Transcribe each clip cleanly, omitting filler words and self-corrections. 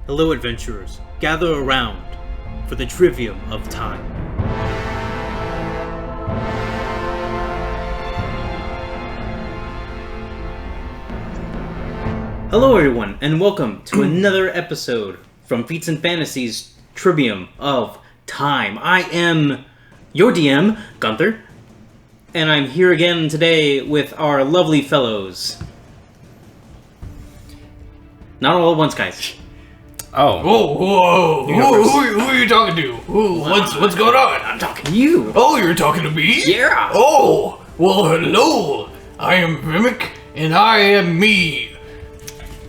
Hello, adventurers. Gather around for the Trivium of Time. Hello, everyone, and welcome to another episode from Feats Fantasies Trivium of Time. I am your DM, Gunther, and I'm here again today with our lovely fellows. Not all at once, guys. Oh. Whoa. Who are you talking to? What's going on? I'm talking to you. Oh, you're talking to me? Yeah. Oh, well, hello. I am Vimak, and I am me.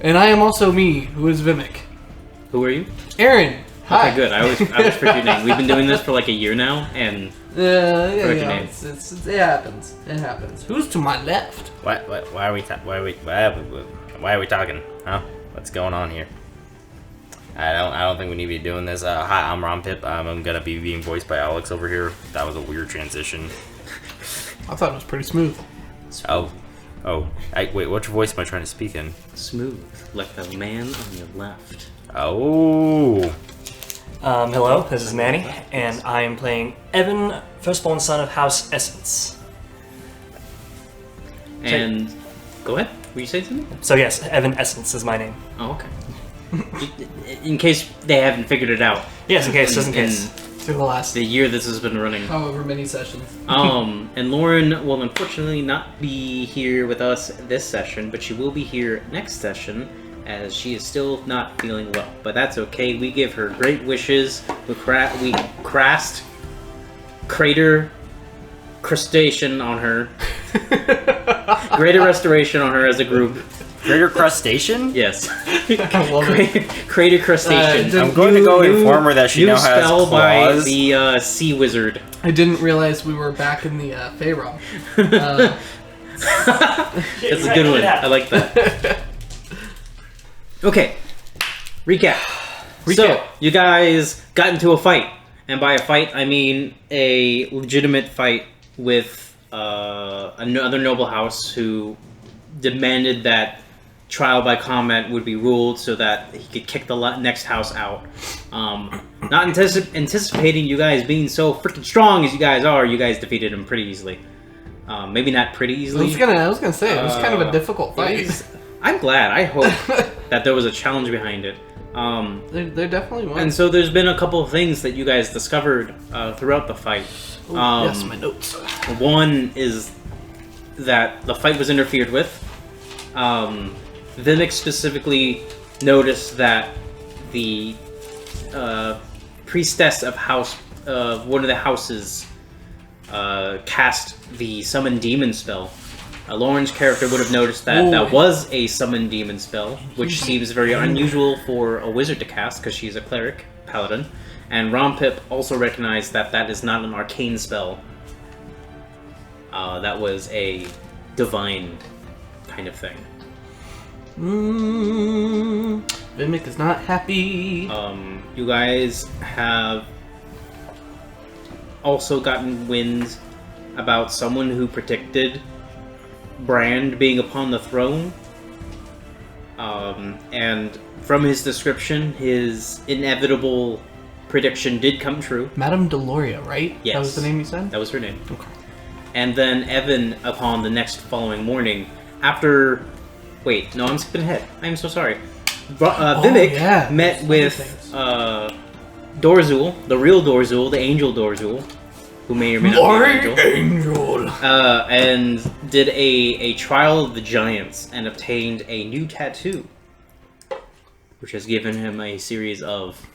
And I am also me, who is Vimak. Who are you? Aaron. Hi. Okay, good. I always forget your name. We've been doing this for like a year now, and Yeah, your name. it happens. It happens. Who's to my left? Why are we talking? Huh? What's going on here? I don't think we need to be doing this. Hi, I'm Ronpip. I'm gonna be being voiced by Alex over here. That was a weird transition. I thought it was pretty smooth. Oh. Wait, what voice am I trying to speak in? Smooth, like the man on your left. Oh. Hello, this is Manny, and I am playing Evan, firstborn son of House Essence. And go ahead. Were you saying something? So yes, Evan Essence is my name. Oh, okay. In case they haven't figured it out. Yes, in case, just in In case. Through the last the year this has been running. however many sessions. And Lauren will unfortunately not be here with us this session, but she will be here next session, as she is still not feeling well. But that's okay. We give her great wishes. We cast crater crustacean on her. Greater restoration on her as a group. Greater crustacean? Yes. I love it. Crater crustacean. I'm going to go inform her that she New now has spell by claws. the sea wizard. I didn't realize we were back in the Feyrealm. That's a good one. I like that. Okay. Recap. So, you guys got into a fight. And by a fight, I mean a legitimate fight with another noble house who demanded that trial by combat would be ruled so that he could kick the next house out. Not anticipating you guys being so freaking strong as you guys are, you guys defeated him pretty easily. Maybe not pretty easily. I was gonna say it was kind of a difficult fight. I'm glad. I hope that there was a challenge behind it. There definitely was. And so there's been a couple of things that you guys discovered throughout the fight. Ooh, yes, my notes. One is that the fight was interfered with. Vimak specifically noticed that the priestess of one of the houses cast the summon demon spell. Lauren's character would have noticed that that was a summon demon spell, which seems very unusual for a wizard to cast because she's a cleric, paladin. And Ronpip also recognized that that is not an arcane spell. That was a divine kind of thing. Vimak is not happy. You guys have also gotten wind about someone who predicted Brand being upon the throne. And from his description, his inevitable prediction did come true. Madame Deloria, right? Yes. That was the name you said? That was her name. Okay. And then Evan, upon the next following morning, after... Wait, no, I'm skipping ahead. I'm so sorry. Vimak met with Dorzul, the real Dorzul, the angel Dorzul, who may or may not be an angel. And did a trial of the giants and obtained a new tattoo, which has given him a series of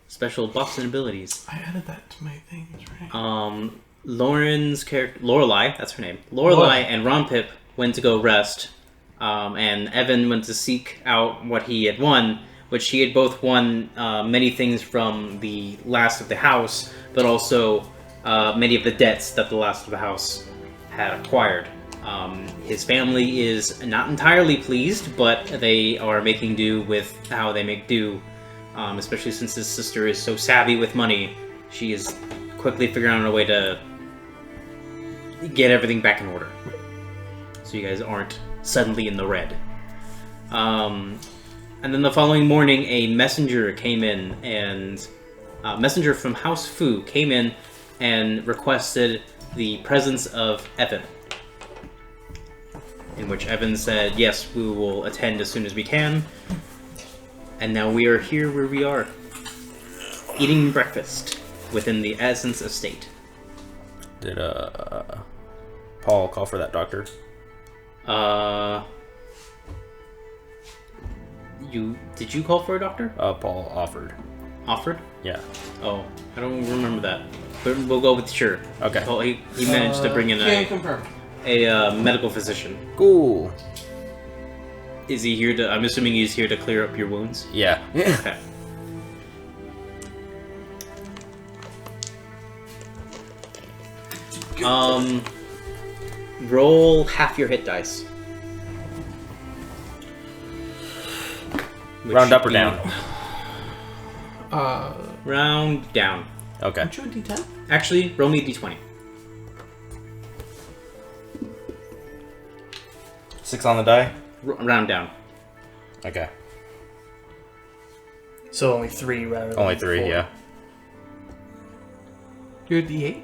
special buffs and abilities. I added that to my thing, that's right. Lauren's character, Lorelei, that's her name. Lorelei and Ronpip went to go rest, and Evan went to seek out what he had won, which he had both won many things from the last of the house, but also many of the debts that the last of the house had acquired. His family is not entirely pleased, but they are making do with how they make do, especially since his sister is so savvy with money. She is quickly figuring out a way to get everything back in order, so you guys aren't suddenly in the red. And then the following morning, a messenger came in, and a messenger from House Fu came in and requested the presence of Evan. In which Evan said, yes, we will attend as soon as we can. And now we are here where we are, eating breakfast within the Essence estate. Did Paul call for that doctor? Did you call for a doctor? Paul offered. Offered? Yeah. Oh, I don't remember that. But we'll go with sure. Okay. Oh, he managed to bring in Can't confirm. a medical physician. Cool. Is he here to? I'm assuming he's here to clear up your wounds. Yeah. Okay. Roll half your hit dice. Which Round up should or be- down? Round down. Okay. Aren't you a D10? Actually, roll me a d20. 6 on the die? Round down. Okay. So only 3 rather than Only 3, 4. yeah. You're a D8?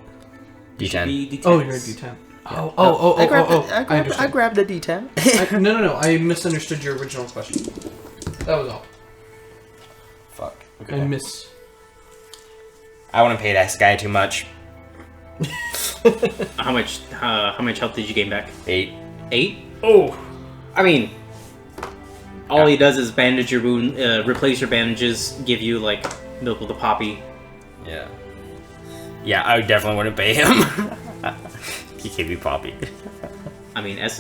D10. Be d10s. Oh, you're a D10. Oh. I understand. grabbed a D10. No. I misunderstood your original question. That was all. Fuck. I miss. I wouldn't pay that guy too much. How much health did you gain back? 8. 8? Oh! I mean, all he does is bandage your wound, replace your bandages, give you like milk with a poppy. Yeah. Yeah, I definitely wouldn't pay him. He gave me Poppy. I mean, as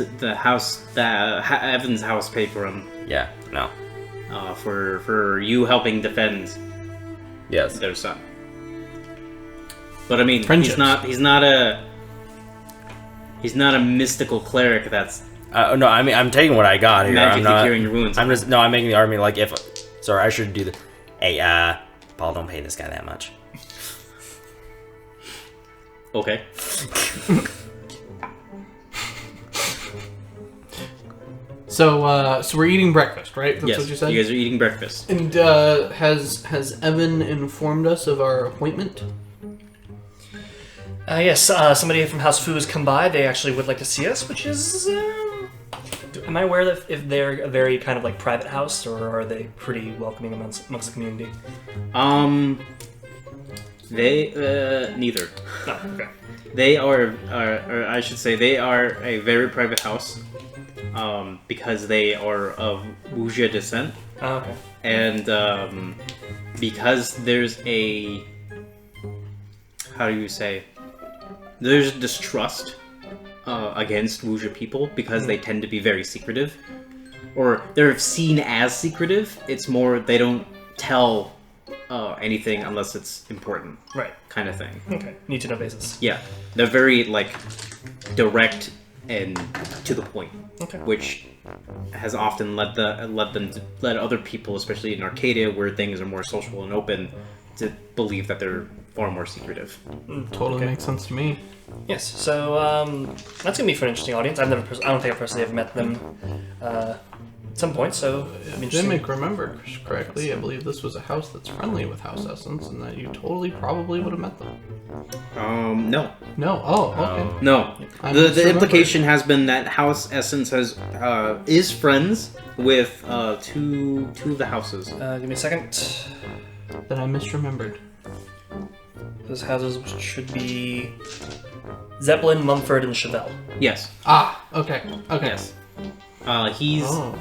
Evan's house paid for him Yeah, no. for you helping defend Yes. their son. But I mean, Friendships. Uh, he's not a mystical cleric that's No, I mean, I'm taking what I got here. magically I'm not. curing your wounds. I'm making the argument like if. Sorry, I should do the. Hey, Paul, don't pay this guy that much. Okay. So we're eating breakfast, right? That's Yes, what you said? you guys are eating breakfast. And has Evan informed us of our appointment? Yes, somebody from House Fu has come by. They actually would like to see us, which is... am I aware that if they're a very kind of like private house, or are they pretty welcoming amongst the community? They neither. No, okay. They are, or I should say, they are a very private house, because they are of Wuxia descent, Oh, okay. and because there's a, how do you say, there's distrust against Wuxia people because they tend to be very secretive, or they're seen as secretive. It's more they don't tell anything unless it's important, Right. kind of thing. Okay. Need to know basis. Yeah, they're very like direct and to the point, Okay. which has often led other people, especially in Arcadia, where things are more social and open, to believe that they're far more secretive. Totally Okay. makes sense to me. Yes. So that's gonna be for an interesting audience. I don't think I personally have met them at some point. So I'm interested. Vimak remembered correctly. I believe this was a house that's friendly with House Essence, and that you totally probably would have met them. No. No. Oh, okay. No. I The misremembered. implication has been that House Essence is friends with two of the houses. Give me a second. That I misremembered. Those houses should be Zeppelin, Mumford, and Chevelle. Yes. Ah, okay. Okay. Yes. He's Oh.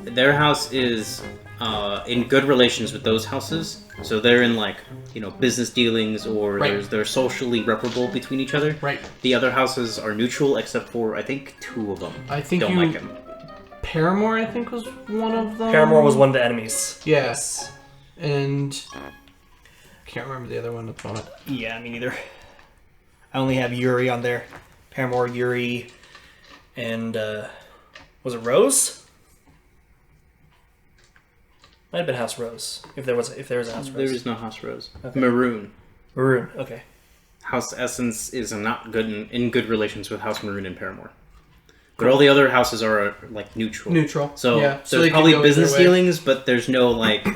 their house is in good relations with those houses, so they're in like business dealings, or Right. they're socially reparable between each other. Right. The other houses are neutral, except for I think 2 of them. I think don't you- like him. Paramore, I think, was one of them. Paramore was one of the enemies. Yes. And can't remember the other one at the moment. Yeah, me neither. I only have Yuri on there. Paramore, Yuri, and was it Rose? Might have been House Rose. If there was a House Rose. There is no House Rose. Okay. Maroon. Maroon. Okay. House Essence is not good in good relations with House Maroon and Paramore. But all the other houses are like neutral. Neutral. So yeah. So there's they can probably go business either way. dealings, but there's no like,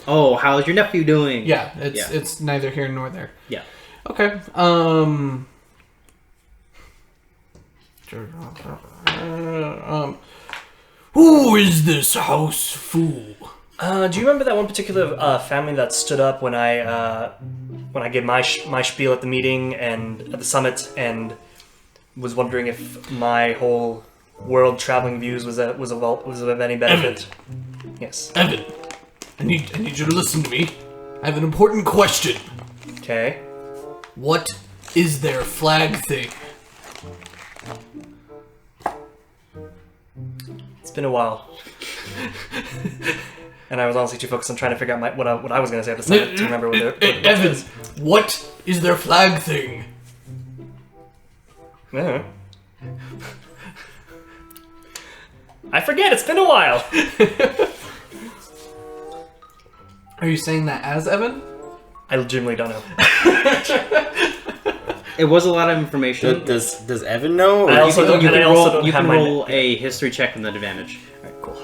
oh, how's your nephew doing? Yeah, it's neither here nor there. Yeah. Okay. Who is this house fool? Do you remember that one particular family that stood up when I gave my spiel at the meeting and at the summit, and was wondering if my whole world traveling views was of any benefit? Yes. Evan, I need you to listen to me. I have an important question. Okay. What is their flag thing? It's been a while. And I was honestly too focused on trying to figure out what I was going to say at the summit to remember what it Evan, was. what is their flag thing? Yeah. I forget, it's been a while. Are you saying that as Evan? I legitimately don't know. It was a lot of information. Does Evan know? I also don't- you and can I also roll, don't you have can my- roll a history check with an advantage. Alright, cool.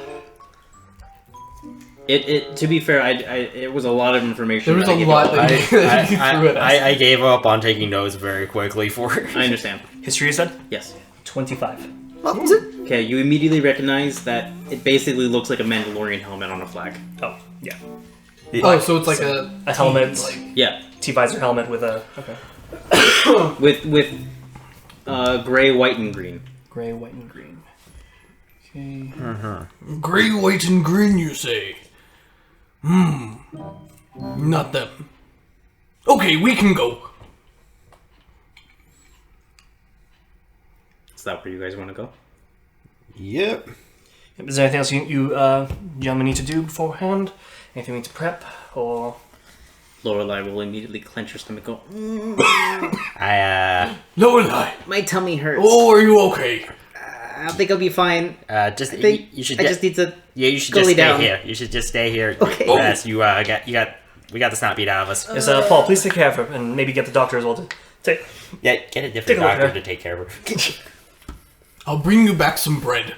It to be fair, it was a lot of information. There was that I a gave lot you. that you threw at us. I gave up on taking notes very quickly for it. I understand. History, you said? Yes. 25. Okay, you immediately recognize that it basically looks like a Mandalorian helmet on a flag. Oh, yeah. Oh, so it's like a helmet. like Yeah, T-visor helmet with a... Okay. with gray, white, and green. Gray, white, and green. Okay. gray, white, and green. You say? Not them. Okay, we can go. Is that where you guys want to go? Yep. Is there anything else you gentlemen need to do beforehand? Anything we need to prep? Or... Lorelai will immediately clench her stomach. Go. Lorelai. My tummy hurts. Oh, are you okay? I think I'll be fine. Just I think you should. I just need to. Yeah, you should go just lay stay down. here. You should just stay here. Okay. Yes, we got the snot beat out of us. Yes, Paul, please take care of her, and maybe get the doctor as well to take... Yeah, get a Take different a look at doctor her. to take care of her. I'll bring you back some bread.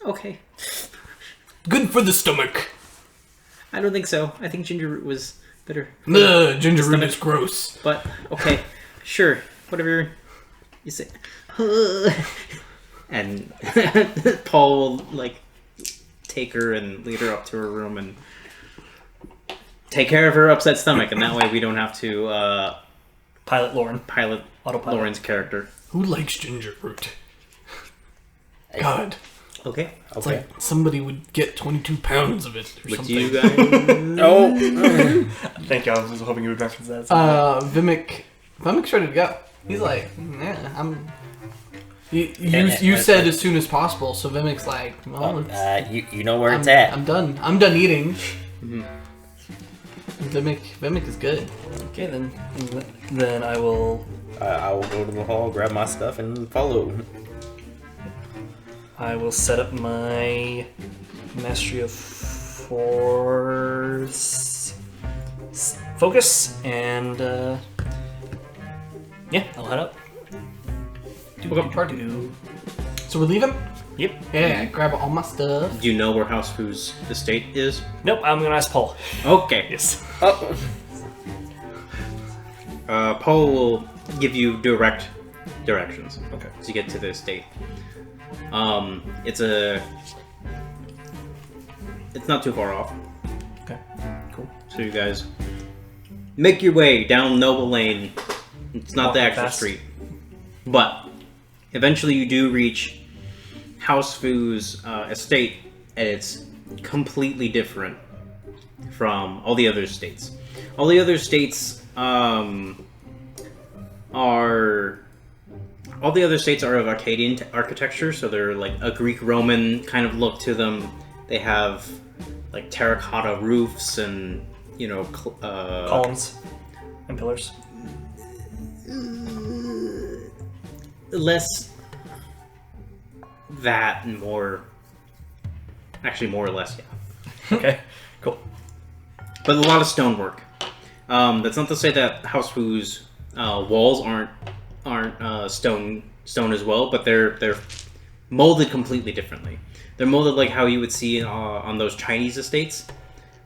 Okay. Good for the stomach. I don't think so. I think ginger root was better. The ginger root is gross. But okay, sure, whatever you say. And Paul will like take her and lead her up to her room and take care of her upset stomach, and that way we don't have to Pilot Lauren. pilot Autopilot. Lauren's character. Who likes ginger root? God, Okay. it's like somebody would get 22 pounds of it or Would something. you guys? No. Thank you, I was hoping you would reference that. Vimik's ready to go. He's like, yeah, I'm. You said as soon as possible, so Vimik's like, well, You know where it's at. I'm done. I'm done eating. Vimik is good. Okay, then I will... I will go to the hall, grab my stuff, and follow. I will set up my Mastery of Force focus, and yeah, I'll head up. So we're leaving? Yep. Yeah, grab all my stuff. Do you know where House Foo's estate is? Nope, I'm gonna ask Paul. Okay. Yes. Oh. Paul will give you direct directions. Okay. To get to the estate. It's not too far off. Okay. Cool. So you guys make your way down Noble Lane. It's not the Walking actual fast. street. But eventually you do reach House Foo's estate, and it's completely different from all the other estates. All the other estates are of Arcadian architecture, so they're like a Greek-Roman kind of look to them. They have like terracotta roofs and, you know, Columns and pillars. less that and more, actually more or less, yeah. Okay. Cool. But a lot of stonework. That's not to say that House Foo's walls aren't stone stone as well, but they're molded completely differently. They're molded like how you would see on those Chinese estates,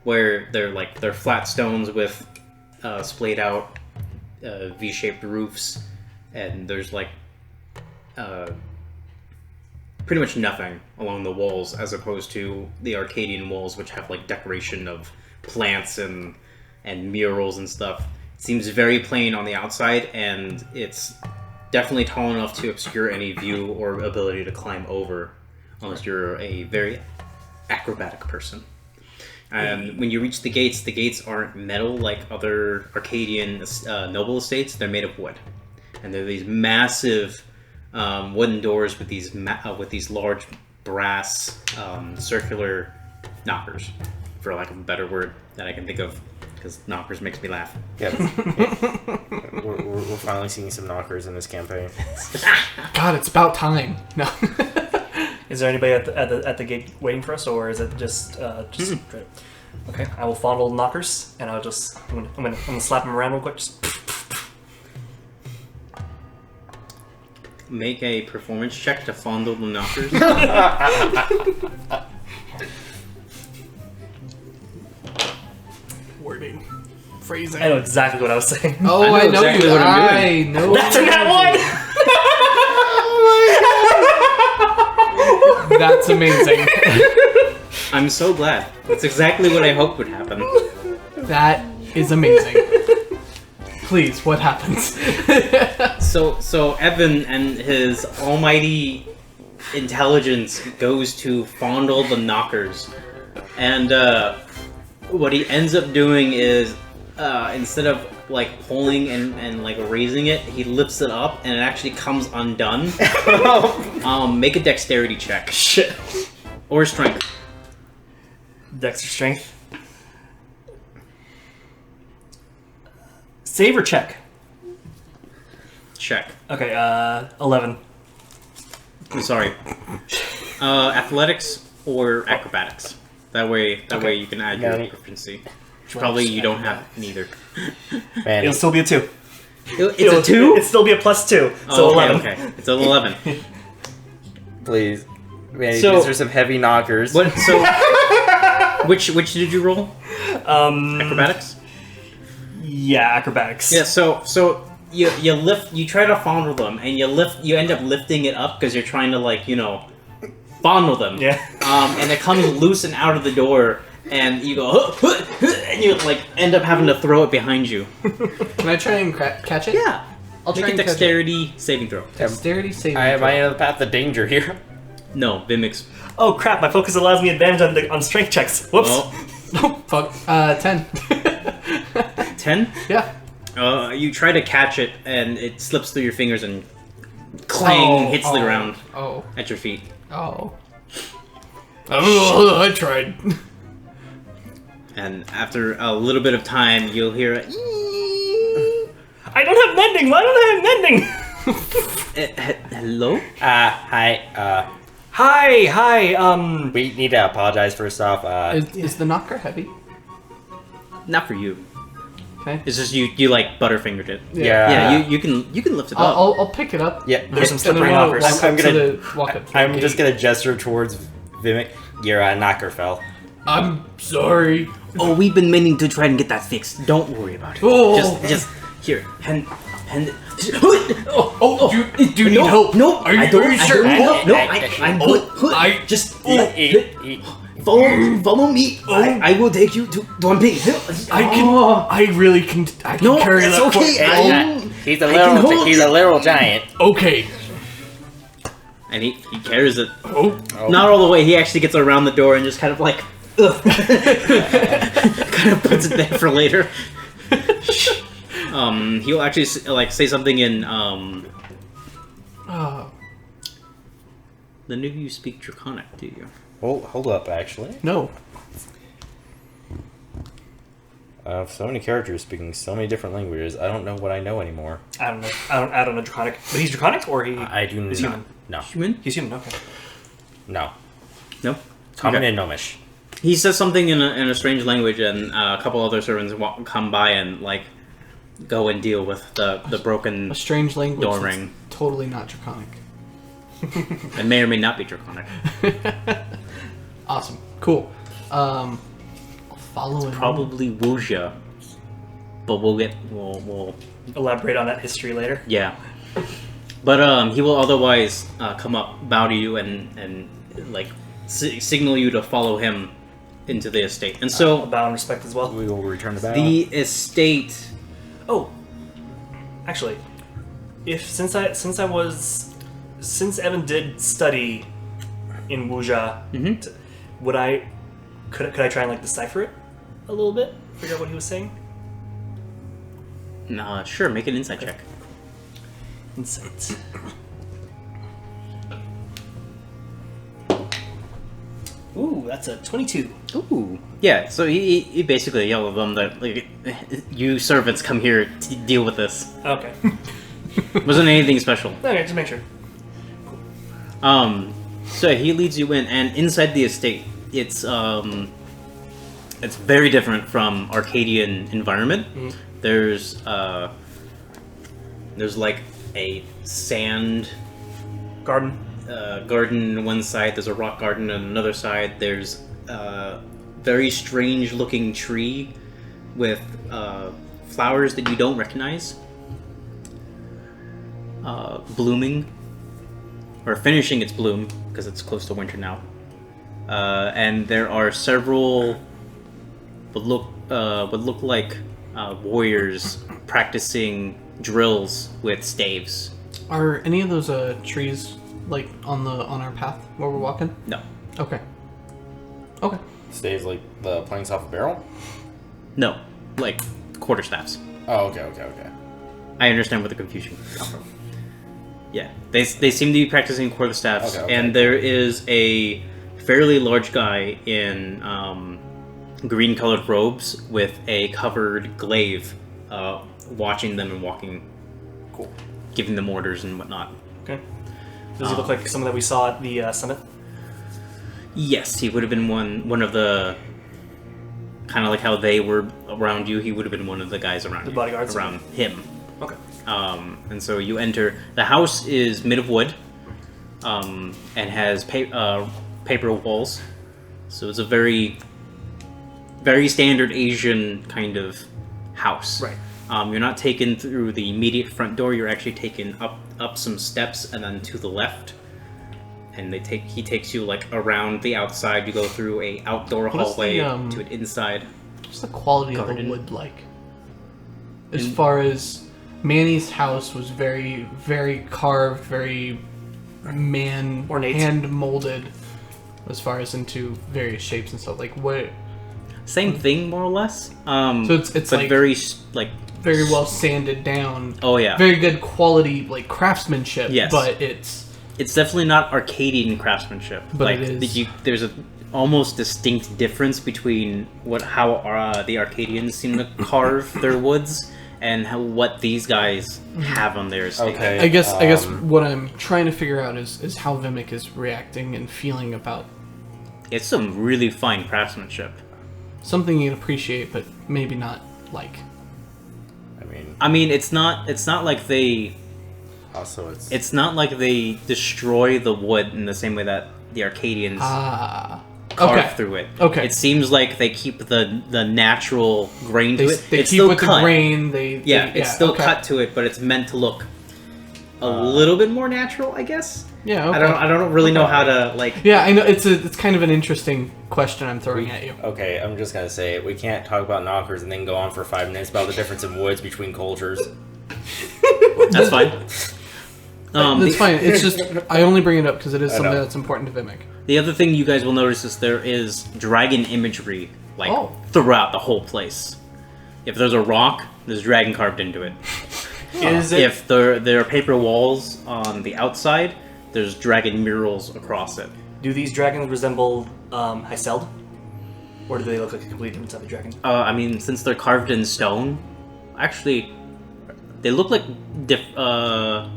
where they're flat stones with splayed out V-shaped roofs, and there's like pretty much nothing along the walls, as opposed to the Arcadian walls, which have like decoration of plants and murals and stuff. It seems very plain on the outside, and it's definitely tall enough to obscure any view or ability to climb over, unless you're a very acrobatic person. When you reach the gates aren't metal like other Arcadian noble estates. They're made of wood, and they're these massive wooden doors with these large brass circular knockers, for lack of a better word that I can think of, because knockers makes me laugh. Yeah. We're finally seeing some knockers in this campaign. God, it's about time. No. Is there anybody at the gate waiting for us, or is it just Okay, I will fondle the knockers, and I'm gonna slap them around real quick. Just Make a performance check to fondle the knockers. Wording. Phrasing. I know exactly what I was saying. Oh, I know exactly what I'm doing. I know. That's in that one. That's amazing. I'm so glad. That's exactly what I hoped would happen. That is amazing. Please, what happens? So Evan and his almighty intelligence goes to fondle the knockers, and what he ends up doing is instead of like pulling and like raising it, he lifts it up and it actually comes undone. Make a dexterity check. Shit. Or strength. Dex or strength. Save or check? Check. Okay, 11. I'm sorry. Athletics or acrobatics. That way you can add your proficiency. Which probably you don't have neither. Man, It'll still be a 2. It's a 2? It'll still be a +2. So Oh, okay, 11. okay. It's an 11. please. Man, So- these are some heavy knockers. What? So, which did you roll? Acrobatics. Yeah, acrobatics. Yeah. So you lift. You try to fondle them, and you end up lifting it up because you're trying to fondle them. Yeah. And it comes loose and out of the door, and you go, and you end up having to throw it behind you. Can I try and catch it? Yeah. I'll try Make a and catch it. dexterity saving throw. Dexterity saving Am throw. I in the path of danger here? No, Vimix. Oh crap! My focus allows me advantage on strength checks. Whoops. Well, Oh, fuck. 10. 10. Yeah. You try to catch it, and it slips through your fingers and clang hits the ground Oh. at your feet. Oh. Oh, I tried. And after a little bit of time, you'll hear a I don't have mending. Why don't I have mending? hello? Hi. Hi. We need to apologize first off. Is the knocker heavy? Not for you. Okay. It's just you butterfingered it. Yeah. Yeah, you can lift it up. I'll pick it up. Yeah, There's some And then slippery I'll knockers. walk I'm up to gonna- the- walk up to the I'm just gate. gonna gesture towards Vimak. Your knocker fell. I'm sorry. Oh, we've been meaning to try and get that fixed. Don't worry about it. Oh. Just here. And Oh, do you need help? No, Are you I don't. very sure? I'm good. I Just follow me. I will take you to Ronpip. I really can. I can No, carry it's that. okay. He's a I can little. hold He's a little giant. Okay. And he carries it. Oh. Not all the way. He actually gets around the door and just kind of kind of puts it there for later. He'll actually say something in None of you speak Draconic, do you? Hold up, actually. No. So many characters speaking so many different languages. I don't know what I know anymore. I don't know. I don't know Draconic. But he's Draconic, or he? I do He's not. human. No. Human? He's human. Okay. No. No. Common Okay. and Gnomish. He says something in a strange language, and a couple other servants come by and go and deal with the broken A strange language door that's ring. totally not draconic. It may or may not be draconic. Awesome. Cool. I'll follow him. Probably Wuxia, but we'll Elaborate on that history later. yeah. But he will otherwise come up, bow to you, and like signal you to follow him into the estate. And I'll so bow in respect as well. We will return to battle. the estate. Oh, actually, since Evan did study in Wuxia, could I try and like decipher it a little bit? Figure out what he was saying. Sure, make an insight check. Insight. Ooh, that's a 22. Ooh. Yeah, so he basically yelled at them that, like, you servants come here to deal with this. Okay. Wasn't anything special. Okay, just make sure. So he leads you in, and inside the estate, it's very different from Arcadian environment. Mm-hmm. There's like a sand Garden. garden on one side, there's a rock garden on another side, there's a very strange looking tree with flowers that you don't recognize blooming or finishing its bloom because it's close to winter now, and there are several would look like warriors practicing drills with staves. Are any of those trees like on our path where we're walking? No. Okay. Okay. Staves like the planks off a barrel? No, like quarterstaffs. Oh, okay. I understand where the confusion comes from. Yeah, they seem to be practicing quarterstaffs, Okay. and there is a fairly large guy in green-colored robes with a covered glaive, watching them and walking, Cool. giving them orders and whatnot. Okay. Does he look like someone that we saw at the summit? Yes, he would have been one of the, kind of like how they were around you. He would have been one of the guys around The you, bodyguards? around him. Okay. And so you enter. The house is made of wood, and has paper walls. So it's a very, very standard Asian kind of house. Right. You're not taken through the immediate front door. You're actually taken up some steps and then to the left. And he takes you like around the outside. You go through a outdoor What is hallway the, to an inside. What's the quality of the Garden. wood like? As far as Manny's house was very, very carved, very Ornate. hand molded, as far as into various shapes and stuff. Like what? Same thing, more or less. So it's but like very like. very well sanded down. Oh yeah. Very good quality like craftsmanship. Yes. But it's It's definitely not Arcadian craftsmanship. But like, it is. There's a almost distinct difference between how the Arcadians seem to carve their woods and what these guys have on their estate. Okay. I guess what I'm trying to figure out is how Vimak is reacting and feeling about It's some really fine craftsmanship. something you'd appreciate, but maybe not like. I mean, it's not like they also it's it's not like they destroy the wood in the same way that the Arcadians carve Okay. through it. Okay. It seems like they keep the natural grain to it. They It's keep still with cut. the grain. It's still okay. cut to it, but it's meant to look a little bit more natural, I guess. Yeah. Okay. I don't really know how to like. Yeah, I know it's kind of an interesting question I'm throwing at you. okay. I'm just gonna say we can't talk about knockers and then go on for 5 minutes about the difference in woods between cultures. That's fine. That's fine. It's just I only bring it up because it is I something know. that's important to Vimak. The other thing you guys will notice is there is dragon imagery throughout the whole place. If there's a rock, there's dragon carved into it. Is it? If there are paper walls on the outside, there's dragon murals across it. Do these dragons resemble Hyseld? Or do they look like a completely different type of dragon? I mean, since they're carved in stone, actually, they look like I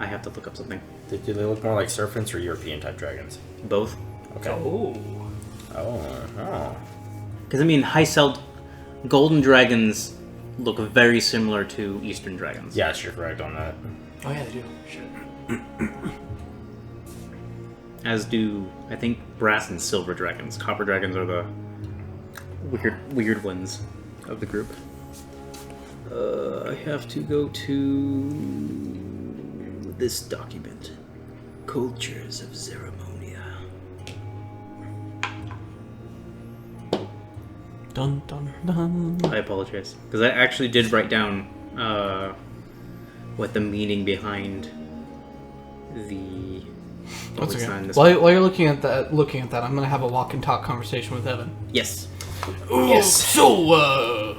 have to look up something. Do they look more like serpents or European type dragons? Both. Okay. Oh. Oh. Because, I mean, Hyseld, golden dragons look very similar to Eastern dragons. Yes, you're correct on that. Oh yeah, they do. Shit. As do, I think, brass and silver dragons. Copper dragons are the weird ones of the group. I have to go to this document. Cultures of Ceremonia. Dun dun dun. I apologize. Because I actually did write down what the meaning behind the... That's sign okay. this While you're looking at that, I'm gonna have a walk and talk conversation with Evan. Yes. Oh, Yes. So,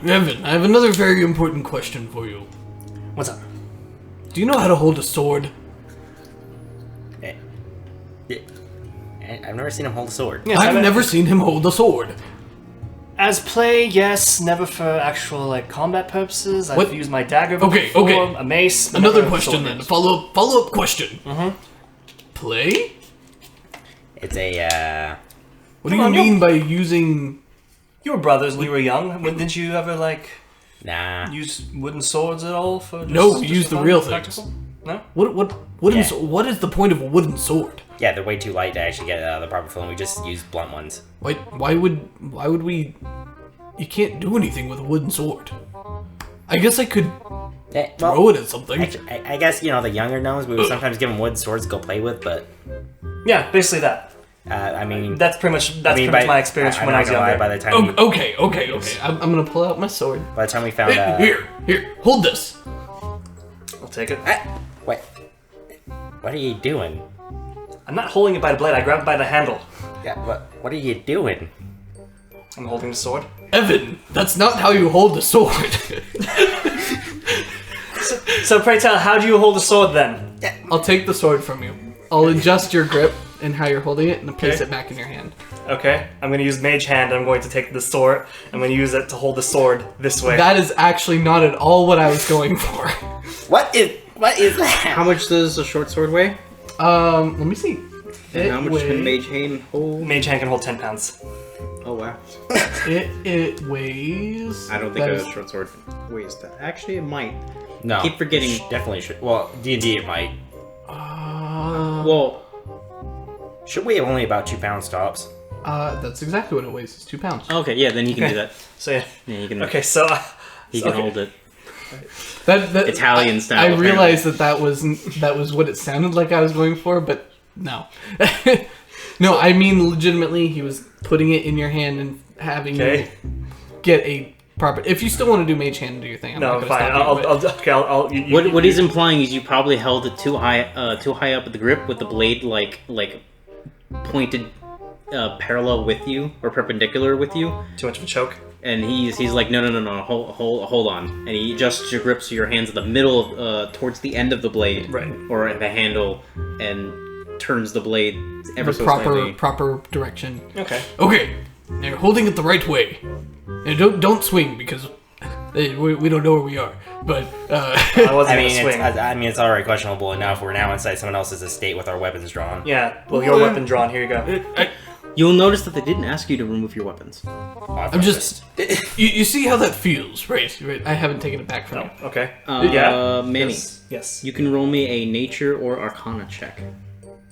Evan, I have another very important question for you. What's up? Do you know how to hold a sword? I've never seen him hold a sword. Yes, I've never seen him hold a sword. As play, yes. Never for actual like combat purposes. What? I've used my dagger Okay, before, okay. a mace. but Another never question sword then. games. Follow up question. Play? It's a, What do Come you on, mean by using? You were brothers when you were young. Didn't you ever like nah. use wooden swords at all for? No, we use for the fun? real Practical? things. No. What is the point of a wooden sword? Yeah, they're way too light to actually get the proper feeling. We just use blunt ones. Why would we? You can't do anything with a wooden sword. I guess I could throw it at something. Actually, I guess, the younger gnomes, we would sometimes give them wooden swords to go play with, but, Yeah, basically that. I mean... That's pretty much my experience from when I was younger. By the time Okay. I'm gonna pull out my sword. by the time we found Here, hold this. I'll take it. What are you doing? I'm not holding it by the blade. I grabbed it by the handle. Yeah, what are you doing? I'm holding the sword. Evan, that's not how you hold the sword. So pray tell, how do you hold a sword then? I'll take the sword from you. I'll adjust your grip and how you're holding it and place Okay. it back in your hand. Okay, I'm going to use mage hand. I'm going to take the sword. I'm going to use it to hold the sword this way. That is actually not at all what I was going for. What is that? How much does a short sword weigh? Let me see. And how much can Mage Hand hold? Mage hand can hold 10 pounds. Oh, wow. It weighs. I don't think that a is- short sword weighs that. Actually, it might. No. Keep forgetting. Definitely should. Well, D&D it might. Well, Should we have only about 2 pounds tops? That's exactly what it weighs. It's 2 pounds. okay, yeah, then you can do that. So yeah. Yeah, you can. Okay, so... He so- can hold it. That Italian style, I apparently. realized that was what it sounded like I was going for, but no. No, I mean legitimately, he was putting it in your hand and having you get a proper. If you still want to do mage hand and do your thing, I'm No, not fine. gonna stop you, but- I'll What he's implying is you probably held it too high up at the grip with the blade like pointed parallel with you or perpendicular with you, Too much of a choke. and he's like no, hold on, and he adjusts your grip so your hands at the middle towards the end of the blade, Right. or at the handle, and turns the blade ever the so proper slightly. proper direction. Okay. Okay, now you're holding it the right way. And don't swing because we don't know where we are. But I wasn't I going to swing. mean, it's already questionable enough. We're now inside someone else's estate with our weapons drawn. Yeah, well, your weapon drawn. Here you go. You'll notice that they didn't ask you to remove your weapons. I'm just you see how that feels, right? I haven't taken it back from you. Okay. Manny, Yes. you can roll me a nature or arcana check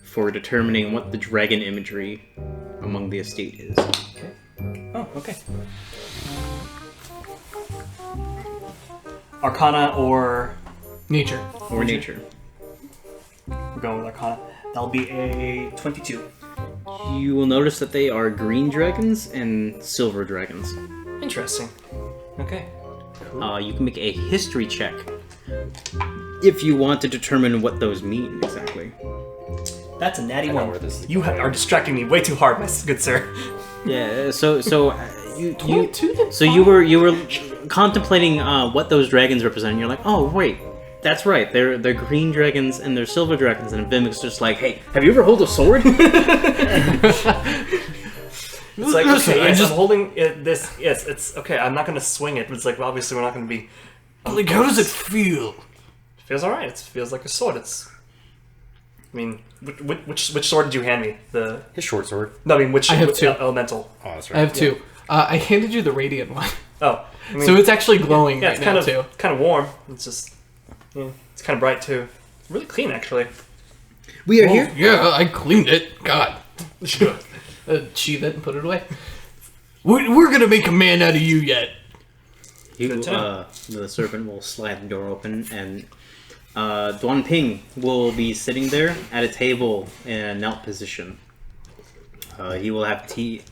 for determining what the dragon imagery among the estate is. Oh, okay. Arcana or... Nature. Or nature. We're going with Arcana. That'll be a 22. You will notice that they are green dragons and silver dragons. Interesting. Okay. You can make a history check if you want to determine what those mean exactly. That's a natty I know one. where this is You are distracting me way too hard, my good sir. Yeah. You 22 then? So you were contemplating what those dragons represent. And you're like, oh wait, that's right. They're green dragons and they're silver dragons. And Vimik's just like, hey, have you ever held a sword? It's like, Listen, okay, I yes, just- I'm holding this. Yes, it's okay. I'm not going to swing it, but it's like, well, obviously, we're not going to be. Like, how does it feel? It feels alright. It feels like a sword. It's. I mean, which sword did you hand me? His short sword. No, I mean, which I have two. elemental? Oh, that's I right. have two. I handed you the radiant one. Oh, I mean, So it's actually glowing yeah, right it's now, kind of too. kind of warm. It's just it's kind of bright too. Really clean actually. We are Oh, here. yeah, I cleaned it. God. Sheath it and put it away. We're gonna make a man out of you yet. You, the servant will slide the door open, and Duan Ping will be sitting there at a table in a knelt position. He will have tea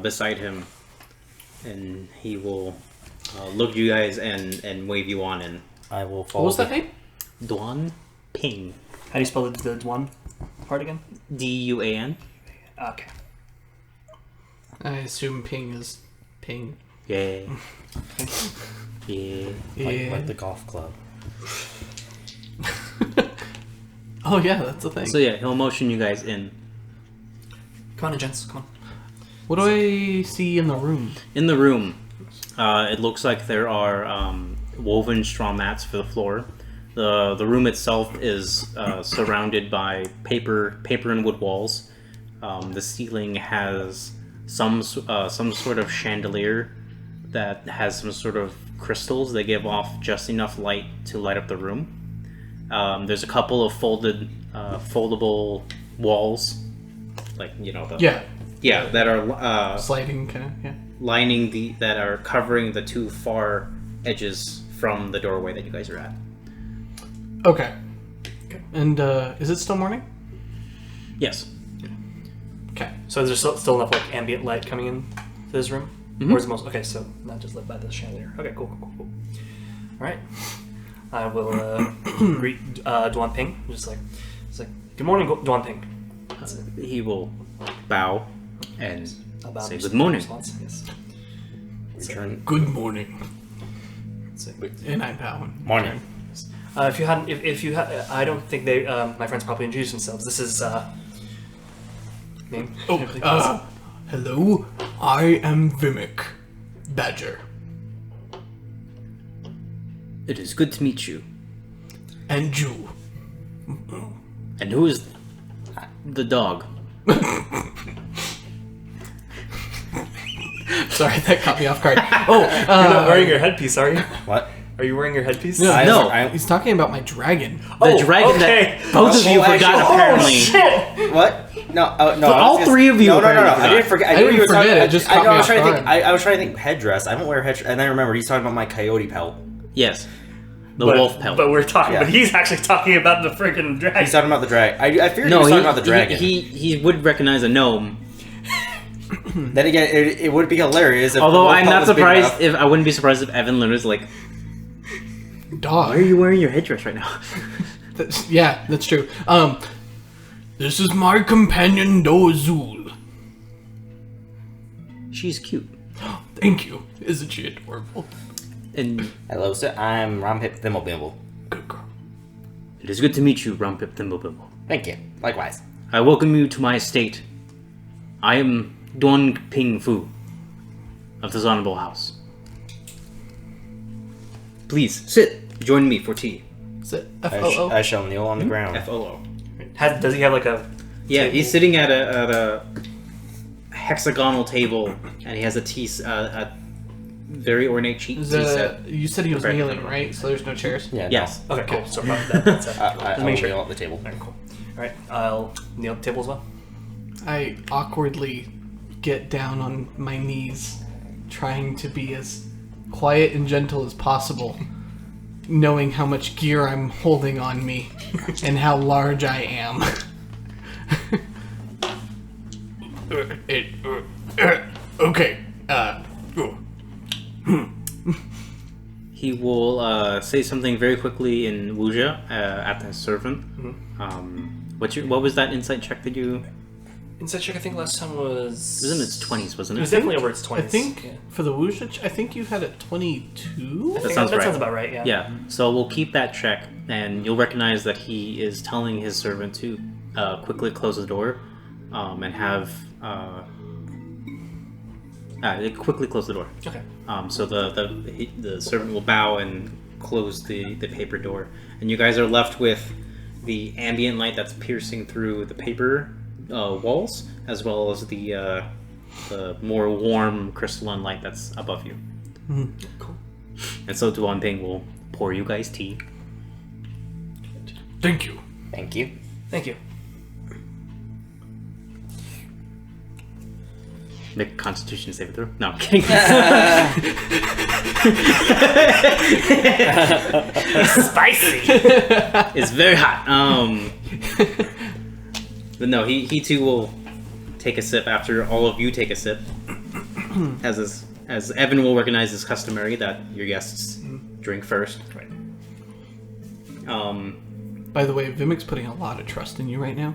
beside him, and he will look you guys and wave you on in. I will follow. What was that name? Duan Ping. How do you spell the one part again? Duan. Okay. I assume ping is ping. Yeah. Yeah. Yeah. Like the golf club. Oh yeah, that's a thing. So yeah, he'll motion you guys in. Come on in, gents. Come on. What do I see in the room? In the room, it looks like there are woven straw mats for the floor. The room itself is surrounded by paper and wood walls. The ceiling has some sort of chandelier that has some sort of crystals that give off just enough light to light up the room. There's a couple of foldable walls, like that are Sliding kind of, yeah. lining that are covering the two far edges from the doorway that you guys are at. Okay. And is it still morning? Yes. Okay. So is there still enough like ambient light coming in to this room? Mhm. Or is it most okay? So not just lit by the chandelier. Okay, cool. All right. I will greet Duan Ping. Just like good morning, Duan Ping. He will bow and I'll bow say in good morning. response, Yes. Return. Good morning. So, And I'm bowing. Morning. if you had, I don't think they my friends probably introduced themselves. This is name. Hello. I am Vimak. Badger. It is good to meet you. And you. And who is the dog? Sorry, that caught me off guard. Oh, You're not wearing your headpiece, are you? What? Are you wearing your headpiece? No. He's talking about my dragon. The dragon okay. that both of you forgot apparently. Shit! What? No, no. But all three of you No. apparently I forgot. didn't forget. I knew didn't you were forget, talking- it just I caught me was off trying to think. guard. I was trying to think headdress. I don't wear headdress, and then I remember he's talking about my coyote pelt. Yes. The wolf pelt. But we're talking. Yeah. But he's actually talking about the freaking dragon. He's talking about the dragon. I figured he No, was talking about the dragon. he would recognize a gnome. Then again, it would be hilarious. If Although the wolf I'm pelt not was big surprised enough. if I wouldn't be surprised if Evan literally is like, Dog. why are you wearing your headdress right now? Yeah, that's true. This is my companion Dozul. She's cute. Thank you. Isn't she adorable? And Hello, sir. I'm Ronpip Thimble. Good girl. it is good to meet you, Ronpip Thimble. Thank you. Likewise. I welcome you to my estate. I am Duan Ping Fu of the Honorable House. Please sit. Join me for tea. Is it I F-O-O? shall kneel on the ground. FOO. Does he have like a? Yeah, table? he's sitting at a hexagonal table, and he has a very ornate tea set. You said he was Right. kneeling, right? So there's no chairs? Yeah. Yes. Okay, cool. So that's I Just will make sure. kneel at the table. Alright, cool. All right, I'll kneel at the table as well. I awkwardly get down on my knees, trying to be as quiet and gentle as possible, knowing how much gear I'm holding on me and how large I am. Okay. He will say something very quickly in Wuja at the servant. What was that insight check that you? Insight check. I think last time was. It was in its 20s, wasn't It it? was definitely over its 20s. I think Yeah. for the Wuja, I think you had it 22? I think sounds that right. sounds about right. Yeah. Yeah. So we'll keep that check, and you'll recognize that he is telling his servant to quickly close the door, and have quickly close the door. Okay. So the servant will bow and close the paper door, and you guys are left with the ambient light that's piercing through the paper walls, as well as the more warm crystalline light that's above you. Cool. And so Duan Ping will pour you guys tea. Thank you. Thank you. Thank you. Make a Constitution saving throw. No, I'm kidding. Spicy. It's very hot. But no, he too will take a sip after all of you take a sip. As Evan will recognize as customary that your guests drink first. Right. By the way, Vimak's putting a lot of trust in you right now.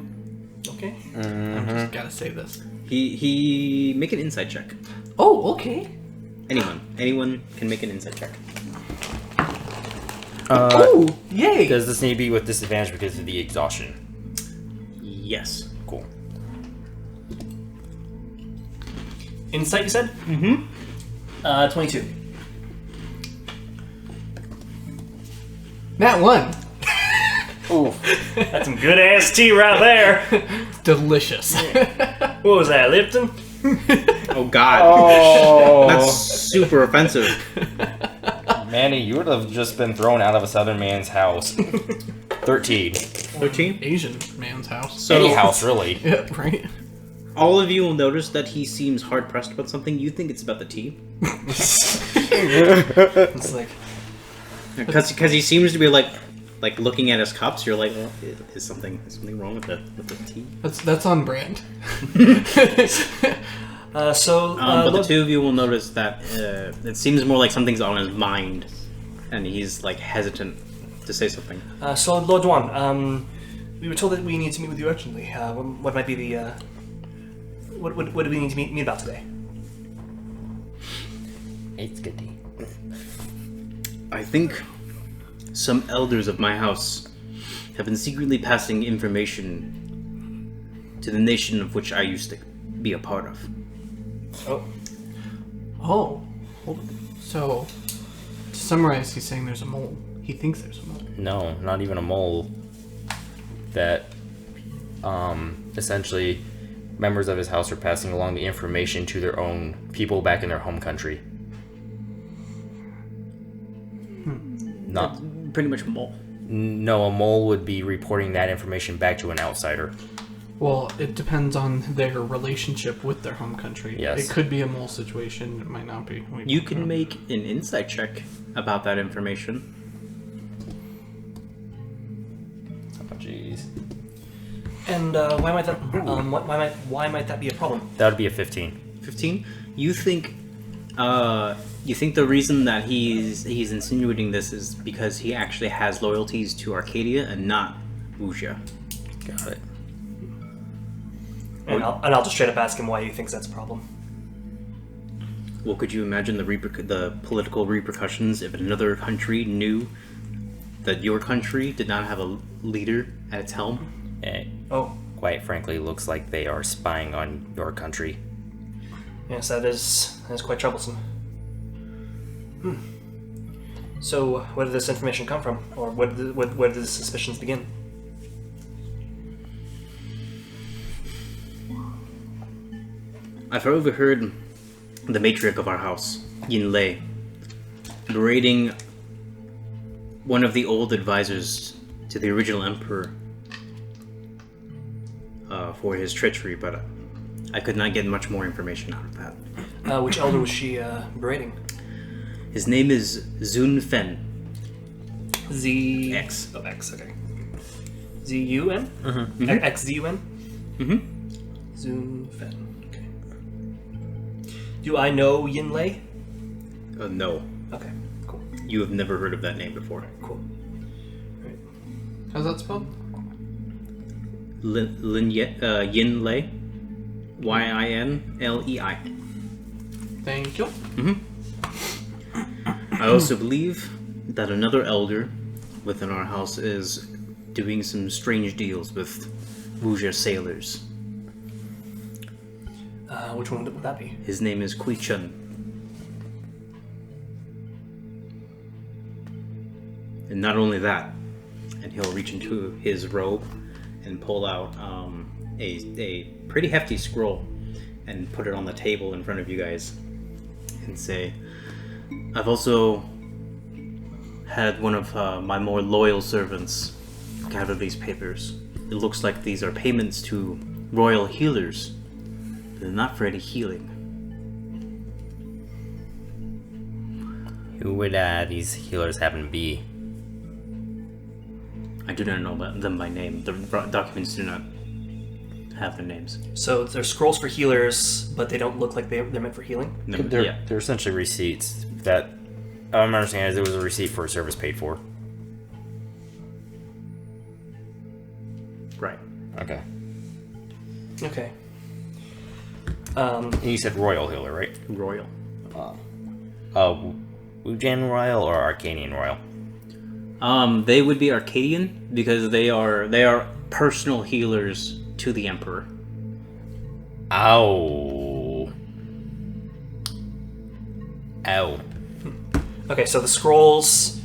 Okay. I just gotta say this. He make an insight check. Oh, okay. Anyone can make an insight check. Oh, yay! Does this need to be with disadvantage because of the exhaustion? Yes. Cool. Insight, you said? Mm-hmm. 22. That one. Ooh. That's some good ass tea right there. Delicious. What was that, Lipton? Oh God. Oh. That's super offensive. Manny, you would have just been thrown out of a southern man's house. 13. 13. Asian man's house. So Any house, really. Yeah, right? all of you will notice that he seems hard pressed about something. You think it's about the tea. It's like, Because he seems to be like looking at his cups. You're like, well, is something wrong with the tea? That's on brand. But the two of you will notice that it seems more like something's on his mind, and he's like hesitant to say something. so Lord Duan, we were told that we need to meet with you urgently. What might be the what do we need to meet about today? It's good tea. I think some elders of my house have been secretly passing information to the nation of which I used to be a part of. Oh. So, to summarize, he's saying there's a mole. He thinks there's a mole. No, not even a mole. That, essentially, members of his house are passing along the information to their own people back in their home country. Not Pretty much a mole. No, a mole would be reporting that information back to an outsider. Well, it depends on their relationship with their home country. Yes. It could be a mole situation. It might not be. You can make an insight check about that information. Oh, jeez. And why might that why might that be a problem? That would be a 15. 15. You think the reason that he's insinuating this is because he actually has loyalties to Arcadia and not Wuxia. Got it. And I'll just straight up ask him why he thinks that's a problem. Well, could you imagine the political repercussions if another country knew that your country did not have a leader at its helm? Quite frankly, looks like they are spying on your country. Yes, that is quite troublesome. So, where did this information come from, or where did the suspicions begin? I've overheard the matriarch of our house, Yin Lei, berating one of the old advisors to the original emperor for his treachery, but I could not get much more information out of that. Which elder was she berating? His name is Zun Fen. Z X. Oh, X. Okay. Z-U-N? Mm-hmm. X-Z-U-N? Mm-hmm. Zun Fen. Okay. Do I know Yin Lei? No. Okay. Cool. You have never heard of that name before. Cool. Right. How's that spelled? Yin Lei. Y-I-N-L-E-I. Thank you. Mm-hmm. I also believe that another elder within our house is doing some strange deals with Wuxia sailors. Which one would that be? His name is Kui Chun. And not only that, and he'll reach into his robe and pull out a pretty hefty scroll and put it on the table in front of you guys and say, I've also had one of my more loyal servants gather these papers. It looks like these are payments to royal healers, but they're not for any healing. Who would these healers happen to be? I do not know them by name. The documents do not have their names. So they're scrolls for healers, but they don't look like they're meant for healing? They're essentially receipts that I'm understanding it was a receipt for a service paid for. Right. Okay. Okay. And you said royal healer, right? Royal. Wujan Royal or Arcanian Royal? They would be Arcadian because they are personal healers to the Emperor. Ow. Ow. Okay, so the scrolls,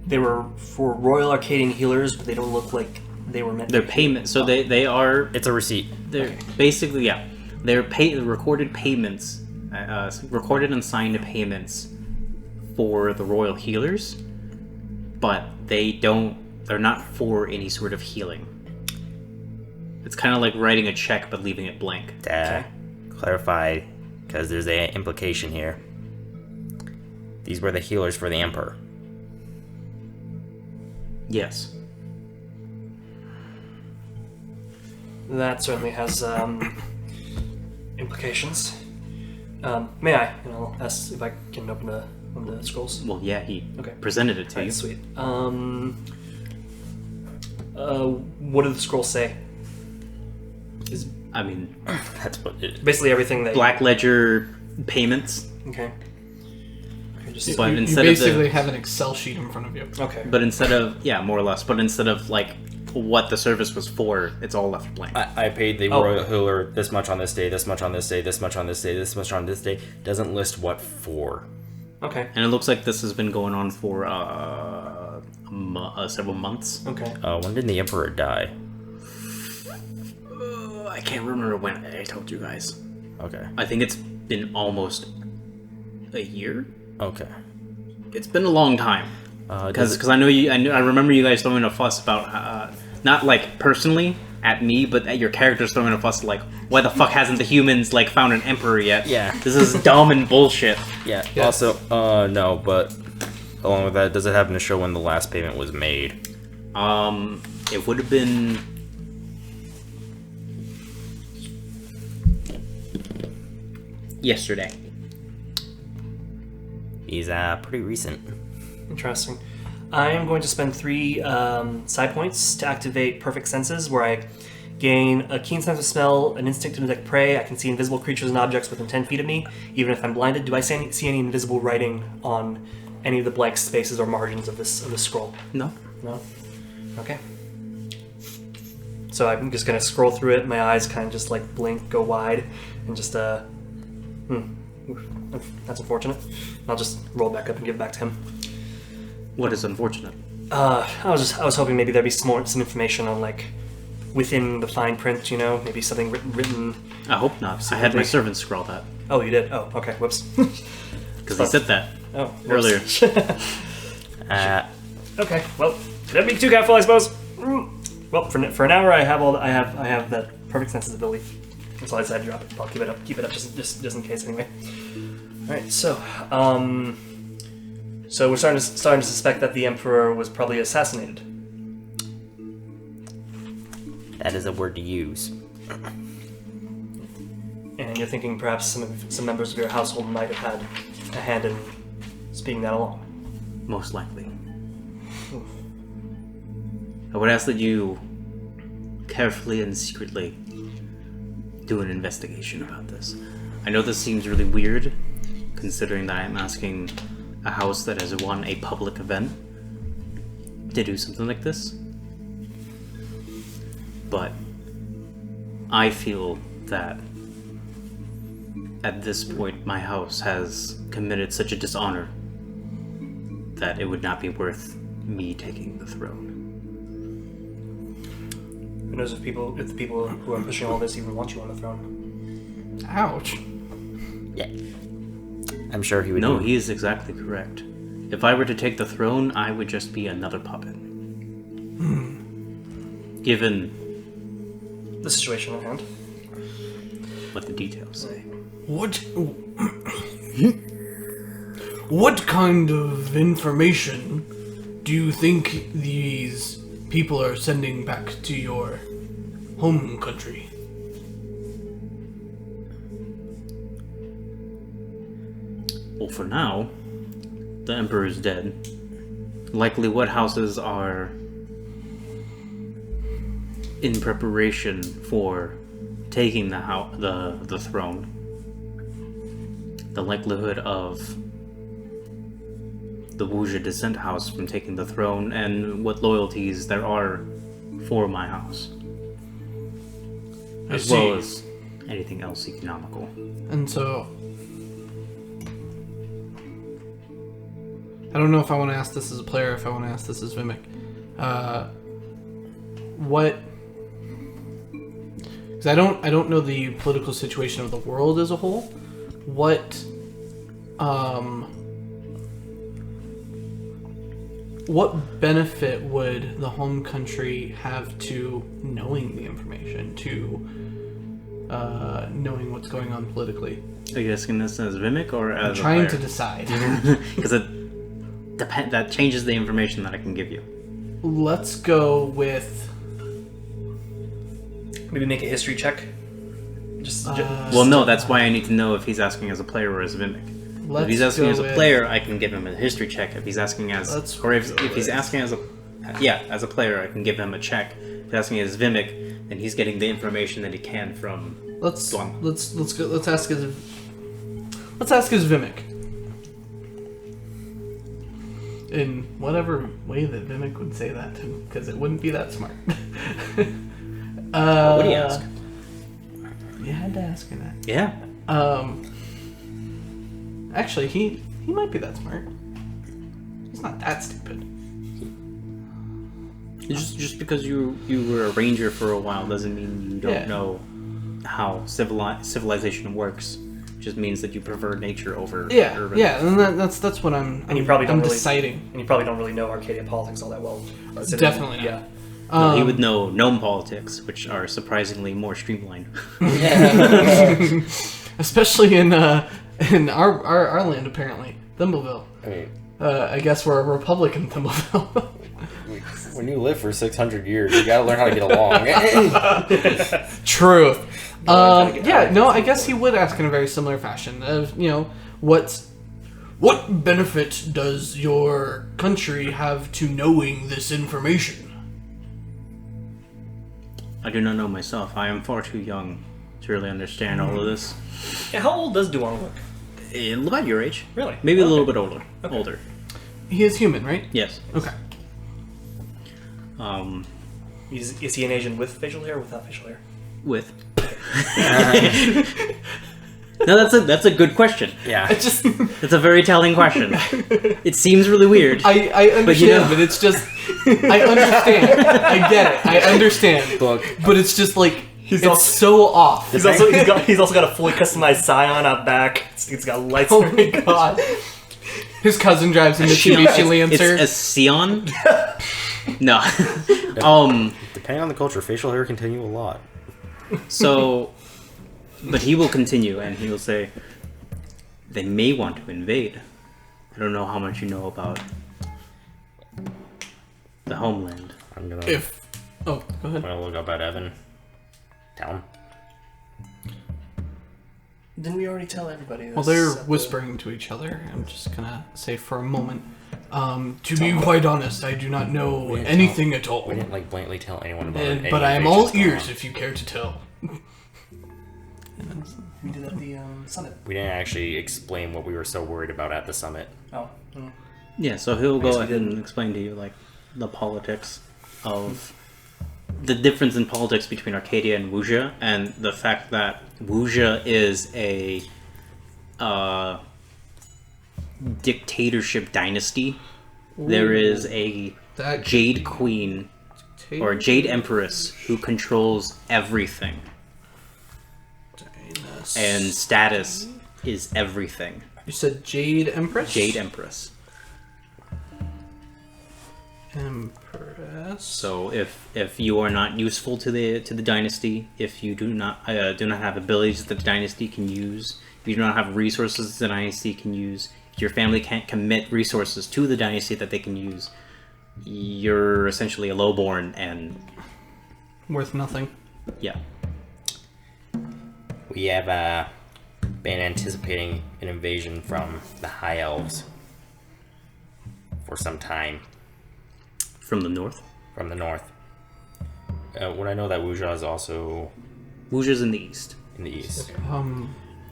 they were for Royal Arcadian healers, but they don't look like they were meant They're to be. payment, so they are. It's a receipt. They're basically They're recorded payments, recorded and signed payments for the royal healers, but they're not for any sort of healing. It's kind of like writing a check but leaving it blank. Okay. Clarify, because there's an implication here. These were the healers for the Emperor. Yes. That certainly has implications. May I? And I'll ask if I can open the scrolls. Well, yeah, he Okay. presented it to you. Alright, sweet. What do the scrolls say? I mean, That's what it is. Basically everything that. Black Ledger payments, Okay. Okay, just. But you instead of basically have an Excel sheet in front of you. Okay. but instead of more or less, but instead of like what the service was for, it's all left blank. I paid the royal healer this much on this day, this much on this day, this much on this day, this much on this day. Doesn't list what for. Okay. And it looks like this has been going on for several months. Okay. When did the Emperor die? I can't remember when I told you guys. Okay. I think it's been almost a year. Okay. It's been a long time. Does Because I remember you guys throwing a fuss about not like personally at me, but at your characters throwing a fuss like, why the fuck hasn't the humans like found an emperor yet? Yeah. This is dumb and bullshit. Yeah. Yes. Also, no, but along with that, does it happen to show when the last payment was made? It would have been yesterday. He's pretty recent. Interesting. I am going to spend 3 side points to activate Perfect Senses, where I gain a keen sense of smell, an instinct to detect prey. I can see invisible creatures and objects within 10 feet of me, even if I'm blinded. Do I see any invisible writing on any of the blank spaces or margins of this scroll? No. No? Okay. So I'm just going to scroll through it. My eyes kind of just like blink, go wide, and just, that's unfortunate. I'll just roll back up and give it back to him. What is unfortunate? I was hoping maybe there'd be some information on like within the fine print, maybe something written. I hope not. I had my servant scroll that Oh, you did? Oh, okay. Whoops. because he said that Oh, whoops. earlier. Okay. Well, don't be too careful, I suppose. Well, for an hour, I have that perfect senses ability. So I decided to drop it. I'll keep it up just in case anyway. All right. So we're starting to suspect that the Emperor was probably assassinated. That is a word to use. And you're thinking perhaps some members of your household might have had a hand in speeding that along. Most likely. I would ask that you carefully and secretly do an investigation about this. I know this seems really weird, considering that I'm asking a house that has won a public event to do something like this. But I feel that at this point my house has committed such a dishonor that it would not be worth me taking the throne. Who knows if the people who are pushing all this even want you on the throne? Ouch. Yeah. I'm sure he would. No, he is exactly correct. If I were to take the throne, I would just be another puppet. Given The situation at hand. what the details say. What kind of information do you think these people are sending back to your home country? Well, for now, the Emperor is dead. Likely what houses are in preparation for taking the throne. The likelihood of the Wuxia descent house from taking the throne, and what loyalties there are for my house. As well as anything else economical. And so, I don't know if I want to ask this as a player, if I want to ask this as Vimak. Because I don't know the political situation of the world as a whole. What benefit would the home country have to knowing the information, to knowing what's going on politically? Are you asking this as Vimak or as a Trying player? to decide. Because that changes the information that I can give you. Let's go with... Maybe make a history check. Well, no, that's why I need to know if he's asking as a player or as Vimak. If he's asking as a player, I can give him a history check. If he's asking as... if he's asking as a... Yeah, as a player, I can give him a check. If he's asking as Vimak, then he's getting the information that he can from... Let's Dwang. let's ask as Vimak. In whatever way that Vimak would say that, because it wouldn't be that smart. What would he ask? You had to ask her that. Yeah. Actually, he might be that smart. He's not that stupid. Just because you were a ranger for a while doesn't mean you don't know how civilization works. It just means that you prefer nature over urban. Yeah, and that's what I'm deciding. And you probably don't really know Arcadia politics all that well. Definitely not. Yeah. No, he would know gnome politics, which are surprisingly more streamlined. Especially in our land, apparently. Thimbleville. I mean, I guess we're a republic in Thimbleville. when you live for 600 years, you gotta learn how to get along. Truth. I guess he would ask in a very similar fashion. What benefit does your country have to knowing this information? I do not know myself. I am far too young to really understand all of this. Yeah, how old does Duong look? About your age. Really? Maybe a little bit older. Okay. Older. He is human, right? Yes. Okay. Is he an Asian with facial hair or without facial hair? With. No, that's a good question. Yeah. It's It's a very telling question. It seems really weird. I understand, but it's just I understand. I get it. I understand. Look, But it's just like it's also- so off. He's also got a fully customized Scion out back. It's got lights. Oh my god. His cousin drives a Mitsubishi Lancer. It's a Sion? No. depending on the culture, facial hair can tell you a lot. So, but he will continue and he will say, they may want to invade. I don't know how much you know about the homeland. I'm gonna Go ahead. I'm gonna look up at Evan. Tell him. Didn't we already tell everybody this? Well, they're whispering to each other. I'm just gonna say for a moment. To be quite honest, I do not know anything at all. We didn't blatantly tell anyone about it. But I am all ears if you care to tell. We did at the summit. We didn't actually explain what we were so worried about at the summit. Oh. Yeah, so he'll go ahead and explain to you, the politics of the difference in politics between Arcadia and Wuxia, and the fact that Wuxia is a dictatorship dynasty. There is a Jade Queen or Jade Empress who controls everything and status is everything. You said Jade Empress? Jade Empress. Empress. So if you are not useful to the dynasty, if you do not have abilities that the dynasty can use, if you do not have resources the dynasty can use, if your family can't commit resources to the dynasty that they can use, you're essentially a lowborn and Worth nothing. yeah. We have been anticipating an invasion from the High Elves for some time. From the north. From the north. Would I know that Wuja is also Wuja's in the east. in the east?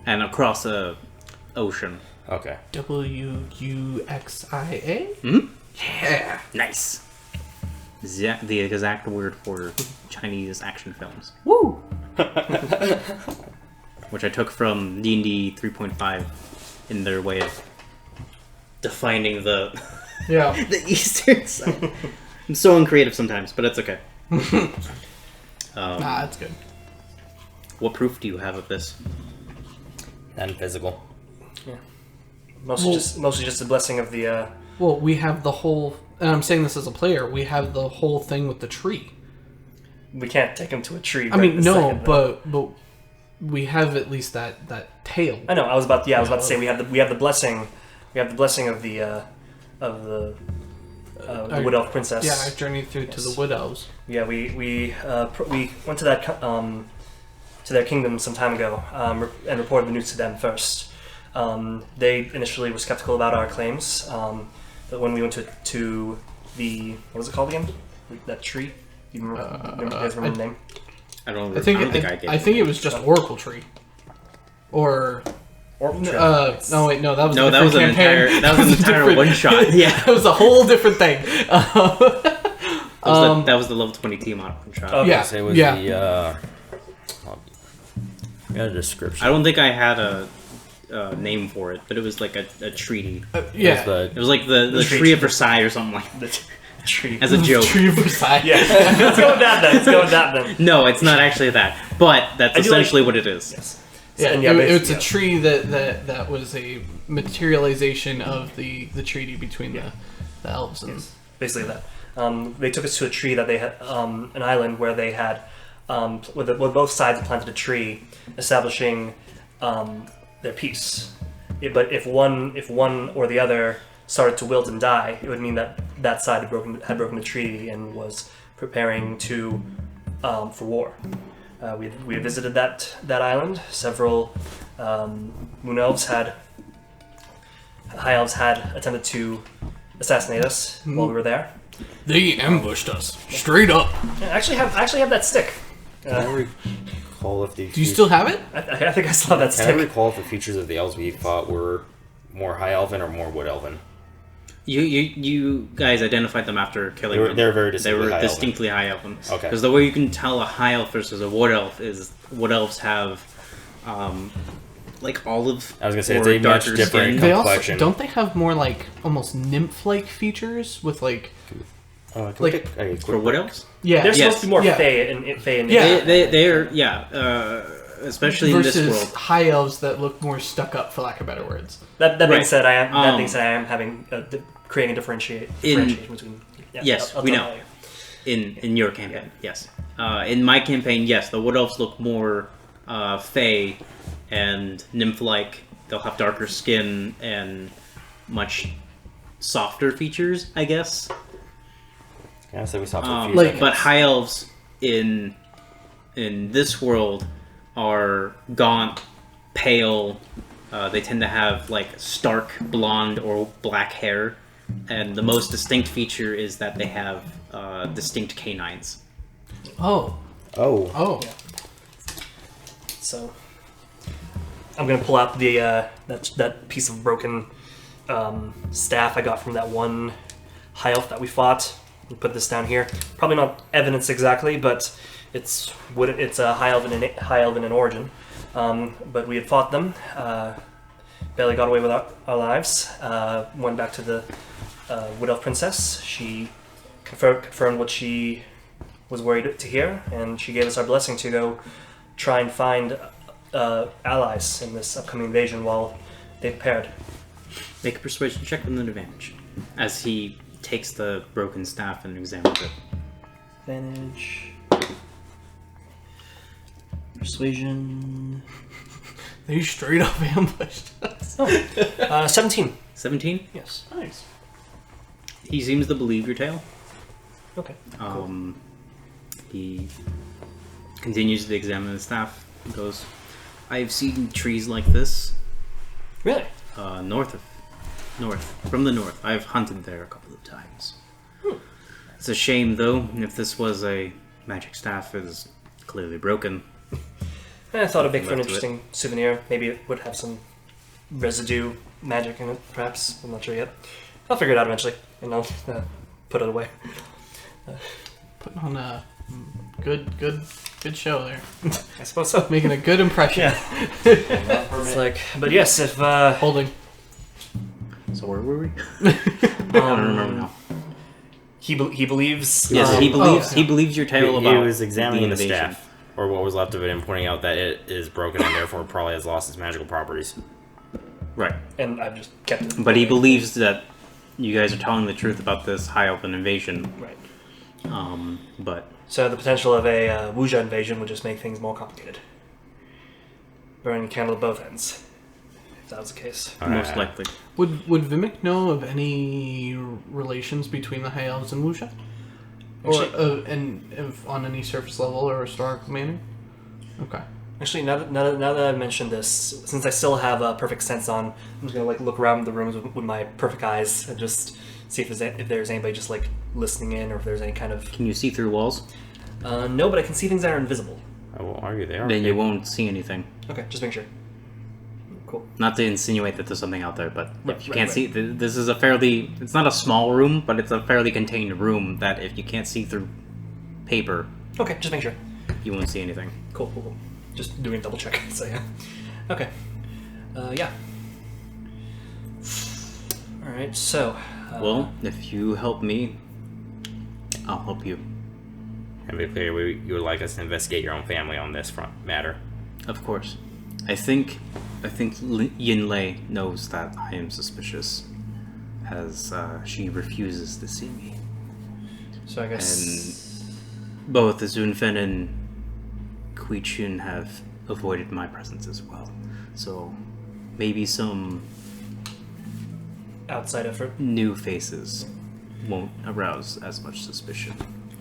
And across the ocean. Okay. WUXIA? Hmm? Yeah. Nice. The exact word for Chinese action films. Woo! Which I took from D&D 3.5 in their way of defining the Yeah. the eastern side. I'm so uncreative sometimes, but it's okay. Nah, that's good. What proof do you have of this? None physical. Mostly just the blessing of the. Well, we have the whole, and I'm saying this as a player, we have the whole thing with the tree. We can't take him to a tree. I mean, this no, second, though. but we have at least that tail. I know. I was about to say we have the blessing. We have the blessing of the Wood Elf Princess. Yeah, I journeyed through to the Wood Elves. Yeah, we went to that to their kingdom some time ago and reported the news to them first. They initially were skeptical about our claims, but when we went to the what was it called again? That tree. You guys remember the name? I don't I think I think it was just Oracle Tree, or Oracle Tree. no wait, no, that was No, a that was different an campaign. entire different- one shot. Yeah. That was a whole different thing. That was the level 20 team on one shot. Yeah, So it was yeah. we got a description. I don't think I had a name for it, but it was like a treaty. Yeah, It was like the tree of Versailles or something like that. The tree. As a joke. Tree of Versailles. Yeah, let's go with that then. Let's go with that then. No, it's not actually that, but that's I do like- essentially what it is. Yes. Yeah, And it's a yeah. tree that was a materialization of the treaty between the elves and Basically that. They took us to a tree that they had, an island where they had, where both sides planted a tree, establishing their peace. But if one or the other started to wilt and die, it would mean that side had broken the treaty and was preparing to for war. We had visited that island. Several moon elves high elves had attempted to assassinate us while we were there. they ambushed us straight up. I actually have that stick. Can I recall if the Do you still have it? I think I saw that Can I stick. recall if the features of the elves we fought were more High Elven or more Wood Elven? You guys identified them after killing them. They were very They distinctly were High Elven. distinctly high elven. Okay. Because the way you can tell a high elf versus a wood elf is wood elves have like olive. I was gonna say, or it's a much darker different skin. They also complexion. don't they have more like almost nymph-like features with like like- For wood elves. yeah They're Yes. supposed to be more Yeah. fey and Yeah. They're especially versus in this world. high elves that look more stuck up, for lack of better words. That being Right. said, I am having creating a differentiation between. Yeah, Yes, I'll we tell know. you. In your campaign, yes. In my campaign, yes, the wood elves look more fey and nymph-like. They'll have darker skin and much softer features, I guess. Yeah, so we saw for a few like- seconds. But high elves in this world are gaunt, pale. They tend to have like stark blonde or black hair, and the most distinct feature is that they have distinct canines. Oh, Oh. So I'm gonna pull out the that piece of broken staff I got from that one high elf that we fought. And put this down here. Probably not evidence exactly, but it's a high elven in origin. But we had fought them. Barely got away with our lives. Went back to the Wood Elf Princess. She confirmed what she was worried to hear, and she gave us our blessing to go try and find allies in this upcoming invasion while they prepared. Make a persuasion check with an advantage. As he takes the broken staff and examines it. Advantage. Persuasion. They straight up ambushed us. 17. 17? Yes. Nice. He seems to believe your tale. Okay. He continues to examine the staff. He goes, I've seen trees like this. Really? From the north. I've hunted there a couple of times. It's a shame, though, if this was a magic staff, it is clearly broken. I thought it'd make for an Left to interesting souvenir. Maybe it would have some residue magic in it, perhaps. I'm not sure yet. I'll figure it out eventually, and I'll put it away. Putting on a good show there. I suppose so. Making a good impression. Yeah. It's like, but yes, if Holding. So where were we? I don't remember now. he believes. Yes, he believes your tale He about was examining the invasion. staff, or what was left of it, and pointing out that it is broken and therefore probably has lost its magical properties. Right. And I've just kept it. But he believes that you guys are telling the truth about this high elven invasion. Right. But So the potential of a Wuja invasion would just make things more complicated. Burning a candle at both ends. If that was the case. most likely. Would Vimak know of any relations between the High Elves and Wuxia? Or and if on any surface level or historical manner? Okay. Actually, now that I've mentioned this, since I still have a perfect sense on, I'm just gonna look around the rooms with my perfect eyes and just see if there's anybody just listening in, or if there's any kind of. Can you see through walls? No, but I can see things that are invisible. I won't argue they are. Then you won't see anything. Okay, just make sure. Cool. Not to insinuate that there's something out there, but if you Right, can't right. see, this is a fairly. It's not a small room, but it's a fairly contained room that if you can't see through paper, Okay, just make sure. you won't see anything. Cool. Just doing a double check. So yeah. Okay. Yeah. All right. So. Well, if you help me, I'll help you. And be clear, you would like us to investigate your own family on this front matter. Of course. I think Yinlei knows that I am suspicious, as she refuses to see me. So I guess. Both Zunfen and Kuichun have avoided my presence as well. So maybe some Outside effort. new faces won't arouse as much suspicion.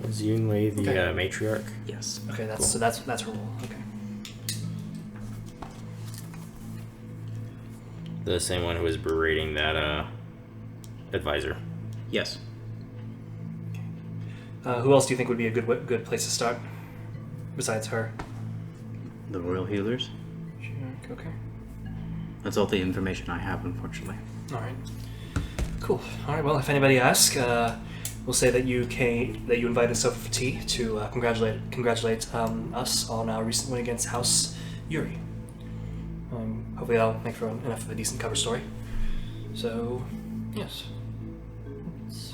Was Yunlei the Okay. matriarch? Yes. Okay, that's her role. Okay. The same one who was berating that advisor. Yes. Who else do you think would be a good place to start, besides her? The Royal Healers. Okay. That's all the information I have, unfortunately. All right. Cool. All right. Well, if anybody asks, we'll say that you invited Sophie for tea to congratulate us on our recent win against House Yuri. Hopefully, that'll make for enough of a decent cover story. So, yes.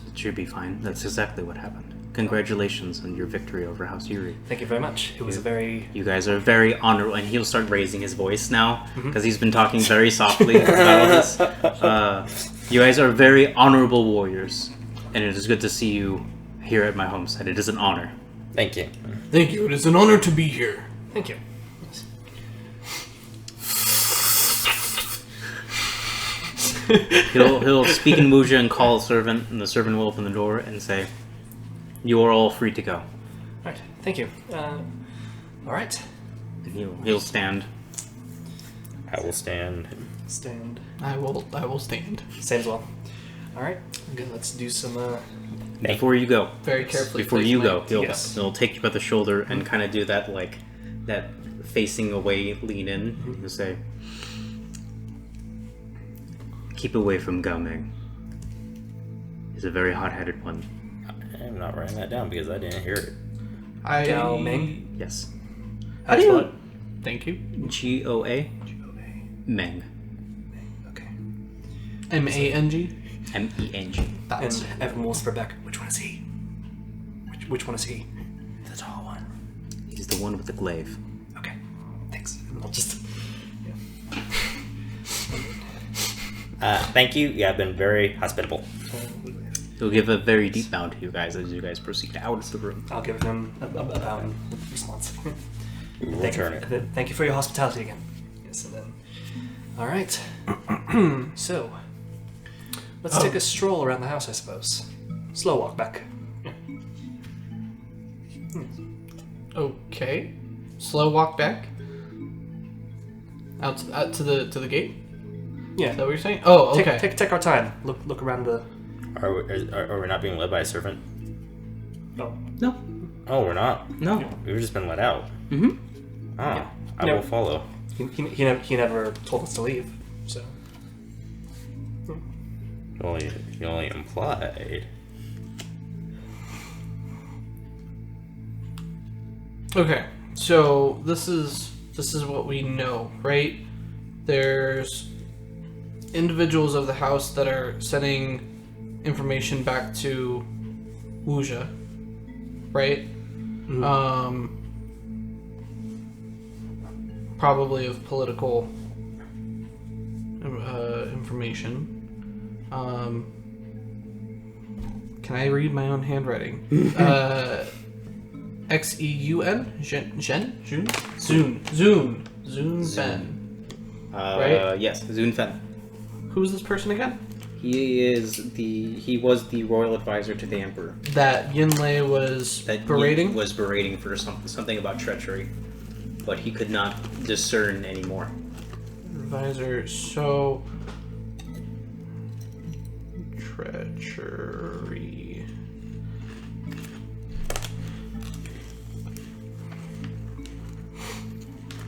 It should be fine. That's exactly what happened. Congratulations on your victory over House Yuri. Thank you very much. It was a very. You guys are very honorable, and he'll start raising his voice now because he's been talking very softly about all this. You guys are very honorable warriors, and it is good to see you here at my homestead. It is an honor. Thank you. Thank you. It is an honor to be here. Thank you. He'll speak in Muja and call a servant, and the servant will open the door and say, "You are all free to go." All right. Thank you. All right. And he'll stand. I will stand. Stand. I will stand. Stand as well. All right. Good. Let's do some. Before you go, Very carefully. before place you my- go, Yes. he'll take you by the shoulder and kind of do that that facing away lean in. He'll say, "Keep away from Gao Ming. He's a very hot-headed one." I'm not writing that down because I didn't hear it. Gao Ming. Yes. How do you spell it? Thank you. G-O-A Meng. Okay. M-A-N-G. M-E-N-G. That's And everyone will whisper back, which one is he? Which one is he? The tall one. He's the one with the glaive. Okay, thanks. And I'll just Thank you. You have been very hospitable. He'll give a very deep bow to you guys as you guys proceed out of the room. I'll give him a bow in response. Return it. Thank you for your hospitality again. Yes, and then. All right. So, let's take a stroll around the house, I suppose. Slow walk back. Okay. Slow walk back. Out to the gate. Yeah. Is that what you're saying? Oh, okay. Take our time. Look around the. Are we not being led by a servant? Oh. No. Oh, we're not. No. We've just been let out. Mm-hmm. Oh, I No. will follow. He never told us to leave. So. You only implied. Okay. So this is what we know, right? There's individuals of the house that are sending information back to Wuja, right? Mm-hmm. Probably of political information. Can I read my own handwriting? Xeun? Zun Ben. Right? Yes, Zun Fen. Who's this person again? He was the royal advisor to the emperor. That Yinlei was berating? Was berating for something about treachery, but he could not discern anymore. Advisor, so treachery.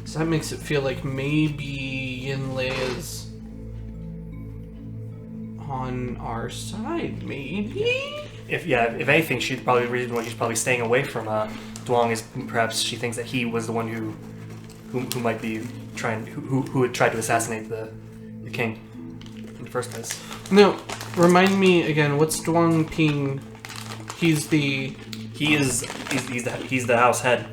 So that makes it feel like maybe Yinlei is on our side, maybe? If anything, she'd probably the reason why she's probably staying away from Duong is perhaps she thinks that he was the one who might be who had tried to assassinate the king in the first place. No, remind me again. What's Duong Ping? He's the house head.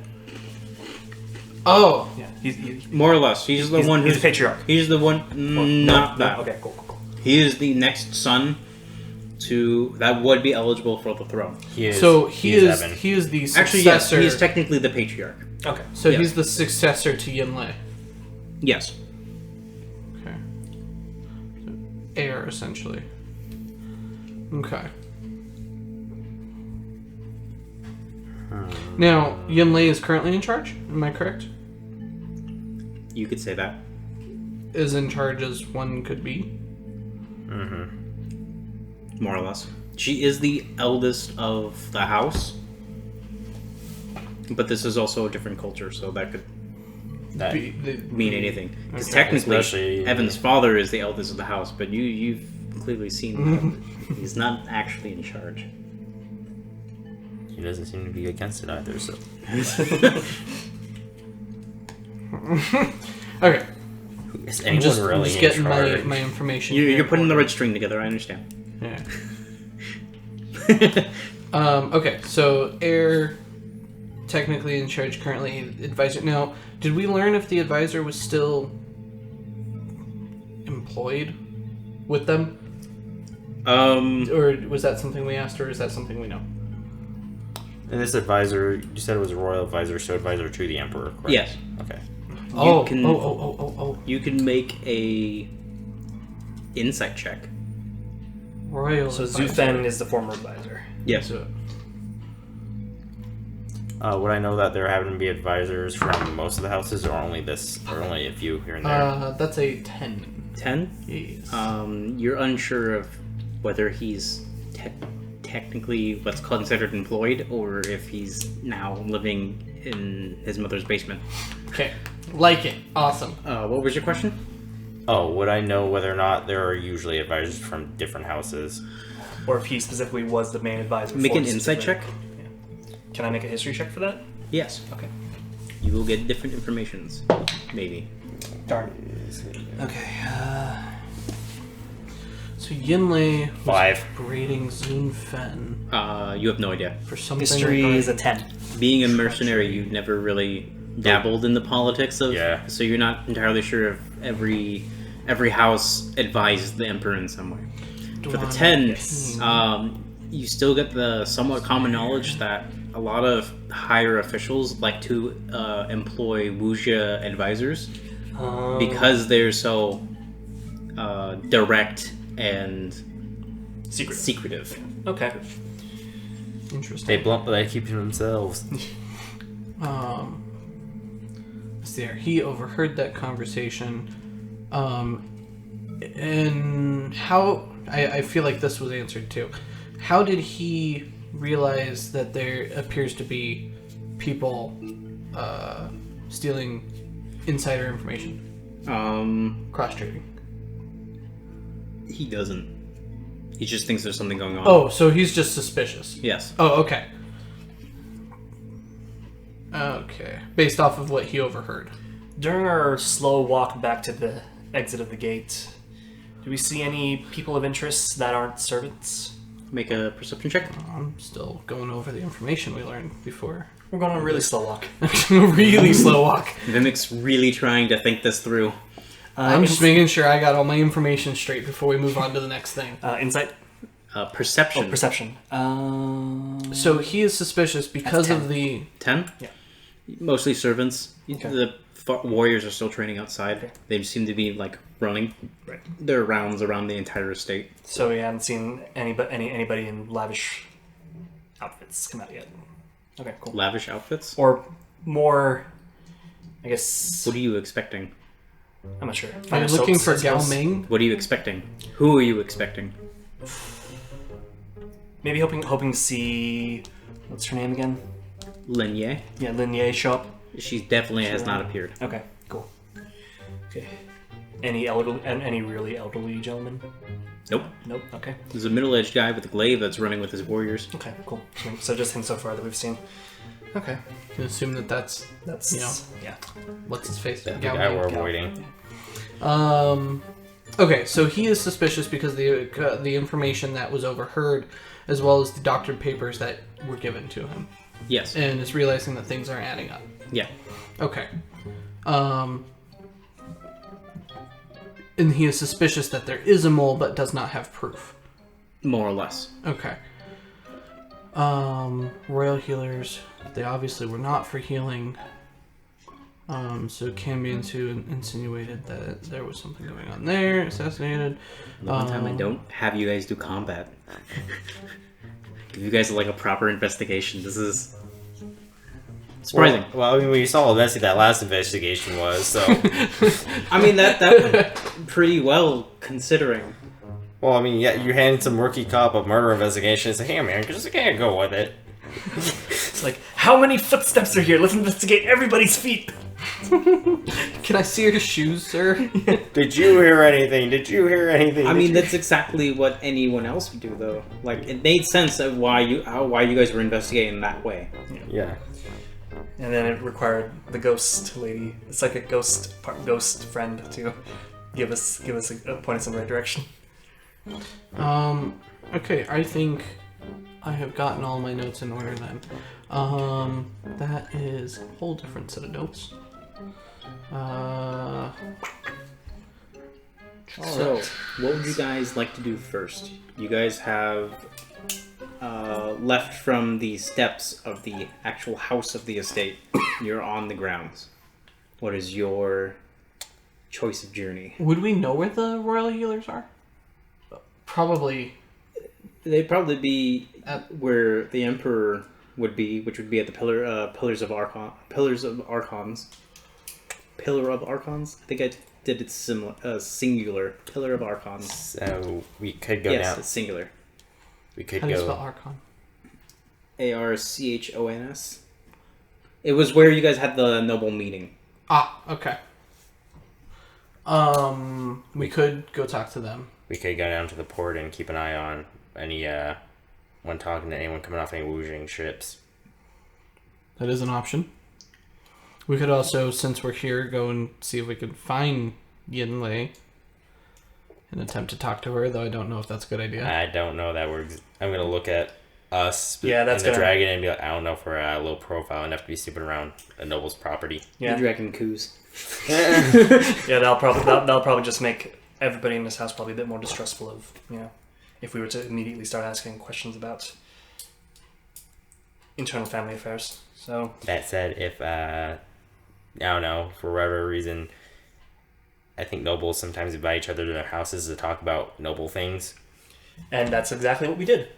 Oh, Yeah, he's More or less, he's the one who's the patriarch. He's the one. Not that. Okay, cool. He is the next son that would be eligible for the throne. He is. so he is Evan. he is the successor. Actually, yes, he is technically the patriarch. Okay. So yes. he's the successor to Yinlei. Yes. Okay. So heir, essentially. Okay. Now, Yinlei is currently in charge. Am I correct? You could say that. As in charge as one could be. More or less. She is the eldest of the house. But this is also a different culture, so that could That, mean anything. Because Okay. technically, Especially- Evan's father is the eldest of the house, but you've clearly seen that he's not actually in charge. he doesn't seem to be against it either. So Okay. is I'm anyone just, really just in getting charge? my information. You're here. putting the right string together, I understand. Yeah. Okay, so heir technically in charge, currently advisor. Now, did we learn if the advisor was still employed with them? Or was that something we asked, or is that something we know? And this advisor, you said it was a royal advisor, so advisor to the emperor, correct? Yes. Okay. Oh, can- oh. You can make a insight check. Royal So advisor. Zufen is the former advisor. Yes. So, Would I know that there happen to be advisors from most of the houses, or only a few here and there? that's a 10. 10? Yes. You're unsure of whether he's technically what's considered employed, or if he's now living in his mother's basement. Okay. Like it. Awesome. What was your question? Oh, would I know whether or not there are usually advisors from different houses? Or if he specifically was the main advisor. Make for an this insight check. specific- Yeah. Can I make a history check for that? Yes. Okay. You will get different informations. Maybe. Darn. Okay. So Yinlei was 5. berating Zunfen You have no idea. for something. History regarding- is a 10. Being a mercenary, you've never really dabbled in the politics of. Yeah. So you're not entirely sure if every every house advised the emperor in some way. For the 10, you still get the somewhat common knowledge that a lot of higher officials like to employ wuxia advisors because they're so direct and secretive. Okay. Interesting. They blunt, but they keep to themselves. Let's see here. He overheard that conversation. And how... I feel like this was answered too. How did he realize that there appears to be people stealing insider information? Cross-trading. He doesn't. He just thinks there's something going on. Oh, so he's just suspicious. Yes. Oh, okay. Okay. Based off of what he overheard. During our slow walk back to the exit of the gate, do we see any people of interest that aren't servants? Make a perception check. I'm still going over the information we learned before. We're going on a really slow walk. Really slow walk. Vimik's really trying to think this through. I'm just making sure I got all my information straight before we move on to the next thing. Insight? Perception. Oh, perception. So he is suspicious because That's of the... 10? Yeah. Mostly servants. Okay. The warriors are still training outside. Okay. They seem to be like running their rounds around the entire estate. So we haven't seen anybody in lavish outfits come out yet. Okay, cool. Lavish outfits? Or more, I guess... What are you expecting? I'm not sure. Are you looking for Gao Ming? What are you expecting? Who are you expecting? Maybe hoping to see... What's her name again? Lin Ye? Yeah, Lin Ye show up. She definitely has not appeared. Okay, cool. Okay. Any really elderly gentlemen? Nope. Nope. Okay. There's a middle-aged guy with a glaive that's running with his warriors. Okay, cool. So just him so far that we've seen. Okay. You can assume that that's you know, yeah. what's his face? The Gao guy Ming. we're avoiding. Okay, so he is suspicious because the information that was overheard, as well as the doctored papers that were given to him, Yes. and is realizing that things aren't adding up. Yeah. Okay. And he is suspicious that there is a mole, but does not have proof. More or less. Okay. Royal healers. They obviously were not for healing. So it can be insinuated that there was something going on there. Assassinated. The one time I don't have you guys do combat. Give you guys like a proper investigation. This is surprising. Well, I mean, we saw how messy that last investigation was, so... I mean, that went pretty well, considering. Well, I mean, yeah, you handed some rookie cop a murder investigation. It's like, hey, man, just can't go with it. It's like, how many footsteps are here? Let's investigate everybody's feet. Can I see your shoes, sir? Did you hear anything? Did you hear anything? I mean, that's exactly what anyone else would do, though. Like, it made sense of why you guys were investigating that way. Yeah. And then it required the ghost lady. It's like a ghost friend to give us a point us in the right direction. Okay, I think I have gotten all my notes in order then. That is a whole different set of notes. So, what would you guys like to do first? You guys have left from the steps of the actual house of the estate. You're on the grounds. What is your choice of journey? Would we know where the royal healers are? Probably. They'd probably be at where the emperor would be, which would be at the pillars of archons. Pillar of archons. I think I did it singular. Pillar of archons. So we could go Yes, down. it's singular. We could How do you go. spell Archon? Archons. It was where you guys had the noble meeting. Ah, okay. We could go talk to them. We could go down to the port and keep an eye on any when talking to anyone coming off any Wuxing ships. That is an option. We could also, since we're here, go and see if we can find Yin Lei and attempt to talk to her, though I don't know if that's a good idea. I don't know that we're. I'm gonna look at us. Yeah, that's and the gonna- dragon and be like, I don't know if we're low profile enough to be snooping around a noble's property. Yeah. The dragon coos. Yeah, that'll probably just make everybody in this house probably a bit more distrustful of, if we were to immediately start asking questions about internal family affairs. So That said, if I don't know, for whatever reason, I think nobles sometimes invite each other to their houses to talk about noble things. And that's exactly what we did.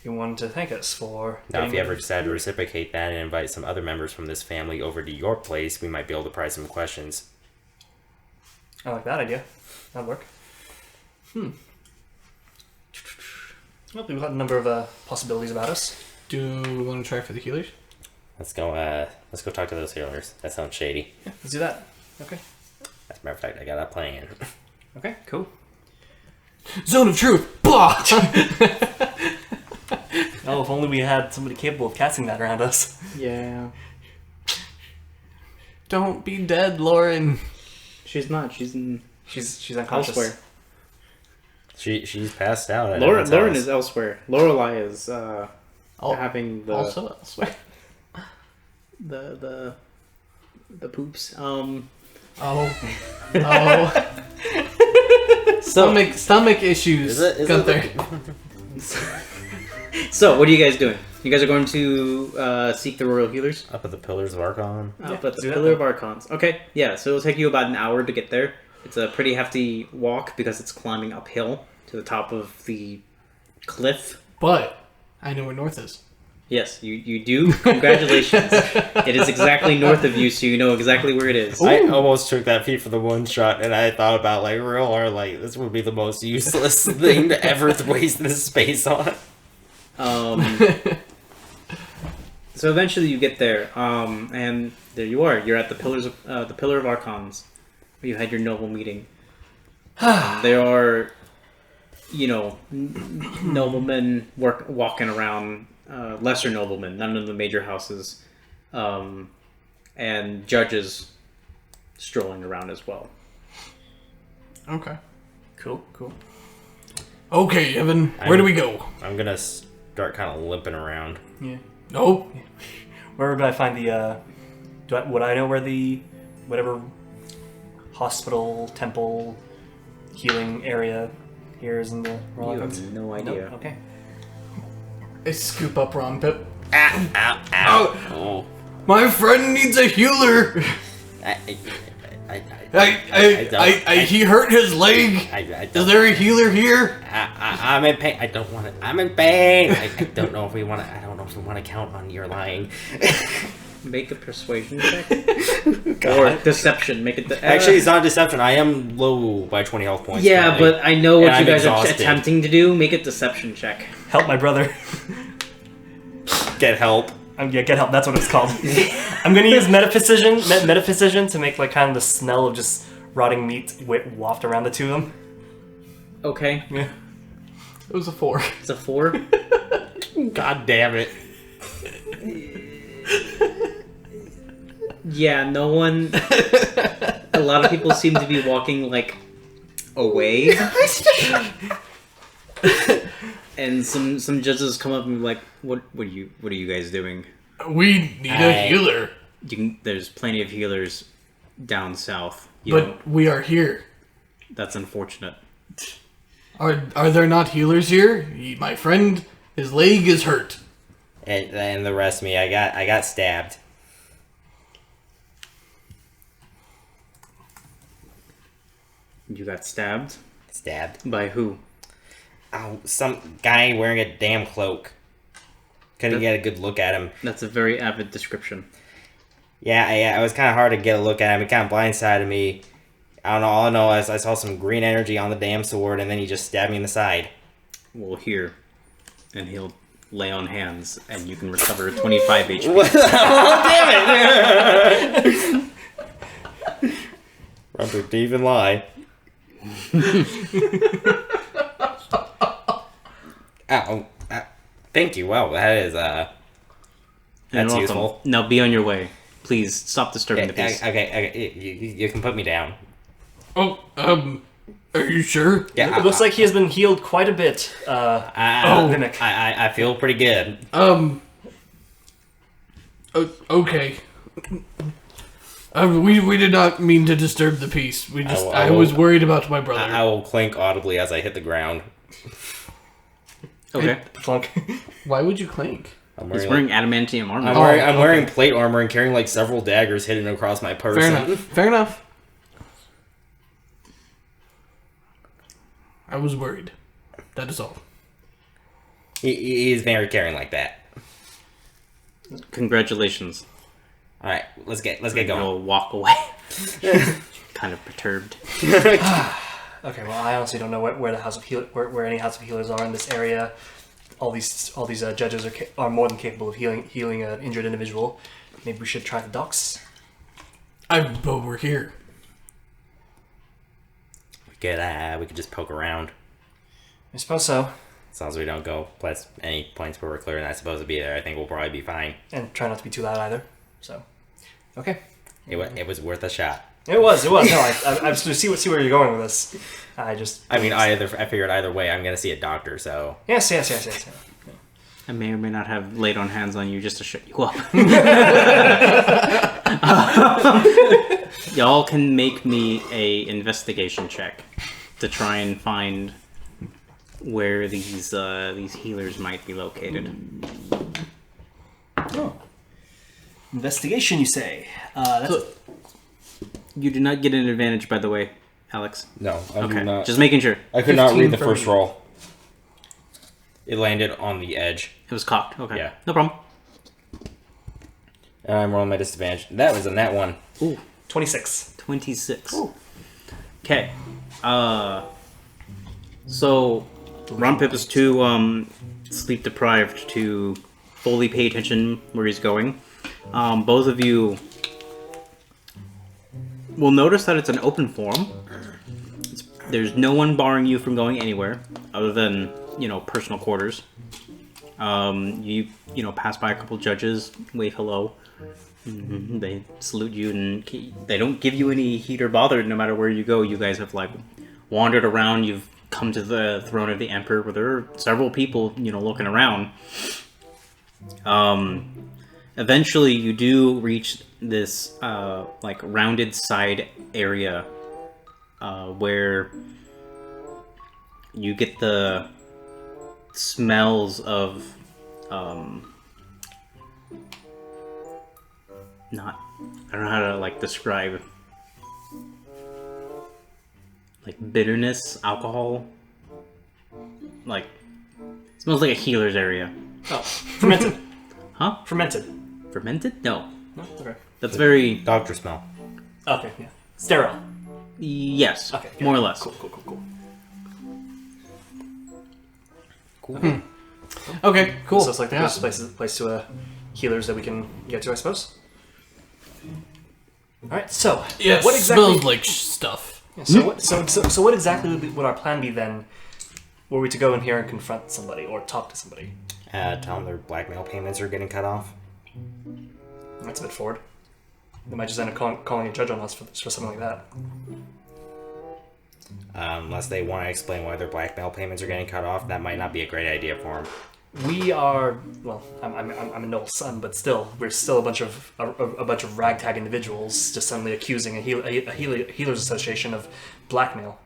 He wanted to thank us for... Now, if you ever decide to reciprocate that and invite some other members from this family over to your place, we might be able to pry some questions. I like that idea. That'd work. Well, we've got a number of possibilities about us. Do we want to try for the healers? Let's go talk to those healers. That sounds shady. Yeah, let's do that. Okay. As a matter of fact, I got a plan. Okay, cool. Zone of truth! Blah! Oh, if only we had somebody capable of casting that around us. Yeah. Don't be dead, Lauren. She's not. She's unconscious. elsewhere. She's passed out. At Lauren everyone's house. is elsewhere. Lorelei is having the Also elsewhere. the poops. Oh. So Stomach issues, Is Gunther. so what are you guys doing? You guys are going to seek the royal healers? Up at the Pillars of Archon. Up at the do that Pillar of then. Archons. Okay, yeah, so it'll take you about an hour to get there. It's a pretty hefty walk because it's climbing uphill to the top of the cliff. But I know where north is. Yes, you do. Congratulations. It is exactly north of you, so you know exactly where it is. I almost took that feat for the one shot, and I thought about real hard, this would be the most useless thing to ever waste this space on. So eventually you get there, and there you are. You're at the the Pillar of Archons, where you had your noble meeting. There are, noblemen walking around, lesser noblemen, none of the major houses, and judges strolling around as well. Okay. Cool. Okay, Evan, where do we go? I'm gonna start kind of limping around. Yeah. Oh. Where would I find the, would I know where the, whatever hospital, temple, healing area here is in the You Rollins? have no idea. Nope. Okay. I scoop up Ronpip. Ow. Oh. My friend needs a healer. He hurt his leg. Is there a healer here? I'm in pain. I don't want it. I'm in pain. I don't know if we want to. I don't know if we want to count on your lying. Make a persuasion check or deception. Make it. Actually, it's not deception. I am low by 20 health points. Yeah, currently. but I know what And you I'm guys are exhausted. attempting to do. Make a deception check. Help my brother. Get help. Get help. That's what it's called. I'm gonna use metaphysician to make kind of the smell of just rotting meat waft around the two of them. Okay, Yeah. It was a 4. it's a 4. God damn it. Yeah, no one. A lot of people seem to be walking away, and some judges come up and be like, "What are you guys doing?" We need a healer. There's plenty of healers down south. But we are here. That's unfortunate. Are there not healers here? My friend, his leg is hurt. And the rest of me, I got stabbed. You got stabbed? Stabbed. By who? Oh, some guy wearing a damn cloak. Couldn't get a good look at him. That's a very avid description. Yeah, it was kind of hard to get a look at him. It kind of blindsided me. I don't know. All I know is I saw some green energy on the damn sword, and then he just stabbed me in the side. Well, here. And he'll lay on hands, and you can recover 25 HP. Oh, damn it! Ronpip didn't even lie. Thank you. Wow, that is You're that's welcome. useful. Now be on your way. Please stop disturbing the peace. Okay. You can put me down. Oh, are you sure? Yeah, It looks like he has been healed quite a bit. Vimak. I feel pretty good. Okay. We did not mean to disturb the peace. We just I was worried about my brother. I will clink audibly as I hit the ground. Okay. Clunk. Why would you clink? He's wearing adamantium armor. I'm wearing plate armor and carrying like several daggers hidden across my person. Fair enough. I was worried. That is all. He is very caring like that. Congratulations. All right, let's get going. He'll walk away. Kind of perturbed. Okay, well, I honestly don't know where the House of where any House of Healers are in this area. All these judges are more than capable of healing an injured individual. Maybe we should try the docks. But we're here. We could just poke around. I suppose so. As long as we don't go plus any points where we're clear and not supposed to be there, I think we'll probably be fine. And try not to be too loud either. So, okay. It was worth a shot. It was. No, I just see where you're going with this. I figured either way, I'm gonna see a doctor. So yes. I may or may not have laid on hands on you just to shut you up. Y'all can make me a investigation check to try and find where these healers might be located. Oh. Investigation, you say? You do not get an advantage, by the way, Alex. no, I Okay, did not. just making sure. I could not read the 15 first for me. roll. It landed on the edge, It was cocked. Okay. Yeah. No problem. and I'm rolling my disadvantage. That was a net one. Ooh, 26. 26. Okay. So Ronpip is too sleep deprived to fully pay attention where he's going. Both of you will notice that it's an open forum. There's no one barring you from going anywhere other than, personal quarters. You pass by a couple judges, wave hello. They salute you, and they don't give you any heat or bother no matter where you go. You guys have wandered around. You've come to the throne of the emperor where there are several people, looking around. Eventually you do reach this rounded side area where you get the smells of I don't know how to describe bitterness, alcohol. It smells like a healer's area. Oh, fermented. Huh? Fermented. Fermented? No. No? Okay. That's very... Doctor smell. Okay, yeah. Sterile. Yes. Okay. More or less. Cool. Cool. Okay, cool. So it's the closest place to healers that we can get to, I suppose. All right. So Yeah, what exactly? smells like stuff. Yeah, so what exactly would our plan be then? Were we to go in here and confront somebody or talk to somebody? Tell them their blackmail payments are getting cut off. That's a bit forward. They might just end up calling a judge on us for something like that. Unless they want to explain why their blackmail payments are getting cut off, that might not be a great idea for them. We are I'm a Noel's son, but still, we're still a bunch of ragtag individuals just suddenly accusing a healers association of blackmail.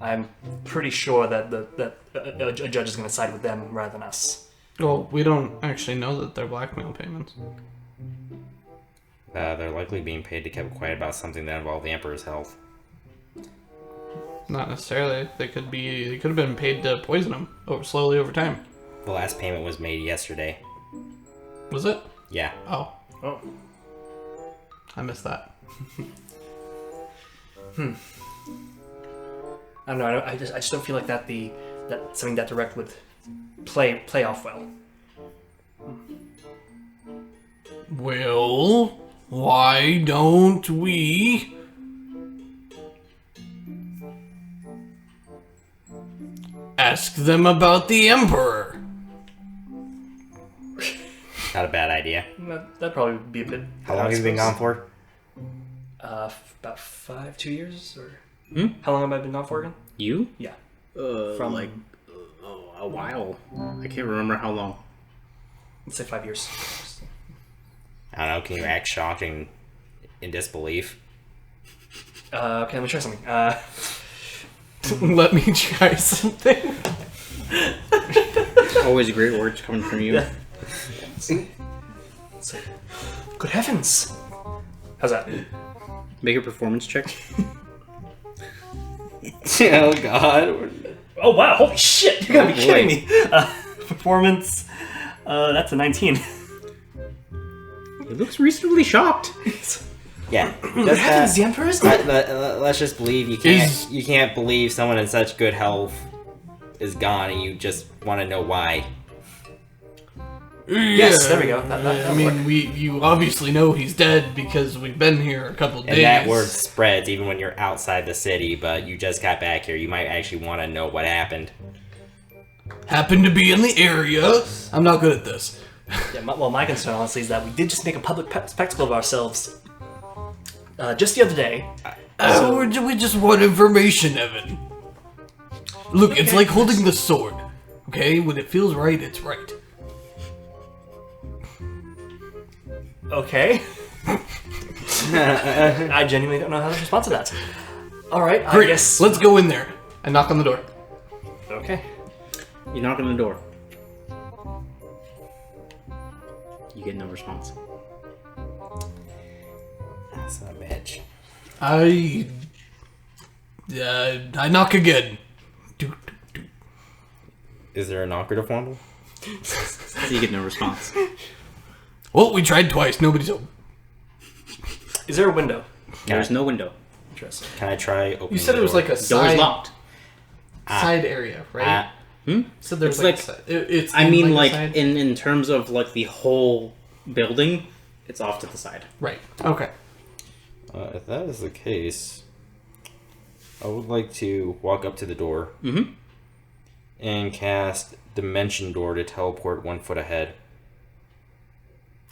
I'm pretty sure that a judge is going to side with them rather than us. Well, we don't actually know that they're blackmail payments. They're likely being paid to keep quiet about something that involved the Emperor's health. Not necessarily. They could have been paid to poison them slowly over time. The last payment was made yesterday. Was it? Yeah. Oh, Oh, I missed that. I don't know. I just don't feel like that something that direct would play off well. Well, why don't we ask them about the Emperor? Not a bad idea. That'd probably be a bit. How long have you been gone for? About 2 years, or Hmm? how long have I been gone for again? You? Yeah. From a while. I can't remember how long. Let's say 5 years. I don't know, can you act shocked and in disbelief. Okay, let me try something. Let me try something. Always great words coming from you. Yeah. Good heavens! How's that? Make a performance check. Oh God. Oh wow! Holy shit! You gotta be boy. kidding me. Performance. That's a 19. He looks reasonably shocked. Yeah. Good heavens! The Emperor's. Let's just believe you can't believe someone in such good health is gone, and you just want to know why. Yes, there we go. That'll I mean, work. you obviously know he's dead because we've been here a couple days. And that word spreads even when you're outside the city, but you just got back here. You might actually want to know what happened. happened to be in the area. I'm not good at this. Yeah, my concern, honestly, is that we did just make a public spectacle of ourselves just the other day. We just want information, Evan. Look, it's like holding the sword. Okay, when it feels right, it's right. Okay. I genuinely don't know how to respond to that. Alright, I Great, guess... let's go in there. I knock on the door. Okay. You knock on the door. You get no response. That's a bitch. I knock again. Is there a knocker to fondle? You get no response. Well, we tried twice. Nobody's open. Is there a window? There's no window. Interesting. Can I try opening You said the it was door? like a Door's side, locked. side area, right? So there's It's like, like- a side. It's I in mean, a like side? in terms of like the whole building, it's off to the side. Right. Okay. If that is the case, I would like to walk up to the door and cast Dimension Door to teleport 1 foot ahead.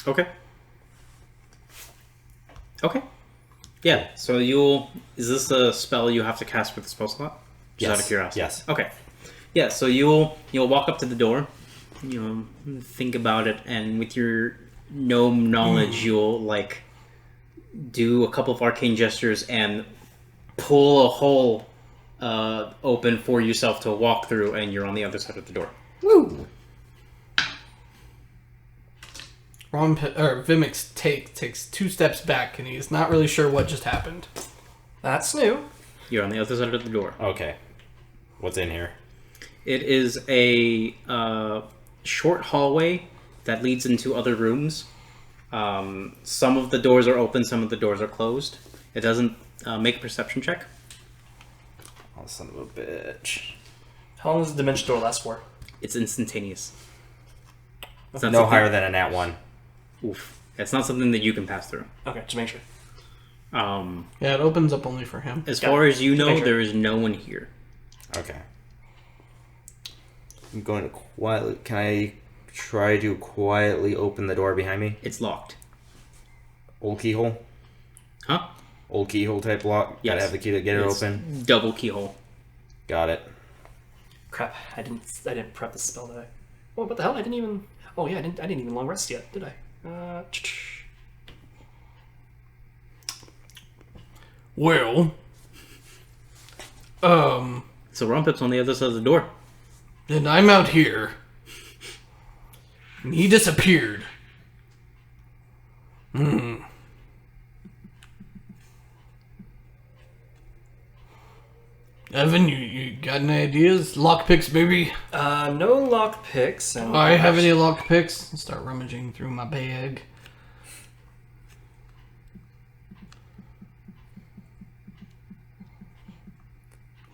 Okay. Okay. Yeah. So you'll. Is this a spell you have to cast with the spell slot? Just out of curiosity. Yes. Okay. Yeah. So you'll walk up to the door. You know, think about it, and with your gnome knowledge, you'll like do a couple of arcane gestures and pull a hole open for yourself to walk through, and you're on the other side of the door. Woo. Vimix takes 2 steps back, and he's not really sure what just happened. That's new. You're on the other side of the door. Okay. What's in here? It is a short hallway that leads into other rooms. Some of the doors are open, some of the doors are closed. It doesn't make a perception check. Oh, son of a bitch. How long does the dimension door last for? It's instantaneous. It's No something- higher than a nat 1. Oof. It's not something that you can pass through. Okay, just make sure. Yeah, it opens up only for him. As Got far it. as you Just know, make sure. there is no one here. Okay. I'm going to quietly... Can I try to quietly open the door behind me? It's locked. Old keyhole? Huh? Old keyhole type lock? Yes. Gotta have the key to get it It's open? double keyhole. Got it. Crap, I didn't prep the spell, did I? Oh, what the hell? I didn't even... Oh yeah, I didn't even long rest yet, did I? Well, So Ronpip's on the other side of the door. and I'm out here, and he disappeared. Evan, you got any ideas? Lockpicks, maybe? No lock picks. And I have any lockpicks? I'll start rummaging through my bag.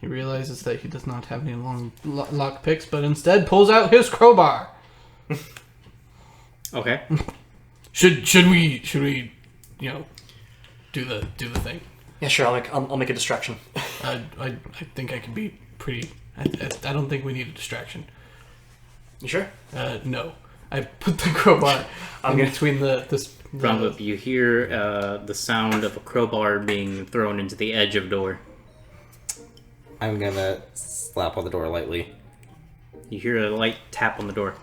He realizes that he does not have any long lockpicks, but instead pulls out his crowbar. Okay. Should we do the thing? Yeah, sure. I'll make a distraction. I think I can be pretty. I don't think we need a distraction. You sure? No. I put the crowbar in between this. Ronpip, you hear the sound of a crowbar being thrown into the edge of door. I'm gonna slap on the door lightly. You hear a light tap on the door.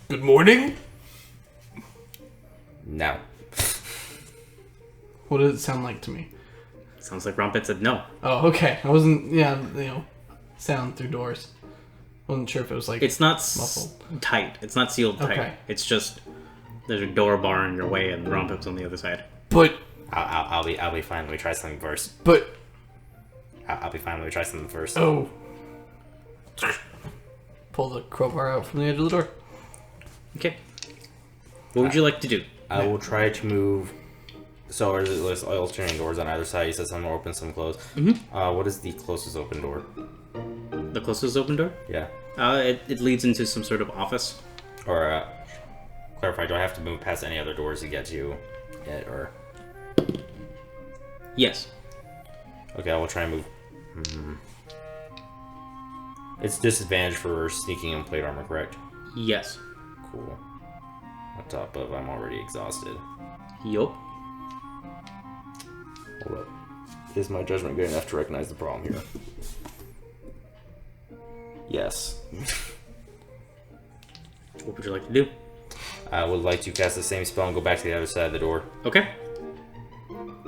Good morning. No. What did it sound like to me? Sounds like Ronpip said no. Oh, okay. I wasn't, sound through doors. Wasn't sure if it was like It's not muffled. tight. It's not sealed tight. Okay. It's just there's a door bar in your way, and Ronpip's on the other side. But I'll be fine. Let me try something first. I'll be fine. Let me try something first. Oh. Pull the crowbar out from the edge of the door. Okay. What would you like to do? I will try to move. So there's alternating doors on either side. You said some are open, some closed. Mm-hmm. What is the closest open door? The closest open door? Yeah. It leads into some sort of office. Or clarify. Do I have to move past any other doors to get to it, or? Yes. Okay, I will try and move. It's disadvantage for sneaking in plate armor, correct? Yes. Cool. On top of I'm already exhausted. Yup. Hold up. Is my judgment good enough to recognize the problem here? Yes. What would you like to do? I would like to cast the same spell and go back to the other side of the door. Okay.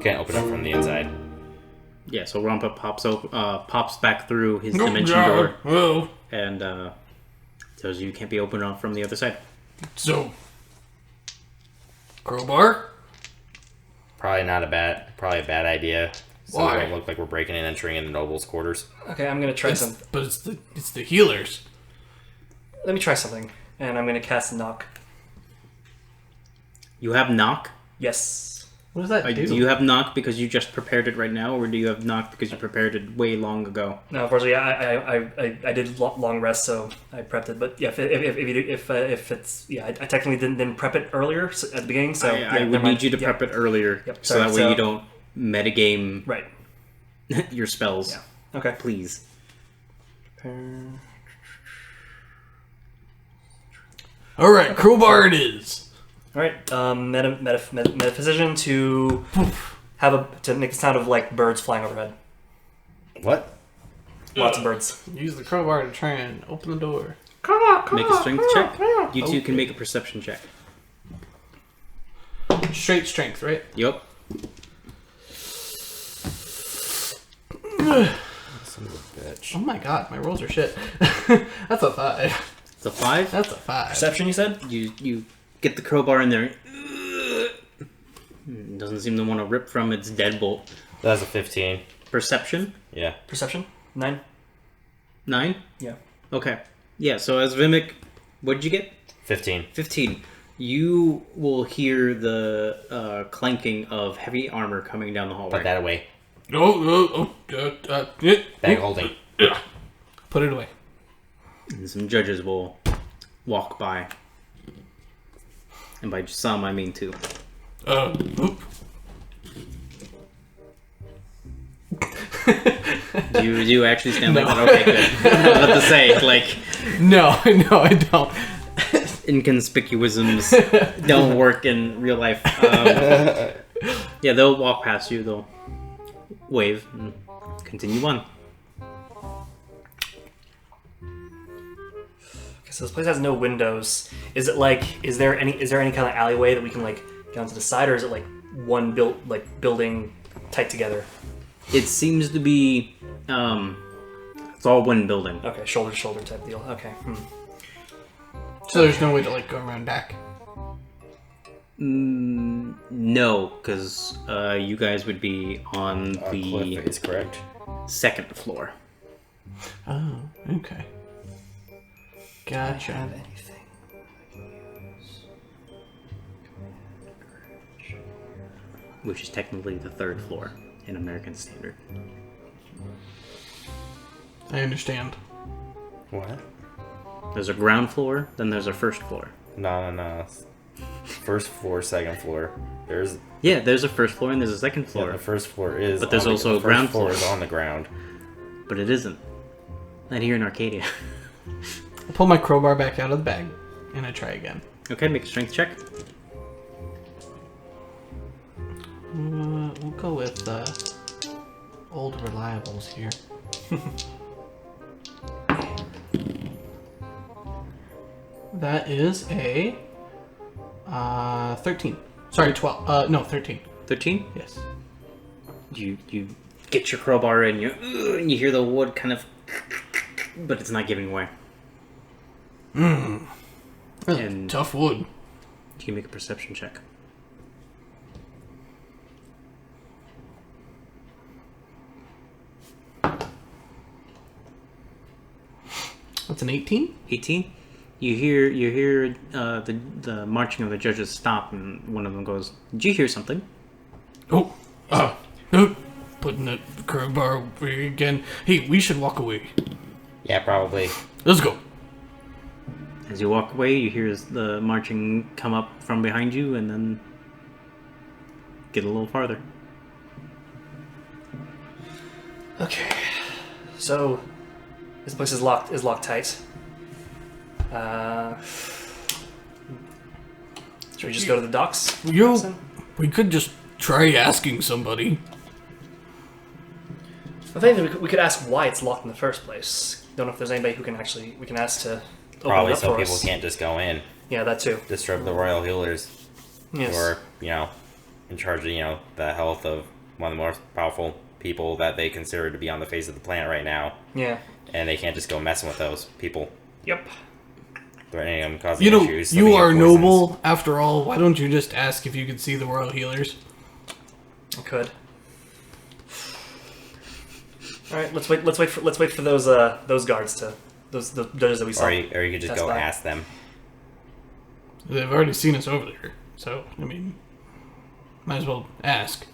Can't open it from the inside. Yeah, so Ronpip pops back through his dimension door Whoa. and tells you can't be opened up from the other side. So, crowbar? Probably a bad idea. So Why? we don't look like we're breaking and entering in the noble's quarters. Okay, I'm gonna try some. But it's the healers. Let me try something, and I'm gonna cast knock. You have knock? Yes. What does that do? Do you have knock because you just prepared it right now, or do you have knock because you prepared it way long ago? No, unfortunately, I did long rest, so I prepped it. But yeah, if it's I technically didn't prep it earlier at the beginning, so I would need you to prep it earlier, so that way you don't metagame right your spells. Yeah. Okay. Please. All right, crowbar it is. All right, metaphysician to make the sound of like birds flying overhead. What? Lots of birds. Use the crowbar to try and open the door. Make a strength check. You two can make a perception check. Straight strength, right? Yup. Son of a bitch. Oh my god, my rolls are shit. That's a 5. It's a 5. That's a 5. Perception, you said? You get the crowbar in there. It doesn't seem to want to rip from its deadbolt. That's a 15. Perception? Yeah. Perception? 9? 9? Yeah. Okay. Yeah, so as Vimak, what did you get? 15. 15. You will hear the clanking of heavy armor coming down the hallway. Put that away. Bag holding. Put it away. And some judges will walk by. And by some, I mean two. Oop. Do you actually stand like that? Okay, good. I was about to say, like... No, I don't. Inconspicuisms don't work in real life. Yeah, they'll walk past you, they'll wave, and continue on. Okay, so this place has no windows. Is there any kind of alleyway that we can like get onto the side, or is it like one building tight together? It seems to be, it's all one building. Okay, shoulder to shoulder type deal. Okay. So there's no way to like go around back. No, because you guys would be on the Cliff is correct. second floor. Oh, okay. Gotcha. Anything? Which is technically the third floor in American Standard. I understand. What? There's a ground floor, then there's a first floor. No. First floor, second floor. There's There's a first floor and there's a second floor. Yeah, the first floor is. But there's on also the a ground first floor floor. is on the ground. But it isn't. Not here in Arcadia. I pull my crowbar back out of the bag, and I try again. Okay, make a strength check. We'll go with old reliables here. That is a 13. Sorry, 12. No, 13. 13? Yes. You get your crowbar and you hear the wood kind of, but it's not giving way. And Tough wood. you can make a perception check. That's an 18? 18. You hear the marching of the judges stop, and one of them goes, "Did you hear something?" Oh, putting that crowbar away again. Hey, we should walk away. Yeah, probably. Let's go. As you walk away, you hear the marching come up from behind you, and then get a little farther. Okay. So, this place is locked tight. Should we just go to the docks? We could just try asking somebody. I think we could ask why it's locked in the first place. Don't know if there's anybody who we can ask to open Probably it up so for people us. can't just go in. Yeah, that too. Disturb the royal healers. Yes. Who are, in charge of, the health of one of the most powerful people that they consider to be on the face of the planet right now. Yeah. And they can't just go messing with those people. Yep. Threatening them, causing issues. You are slipping poisons. noble after all. Why don't you just ask if you could see the royal healers? I could. All right, let's wait for those guards to the judges that we saw. Or you could just That's go fine. ask them. They've already seen us over there, so I mean, might as well ask.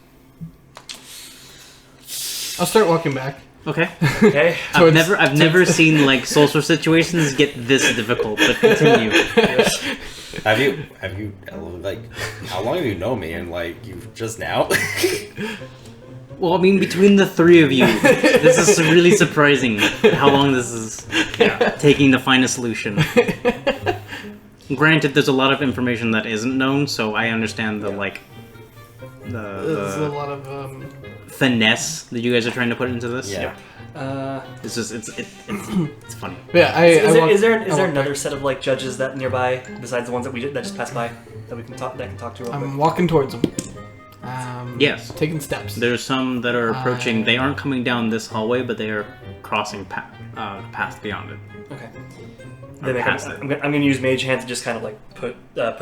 I'll start walking back. Okay. Okay. I've never seen like social situations get this difficult. But continue. Have you how long have you known me? And you just now? Well, I mean, between the three of you, this is really surprising how long this is taking to find a solution. Granted, there's a lot of information that isn't known, so I understand the There's a lot of finesse that you guys are trying to put into this. Yeah. It's just it's funny. Yeah, Is there I walk another back. set of judges that nearby besides the ones that just passed by that we can talk to real I'm quick? walking towards them. Yes. Taking steps. There's some that are approaching. They aren't coming down this hallway, but they are crossing path beyond it. Okay. Or Vimak, past it. I'm gonna use Mage Hand to just kind of put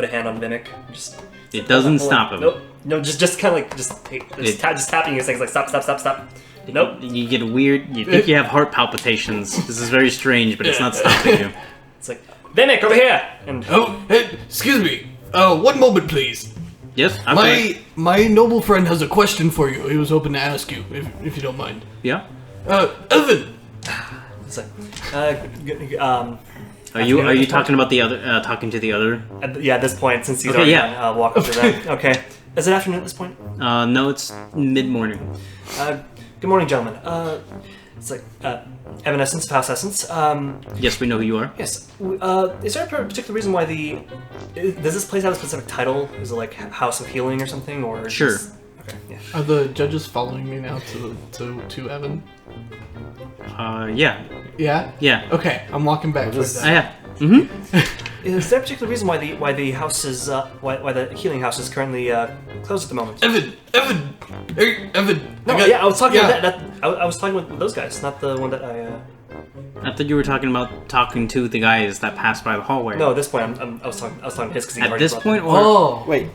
a hand on Vimak. Just It doesn't stop him. Nope. No, just kind of just tapping his things stop. Nope. You get weird. You think you have heart palpitations. This is very strange, but it's not stopping you. It's like Vimak over here. And Oh, hey, excuse me. 1 moment, please. Yes. Okay. My noble friend has a question for you. He was hoping to ask you, if you don't mind. Yeah. Evan. it's like, Are you talking about the other? Talking to the other? At this point, since he's Okay, already yeah. done, walk up to them. Okay. Is it afternoon at this point? No, it's mid-morning. Good morning, gentlemen. It's like Evanescence, Past Essence. Yes, we know who you are. Yes. Is there a particular reason why does this place have a specific title? Is it like House of Healing or something, or is Sure. this- okay. Yeah. Are the judges following me now to Evan? Yeah. Yeah? Yeah. Okay, I'm walking back towards that. Yeah. Mm-hmm. Is there a particular reason why the house is why the healing house is currently closed at the moment? Evan! Hey, Evan! No, I was talking about that. I was talking with those guys, not the one that I. I thought you were talking about talking to the guys that passed by the hallway. No, at this point, I was talking to his because he At already this brought point, them. or Oh! Wait.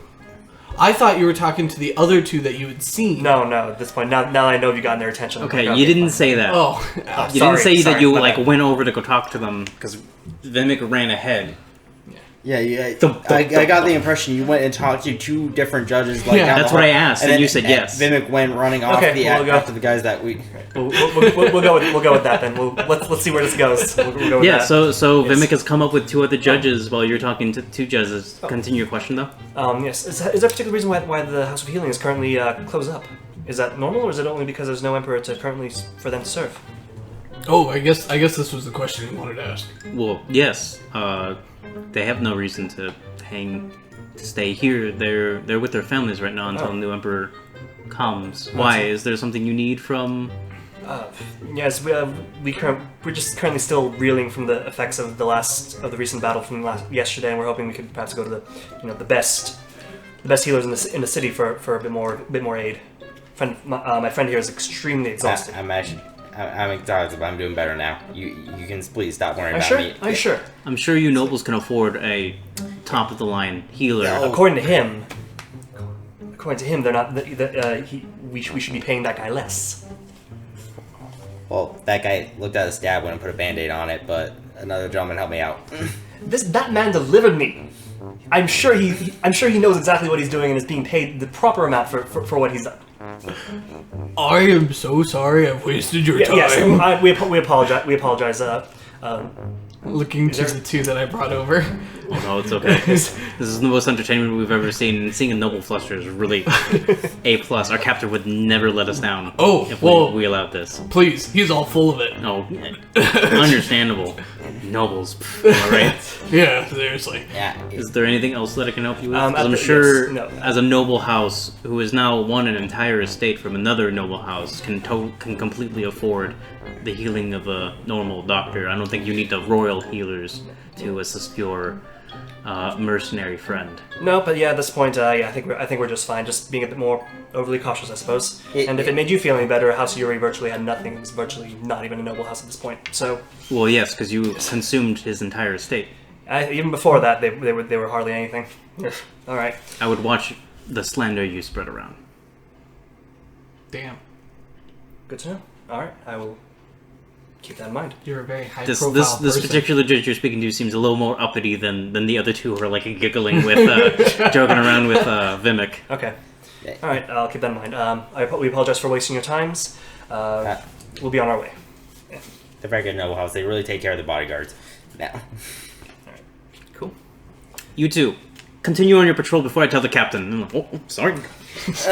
I thought you were talking to the other two that you had seen. No, at this point, now I know you've gotten their attention. I'm okay, like, you didn't fine. say that. Oh. You Sorry, didn't say that you my bad. went over to go talk to them because Vimak ran ahead. Yeah. I got the impression you went and talked to 2 different judges. Yeah, down that's the what I hall, asked, and you said yes. Vimak went running off Okay, we'll go. after the guys that we. We'll go with that then. Let's see where this goes. We'll go with Yeah. that. So Yes. Vimak has come up with 2 other judges while you're talking to 2 judges. Continue your question though. Yes. Is there a particular reason why the House of Healing is currently closed up? Is that normal, or is it only because there's no emperor for them to serve? Oh, I guess this was the question you wanted to ask. Well, yes. They have no reason to stay here. They're with their families right now until Oh. the new emperor comes. Why? Is there something you need from? Yes, we're just currently still reeling from the effects of the recent battle from yesterday, and we're hoping we could perhaps go to the best best healers in the city for a bit more aid. My friend here is extremely exhausted. I'm exhausted, but I'm doing better now. You can please stop worrying about me. Are you sure? I'm sure you nobles can afford a top of the line healer. According to him, they're not. We should be paying that guy less. Well, that guy looked at a stab when I put a band-aid on it, but another gentleman helped me out. That man delivered me. I'm sure he knows exactly what he's doing and is being paid the proper amount for what he's done. I am so sorry I've wasted your time. Yes, we apologize. We apologize. Looking to the two that I brought over. Oh no, it's okay. This is the most entertainment we've ever seen, and seeing a noble fluster is really A+. Our captor would never let us down. Oh, if well, we allowed this. Please, he's all full of it. Oh, understandable. Nobles, alright? Yeah, seriously. Yeah. Is there anything else that I can help you with? 'Cause I'm yes, sure no. as a noble house who has now won an entire estate from another noble house can completely afford the healing of a normal doctor. I don't think you need the royal healers to assist your mercenary friend. No, but yeah, at this point, I think we're just fine. Just being a bit more overly cautious, I suppose. And if it made you feel any better, House Yuri virtually had nothing. It was virtually not even a noble house at this point. So. Well, yes, because you consumed his entire estate. Even before that, they were hardly anything. All right. I would watch the slander you spread around. Damn. Good to know. All right, I will keep that in mind. You're a very high This profile person. particular judge you're speaking to seems a little more uppity than the other two who are like giggling with, joking around with Vimak. Okay. All right, I'll keep that in mind. We apologize for wasting your times. We'll be on our way. They're very good in Noble House. They really take care of the bodyguards. Now. Cool. You two, continue on your patrol before I tell the captain. Oh, sorry. Is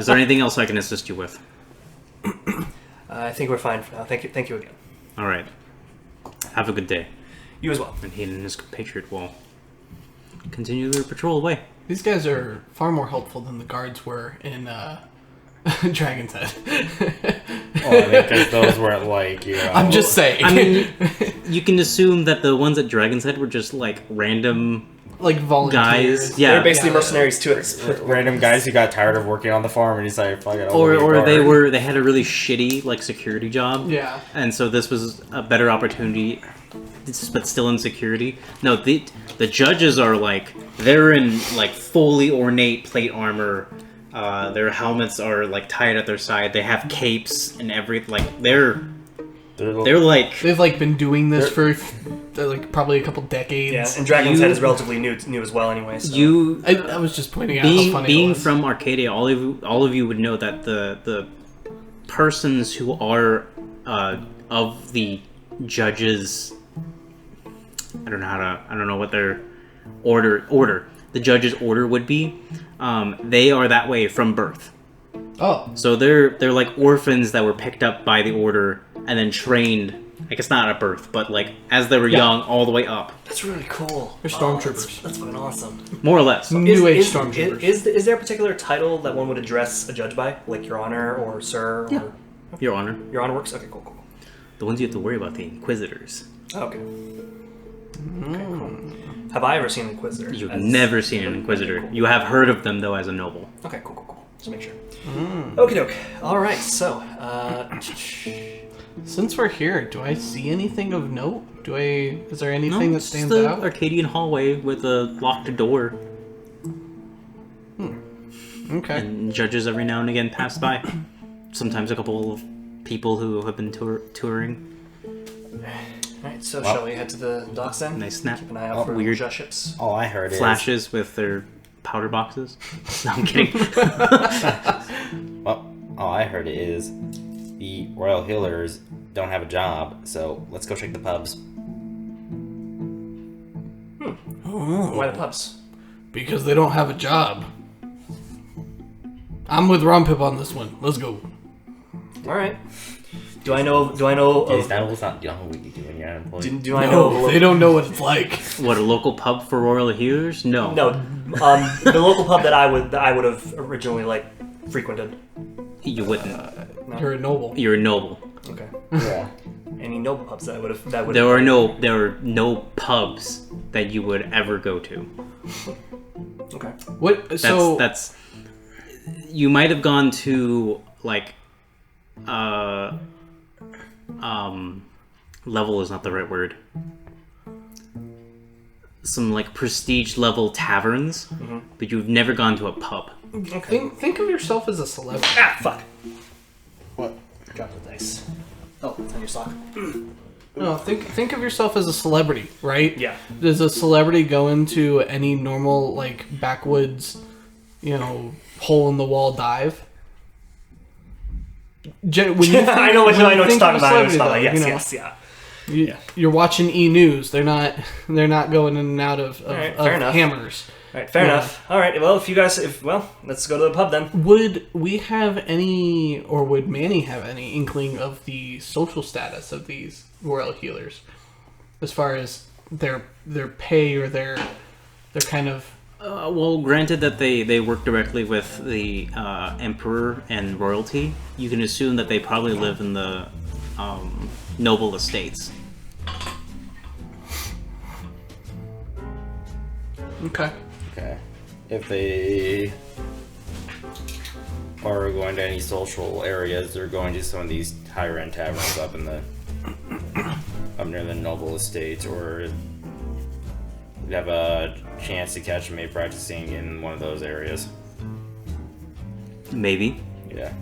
there anything else I can assist you with? I think we're fine for now. Thank you again. All right. Have a good day. You as well. And he and his compatriot will continue their patrol away. These guys are far more helpful than the guards were in Dragon's Head. Because those were like, you know. I'm just saying. I mean, you can assume that the ones at Dragon's Head were just like random like volunteers. guys. Yeah. They're basically mercenaries too. Random guys who got tired of working on the farm and decided, fuck it. Or they had a really shitty like security job. Yeah. And so this was a better opportunity, but still in security. No, the judges are like, they're in like fully ornate plate armor. Their helmets are like tied at their side. They have capes and everything. Like they're like They've like been doing this for like probably a couple decades. Yeah, and Dragon's Head is relatively new as well, anyway. So. I was just pointing out how funny being it was. from Arcadia, all of you would know that the persons who are of the judges, I don't know what their order. The judge's order would be. They are that way from birth. Oh. So they're like orphans that were picked up by the order and then trained. I guess not at birth, but like as they were young, all the way up. That's really cool. They're stormtroopers. That's fucking awesome. More or less. New Age stormtroopers. Is there a particular title that one would address a judge by, like Your Honor or Sir? Yeah. Or... Your Honor. Your Honor works. Okay, cool. The ones you have to worry about, the Inquisitors. Okay. Cool. Have I ever seen an Inquisitor? You've never seen an Inquisitor. Cool. You have heard of them though as a noble. Okay, cool. Just make sure. Okie doke. All right. So, Since we're here, do I see anything of note? Is there anything that it's stands the out? Arcadian hallway with a locked door. Okay. And judges every now and again pass by. Sometimes a couple of people who have been touring. Alright, so shall we head to the docks then? Nice snap. Keep an eye out for Weird judge ships. All I heard Flashes with their powder boxes. No, I'm kidding. Well, all I heard is the Royal Healers don't have a job, so let's go check the pubs. Why the pubs? Because they don't have a job. I'm with Ronpip on this one. Let's go. Alright. Do I know Is of... that not what you do when you're unemployed? Do I know... No, they don't know what it's like. What, a local pub for royal healers? No. No, the local pub that I would have originally like frequented. You wouldn't. No. You're a noble. You're a noble. Okay. Yeah. Any noble pubs that I would have. There are no pubs that you would ever go to. Okay. What? That's you might have gone to like level is not the right word. Some like prestige level taverns, but you've never gone to a pub. Okay. Think of yourself as a celebrity. Ah, fuck. What? Drop the dice. Oh, it's on your sock. No, think of yourself as a celebrity, right? Yeah. Does a celebrity go into any normal like backwoods, hole in the wall dive? When you I know what you're talking about. Yes, yeah. You're watching E! News. They're not going in and out of fair enough. hammers. All right, fair enough. All right, well, let's go to the pub then. Would we have any, or would Manny have any inkling of the social status of these royal healers, as far as their pay or their kind of? Well, granted that they work directly with the emperor and royalty, you can assume that they probably live in the noble estates. Okay. Okay. If they are going to any social areas, they're going to some of these higher end taverns up near the noble estates, or you'd have a chance to catch them practicing in one of those areas. Maybe. Yeah.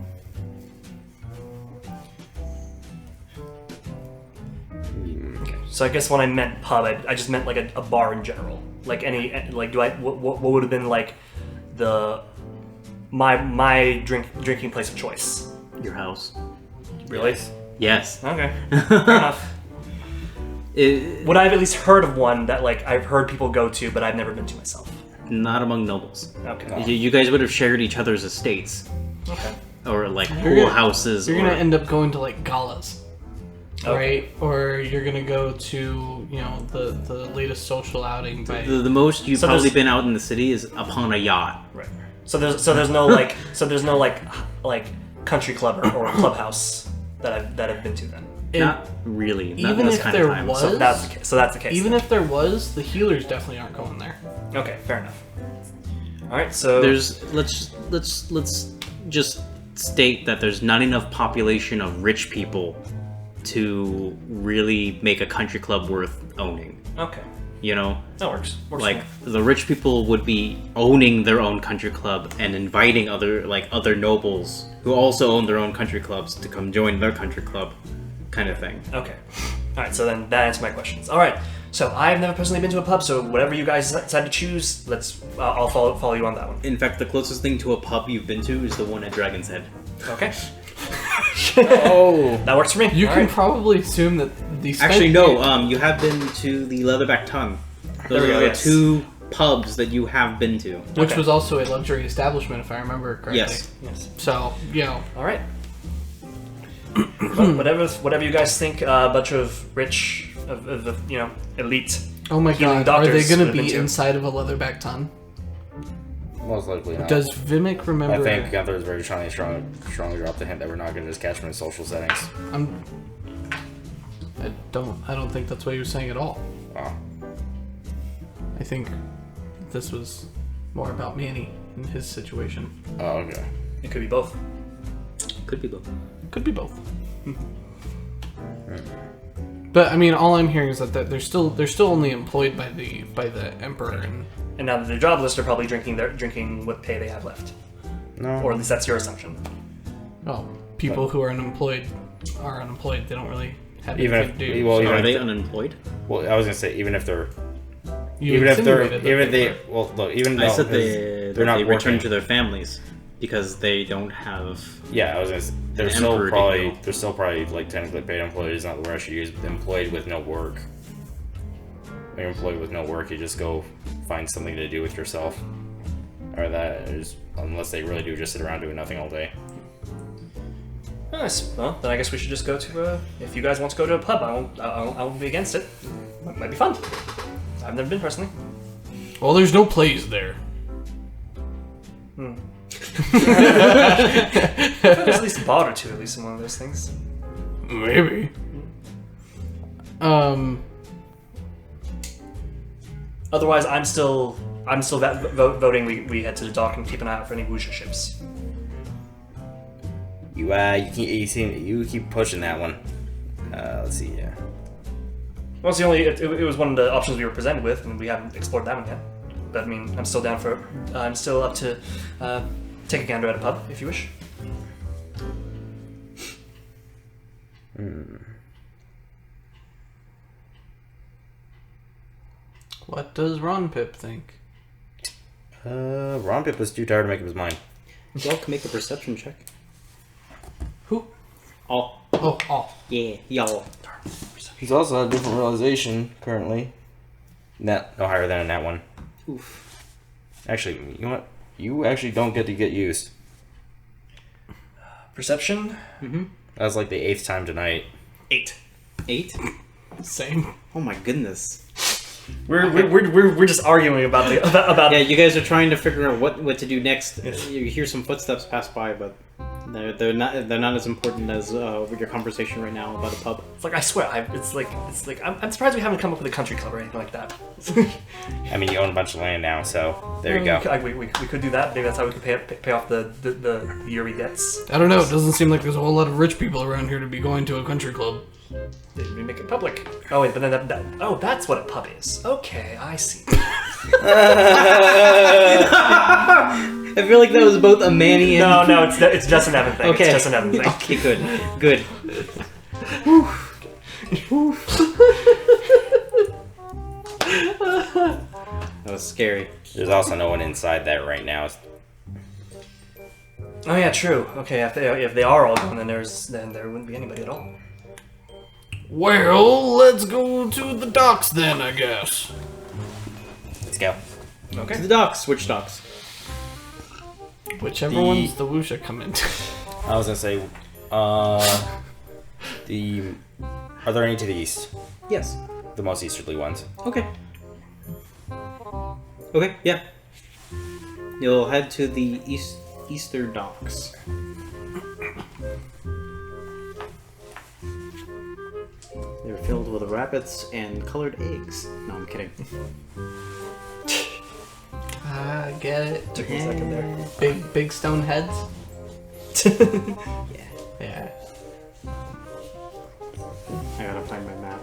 Okay. So I guess when I meant pub, I just meant like a bar in general. Like what would have been like my drinking place of choice? Your house. Really? Yes. Okay. Fair enough. Would I have at least heard of one that like I've heard people go to, but I've never been to myself? Not among nobles. Okay. You guys would have shared each other's estates. Okay. Or like pool houses. You're gonna end up going to like galas. Okay. Right, or you're gonna go to the latest social outing. By The most you've So probably there's- been out in the city is upon a yacht. Right. So there's no like country club or clubhouse that I've been to then. Not really. Not even this if kind there of time. was- So that's the case. even if there was, the healers definitely aren't going there. Okay, fair enough. All right, so let's just state that there's not enough population of rich people to really make a country club worth owning. okay, that works. Like the rich people would be owning their own country club and inviting other nobles who also own their own country clubs to come join their country club, kind of thing. Okay. All right, so then that answers my questions. All right, so I've never personally been to a pub, so whatever you guys decide to choose, I'll follow you on that one. In fact, the closest thing to a pub you've been to is the one at Dragon's Head. Okay. Oh. That works for me. You All can right. probably assume that the Actually, no. You have been to the Leatherback Tongue. There Those we are go, the yes. two pubs that you have been to. which Okay. was also a luxury establishment, if I remember correctly. Yes. Yes. So All right. Well, whatever you guys think. A bunch of rich, elite. oh my Healing god, are they doctors gonna would have be been too. inside of a leatherback ton? Most likely not. Does Vimak remember? I think Gunther is very strongly dropped the hint that we're not going to just catch him in social settings. I don't think that's what he was saying at all. Wow. I think this was more about Manny and his situation. Oh, okay. It could be both. Could be both. Could be both. But I mean, all I'm hearing is that they're still only employed by the emperor, And now that they're jobless, they're probably drinking what pay they have left, No. or at least that's your assumption. people who are unemployed. They don't really have Even anything if- to do. well, so even Are if they the- unemployed? Well, I was gonna say even if they're you even if insinuated that they were. well look even I though said they're not they return working. to their families because they don't have. Yeah, I was gonna say, they're An still emperor probably deal. like technically paid employees, not the word I should use, but employed with no work. When you're employed with no work, you just go find something to do with yourself, or that is unless they really do just sit around doing nothing all day. Nice. Well, then I guess we should just go to. If you guys want to go to a pub, I won't be against it. Might be fun. I've never been personally. Well, there's no plays there. There's at least a bar or two, at least in one of those things. Maybe. Otherwise, I'm still I'm still voting. We head to the dock and keep an eye out for any Wuxia ships. You keep pushing that one. Let's see. Yeah. Well, it's the only. It was one of the options we were presented with, and we haven't explored that one yet. But I mean, I'm still down for. I'm still up to take a gander at a pub if you wish. What does Ronpip think? Ronpip was too tired to make up his mind. Y'all can make a perception check. Who? All. Oh, all. Yeah, y'all. He's also had a different realization currently. No higher than that one. Oof. Actually, you know what? You actually don't get to get used. Perception. Mm-hmm. That was like the 8th time tonight. 8. 8? Same. Oh my goodness. We're just arguing about the about. Yeah, you guys are trying to figure out what to do next. You hear some footsteps pass by, but they're not as important as with your conversation right now about a pub. It's like I swear, I'm surprised we haven't come up with a country club or anything like that. I mean, you own a bunch of land now, so there you go. We could do that. Maybe that's how we could pay off the yearly debts. I don't know. It doesn't seem like there's a whole lot of rich people around here to be going to a country club. We make it public. Oh wait, but then that's what a pub is. Okay, I see. I feel like that was both a Manny and... No, it's just an Evan thing. Okay. It's just an Evan thing. Okay, good. That was scary. There's also no one inside that right now. Oh yeah, true. Okay, if they are all gone, then there wouldn't be anybody at all. Well, let's go to the docks then, I guess. Let's go. Okay. To the docks. Which docks? Whichever ones the Wuxia come into. I was gonna say, are there any to the east? Yes. The most easterly ones. Okay. Okay, yeah. You'll head to the eastern docks. They're filled with rabbits and colored eggs. No, I'm kidding. I get it. Took me a second there. Big stone heads. Yeah. Yeah. I gotta find my map.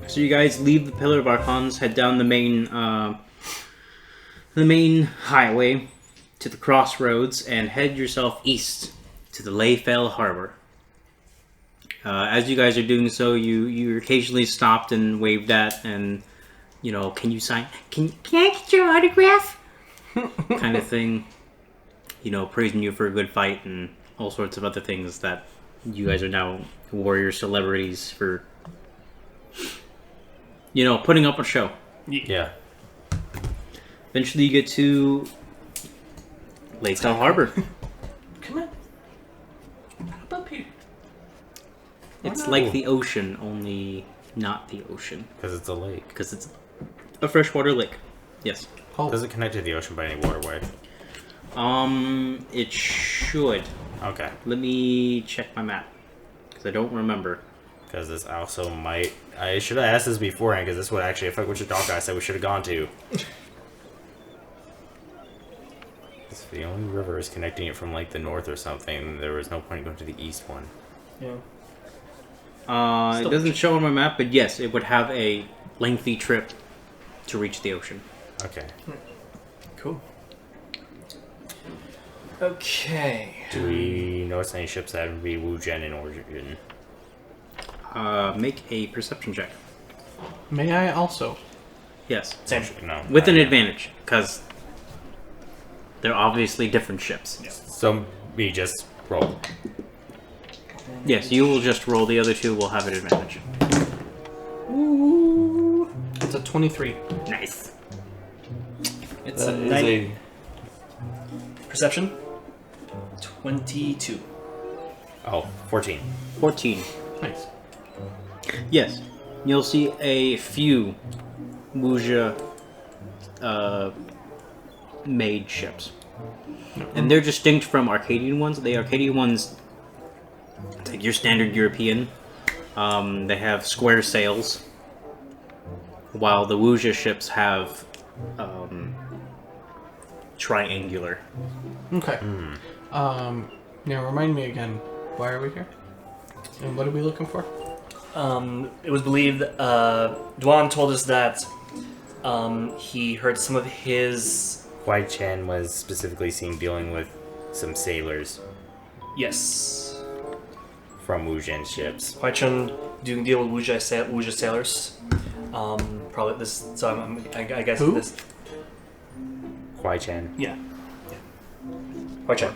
So you guys leave the Pillar of Archons, head down the main highway to the crossroads, and head yourself east to the Layfell Harbor. As you guys are doing so, you occasionally stopped and waved at, and can you sign? Can I get your autograph? Kind of thing. Praising you for a good fight and all sorts of other things that you guys are now warrior celebrities for. Putting up a show. Yeah. Eventually, you get to Layfell Harbor. Come on. Hop up here. It's like the ocean, only not the ocean. Because it's a lake. Because it's a freshwater lake. Yes. Oh. Does it connect to the ocean by any waterway? It should. Okay. Let me check my map. Because I don't remember. Because this also might... I should have asked this beforehand, because this would actually affect which dock I said we should have gone to. If the only river is connecting it from like the north or something, there was no point in going to the east one. Yeah. It doesn't show on my map, but yes, it would have a lengthy trip to reach the ocean. Okay. Cool. Okay. Do we notice any ships that would be Wujen in origin? Make a perception check. May I also? Yes. Same. No. With an advantage, because they're obviously different ships. Yeah. So we just roll. Yes, you will just roll. The other two will have an advantage. Ooh. It's a 23. Nice. It's That a is 90. Perception. 22. 14. 14. Nice. Yes, you'll see a few Wuxia made ships. And they're distinct from Arcadian ones. The Arcadian ones, it's like your standard European. They have square sails, while the Wuxia ships have triangular. Okay. Now remind me again, why are we here? And what are we looking for? It was believed, Dwan told us that he heard some of his... Huai Chen was specifically seen dealing with some sailors Yes. from Wujian ships. Huai Chun doing deal with Wuja sailors. Probably this. So I guess Who? this. Huai Chen. Yeah. Huai Chun.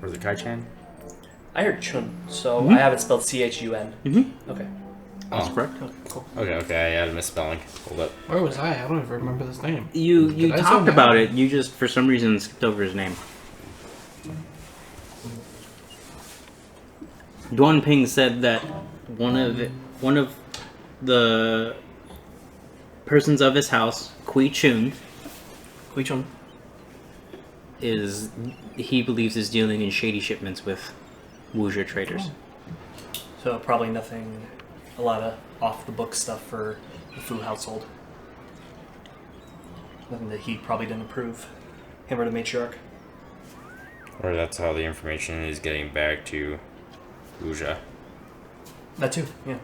Was it Kai Chen? I heard Chun, so I have it spelled Chun. Mm-hmm. Okay. That's correct. Okay, cool. Okay, I had a misspelling. Hold up. Where was I? I don't even remember this name. You Did I talked sound about bad? it. You just for some reason skipped over his name. Duan Ping said that one of the persons of his house, Kui Chun, Hui Chun. he believes is dealing in shady shipments with Wuxia traders. So probably nothing, a lot of off the book stuff for the Fu household. Nothing that he probably didn't approve. Him or the matriarch. Or that's how the information is getting back to Wuja. That too. Yeah.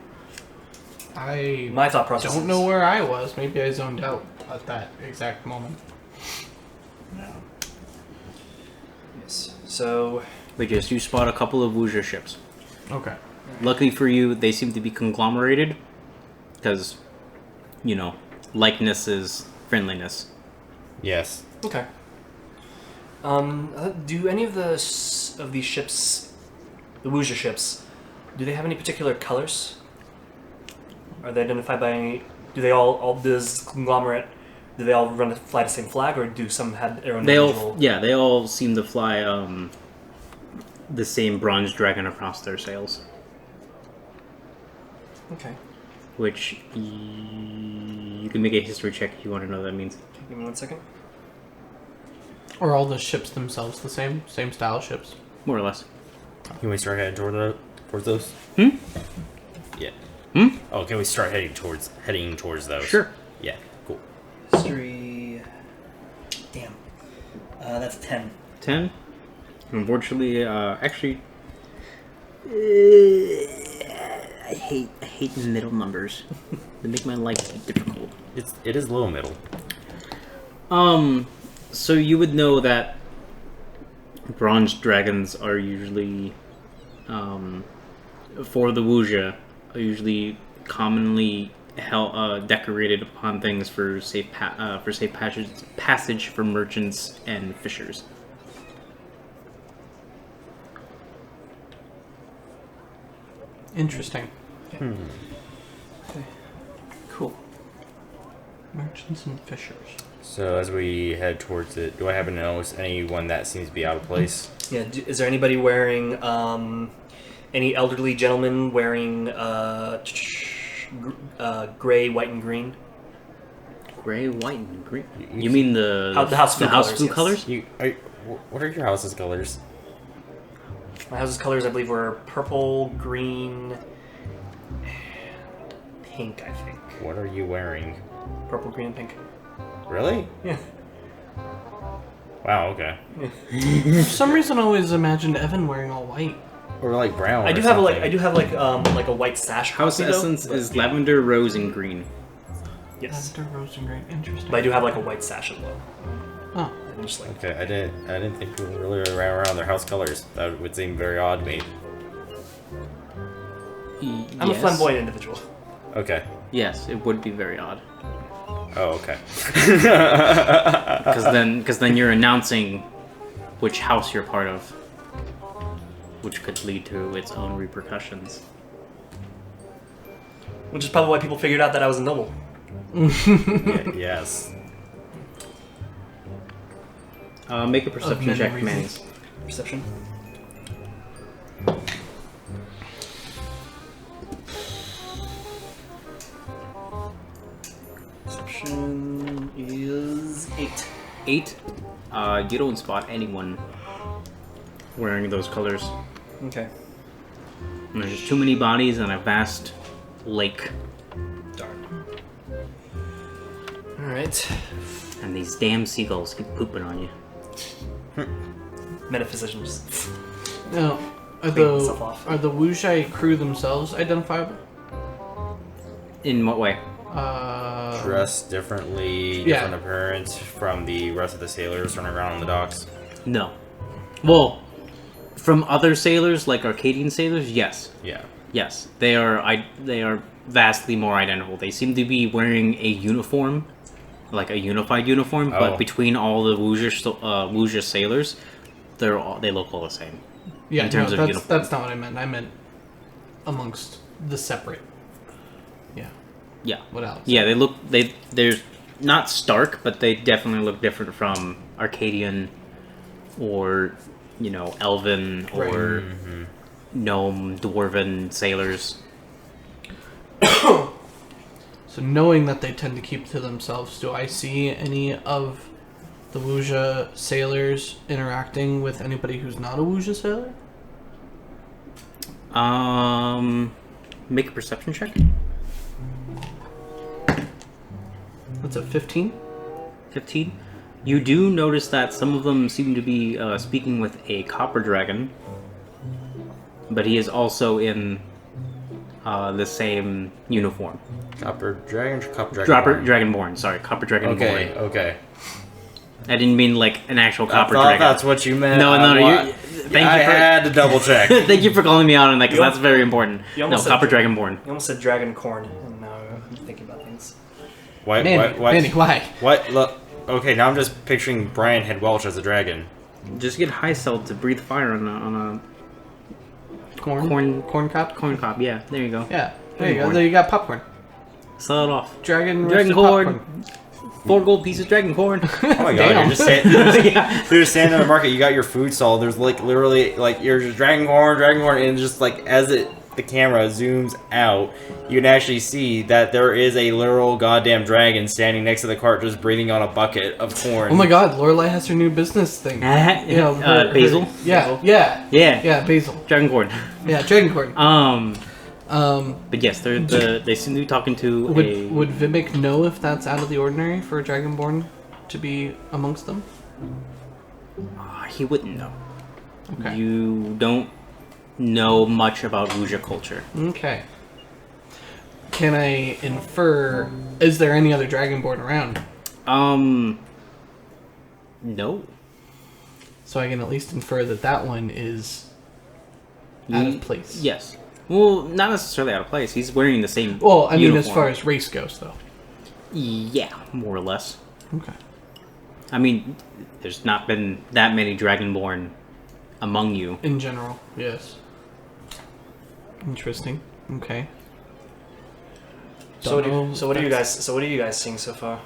I My thought process. don't know where I was. Maybe I zoned out at that exact moment. Yes. So But yes, you spot a couple of Wuxia ships. Okay. Luckily for you, they seem to be conglomerated, because, you know, likeness is friendliness. Yes. okay. Do any of these ships, the Wuxia ships, do they have any particular colors? Are they identified by any? Do they all this conglomerate? Do they all fly the same flag, or do some have their own individual? They all seem to fly the same bronze dragon across their sails, Okay. which you can make a history check if you want to know what that means. Give me 1 second. Are all the ships themselves the same? Same style ships? More or less. Can we start heading towards those? Hmm? Yeah. Hmm? Oh, can we start heading towards those? Sure. Yeah. Cool. History. Damn. That's 10. 10? Unfortunately, actually... I hate middle numbers. They make my life difficult. It is low middle. So you would know that bronze dragons are usually, for the Wuxia, are usually commonly decorated upon things for safe passage for merchants and fishers. Interesting. Okay. Cool. Merchants and fishers. So as we head towards it, do I happen to notice anyone that seems to be out of place? Yeah. Is there anybody wearing any elderly gentleman wearing gray, white, and green? Gray, white, and green. You mean the House food colors, food yes. colors? What are your house's colors? My house's colors, I believe, were purple, green, and pink. I think What are you wearing? purple, green, and pink. Really? Yeah. Wow. Okay. For some reason, I always imagined Evan wearing all white. Or like brown. I do have like a white sash. House copy, though, essence but- is lavender, rose, and green. Yes, Lavender, rose, and green. Interesting. but I do have like a white sash as well. Oh. And just like Okay, I didn't think people really ran around their house colors. That would seem very odd to me. I'm a flamboyant individual. Okay. Yes, it would be very odd. Oh, okay. Because then you're announcing which house you're part of, which could lead to its own repercussions. Which is probably why people figured out that I was a noble. Yes. Make a perception many check, reasons. Mannings. Perception. Perception is 8. 8. You don't spot anyone wearing those colors. Okay. And there's just too many bodies and a vast lake. Darn. Alright. And these damn seagulls keep pooping on you. Metaphysicians. Now, Clean myself off. are the Wuxia crew themselves identifiable? In what way? Dressed differently, yeah. different appearance from the rest of the sailors running around on the docks. No. Well, from other sailors, like Arcadian sailors, yes. Yeah. Yes. They are vastly more identical. They seem to be wearing a uniform, like a unified uniform, but between all the Wuxia sailors, they look all the same. Yeah, in terms of uniform. that's not what I meant. I meant amongst the separate. Yeah. Yeah. What else? Yeah, they're not stark, but they definitely look different from Arcadian or, Elven or gnome, dwarven sailors. So knowing that they tend to keep to themselves, do I see any of the Wuxia sailors interacting with anybody who's not a Wuxia sailor? Make a perception check. That's a 15. 15. You do notice that some of them seem to be speaking with a copper dragon, but he is also in the same uniform. Copper dragon? Copper dragon? Dragonborn, sorry. Copper Dragonborn. Okay. I didn't mean like an actual copper I thought dragon. that's what you meant. No, I you had to double check. Thank you for calling me out on that, because You that's very important. you No, almost said Copper Dragonborn. You almost said dragon corn, and now I'm thinking about things. Manny, why? What? Look. Okay, now I'm just picturing Brian Head Welch as a dragon. Just get high celled to breathe fire on a Corn cob? corn cob. Yeah, there you go. Yeah. There you go. Corn. There you got popcorn. Sell it off. Dragon Dragon roasted corn. popcorn. 4 gold pieces dragon corn. Oh my god, Damn. you're just standing. Yeah. You're just standing in the market. You got your food stall. There's like literally like you're just dragon corn, and just like as the camera zooms out, you can actually see that there is a literal goddamn dragon standing next to the cart, just breathing on a bucket of corn. Oh my god, Lorelai has her new business thing. Basil. Yeah, basil. Dragon corn. Yeah, dragon corn. But yes, they seem to be talking to Would Vimak know if that's out of the ordinary for a dragonborn to be amongst them? He wouldn't know. Okay. You don't know much about Wuxia culture. Okay. Can I infer? Is there any other dragonborn around? No. So I can at least infer that one is out of place. Yes. Well, not necessarily out of place. He's wearing the same. Well, I mean, uniform. as far as race goes, though. Yeah, more or less. Okay. I mean, there's not been that many dragonborn among you. In general, yes. Interesting. Okay. So what are you guys seeing so far?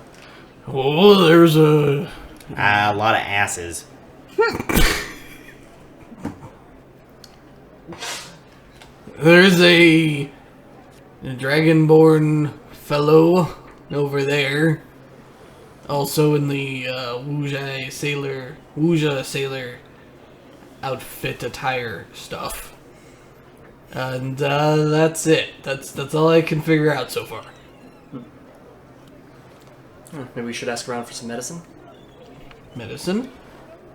Oh, there's a lot of asses. There's a dragonborn fellow over there. Also in the Wuxia sailor outfit attire stuff. And that's it. That's all I can figure out so far. Maybe we should ask around for some medicine. Medicine?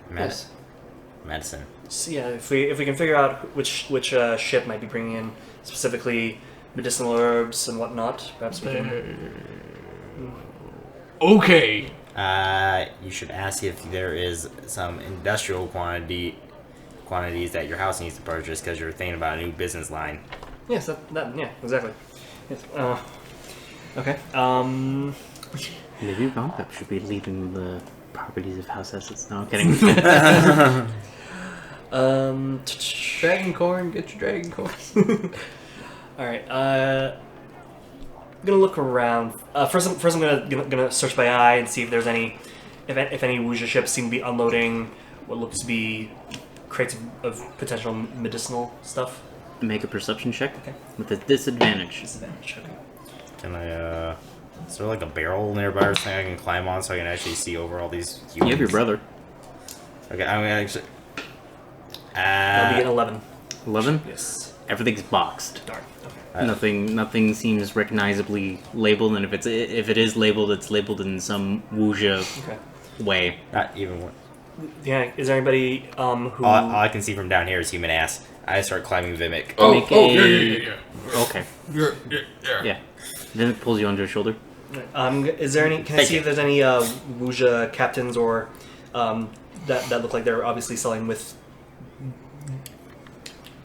Medicine. So yeah, if we can figure out which ship might be bringing in specifically medicinal herbs and whatnot, perhaps we can. Okay. You should ask if there is some industrial quantities that your house needs to purchase because you're thinking about a new business line. Yes, yeah, exactly. Yes. Okay. Maybe Ronpip should be leaving the properties of House Essex. No, I'm kidding. Dragon corn, get your dragon corn. All right. I'm gonna look around. First, I'm gonna search by eye and see if there's any Wuxia ships seem to be unloading what looks to be crates of potential medicinal stuff. Make a perception check. Okay. With a disadvantage. Disadvantage. Okay. Can I, is there like a barrel nearby or something I can climb on so I can actually see over all these humans? You have your brother. Okay, I'm gonna actually... I'll be at 11. 11? Yes. Everything's boxed. Darn. Okay. Nothing seems recognizably labeled, and if it is labeled, it's labeled in some wuxia Okay. way. Not even one. Yeah. Is there anybody who? All I can see from down here is human ass. I start climbing Vimak. Okay. Yeah. Then it pulls you under his shoulder. Is there any? Can I Thank see you. if there's any wuxia captains or that look like they're obviously selling with?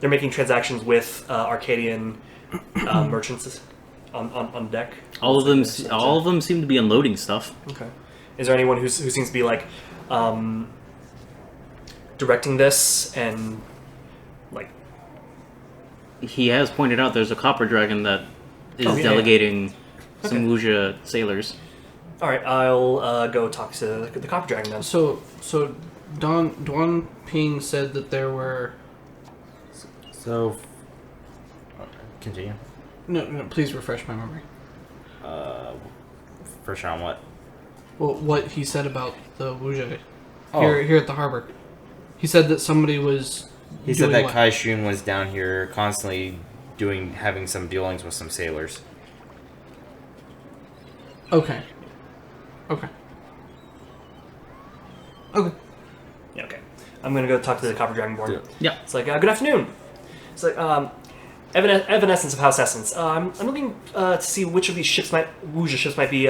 They're making transactions with Arcadian merchants on deck. All of them seem to be unloading stuff. Okay. Is there anyone who seems to be like directing this and like? He has pointed out there's a copper dragon that is delegating some wuxia sailors. All right, I'll go talk to the copper dragon then. So Duan Ping said that there were. So, continue. No, please refresh my memory. First round, what? Well, what he said about the wuxia Oh. here at the harbor. He said that somebody was. He said doing that what? Kai Shun was down here constantly having some dealings with some sailors. Okay. Okay. Yeah, okay. I'm gonna go talk to the copper dragonborn. Yeah. It's like, good afternoon. It's like, Evanescence of House Essence. I'm looking to see which of these wuxia ships might be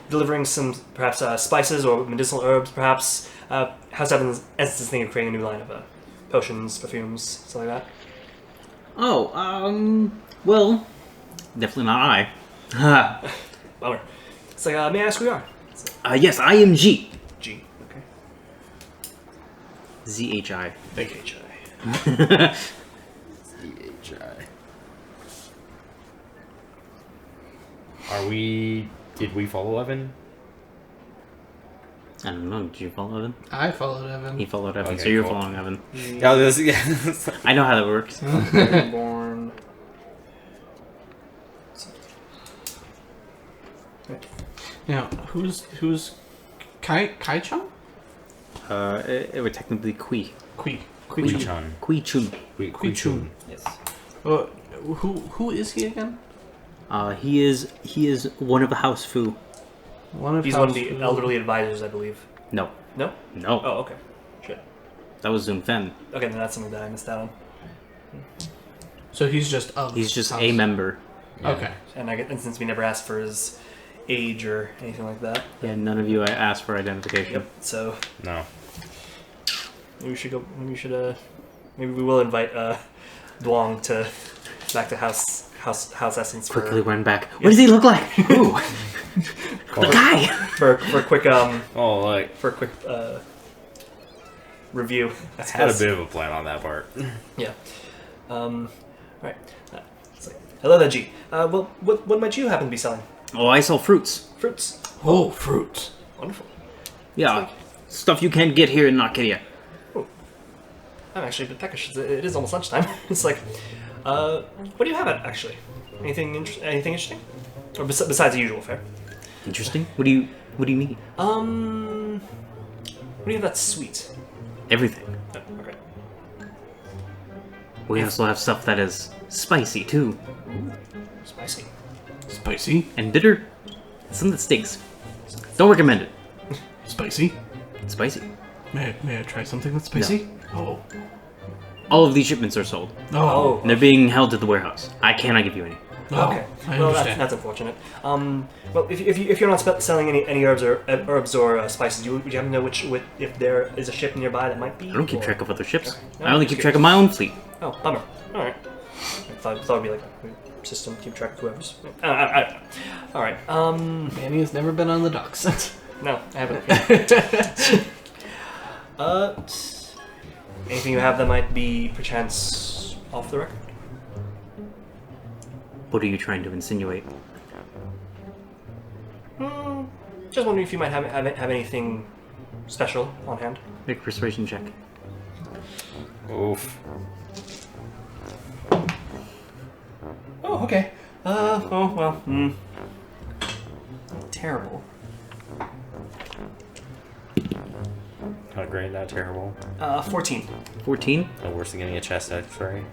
delivering some, perhaps, spices or medicinal herbs, perhaps. House Essence is thinking of creating a new line of potions, perfumes, stuff like that. Oh, well, definitely not I. Bummer. It's like, may I ask who you are? Yes, I am G. G. Okay. ZHI. Big H.I. Did we follow Evan? I don't know. Did you follow Evan? I followed Evan. He followed Evan, Okay, so you're cool. following Evan. Yeah, I know how that works. Dragonborn. Now, who's Kai Chun? It would technically Kui. Kui Kui-chan. Kui-chun. Kui-chun. Yes. Who is he again? He is one of the House Fu. He's one of the elderly advisors, I believe. No. No? No. Oh, okay. Shit. That was Zun Fen. Okay, then that's something that I missed out on. So he's just of. He's just house. a member. Okay. And since we never asked for his age or anything like that. Yeah, none of you asked for identification. Yep. So No. maybe we should go. Maybe we will invite Duong back to House Essence Quickly run back. What does he look like? Ooh. The guy! for a quick Oh, like review. I had a bit of a plan on that part. Yeah. Right. It's like, hello there, G. Well, what might you happen to be selling? Oh, I sell fruits. Fruits. Oh, fruits. Wonderful. Yeah. Stuff you can't get here in Arcadia. I'm actually a bit peckish. It is almost lunchtime. It's like, what do you have at actually? Anything interesting? Or besides the usual fare? Interesting? What do you mean? What do you have that's sweet? Everything. Oh, okay. We also have stuff that is spicy too. Spicy. Spicy. And bitter. Some that stinks. Don't recommend it. Spicy. Spicy. May I try something that's spicy? Oh. All of these shipments are sold. Oh. And they're being held at the warehouse. I cannot give you any. Oh, Okay. I Well, understand. that's unfortunate. Well, if you're not selling any herbs or spices, would you happen to know if there is a ship nearby that might be? I don't keep track of other ships. No, I only just keep track of my own fleet. Oh, bummer. All right. I thought it would be like a system to keep track of whoever's. I don't know. All right. Manny has never been on the docks. No, I haven't. Anything you have that might be perchance off the record? What are you trying to insinuate? Just wondering if you might have anything special on hand. Make a persuasion check. Oof. Oh, okay. Oh, well, terrible. Not great, not terrible. 14. 14? No worse than getting a chest X-ray.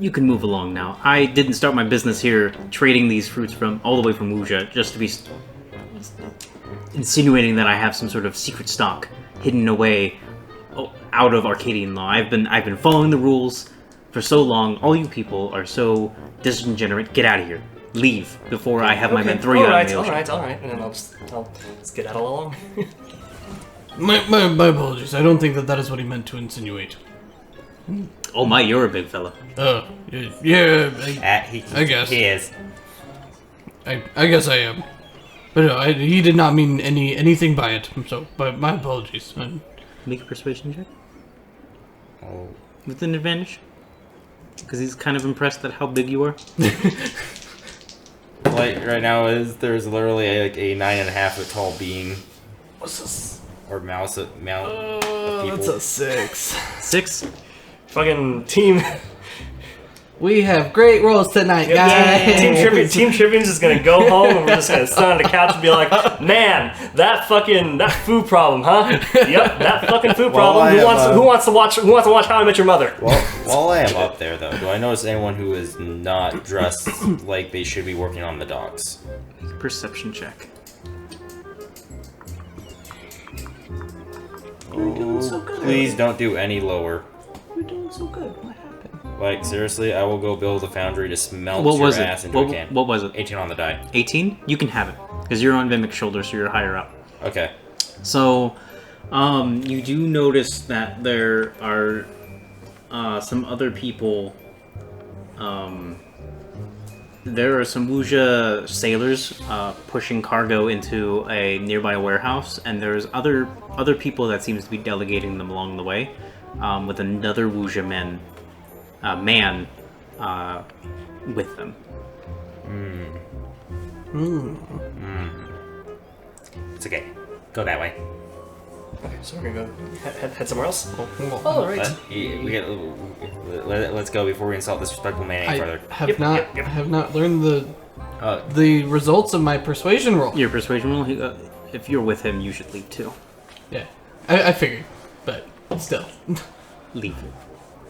You can move along now. I didn't start my business here trading these fruits from all the way from Wuja just to be insinuating that I have some sort of secret stock hidden away out of Arcadian law. I've been following the rules for so long. All you people are so disingenerate. Get out of here. Leave before I have my men throw you out in the ocean. All right. And then I'll just get out along. My apologies. I don't think that is what he meant to insinuate. Oh my, you're a big fella. Yeah, I guess. He is. I guess I am. But no, he did not mean anything by it. So, but my apologies. Make a persuasion check. Oh. With an advantage. Because he's kind of impressed at how big you are. Like, right now, there's literally a 9.5 foot tall being. What's this? Or mount of people. That's a 6. 6? Fucking team. We have great rolls tonight, guys. Team Trivium's just gonna go home and we're just gonna sit on the couch and be like, man, that food problem, huh? Yep, that fucking food problem. Who wants to watch How I Met Your Mother? Well, while I am up there, though, do I notice anyone who is not dressed like they should be working on the docks? Make a perception check. We're doing so good. Please don't do any lower. We're doing so good. What happened? Like, seriously, I will go build a foundry to smelt What your was ass it? into a can. What was it? 18 on the die. 18? You can have it. Because you're on Vimik's shoulder, so you're higher up. Okay. So, you do notice that there are some other people. There are some Wuja sailors pushing cargo into a nearby warehouse, and there's other people that seems to be delegating them along the way, with another Wuja man with them. It's okay. Go that way. Okay, so we're gonna go head somewhere else. All right. Let's go before we insult this respectable man any further. I have not learned the results of my persuasion roll. Your persuasion roll. If you're with him, you should leave too. Yeah, I figured, but still. Leave.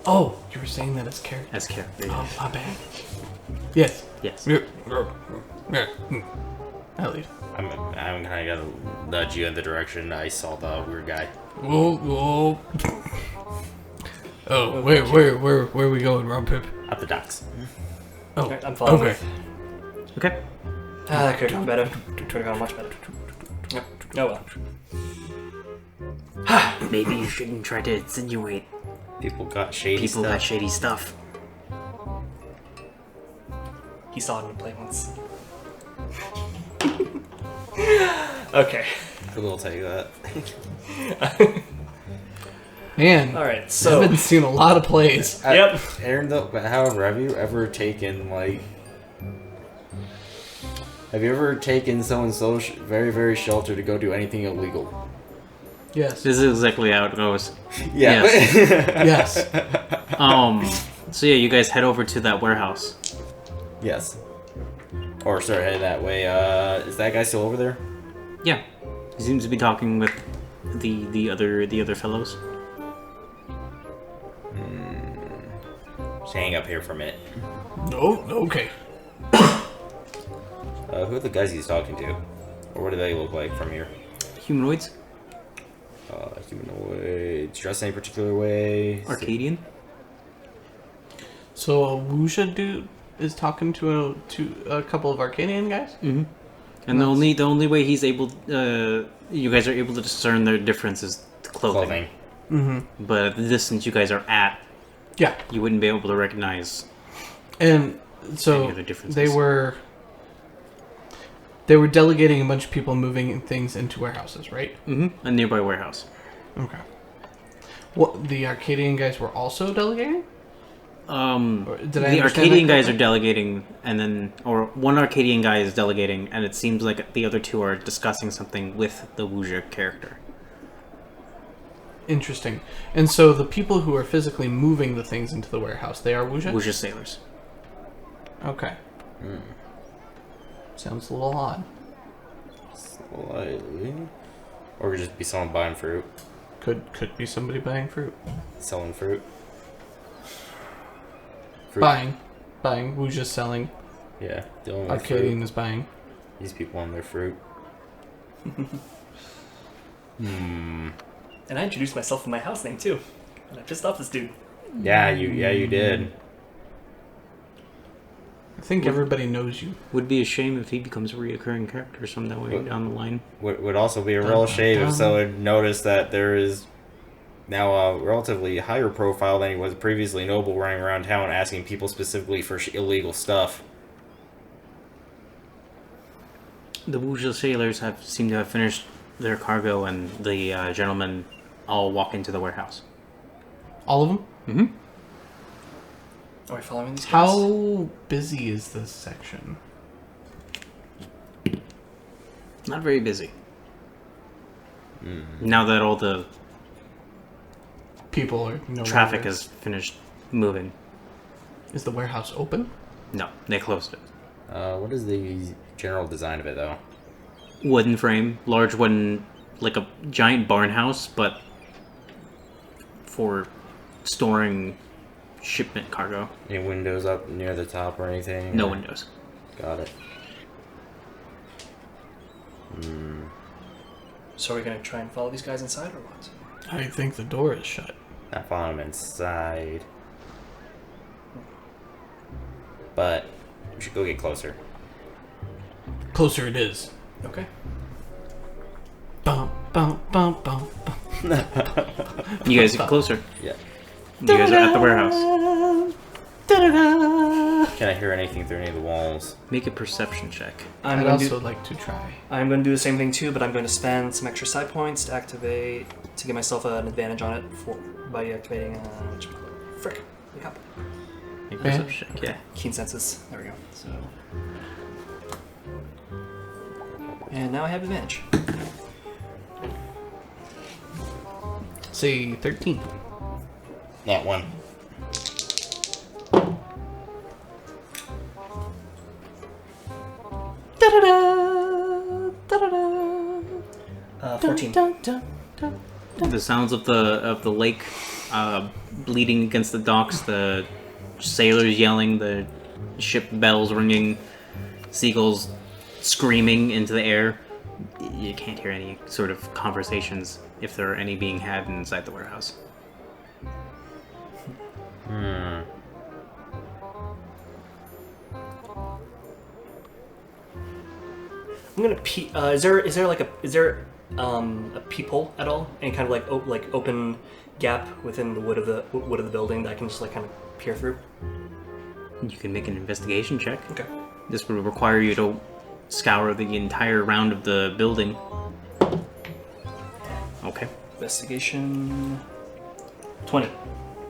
Oh, you were saying that as character. As character. Oh, my bad. Yes. Yes. I'll leave. I'm kind of gonna nudge you in the direction I saw the weird guy. Whoa. Oh, where are we going, Ronpip? Up the docks. Oh, Right, I'm following. okay. Okay. That could have gone better. Could have gone much better. Oh well. Maybe you shouldn't try to insinuate People got shady people stuff. got shady stuff. He saw it in the play once. Okay. I will tell you that. Man, All right. So. I've been seeing a lot of plays. Yep. Aaron, though, however, have you ever taken, like... Have you ever taken someone so very, very sheltered to go do anything illegal? Yes. This is exactly how it goes. Yeah. Yes. So yeah, you guys head over to that warehouse. Yes. Or start heading that way. Is that guy still over there? Yeah. He seems to be talking with the other fellows. Just hang up here for a minute. No, okay. Who are the guys he's talking to? Or what do they look like from here? Humanoids? Humanoids. Dressed any particular way? Arcadian? So a Wuja dude is talking to a couple of Arcadian guys? Mm-hmm. And the only way he's able, you guys are able to discern their difference is the clothing. Mm-hmm. But at the distance you guys are at, Yeah. you wouldn't be able to recognize. And so Any other differences? they were delegating a bunch of people moving things into warehouses, right? Mm-hmm. A nearby warehouse. Okay. What the Arcadian guys were also delegating? Or did I The understand Arcadian that guys are correctly? delegating, and then, or one Arcadian guy is delegating, and it seems like the other two are discussing something with the Wuja character. Interesting. And so the people who are physically moving the things into the warehouse, they are Wuja? Wuja sailors. Okay. Sounds a little odd. Slightly. Or could just be someone buying fruit. Could be somebody buying fruit. Selling fruit. Buying. Who's just selling? Yeah, dealing with Arcadian fruit. is buying. These people and their fruit. And I introduced myself with my house name too, and I pissed off this dude. Yeah, you did. I think everybody knows you. Would be a shame if he becomes a reoccurring character some that way down the line. Would also be a real shame if someone noticed that there is now a relatively higher profile than he was previously noble running around town asking people specifically for illegal stuff. The Wuja sailors seem to have finished their cargo, and the gentlemen all walk into the warehouse. All of them? Mm-hmm. Are we following these guys? How busy is this section? Not very busy. Now that all the People are no traffic longer- has finished moving. Is the warehouse open? No, they closed it. What is the general design of it, though? Wooden frame, large wooden, like a giant barn house, but for storing shipment cargo. Any windows up near the top or anything? No Or- windows. Got it. So are we gonna try and follow these guys inside or what? I think the door is shut. Not following them inside. But we should go get closer. Closer it is. Okay. Bum, bum, bum, bum, bum. You guys get closer. Yeah. You guys are at the warehouse. Can I hear anything through any of the walls? Make a perception check. I'm I'd going also to like to try. do the same thing too, but I'm going to spend some extra side points to activate to give myself an advantage on it by activating frick. Yep. Make a perception check, yeah. Keen senses. There we go. So. And now I have advantage. Say 13. That one. Da-da-da, da-da-da. 14. The sounds of the lake bleeding against the docks, the sailors yelling, the ship bells ringing, seagulls screaming into the air. You can't hear any sort of conversations, if there are any being had inside the warehouse. I'm gonna is there a peephole at all? Any kind of like open gap within the wood of the building that I can just like kind of peer through? You can make an investigation check. Okay. This would require you to scour the entire round of the building. Okay. Investigation. 20.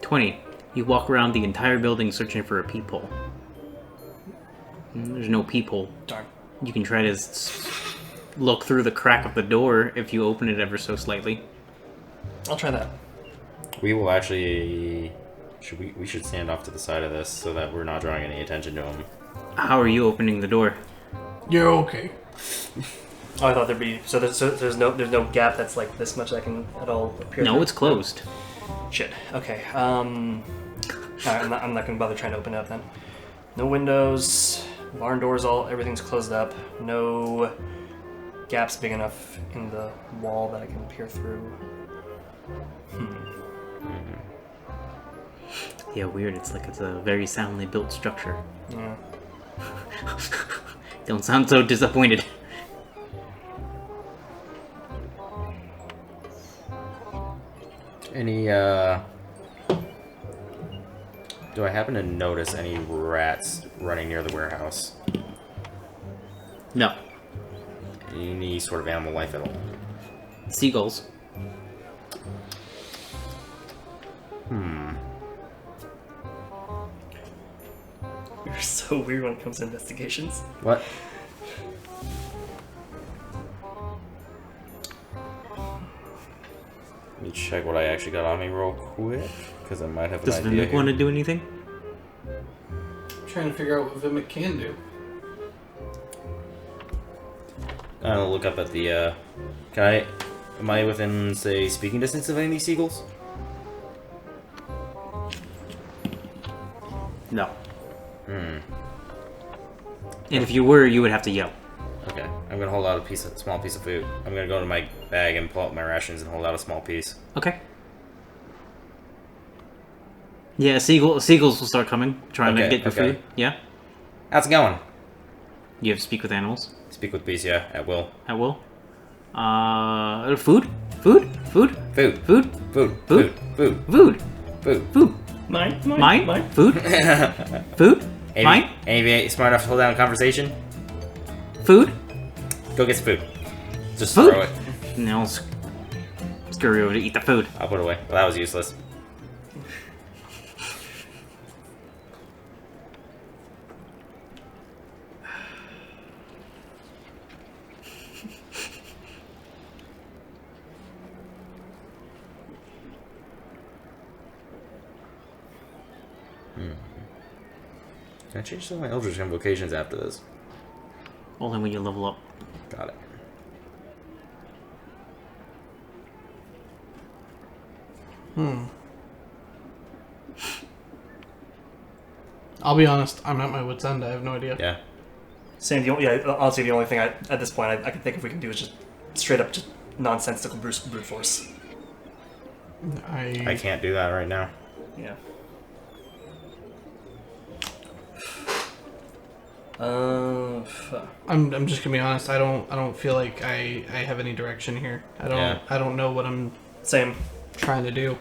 20. You walk around the entire building searching for a peephole. There's no peephole. Darn. You can try to look through the crack of the door if you open it ever so slightly. I'll try that. We will actually... We should stand off to the side of this so that we're not drawing any attention to them. How are you opening the door? You're okay. Oh, I thought there'd be there's no gap that's like this much that I can at all appear. No, through? it's closed. Shit. Okay. Alright, I'm not gonna bother trying to open it up then. No windows. Barn doors. Everything's closed up. No gaps big enough in the wall that I can peer through. Yeah, weird. It's like it's a very soundly built structure. Yeah. Don't sound so disappointed. Any, do I happen to notice any rats running near the warehouse? No. Any sort of animal life at all? Seagulls. You're so weird when it comes to investigations. What? Let me check what I actually got on me real quick, because I might have an Does idea. Vimak here. want to do anything? I'm trying to figure out what Vimak can do. I'll look up at the, am I within, say, speaking distance of any of these seagulls? No. Hmm. And if you were, you would have to yell. Okay. I'm gonna hold out a small piece of food. I'm gonna go to my bag and pull out my rations and hold out a small piece. Okay. Yeah, seagulls will start coming, trying to get your food. Yeah. How's it going? You have to speak with animals Speak with beasts, yeah, at will. at will. Food. Food. Food. Food. Food. Food. Food. Food. Food. Food. Food. Mine. Mine. Food. Food. Mine. Anybody smart enough to hold down a conversation? Food. Go get some food. Just Food. throw it. And I'll scurry over to eat the food. I'll put it away. Well, that was useless. Can I change some of my Eldritch Invocations after this? Only when you level up. Got it. I'll be honest, I'm at my wit's end. I have no idea. Yeah. Same. Honestly, the only thing at this point I can think if we can do is just straight up just nonsensical brute force. I can't do that right now. Yeah. I'm just gonna be honest. I don't feel like I have any direction here. I don't know what I'm Same. trying to do.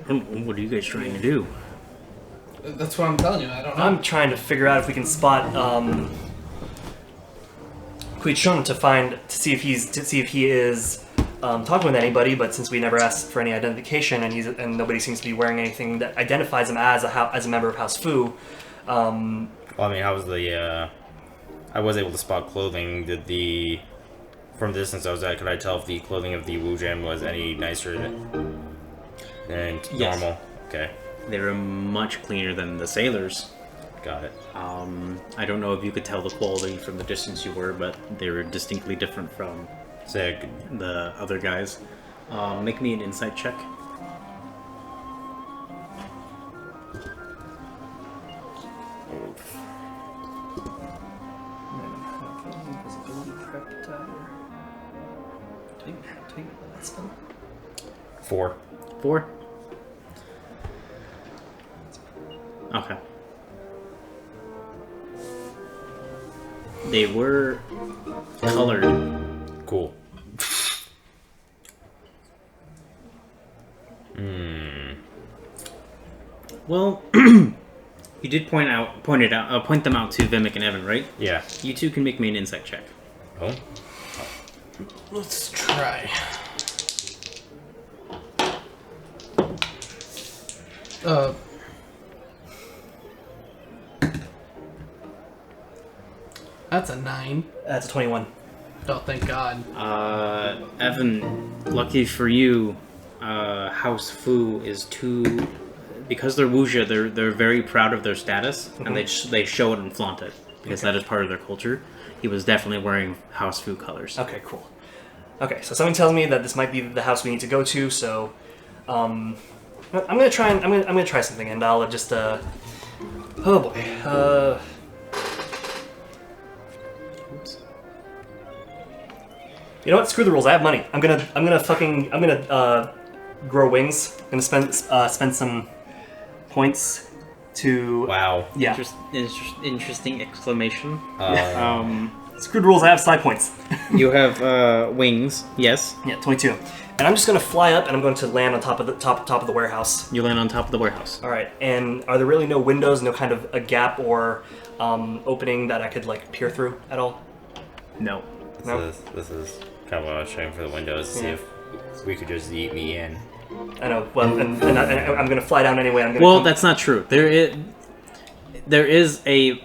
What are you guys trying to do? That's what I'm telling you. I don't know. I'm trying to figure out if we can spot Kuichun to see if he is talking with anybody. But since we never asked for any identification and nobody seems to be wearing anything that identifies him as a member of House Fu. Well, I mean, how was the? I was able to spot clothing. From the distance I was at, could I tell if the clothing of the Wu Jen was any nicer than Yes. normal? Okay, They were much cleaner than the sailors. got it. I don't know if you could tell the quality from the distance you were, but they were distinctly different from Say I could. the other guys. Make me an insight check. Four. 4. Okay. They were colored. Cool. Well, you did point them out to Vimak and Evan, right? Yeah. You two can make me an insight check. Oh. Let's try. That's a 9. That's a 21. Oh, thank God. Evan, lucky for you, House Fu is too... Because they're wuxia, they're very proud of their status, and they show it and flaunt it, because that is part of their culture. He was definitely wearing House Fu colors. Okay, cool. Okay, so something tells me that this might be the house we need to go to. So, I'm gonna try something, and I'll just oh boy. You know what? Screw the rules. I have money. I'm gonna grow wings. I'm gonna spend some points to. Wow. Yeah. Interesting exclamation. Screw the rules. I have side points. You have wings, yes. Yeah, 22. And I'm just gonna fly up, and I'm going to land on top of the warehouse. You land on top of the warehouse. All right. And are there really no windows, no kind of a gap or opening that I could like peer through at all? No. This is kind of what I was trying for the windows to see if we could just eat me in. I know. Well, and I'm gonna fly down anyway. Well, that's not true. There is a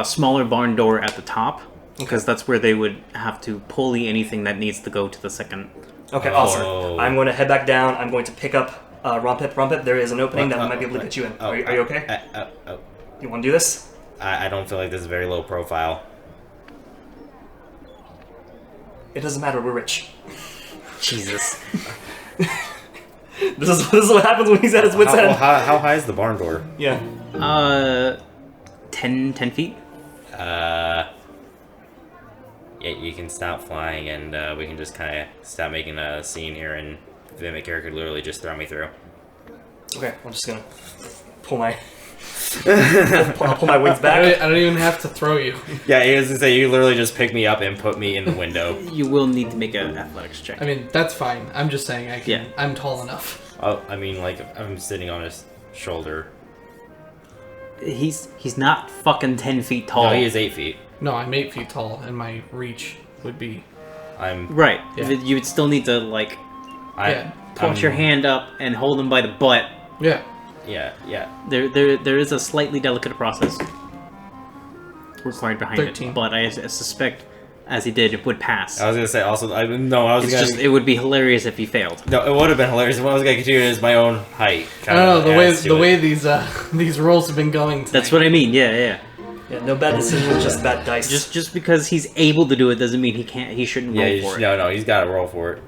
smaller barn door at the top, because that's where they would have to pulley anything that needs to go to the second. Okay, Oh. awesome. I'm going to head back down. I'm going to pick up Ronpip. There is an opening that might be able to get you in. Are you okay? You want to do this? I don't feel like this is very low profile. It doesn't matter. We're rich. Jesus. This is what happens when he's at his wit's end. How high is the barn door? Yeah. 10 feet. Yeah, you can stop flying, and we can just kind of stop making a scene here, and Vimak here could literally just throw me through. Okay, I'm just gonna pull my I'll pull my wings back. I don't even have to throw you. Yeah, I was gonna say you literally just pick me up and put me in the window. You will need to make an athletics check. I mean, that's fine. I'm just saying I can. Yeah. I'm tall enough. Oh, I mean, like I'm sitting on his shoulder. He's not fucking 10 feet tall. No, he is 8 feet. No, I'm 8 feet tall, and my reach would be. I'm Right. Yeah. You would still need to like Yeah. put your hand up and hold him by the butt. Yeah. Yeah. There is a slightly delicate process required behind 13. it, but I suspect, as he did, it would pass. I was gonna say also. I was It's gonna. just it would be hilarious if he failed. No, it would have been hilarious. What I was gonna continue is my own height. I don't know the way these rolls have been going. That's what I mean. Yeah. Yeah, no bad decisions, just bad dice. Just because he's able to do it doesn't mean he can't. He shouldn't roll for it. No, he's got to roll for it.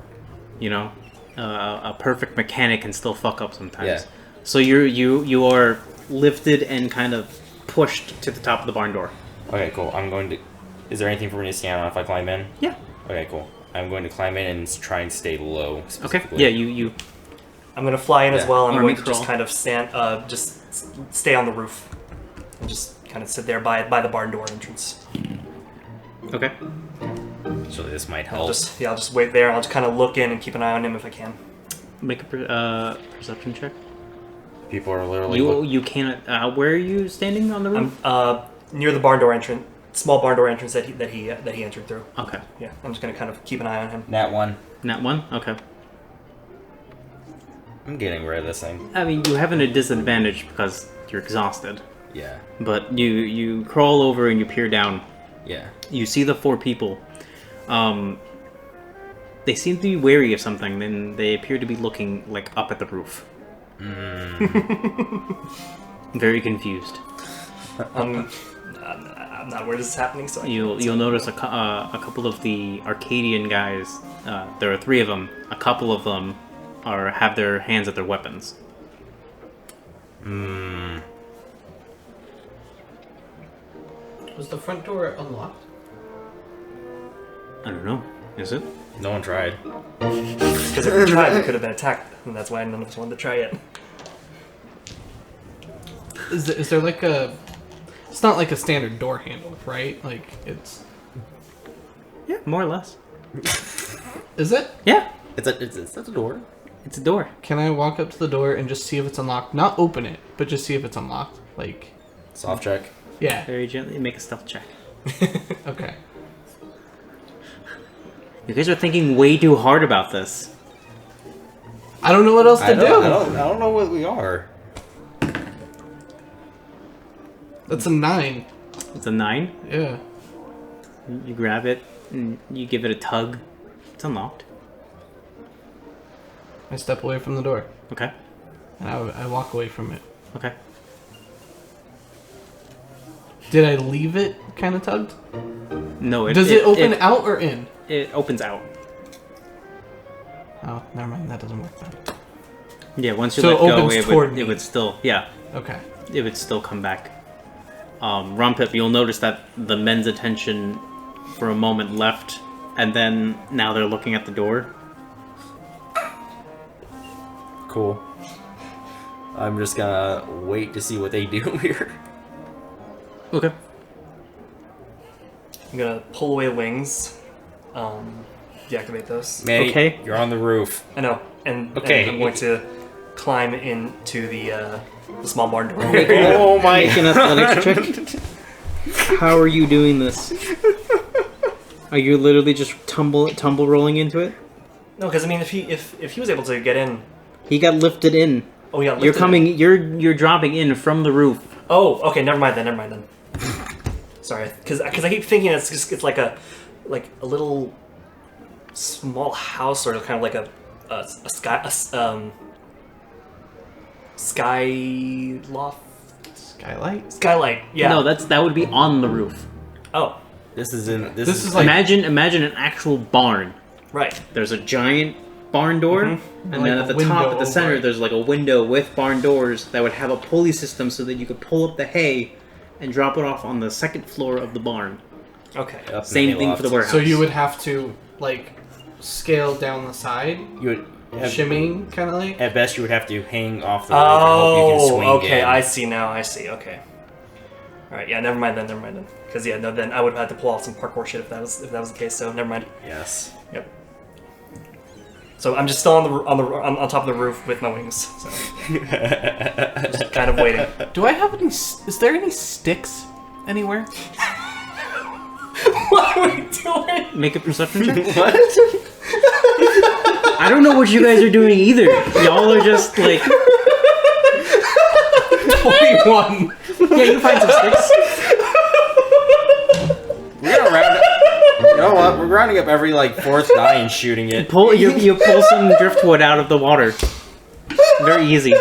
You know, a perfect mechanic can still fuck up sometimes. Yeah. So you are lifted and kind of pushed to the top of the barn door. Okay, cool. I'm going to. Is there anything for me to scan on if I climb in? Yeah. Okay, cool. I'm going to climb in and try and stay low. Okay. specifically. Yeah. You. I'm gonna fly in as Yeah. well. I'm Army going to just crawl. kind of stand, just stay on the roof, and just kind of sit there by the barn door entrance. Okay. So this might I'll help. just wait there. I'll just kind of look in and keep an eye on him if I can. Make a perception check. People are literally. You cannot. Where are you standing on the roof? I'm near the barn door entrance, small barn door entrance that he entered through. Okay. Yeah, I'm just gonna kind of keep an eye on him. Nat 1. Not one. Okay. I'm getting rid of this thing. I mean, you have a disadvantage because you're exhausted. Yeah. But you crawl over and you peer down. Yeah. You see the 4 people. They seem to be wary of something, and they appear to be looking like up at the roof. Very confused. I'm not aware this is happening, so You'll notice a couple of the Arcadian guys. There are 3 of them. A couple of them have their hands at their weapons. Was the front door unlocked? I don't know. Is it? No one tried. because if we tried, we could have been attacked, and that's why none of us wanted to try it. Is there like a? It's not like a standard door handle, right? Like it's. Yeah, more or less. Is it? Yeah, It's a door. it's a door. Can I walk up to the door and just see if it's unlocked? Not open it, but just see if it's unlocked. Like, Soft check. yeah. Very gently make a stealth check. Okay. You guys are thinking way too hard about this. I don't know what else to I do. don't know what we are. That's a 9. It's a 9. Yeah. You grab it and you give it a tug. It's unlocked. I step away from the door Okay. and I walk away from it. Okay. Did I leave it kind of tugged? No, Does it open out or in? It opens out. Oh, never mind. That doesn't work then. Yeah, once you So let it go, opens toward me. it would still, yeah, Okay. it would still come back. Ronpip, you'll notice that the men's attention for a moment left, and then now they're looking at the door. Cool. I'm just gonna wait to see what they do here. Okay. I'm gonna pull away the wings, deactivate those. Manny, Okay. you're on the roof. I know, and Okay. and I'm going to climb into the small barn door. Oh my! Make an athletics check. How are you doing this? Are you literally just tumble rolling into it? No, because I mean, if he was able to get in, He got lifted in. oh yeah, You're coming. You're dropping in from the roof. Oh, okay, never mind then. Sorry, because I keep thinking it's like a little small house or kind of like a sky loft Skylight? skylight. Yeah. No, that would be on the roof. Oh, This is This is like Imagine an actual barn. right. There's a giant barn door, and Like then a at the window top, at the center, over it. there's like a window with barn doors that would have a pulley system so that you could pull up the hay and drop it off on the second floor of the barn. Okay. Up in the Same thing for the warehouse. So you would have to like scale down the side, You would have, shimmying kind of like. at best, you would have to hang off the roof and hope you can Oh, swing okay. in. I see now. I see. Okay. All right. Yeah. Never mind then. Because yeah, no. Then I would have had to pull off some parkour shit if that was the case. So never mind. Yes. Yep. So I'm just still on top of the roof with my wings. So just kind of waiting. Do I have any? Is there any sticks anywhere? What are we doing? Make a perception check. What? I don't know what you guys are doing either. Y'all are just like 21. yeah, you can find some sticks. We're gonna round up. You know what? We're rounding up every like fourth die and shooting it. You pull some driftwood out of the water. Very easy.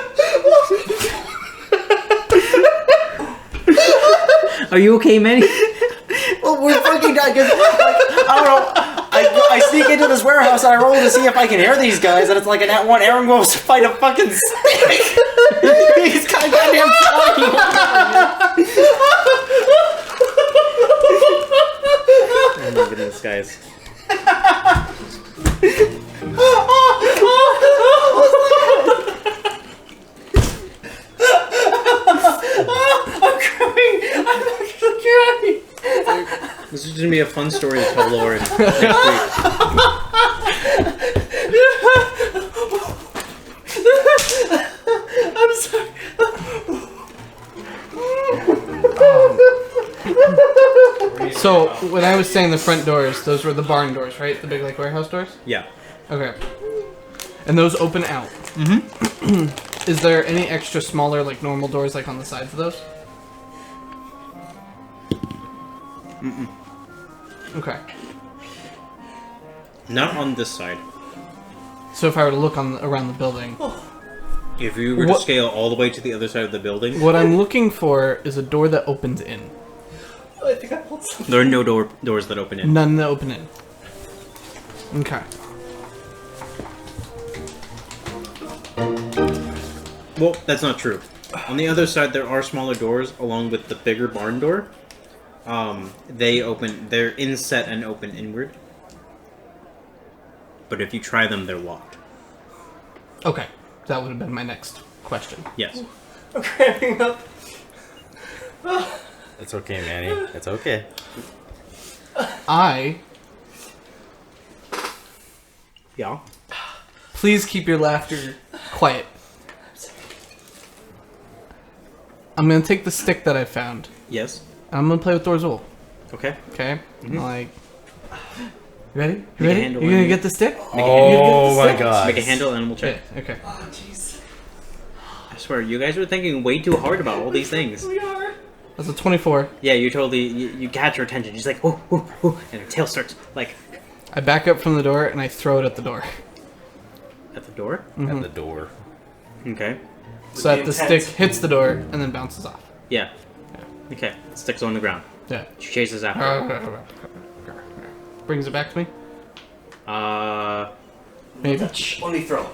Are you okay, Manny? Well, we're fucking done. Like, I don't know. I sneak into this warehouse and I roll to see if I can hear these guys, and it's like an at one Aaron goes to fight a fucking snake. He's kind of goddamn flying. Oh my goodness, guys. I'm crying. I'm actually crying. This is gonna be a fun story to tell Lauren next week. I'm sorry. So when I was saying the front doors, those were the barn doors, right? The big like warehouse doors. Yeah. Okay. And those open out. Mm-hmm. Is there any extra smaller like normal doors like on the sides of those? Mm-mm. Okay. Not on this side. So if I were to look around the building, If you were to scale all the way to the other side of the building, what I'm looking for is a door that opens in. I think I pulled something. there are no doors that open in. None that open in. Okay. Well, that's not true. On the other side, there are smaller doors along with the bigger barn door. They're inset and open inward. But if you try them, they're locked. Okay. That would have been my next question. Yes. I'm cramping up. It's okay, Manny. It's okay. Yeah. Please keep your laughter quiet. I'm gonna take the stick that I found. Yes. And I'm gonna play with Dorzul. Okay. Okay? Mhm. Like, you ready? You Make a ready? handle You gonna on- get the stick? Oh my god. Make a handle animal check. Yeah, okay. Oh, jeez. I swear, you guys are thinking way too hard about all these things. We are. That's a 24. Yeah, you catch her attention. She's like, whoo, whoo, whoo, and her tail starts like I back up from the door and I throw it at the door. at the door. At the door. Okay. So that the stick hits the door and then bounces off. Yeah. Okay. The stick's on the ground. Yeah. She chases after. Brings it back to me? Maybe. Only throw.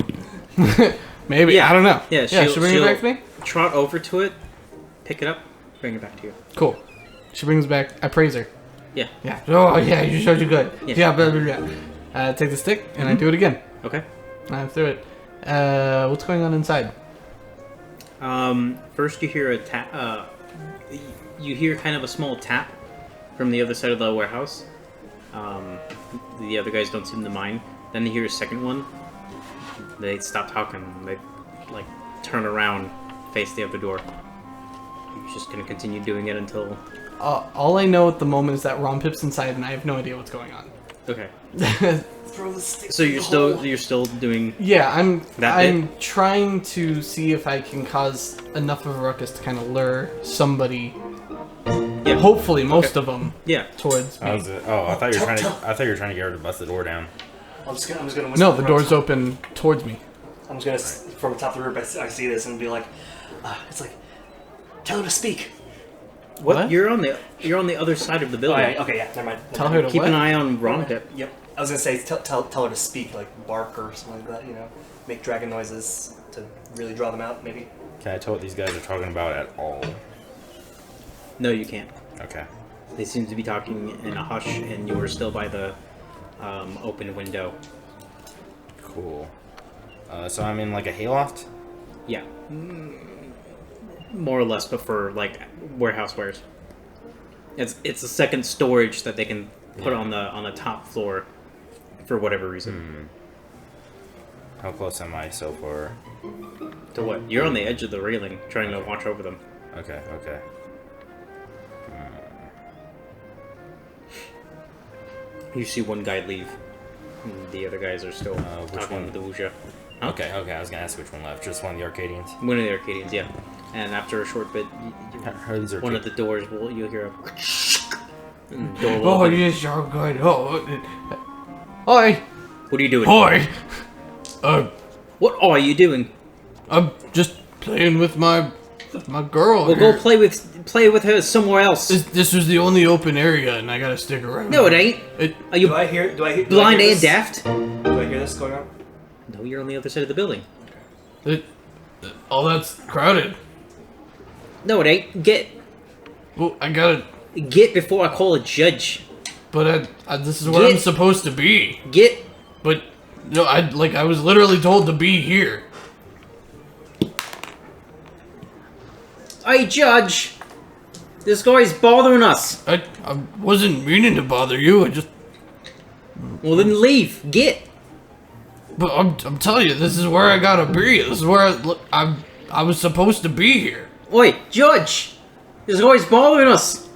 Maybe. Yeah. I don't know. Yeah, She'll bring it back to me? Trot over to it, pick it up, bring it back to you. Cool. She brings it back. I praise her. Yeah. Yeah. Oh, yeah, you showed you good. Yeah. Yeah, blah, blah, blah. Take the stick and I do it again. Okay. I threw it. What's going on inside? First you hear a tap. You hear kind of a small tap from the other side of the warehouse. The other guys don't seem to mind. Then you hear a second one. They stop talking. They like turn around, face the other door. You're just gonna continue doing it until. All I know at the moment is that Ronpip's inside and I have no idea what's going on. Okay. Throw the stick. So you're still doing. Yeah, I'm That trying to see if I can cause enough of a ruckus to kind of lure somebody, Yeah. hopefully most of them, Yeah. towards me. I thought you were trying to get her to bust the door down. I'm just gonna whisper No, the from door's top. open towards me. I'm just gonna from the top of the roof. I see this and be like, it's like, tell her to speak. What? You're on the other side of the Oh, building. yeah, okay, yeah, never mind. Tell her to Keep what? an eye on Ronpip. Yep. was gonna say tell her to speak, like bark or something like that. You know, make dragon noises to really draw them out. Maybe. Can I tell what these guys are talking about at all? No, you can't. Okay. They seem to be talking in a hush, and you are still by the open window. Cool. So I'm in like a hayloft? Yeah. More or less, but for like warehouse wares. It's a second storage that they can put on the top floor for whatever reason. How close am I so far? To what? You're on the edge of the railing, trying to watch over them. Okay, okay. You see one guy leave. And the other guys are still talking one? with the Wuja. Huh? Okay, okay, I was gonna ask which one left. Just one of the Arcadians? One of the Arcadians, yeah. And after a short bit, How are these one of the doors you'll hear a and the door will Oh, open. yes, you're good. Oh, hi. What are you doing? Hi. What are you doing? I'm just playing with my girl. Well, here. go play with her somewhere else. This was the only open area, and I gotta stick around. No, it ain't. Are you Do I hear blind and this? daft? Do I hear this going on? No, you're on the other side of the building. All that's crowded. No, it ain't. Get Well, I gotta. before I call a judge. But this is where I'm Get- supposed to be. Get. But no, I was literally told to be here. Hey, judge. This guy's bothering us. I wasn't meaning to bother you. I just. Well, then leave. Get. But I'm telling you, this is where I gotta be. This is where I was supposed to be here. Oi, judge. This guy's bothering us.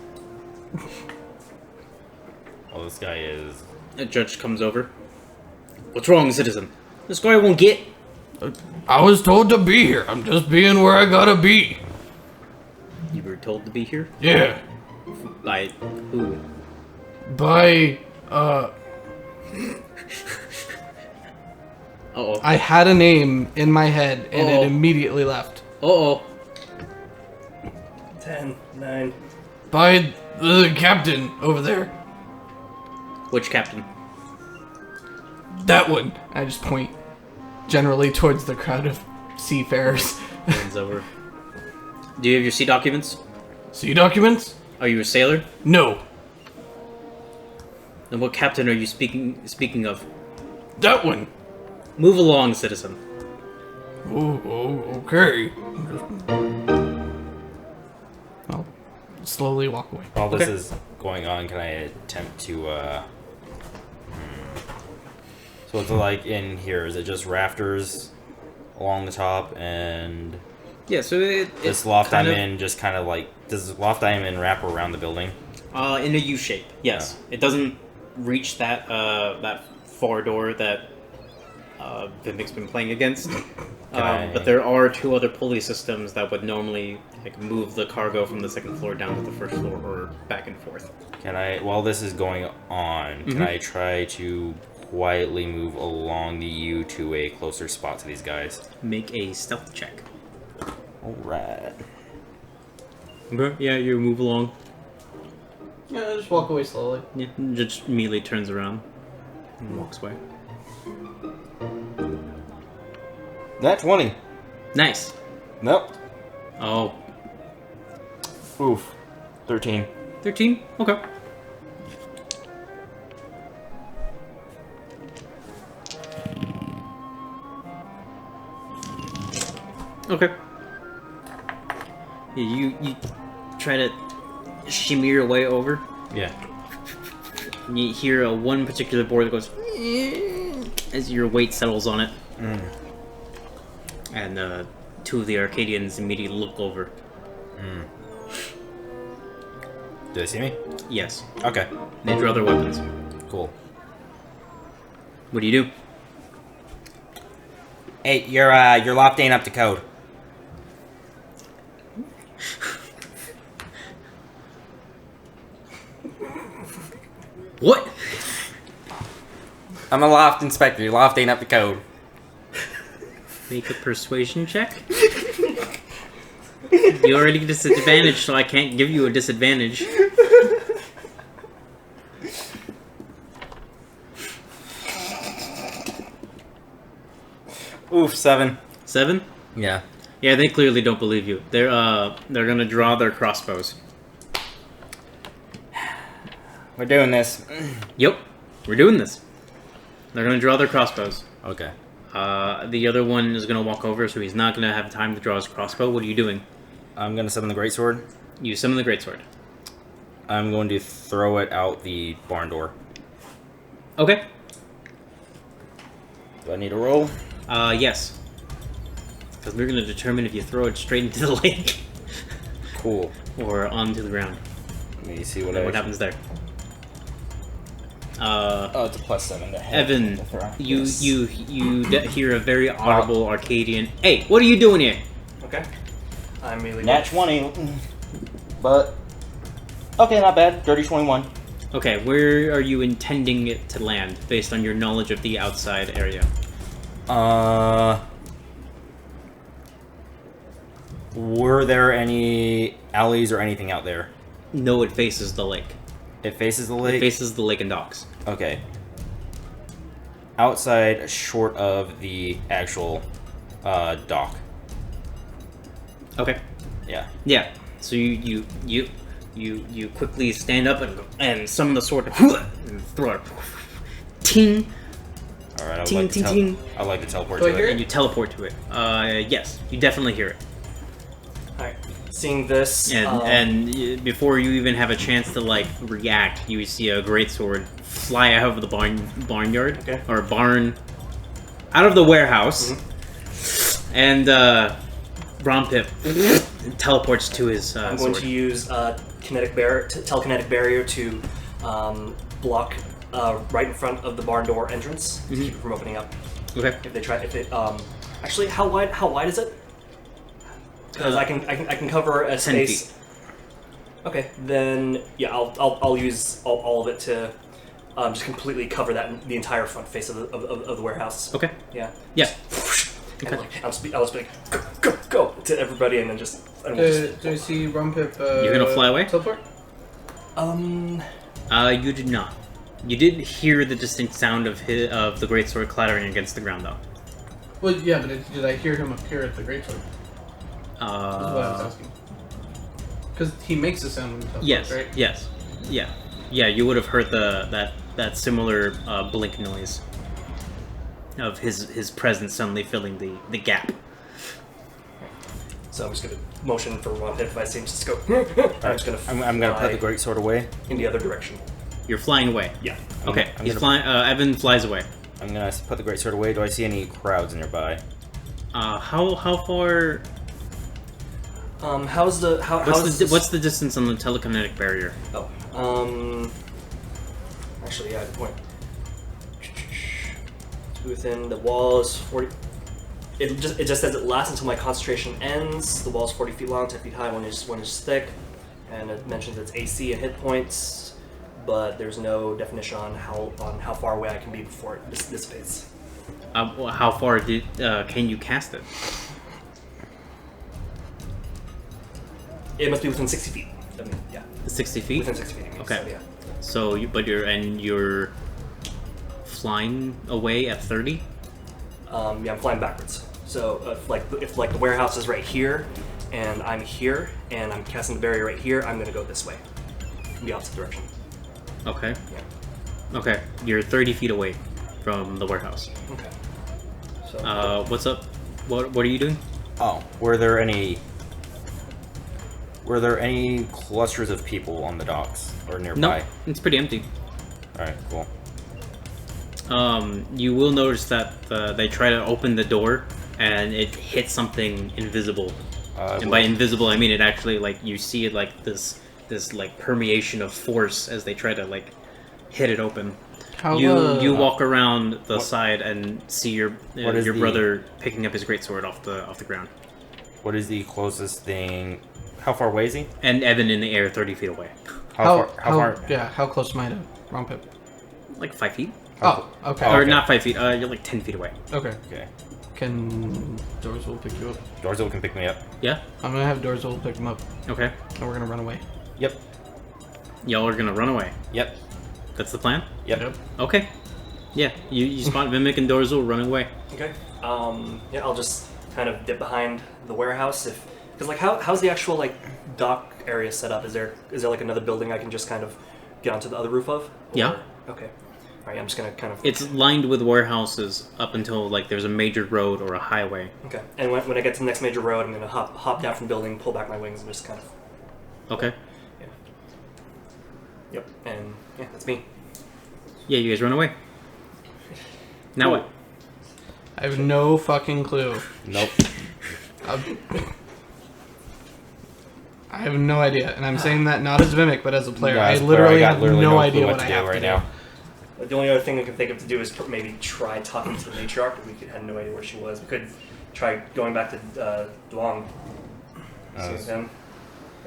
Well, this guy is... A judge comes over. What's wrong, citizen? This guy won't get. I was told to be here. I'm just being where I gotta be. You were told to be here? Yeah. By who? By Uh-oh. I had a name in my head and Uh-oh. it immediately left. Uh-oh. 10, 9. By the captain over there. Which captain? That one. I just point generally towards the crowd of seafarers. Hands over. Do you have your sea documents? Sea documents? Are you a sailor? No. Then what captain are you speaking of? That one. Move along, citizen. Oh, okay. I'll slowly walk away. While this Okay. is going on, can I attempt to, So what's it like in here? Is it just rafters along the top and... Yeah, so This loft I'm in just kind of like... Does the loft I'm in wrap around the building? in a U shape. Yes, it doesn't reach that that far door that Vimak's been playing against. But there are two other pulley systems that would normally like move the cargo from the second floor down to the first floor or back and forth. Can I, while this is going on, can I try to quietly move along the U to a closer spot to these guys? Make a stealth check. Alright. Okay. Yeah, you move along. Yeah, just walk away slowly. Yeah, just immediately turns around and walks away. That 20. Nice. Nope. Oh, Oof. 13. 13? Okay. Okay. Yeah, you try to shimmy your way over. Yeah. And you hear one particular board that goes as your weight settles on it. And two of the Arcadians immediately look over. Do they see me? Yes. Okay. They draw their weapons. Cool. What do you do? Hey, your loft ain't up to code. What? I'm a loft inspector. Your loft ain't up to code. Make a persuasion check. You already get disadvantage, so I can't give you a disadvantage. Oof, 7. 7? Yeah. Yeah, they clearly don't believe you. They're gonna draw their crossbows. We're doing this. Yep, we're doing this. They're gonna draw their crossbows. Okay. The other one is gonna walk over, so he's not gonna have time to draw his crossbow. What are you doing? I'm gonna summon the greatsword. You summon the greatsword. I'm going to throw it out the barn door. Okay. Do I need a roll? Yes. Because we're gonna determine if you throw it straight into the lake Cool. or onto the ground. Let me see what What happens there? Oh, it's a +7 to hit. Evan, to throw. you Yes. hear a very audible Arcadian. Hey, what are you doing here? Okay. I'm immediately. Nat 20. But. Okay, not bad. Dirty 21. Okay, where are you intending it to land based on your knowledge of the outside area? Were there any alleys or anything out there? No, it faces the lake. It faces the It lake? faces the lake and docks. Okay. Outside, short of the actual dock. Okay. Yeah. Yeah. So you quickly stand up and summon the sword and throw it. Ting. Alright, I'd Ting, like to ting, ting. I'd like to teleport Do I to hear it. And you teleport to it. Yes, you definitely hear it. Alright. Seeing this. And before you even have a chance to like react, you see a greatsword fly out of the barnyard Okay. or barn, out of the warehouse, and Ronpip teleports to his I'm going sword. to use telekinetic barrier to block right in front of the barn door entrance to keep it from opening up. Okay. Actually, how wide is it? Because I can cover a 10 space. feet. Okay, then yeah, I'll use all of it to just completely cover the entire front face of the warehouse. Okay. Yeah. Yeah. And like, I'll speak go to everybody, and then just. And we'll just Do you see Ronpip? You're gonna fly away? Teleport? You did not. You did hear the distinct sound of the greatsword clattering against the ground, though. Well, yeah, but did I hear him appear at the greatsword? That's what I was asking. Because he makes a sound when he teleports, Yes. right? Yes. Yeah. Yeah. You would have heard that similar blink noise of his presence suddenly filling the gap. So I'm just gonna motion for Ronpip if I see him just go. I'm just gonna. I'm gonna put the greatsword away. in the other direction. You're flying away. Yeah. Okay. I'm He's gonna- flying. Evan flies away. I'm gonna put the greatsword away. Do I see any crowds nearby? How far? How's the how? What's the distance on the telekinetic barrier? Oh. Actually, yeah, good point. Within the walls, 40. It just says it lasts until my concentration ends. The wall's 40 feet long, 10 feet high, 1 inch thick, and it mentions its AC and hit points, but there's no definition on how far away I can be before it dissipates. How far can you cast it? It must be within 60 feet. I mean, yeah, 60 feet. within 60 feet. I mean, Okay. So, yeah. So, you're flying away at 30. Yeah, I'm flying backwards. So if the warehouse is right here, and I'm here, and I'm casting the barrier right here, I'm gonna go this way, in the opposite direction. Okay. Yeah. Okay. You're 30 feet away from the warehouse. Okay. So. What's up? What are you doing? Oh, were there any clusters of people on the docks or No, nearby? it's pretty empty. All right, cool. You will notice that they try to open the door and it hits something invisible. And by invisible, I mean it actually like you see it like this like permeation of force as they try to like hit it open. How, You walk around the side and see your What is the- brother picking up his greatsword off the ground, What is the closest thing? How far away is he? and Evan in the air 30 feet away, How far? Yeah, how close am I to Ronpip? like 5 feet, Oh, okay. or okay. not 5 feet. You're like 10 feet away. Okay. Okay. Can Dorzil pick you up? Dorzil can pick me up. Yeah. I'm gonna have Dorzil pick him up, Okay. and we're gonna run away. Yep. Y'all are gonna run away. Yep. That's the plan. Yep. Okay. Yeah, you spot Vimak and Dorzel running away. Okay. Yeah, I'll just kind of dip behind the warehouse because like how's the actual like dock area set up? Is there like another building I can just kind of get onto the other roof of? Or... Yeah. Okay. All right. I'm just gonna kind of. It's lined with warehouses up until like there's a major road or a highway. Okay. And when I get to the next major road, I'm gonna hop down from the building, pull back my wings, and just kind of. Okay. Yeah. Yep. And yeah, that's me. Yeah, you guys run away. Now what? I have no fucking clue. Nope. I have no idea, and I'm saying that not as Vimak, but as a player. No, I as a player, literally got have literally no clue idea what what to I do have right to now. The only other thing I can think of to do is maybe try talking to the matriarch. We had no idea where she was. We could try going back to Duong. See with him.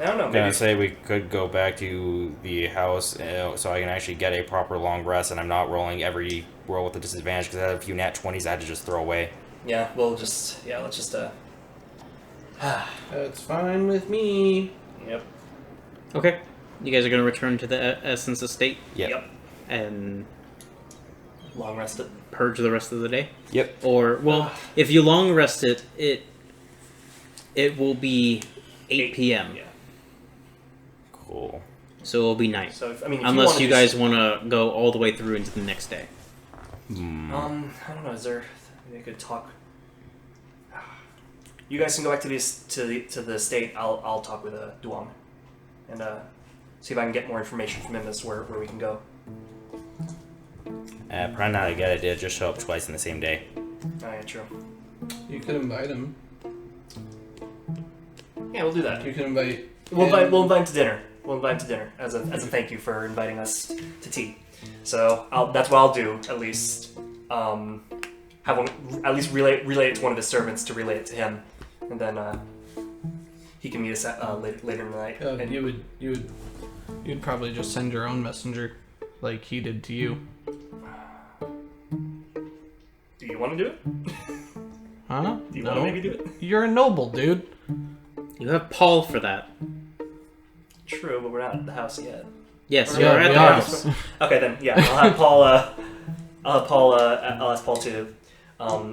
I don't know. I'm gonna say we could go back to the house so I can actually get a proper long rest, and I'm not rolling every roll with a disadvantage because I had a few nat 20s I had to just throw away. Yeah, let's just That's fine with me. Yep. Okay. You guys are gonna return to the Essence Estate Yep. and Long rested. purge the rest of the day. Yep. Or well, if you long rest it will be 8 p.m. Yeah. Cool. So it'll be night. So if Unless you guys want to go all the way through into the next day. I don't know. Is there? Maybe I could talk. You guys can go back to the estate. I'll talk with Duong, and see if I can get more information from him as where we can go. Probably not a good idea. Just show up twice in the same day. Oh yeah, true. You could invite him. Yeah, we'll do that. You can invite. We'll invite him to dinner. We'll invite him to dinner as a thank you for inviting us to tea. So that's what I'll do at least. Have one at least relay it to one of his servants to relay it to him, and then he can meet us later in the night. And You'd probably just send your own messenger, like he did to you. do you want to do it? Huh? Do you want to maybe do it? You're a noble, dude. You have Paul for that. True, but we're not at the house yet. Yes, Or you're yeah, at we the are. house. Okay, then yeah, I'll have Paul. I'll ask Paul to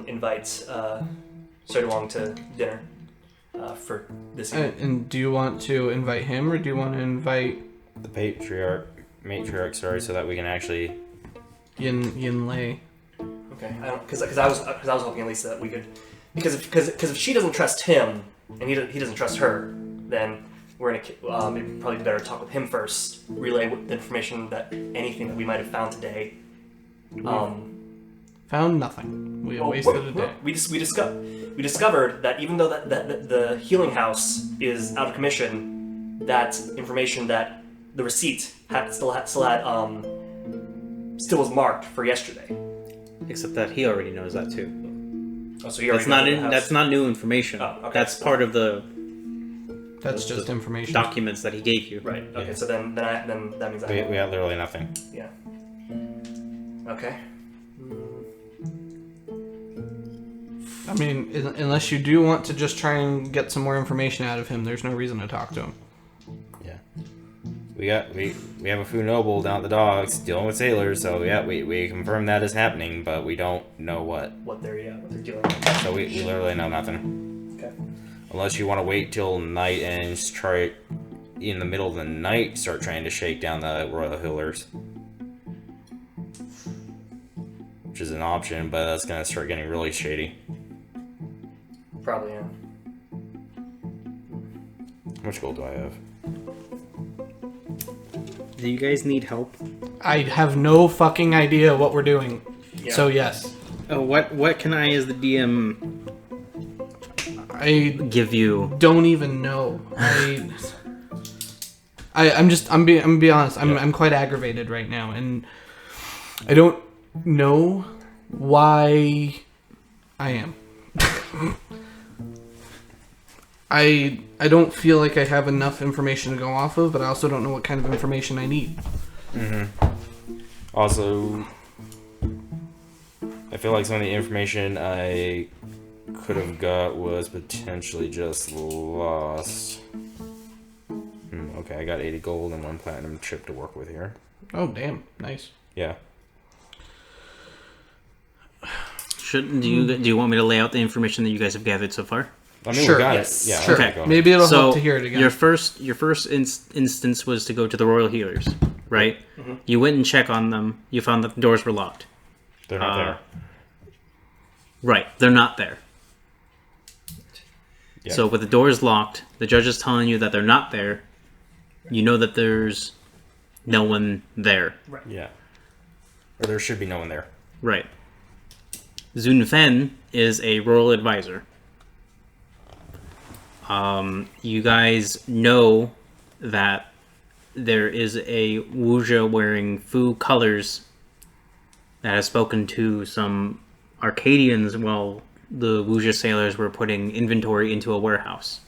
invite Sir Duong to dinner for this evening. And do you want to invite him, or do you want to invite The matriarch, sorry, so that we can actually. Yin Lei? Okay, I don't because I was hoping at least that we could because if she doesn't trust him and he doesn't trust her, then we're in a it'd probably be better to talk with him first, relay the information anything that we might have found today. Found nothing. We wasted a day. We discovered that even though that the healing house is out of commission, that information that the receipt still was marked for yesterday. Except that he already knows that too. Oh, so he already That's not new information. Oh, okay. That's part of the That's just information. documents that he gave you. Right. Okay. Yeah. So then that means I We got literally nothing. yeah. Okay. I mean, unless you do want to just try and get some more information out of him, there's no reason to talk to him. Yeah. We have a Fu Noble down at the docks dealing with sailors, so yeah, we confirm that is happening, but we don't know what. What they're dealing with. So we literally know nothing. Okay. Unless you want to wait till night and try in the middle of the night start trying to shake down the Royal Healers. Which is an option, but that's gonna start getting really shady. Probably yeah. How much gold do I have? Do you guys need help? I have no fucking idea what we're doing. Yeah. So yes, Oh, what can I, as the DM, I give you? don't even know. I'm gonna be honest. I'm quite aggravated right now, and I don't know why I am. I don't feel like I have enough information to go off of, but I also don't know what kind of information I need. Also, I feel like some of the information I could have got was potentially just lost. Okay, I got 80 gold and 1 platinum chip to work with here. Oh damn, nice. Yeah. Do you want me to lay out the information that you guys have gathered so far? I mean, Sure. we got Yes. it. Yeah. Sure. Okay, go. Maybe it'll So help to hear it again. your first instance was to go to the Royal Healers, right? Mm-hmm. You went and checked on them. You found that the doors were locked. They're not there. Right, they're not there. Yeah. So with the doors locked, the judge is telling you that they're not there. You know that there's no one there. Yeah. Or there should be no one there. Right. Zun Fen is a royal advisor. You guys know that there is a Wuja wearing Fu colors that has spoken to some Arcadians while the Wuja sailors were putting inventory into a warehouse.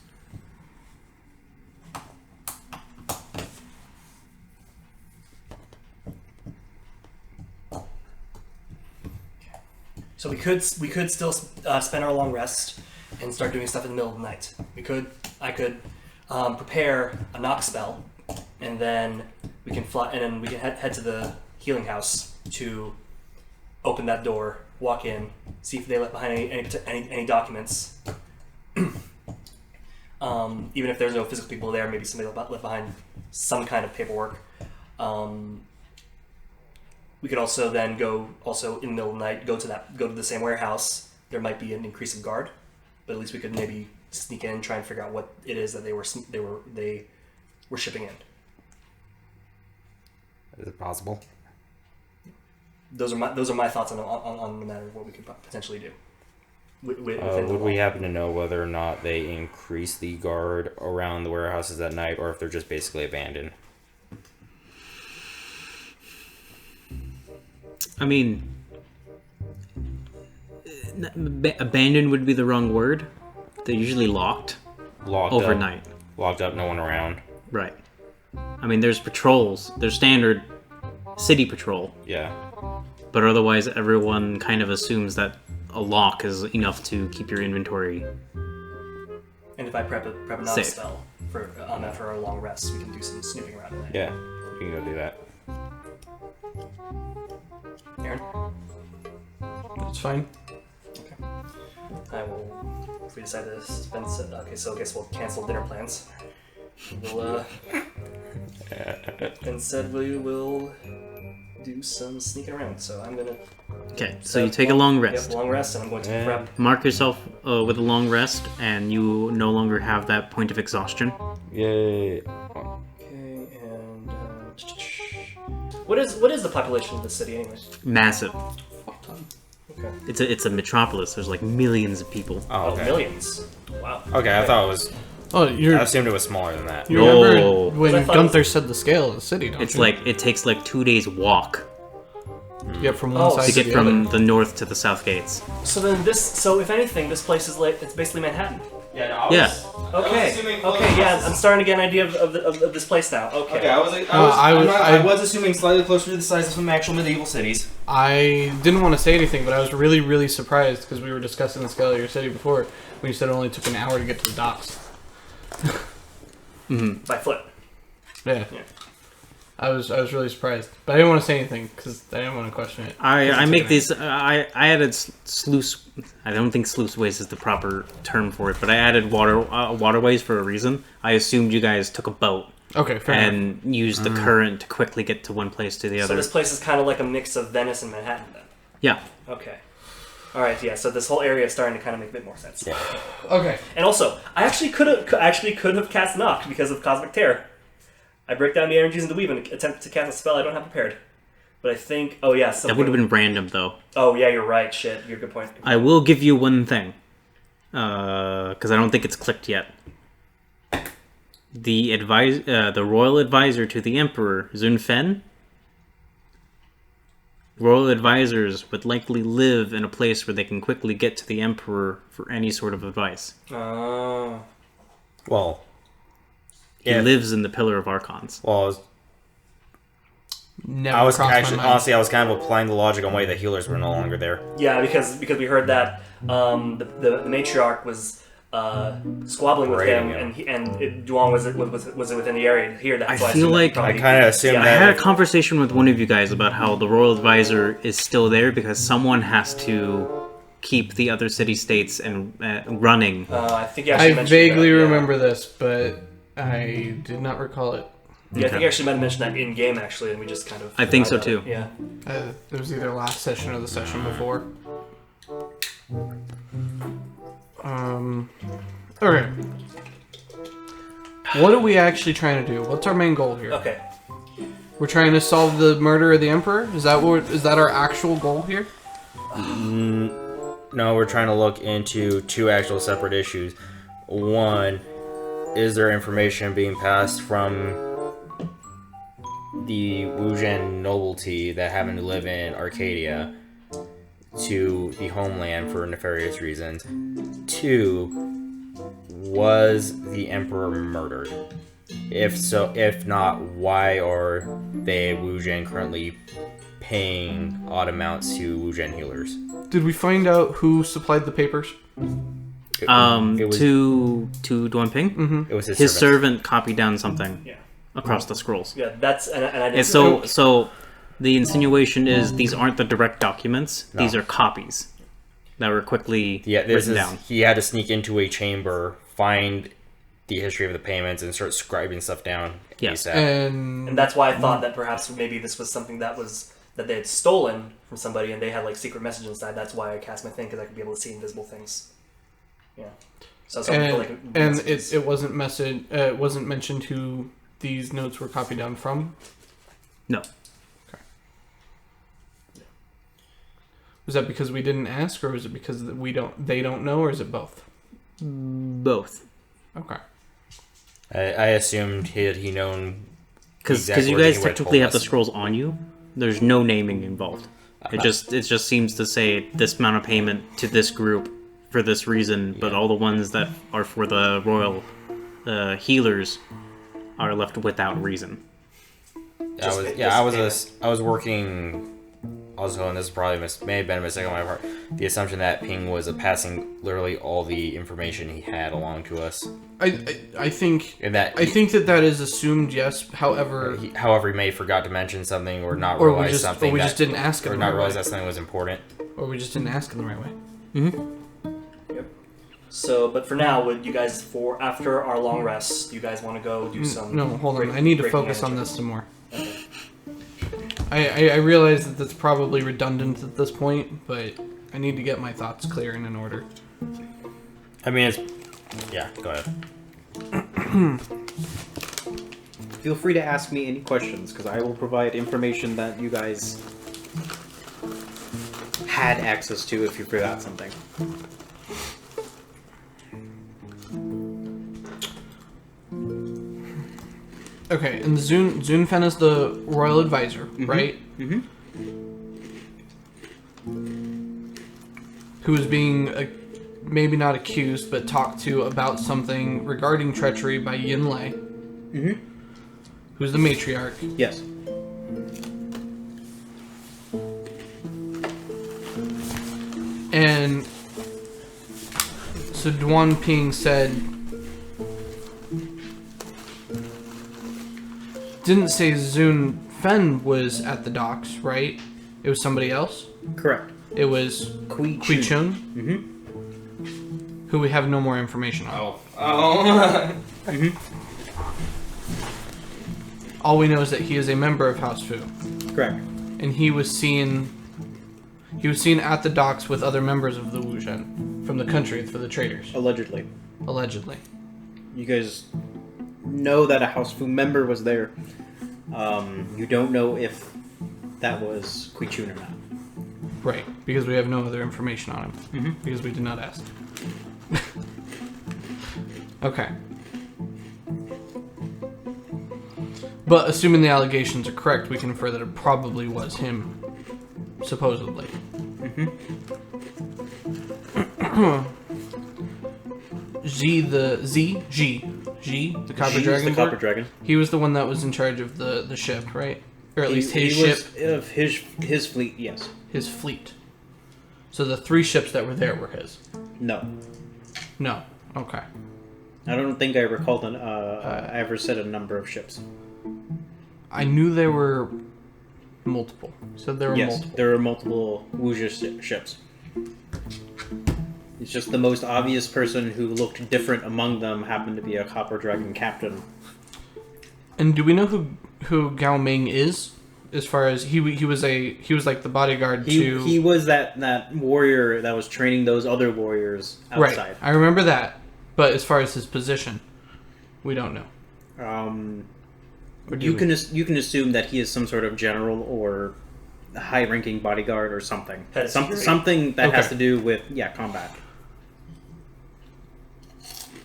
So we could still spend our long rest and start doing stuff in the middle of the night. I could prepare a knock spell, and then we can fly, and then we can head to the healing house to open that door, walk in, see if they left behind any documents. Even if there's no physical people there, maybe somebody left behind some kind of paperwork. We could also then go in the middle of the night, go to the same warehouse. There might be an increase of guard, but at least we could maybe sneak in, try and figure out what it is that they were shipping in. Is it possible? Those are my thoughts on the matter of what we could potentially do. Would we happen to know whether or not they increase the guard around the warehouses at night, or if they're just basically abandoned? I mean, abandoned would be the wrong word. They're usually locked overnight. Locked up, no one around. Right. I mean, there's patrols. There's standard city patrol. Yeah. But otherwise, everyone kind of assumes that a lock is enough to keep your inventory. And if I prep a knock safe. spell for after our long rest, we can do some snooping around at night. Yeah. You can go do that. Aaron? It's fine. Okay. I will. If we decide to spend, okay, so I guess we'll cancel dinner plans. We'll instead we will do some sneaking around. So I'm gonna. Okay, so you take a long rest. Yep, long rest, and I'm going to prep. Mark yourself with a long rest, and you no longer have that point of exhaustion. Yay. Okay, and what is the population of the city, anyways? Massive. Okay. It's a metropolis. There's like millions of people. Oh, okay. Millions. Wow. Okay, I thought it was. Oh, I assumed it was smaller than that. you remember No. when I thought Gunther said the scale of the city, don't It's you? like it takes like 2 days walk To get from one Oh, side to to get the from other. the north to the south gates. So then so if anything, this place is like, it's basically Manhattan. Yeah, no, Yeah. Okay. Okay, yeah, I'm starting to get an idea of this place now. Okay. Okay, I was assuming slightly closer to the size of some actual medieval cities. I didn't want to say anything, but I was really, really surprised because we were discussing the scale of your city before when you said it only took an hour to get to the docks. By foot. Yeah. Yeah. I was really surprised, but I didn't want to say anything because I didn't want to question it. I make these. I added sluice. I don't think sluiceways is the proper term for it, but I added waterways for a reason. I assumed you guys took a boat Okay, fair enough. and used the current to quickly get to one place to the So other. this place is kind of like a mix of Venice and Manhattan then. Yeah. Okay. All right, yeah. So this whole area is starting to kind of make a bit more sense. Yeah. Okay. And also, I actually could have cast Knock because of Cosmic Tear. I break down the energies into Weave and attempt to cast a spell I don't have prepared. But I think, oh yeah, That would have been random though. Oh yeah, you're right. Shit, you're a good point. I will give you one thing, because I don't think it's clicked yet. The royal advisor to the emperor, Zun Fen. Royal advisors would likely live in a place where they can quickly get to the emperor for any sort of advice. Oh. Well, He lives in the Pillar of Archons. well, Never I was crossed my actually mind. honestly I was kind of applying the logic on why the healers were no longer there. Yeah, because we heard that the matriarch was squabbling with him, Berating and Duong was within the area here. That's I why feel like- I kind of assumed Yeah. I that. had a conversation with one of you guys about how the royal advisor is still there because someone has to keep the other city-states and running. I think you actually I mentioned vaguely that, yeah. remember this, but I did not recall it. Yeah, I think you actually might have mentioned that in game actually, and we just kind of. I think so forgot about too. it. Yeah. It was either last session or the session before. Okay. What are we actually trying to do? What's our main goal here? Okay. We're trying to solve the murder of the Emperor? Is that our actual goal here? No, we're trying to look into two actual separate issues. One, is there information being passed from the Wujian nobility that happen to live in Arcadia to the homeland for nefarious reasons? Two, was the Emperor murdered? If so, if not, why are they Wujian currently paying odd amounts to Wujian healers? Did we find out who supplied the papers? It was, To Duanping? Mm-hmm. it was His servant copied down something Yeah. across the scrolls. Yeah, that's and I didn't. And so the insinuation is these aren't the direct documents. No. These are copies that were quickly written down. He had to sneak into a chamber, find the history of the payments, and start scribing stuff down. Yes. ASAP. And that's why I thought that perhaps maybe this was something that they had stolen from somebody, and they had like secret messages inside. That's why I cast my thing, because I could be able to see invisible things. Yeah. So it wasn't it wasn't mentioned who these notes were copied down from. No. Okay. Was that because we didn't ask, or was it because they don't know, or is it both? Both. Okay. I assumed had he known Because exactly you where he guys would have technically told have the us. scrolls on you. There's no naming involved. It just seems to say this amount of payment to this group for this reason, but all the ones that are for the royal healers are left without reason. I was working also, and this probably may have been a mistake on my part, the assumption that Ping was passing literally all the information he had along to us. I think And that I think that is assumed. Yes. However, however, he may have forgot to mention something or not or realize something, we just didn't ask in or the not right realize way. that something was important. Or we just didn't ask in the right way. Yep. So, but for now, would you guys after our long rest, do you guys want to go do some? No, hold on. I need to breaking focus on energy? this some more. Okay. I realize that that's probably redundant at this point, but I need to get my thoughts clear and in order. I mean, yeah, go ahead. Feel free to ask me any questions, because I will provide information that you guys had access to if you forgot something. Okay, and Zunfen is the royal advisor, right? Mm-hmm. Who is being maybe not accused, but talked to about something regarding treachery by Yin Lei, who's the matriarch. Yes. And so Duan Ping said, didn't say Zun Fen was at the docks, right? It was somebody else? Correct. It was Kui Chun, Mm-hmm. who we have no more information on. All we know is that he is a member of House Fu, Correct. and he was seen at the docks with other members of the Wujian from the country for the traders, Allegedly. allegedly. You guys know that a House Fu member was there. You don't know if that was Kui Chun or not. Right, because we have no other information on him, Mhm. because we did not ask. Okay. But assuming the allegations are correct, we can infer that it probably was him, supposedly. G, the copper Xi is dragon. the copper dragon. He was the one that was in charge of the ship, right? Or at least his he ship, was of his fleet. Yes. his fleet. So the 3 ships that were there were his. No. No. Okay. I don't think I recalled I ever said a number of ships. I knew there were multiple. So there were Yes, multiple. there were multiple Wuxia ships. It's just the most obvious person who looked different among them happened to be a Copper Dragon captain. And do we know who Gao Ming is? As far as he was like the bodyguard to... He was that warrior that was training those other warriors outside. Right, I remember that. But as far as his position, we don't know. You can assume that he is some sort of general or high-ranking bodyguard or something. Something that has to do with combat.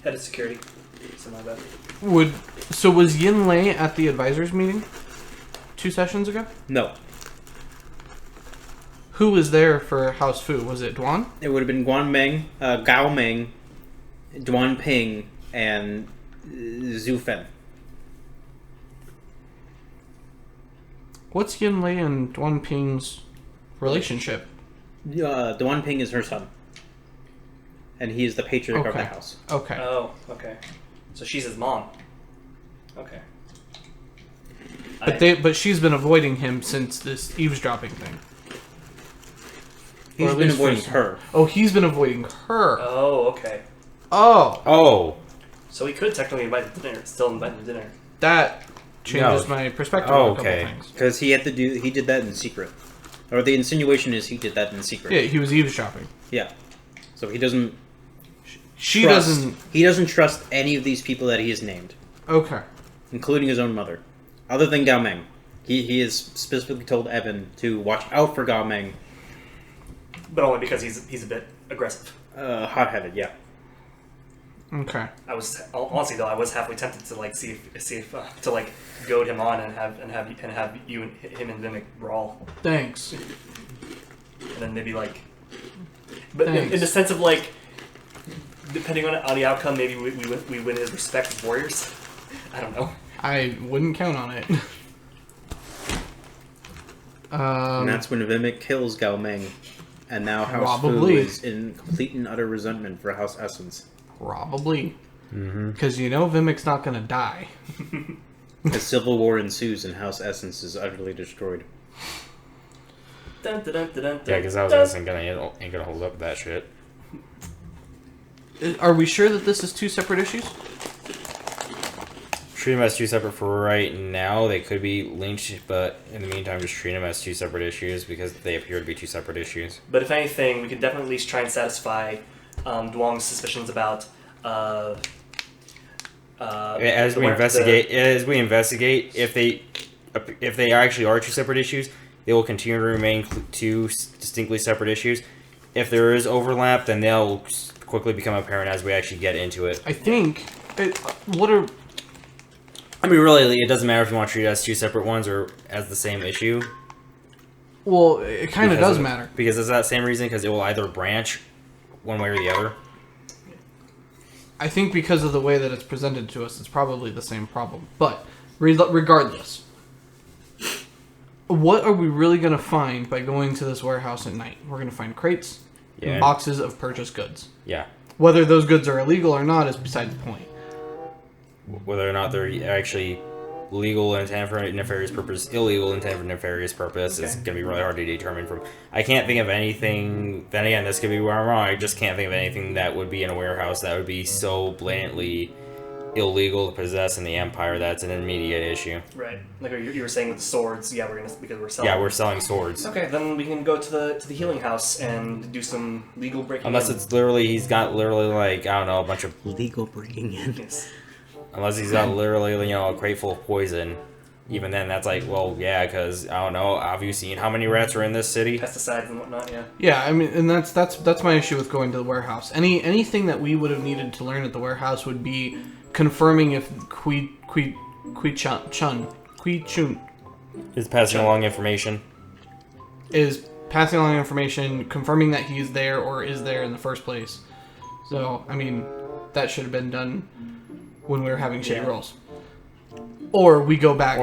Head of security. Something like that. So was Yin Lei at the advisors meeting 2 sessions ago? No. Who was there for House Fu? Was it Duan? It would have been Gao Ming, Duan Ping, and Zhu Fen. What's Yin Lei and Duan Ping's relationship? Duan Ping is her son. And he is the patriarch of the house. Okay. Oh, okay. So she's his mom. Okay. But she's been avoiding him since this eavesdropping thing. He's been avoiding her. Oh, he's been avoiding her. Oh, okay. Oh. So he could technically invite them to dinner. Still invite them to dinner. That changes my perspective on a couple things. Because he did that in secret. Or the insinuation is he did that in secret. Yeah, he was eavesdropping. Yeah. So he doesn't... He doesn't trust any of these people that he has named. Okay. Including his own mother. Other than Gao Ming. He has specifically told Evan to watch out for Gao Ming. But only because he's a bit aggressive. Hot-headed, yeah. Okay. I was honestly though I was halfway tempted to see if to goad him on and have you and him and Vimak brawl. Thanks. And then maybe but in the sense of depending on the outcome, maybe we win his respect as warriors. I don't know. I wouldn't count on it. And that's when Vimak kills Gao Ming. And now House Fu is in complete and utter resentment for House Essence. Probably. Because Vimak's not going to die. A civil war ensues and House Essence is utterly destroyed. Yeah, because House Essence ain't gonna hold up with that shit. Are we sure that this is 2 separate issues? Treat them as 2 separate for right now. They could be linked, but in the meantime, just treat them as 2 separate issues because they appear to be 2 separate issues. But if anything, we could definitely at least try and satisfy Duong's suspicions about. As we investigate, if they actually are 2 separate issues, they will continue to remain 2 distinctly separate issues. If there is overlap, then they'll quickly become apparent as we actually get into it. I think. Really, it doesn't matter if you want to treat it as 2 separate ones or as the same issue. Well, it kind of does matter. Because it's that same reason, because it will either branch one way or the other. I think because of the way that it's presented to us, it's probably the same problem. But, regardless, what are we really going to find by going to this warehouse at night? We're going to find crates and boxes of purchased goods. Yeah. Whether those goods are illegal or not is beside the point. Whether or not they're actually legal intent for nefarious purpose, illegal intent for nefarious purpose is going to be really hard to determine from. I can't think of anything. Then again, this could be where I'm wrong. I just can't think of anything that would be in a warehouse that would be so blatantly illegal to possess in the Empire that's an immediate issue. Right, like you were saying with the swords. Yeah, because we're selling. Yeah, we're selling swords. Okay, then we can go to the healing house and do some legal breaking. Unless it's literally he's got literally a bunch of legal breaking in. Yes. Unless he's got literally, a crate full of poison. Even then, that's because, I don't know, have you seen how many rats are in this city? Pesticides and whatnot, yeah. Yeah, and that's my issue with going to the warehouse. Anything that we would have needed to learn at the warehouse would be confirming if Kui Chun is passing along information. Is passing along information, confirming that he's there or is there in the first place. So, that should have been done when we were having shady rolls. Or we go back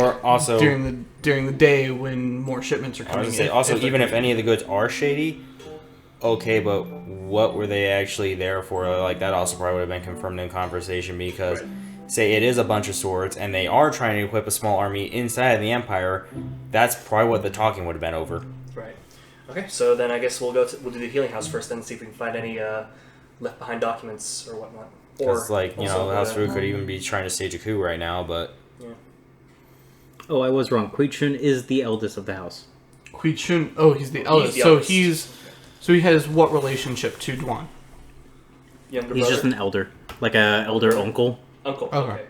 during the day when more shipments are coming in. Even if any of the goods are shady, okay, but what were they actually there for? That also probably would have been confirmed in conversation because, say it is a bunch of swords and they are trying to equip a small army inside of the Empire, that's probably what the talking would have been over. Right. Okay, so then I guess we'll do the healing house first then, see if we can find any left behind documents or whatnot. It's like, you know, also, House Fu could even be trying to stage a coup right now, but... Oh, I was wrong. Kuichun is the eldest of the house. Kuichun. Oh, he's the eldest. the eldest. So he has what relationship to Dwan? Younger He's brother? just an elder. Like a elder uncle. Uncle. Okay.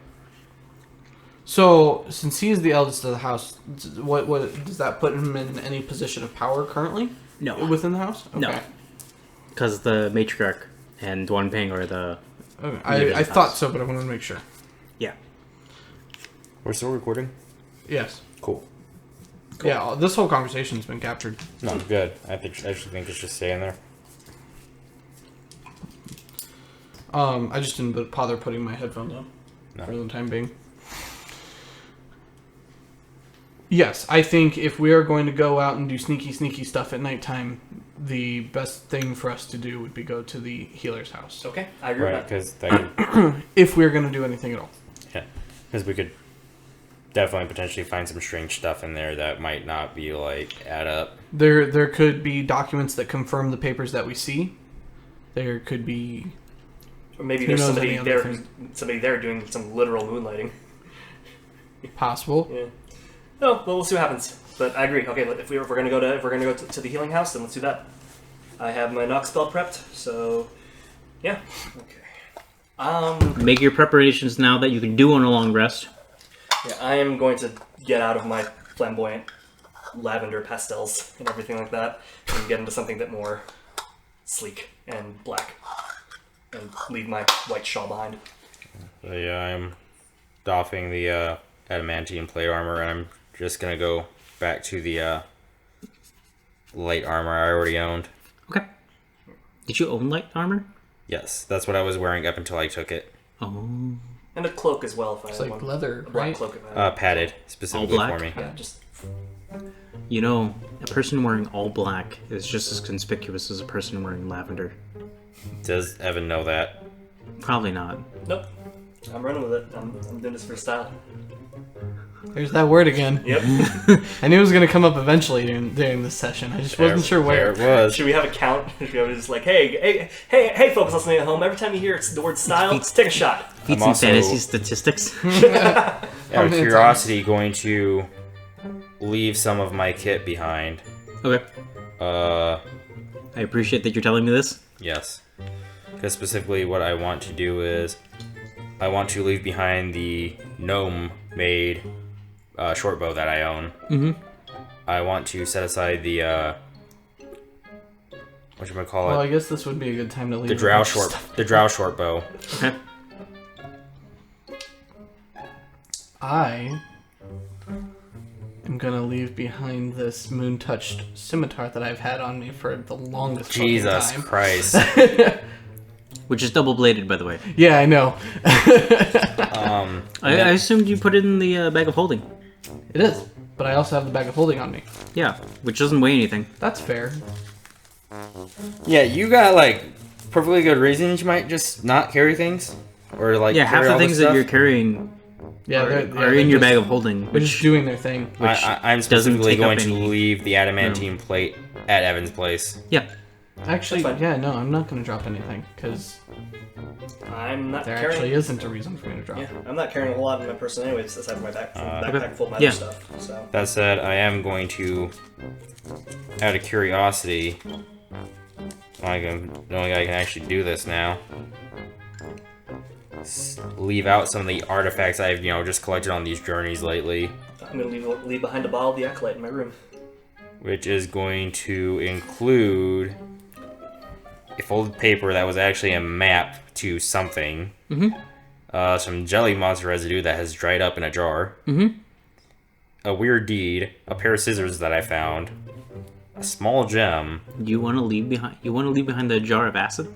So, since he is the eldest of the house, what does that put him in any position of power currently? No. Within the house? Okay. No. Because the matriarch and Duan Ping are the... Okay. I thought so, but I wanted to make sure. Yeah. We're still recording? Yes. Cool. Yeah, this whole conversation's been captured. No, good. I actually think it's just staying there. I just didn't bother putting my headphones on for the time being. Yes, I think if we are going to go out and do sneaky stuff at nighttime, the best thing for us to do would be go to the healer's house. Okay, I agree Right, with that. because could... If we're going to do anything at all. Yeah, because we could definitely potentially find some strange stuff in there that might not be, like, add up. There could be documents that confirm the papers that we see. There could be... Or maybe Who there's knows somebody any other there, thing? somebody there doing some literal moonlighting. Possible. Yeah. No, well, we'll see what happens. But I agree. Okay, if we're gonna go to the healing house, then let's do that. I have my knock spell prepped, so yeah. Okay. Make your preparations now that you can do on a long rest. Yeah, I am going to get out of my flamboyant lavender pastels and everything like that, and get into something a bit more sleek and black, and leave my white shawl behind. So yeah, I'm doffing the adamantium plate armor, and I'm just gonna go back to the light armor I already owned. Okay. Did you own light armor? Yes, that's what I was wearing up until I took it. Oh. And a cloak as well, if I It's had like one. leather, A black right? cloak if I had Padded specifically All black? for me. yeah, just You know, a person wearing all black is just as conspicuous as a person wearing lavender. Does Evan know that? Probably not. nope. I'm running with it. I'm doing this for style. There's that word again. Yep. I knew it was going to come up eventually during this session. I just wasn't sure where. There it was. Should we have a count? Should we have just like, hey, folks listening at home, every time you hear the word style, take a shot. Feats also- Fantasy statistics. Out How of many curiosity, going to leave some of my kit behind. Okay. Uh, I appreciate that you're telling me this. yes. Because specifically what I want to do is I want to leave behind the gnome-made short bow that I own. Mm-hmm. I want to set aside the, whatchamacallit? Well, I guess this would be a good time to leave. The a drow bunch of short, stuff. the drow short bow. Okay. I am gonna leave behind this moon-touched scimitar that I've had on me for the longest fucking Jesus time. Christ. Which is double-bladed, by the way. Yeah, I know. I assumed you put it in the bag of holding. It is, but I also have the bag of holding on me. Yeah, which doesn't weigh anything. That's fair. Yeah, you got like perfectly good reasons you might just not carry things, or like Yeah, half carry the all things this that you're stuff. carrying Yeah, are in your bag of holding. They're just Which, doing their thing. which I'm doesn't specifically take up going to any leave the adamantium plate at Evan's place. yeah. Actually, That's fine. yeah, no, I'm not gonna drop anything because I'm not there carrying. actually isn't a reason for me to drop. Yeah, I'm not carrying a whole lot in my person anyways, aside from my backpack Okay. full of my Yeah. other stuff. So That said, I am going to, out of curiosity, knowing I can actually do this now, leave out some of the artifacts I've just collected on these journeys lately, I'm gonna leave behind a bottle of the acolyte in my room. which is going to include a folded paper that was actually a map to something, some jelly monster residue that has dried up in a jar, a weird deed, a pair of scissors that I found, a small gem. You want to leave behind? You want to leave behind the jar of acid?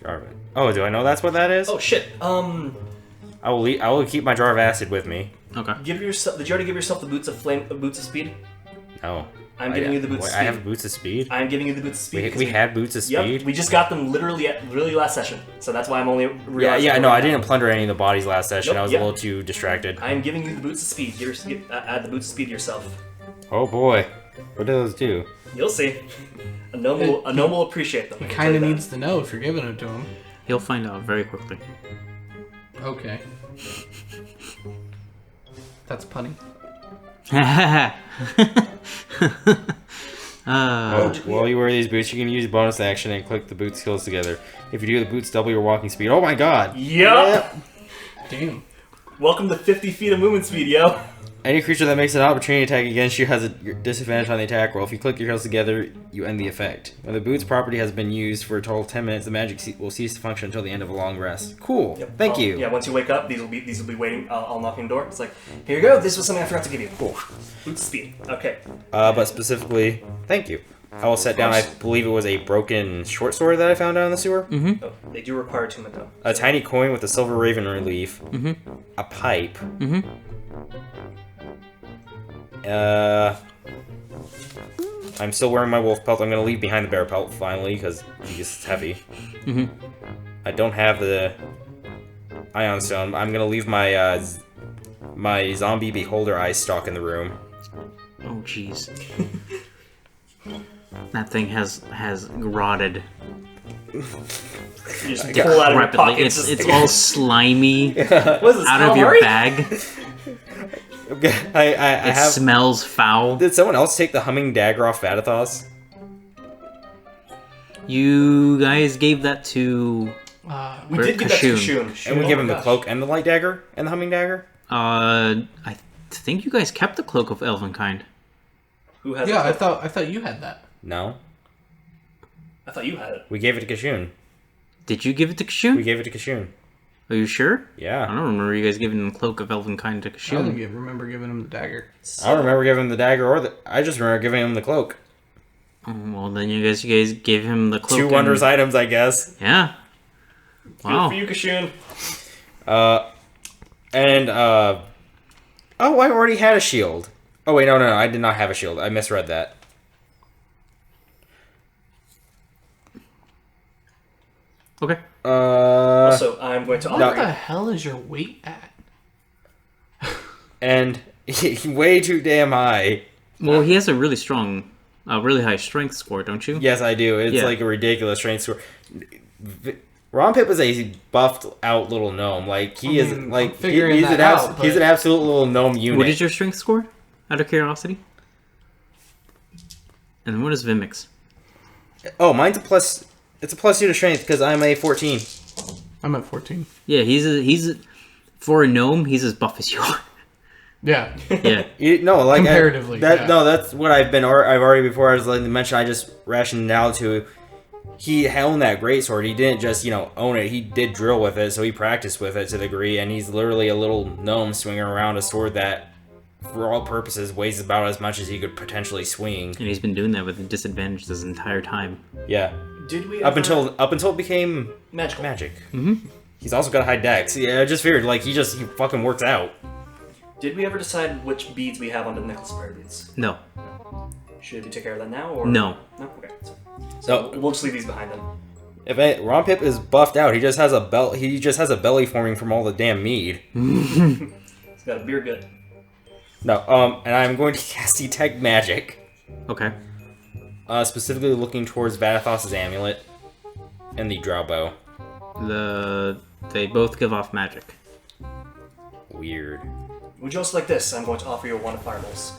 Jar of it. Oh, do I know that's what that is? Oh shit. I will keep my jar of acid with me. Okay. Give yourself. Did you already give yourself the boots of flame? Boots of speed? No. I'm giving you the boots of Wait, speed. I have boots of speed. I'm giving you the boots of speed. because We had boots of speed. Yep, we just got them literally last session, so that's why I'm only. Yeah, realizing yeah. No, right I now. didn't plunder any of the bodies last session. Nope, I was yep. a little too distracted. I'm giving you the boots of speed. Add the boots of speed yourself. Oh boy, what do those do? You'll see. A gnome will appreciate them. He kind of needs to know if you're giving it to him. He'll find out very quickly. Okay. That's punny. While you wear these boots, you can use bonus action and click the boot skills together. If you do, the boots double your walking speed. Oh my god! Yup! Damn. Welcome to 50 feet of movement speed, yo. Any creature that makes an opportunity attack against you has a disadvantage on the attack roll. If you click your heels together, you end the effect. When the boots property has been used for a total of 10 minutes, the magic will cease to function until the end of a long rest. Cool. Yep. Thank you. Yeah, once you wake up, these will be waiting. I'll knock on the door. It's like, here you go. This was something I forgot to give you. Cool. Boot speed. Okay. But specifically, thank you. I will set down, I believe it was a broken short sword that I found down in the sewer. Mm-hmm. Oh, they do require attunement, though. A tiny coin with a silver raven relief. Mm-hmm. A pipe. Mm-hmm. I'm still wearing my wolf pelt. I'm going to leave behind the bear pelt, finally, because it's heavy. Mm-hmm. I don't have the ion stone. I'm going to leave my my zombie beholder eye stock in the room. Oh, jeez. That thing has rotted You just pull out of your rapidly. pocket. It's all slimy What is this, out of your calamari? bag. I It have... smells foul. Did someone else take the humming dagger off Vatathos? You guys gave that to... We did get that to Shun. And we give him the cloak and the light dagger and the humming dagger? I think you guys kept the cloak of Elvenkind. Who has Yeah, it? I thought you had that. No. I thought you had it. We gave it to Kashun. Did you give it to Kashun? We gave it to Kashun. Are you sure? I Yeah. don't remember you guys giving the cloak of Elvenkind to I Kashun. don't remember giving him the dagger. I don't remember giving him the dagger or the... I just remember giving him the cloak. Oh, well, then you guys gave him the cloak. Two wondrous items, I guess. Yeah. Wow. Good for you, Kashun. Oh, I already had a shield. Oh, wait, no, I did not have a shield. I misread that. Okay. Also, I'm going to What offer the you. hell is your weight at? And way too damn high. Well, he has a really strong, really high strength score, don't you? Yes, I do. It's Yeah. like a ridiculous strength score. Ronpip is a buffed out little gnome. Like he is I'm like figuring he's that an out, he's but- an absolute little gnome unit. What is your strength score? Out of curiosity. And what is Vimik's? Oh, mine's a plus. It's a +2 to strength because I'm a 14. I'm at 14. Yeah, he's for a gnome, he's as buff as you are. Yeah. Yeah. No, like Comparatively, yeah. No, that's what I've been. I've already before. I was like mentioned. I just rationed it out to. He owned that greatsword. He didn't just own it. He did drill with it, so he practiced with it to the degree. And he's literally a little gnome swinging around a sword that, for all purposes, weighs about as much as he could potentially swing. And he's been doing that with a disadvantage this entire time. Yeah. Did we Up ever... until it became Magical. magic. Mm-hmm. He's also got a high dex. Yeah, I just figured he fucking works out. Did we ever decide which beads we have on the necklace of prayer beads? No. Should we take care of that now, or No. No. Okay. So We'll just leave these behind then. if Ronpip is buffed out, he just has a belt. He just has a belly forming from all the damn mead. He's got a beer gut. No. And I'm going to cast detect magic. Okay. Specifically looking towards Vatathos' amulet and the drow bow. They both give off magic. Weird. Would you also like this? I'm going to offer you one of fireballs.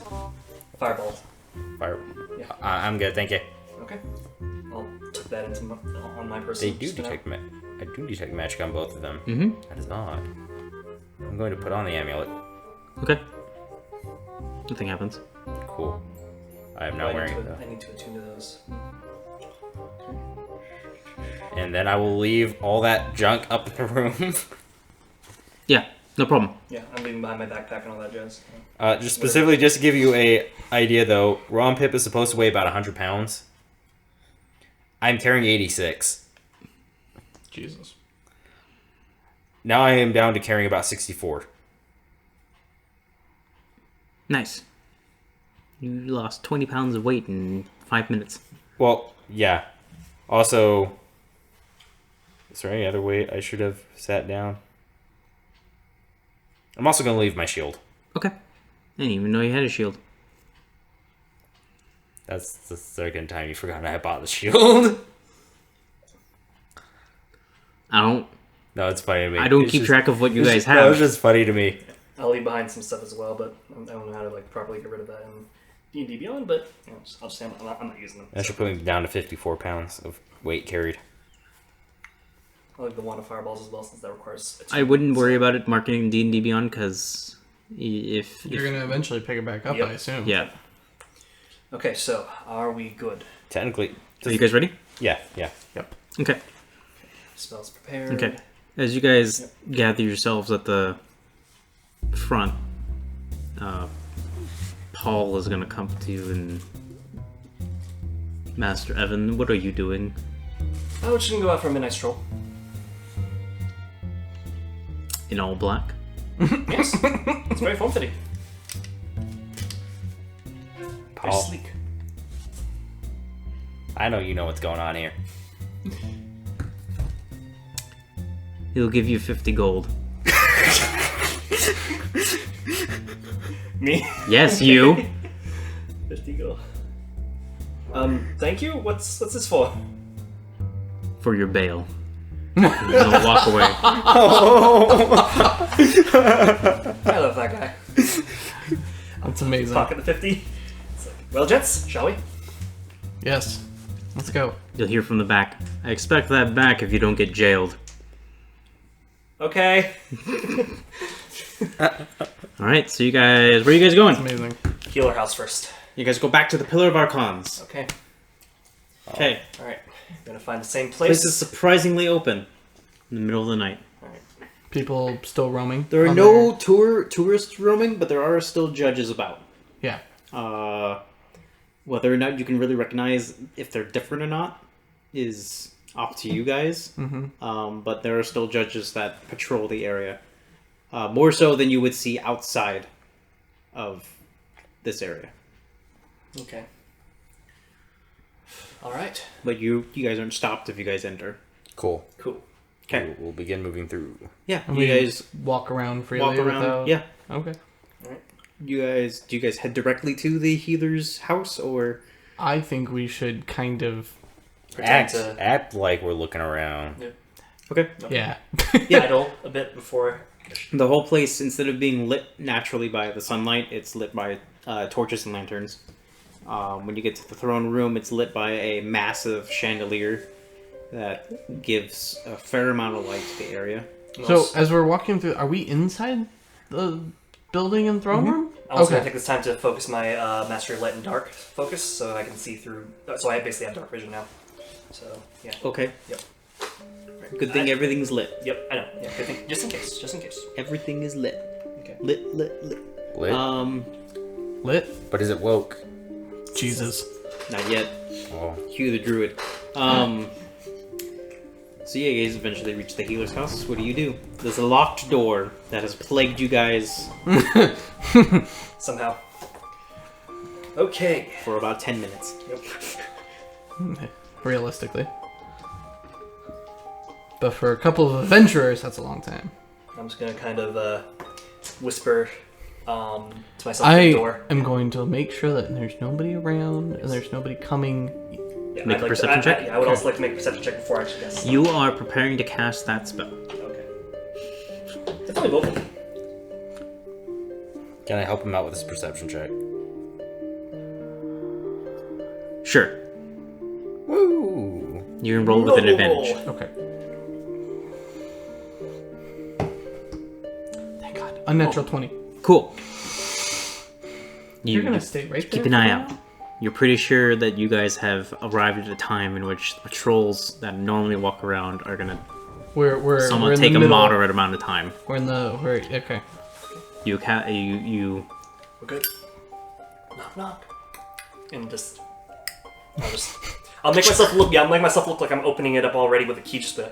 Fireball. Fire. Yeah. I'm good, thank you. Okay. I'll tuck that into on my person. They do just for now. detect I do detect magic on both of them. Mm-hmm. That is odd. I'm going to put on the amulet. Okay. Nothing happens. Cool. I am not wearing it though. I need to attune to those. And then I will leave all that junk up in the room. Yeah, no problem. Yeah, I'm leaving behind my backpack and all that jazz. Just specifically, just to give you a idea though, Ronpip is supposed to weigh about 100 pounds. I'm carrying 86. Jesus. Now I am down to carrying about 64. Nice. You lost 20 pounds of weight in 5 minutes. Well, yeah. Also, is there any other way I should have sat down? I'm also going to leave my shield. Okay. I didn't even know you had a shield. That's the second time you forgot I bought the shield. I don't. No, it's funny to me. I don't It's keep just- track of what you it's guys just- have. No, it's just funny to me. I'll leave behind some stuff as well, but I don't know how to like properly get rid of that in D&D Beyond. But you know, I'll just say I'm not using them. That should put me down to 54 pounds of weight carried. I like the wand of fireballs as well, since that requires. I wouldn't worry about it marketing D&D Beyond because if You're gonna eventually pick it back up, Yep. I assume. yeah. Okay, so are we good? Technically, Are you guys ready? yeah. Okay. Spells prepared. Okay. As you guys gather yourselves at the front, Paul is gonna come to you and Master Evan, what are you doing? I was just gonna go out for a midnight stroll. In all black? Yes, it's very form-fitting. Very Paul, sleek. I know you know what's going on here. He'll give you 50 gold. Me? Yes, you. 50 gold. Thank you. What's this for? For your bail. He'll walk away. I love that guy. That's amazing. Pocket the 50. It's like, well, gents, shall we? Yes. Let's go. You'll hear from the back. I expect that back if you don't get jailed. Okay. Alright, so you guys, where are you guys going? Amazing. Healer house first. You guys go back to the Pillar of Archons. Okay. Okay. Alright. Gonna find the same Place place. is surprisingly open in the middle of the night. Alright. People still roaming. There are on no tourists roaming, but there are still judges about. their- Yeah. Whether or not you can really recognize if they're different or not is up to you guys. Mm-hmm. But there are still judges that patrol the area. More so than you would see outside of this area. Okay. Alright. But you guys aren't stopped if you guys enter. Cool. Cool. Okay. We'll begin moving through. Yeah, And you we guys walk around freely walk around. without... Yeah. Okay. Do you guys head directly to the healer's house, or I think we should kind of... Pretend to Act like we're looking around. okay? Yeah. idle a bit before. The whole place, instead of being lit naturally by the sunlight, it's lit by torches and lanterns. When you get to the throne room, it's lit by a massive chandelier that gives a fair amount of light to the area. So, as we're walking through... Are we inside the building and throne room? I'm also Okay. gonna take this time to focus my Mastery of Light and Dark focus, so I can see through. So I basically have dark vision now. So yeah. Okay. Yep. Good thing everything's lit. Yep. I know. Yeah. Good thing. Just in case. Just in case. Everything is lit. Okay. Lit. Lit? Lit? But is it woke? Jesus. Not yet. Oh. Hugh the Druid. So yeah, you guys eventually reach the healer's house. What do? There's a locked door that has plagued you guys Somehow. Okay. for about 10 minutes. Yep. Realistically. But for a couple of adventurers, that's a long time. I'm just gonna kind of whisper to myself through I the door. am going to make sure that there's nobody around and there's nobody coming. Yeah, Make I'd a like perception check? I would also like to make a perception check before I actually guess. You are preparing to cast that spell. Okay. It's only vocal. Can I help him out with this perception check? Sure. Woo! You can roll with an advantage. Okay. Thank God. Unnatural 20. Cool. You're You gonna stay right there. keep an eye out. You're pretty sure that you guys have arrived at a time in which the patrols that normally walk around are gonna We're somewhat in take the a middle. moderate amount of time. We're okay. You We're good. Knock knock. And I'll make myself look. Yeah, I'll make myself look like I'm opening it up already with a key. Just to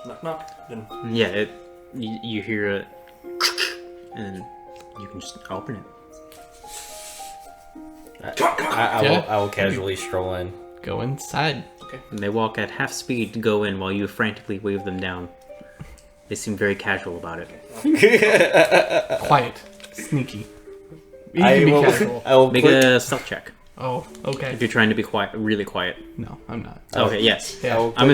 knock knock. Then yeah, you hear it, and you can just open it. I will casually stroll in. Go inside. And they walk at half speed to go in while you frantically wave them down. They seem very casual about it. Quiet. Sneaky. You I can be will, casual. I will Make put, a stealth check. Oh, okay. If you're trying to be quiet, really quiet. No, I'm not. Okay, yes. Yeah. I'm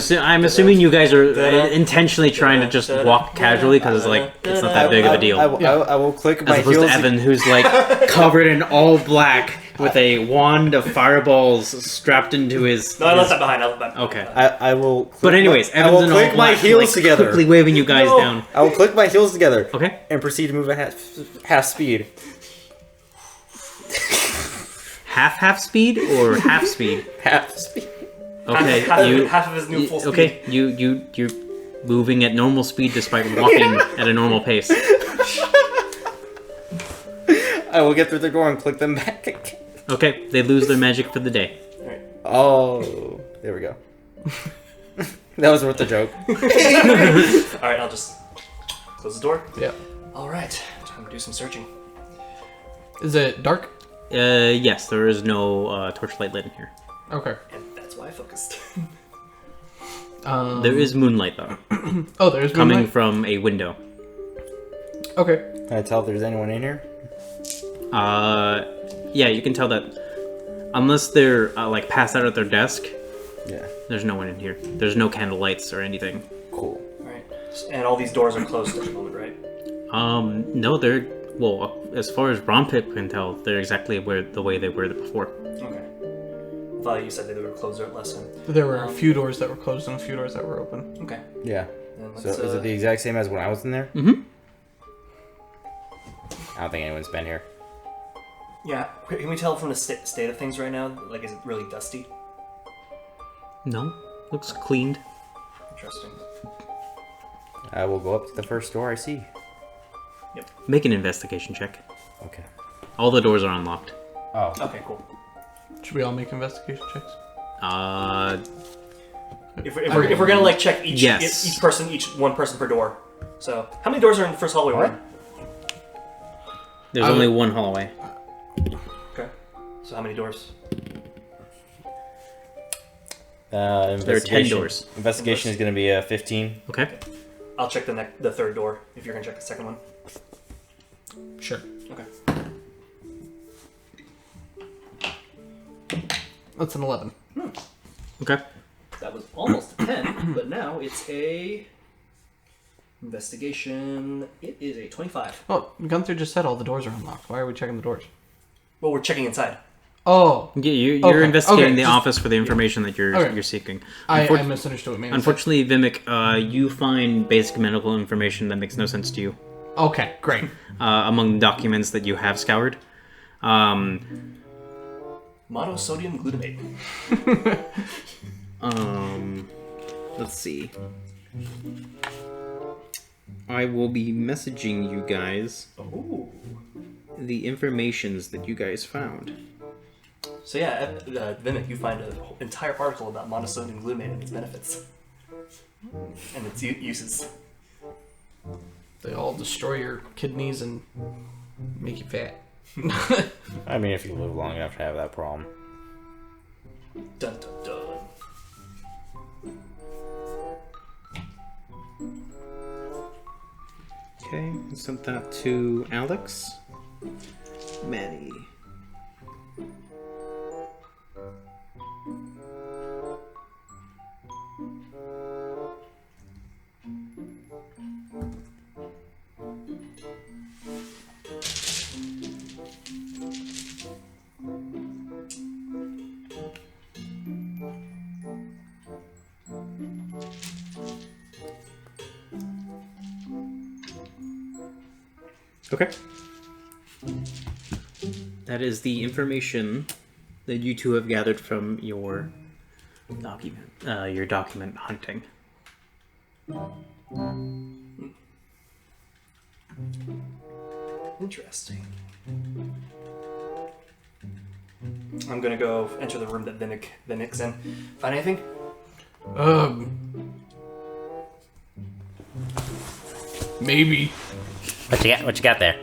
assuming you guys are intentionally trying to just walk casually because it's like it's not that big of a deal. I will click my As opposed heels. to Evan, who's like covered in all black with a wand of fireballs strapped into his. No, I left that behind. I left that Okay. I will. Click But anyways, I will Evan's in all click my black, heels like, together. quickly waving you guys down. I will click my heels together. Okay. And proceed to move at half speed. Half speed or half speed? Half speed. Okay. half of his new full speed. Okay. You're moving at normal speed despite walking at a normal pace. I will get through the door and click them back again. Okay. They lose their magic for the day. Oh, there we go. That was worth the joke. Alright, I'll just close the door. Yeah. Alright, time to do some searching. Is it dark? Yes. There is no torchlight lit in here. Okay. And that's why I focused. There is moonlight though, Oh, there's coming moonlight? from a window. Okay. Can I tell if there's anyone in here? Yeah, you can tell that unless they're like passed out at their desk, Yeah. there's no one in here. There's no candle lights or anything. Cool. Alright. And all these doors are closed at the moment, right? No, they're well, as far as Ronpip can tell, they're exactly the way they were before. Okay. I thought you said that they were closed at last time. There were a few doors that were closed and a few doors that were open. Okay. Yeah. Then So let's, is it the exact same as when I was in there? Mm-hmm. I don't think anyone's been here. Yeah, can we tell from the state of things right now? Like, is it really dusty? No, looks cleaned. Interesting. I will go up to the first door I see. Make an investigation check. Okay. All the doors are unlocked. Oh. Okay, cool. Should we all make investigation checks? If we're gonna like check each Yes. each person, one person per door. So, how many doors are in the first hallway we're in? There's only one hallway. Okay. So how many doors? There are 10 doors. Investigation is going to be a 15. Okay. I'll check the third door if you're gonna check the second one. Sure. Okay. That's an 11. Okay. That was almost a 10, but now it's a investigation. It is a 25. Well, Gunther just said all the doors are unlocked. Why are we checking the doors? Well, we're checking inside. Oh, Yeah, you're Okay, investigating okay, the just- office for the information that you're Okay. you're seeking. I Unfor- misunderstood what man Unfortunately, Vimak, you find basic medical information that makes no sense to you said. Okay, great. among the documents that you have scoured. Monosodium glutamate. Let's see. I will be messaging you guys Oh. the informations that you guys found. So yeah, Vimak, you find an entire article about monosodium glutamate and its benefits and its uses. They all destroy your kidneys and make you fat. I mean, if you live long enough to have that problem. Dun dun dun. Okay, I sent that to Alex. Maddie. Okay. That is the information that you two have gathered from your document hunting. Interesting. I'm gonna go enter the room that Vimak's in. Find anything? Maybe. What you got there?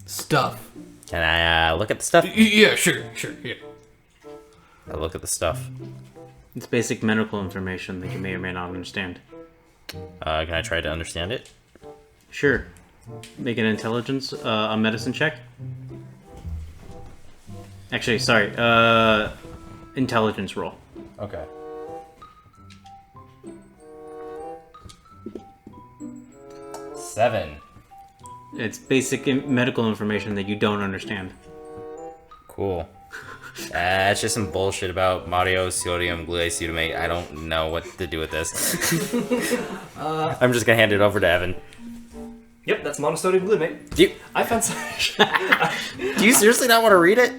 Stuff. Can I look at the stuff? Yeah, sure, yeah. I'll look at the stuff. It's basic medical information that you may or may not understand. Can I try to understand it? Sure. Make an intelligence, a medicine check. Actually, sorry. Intelligence roll. Okay. Seven. It's basic medical information that you don't understand. Cool. It's just some bullshit about Mario sodium glutamate. I don't know what to do with this. I'm just gonna hand it over to Evan. Yep, that's monosodium glutamate. Do I found some. you seriously not want to read it?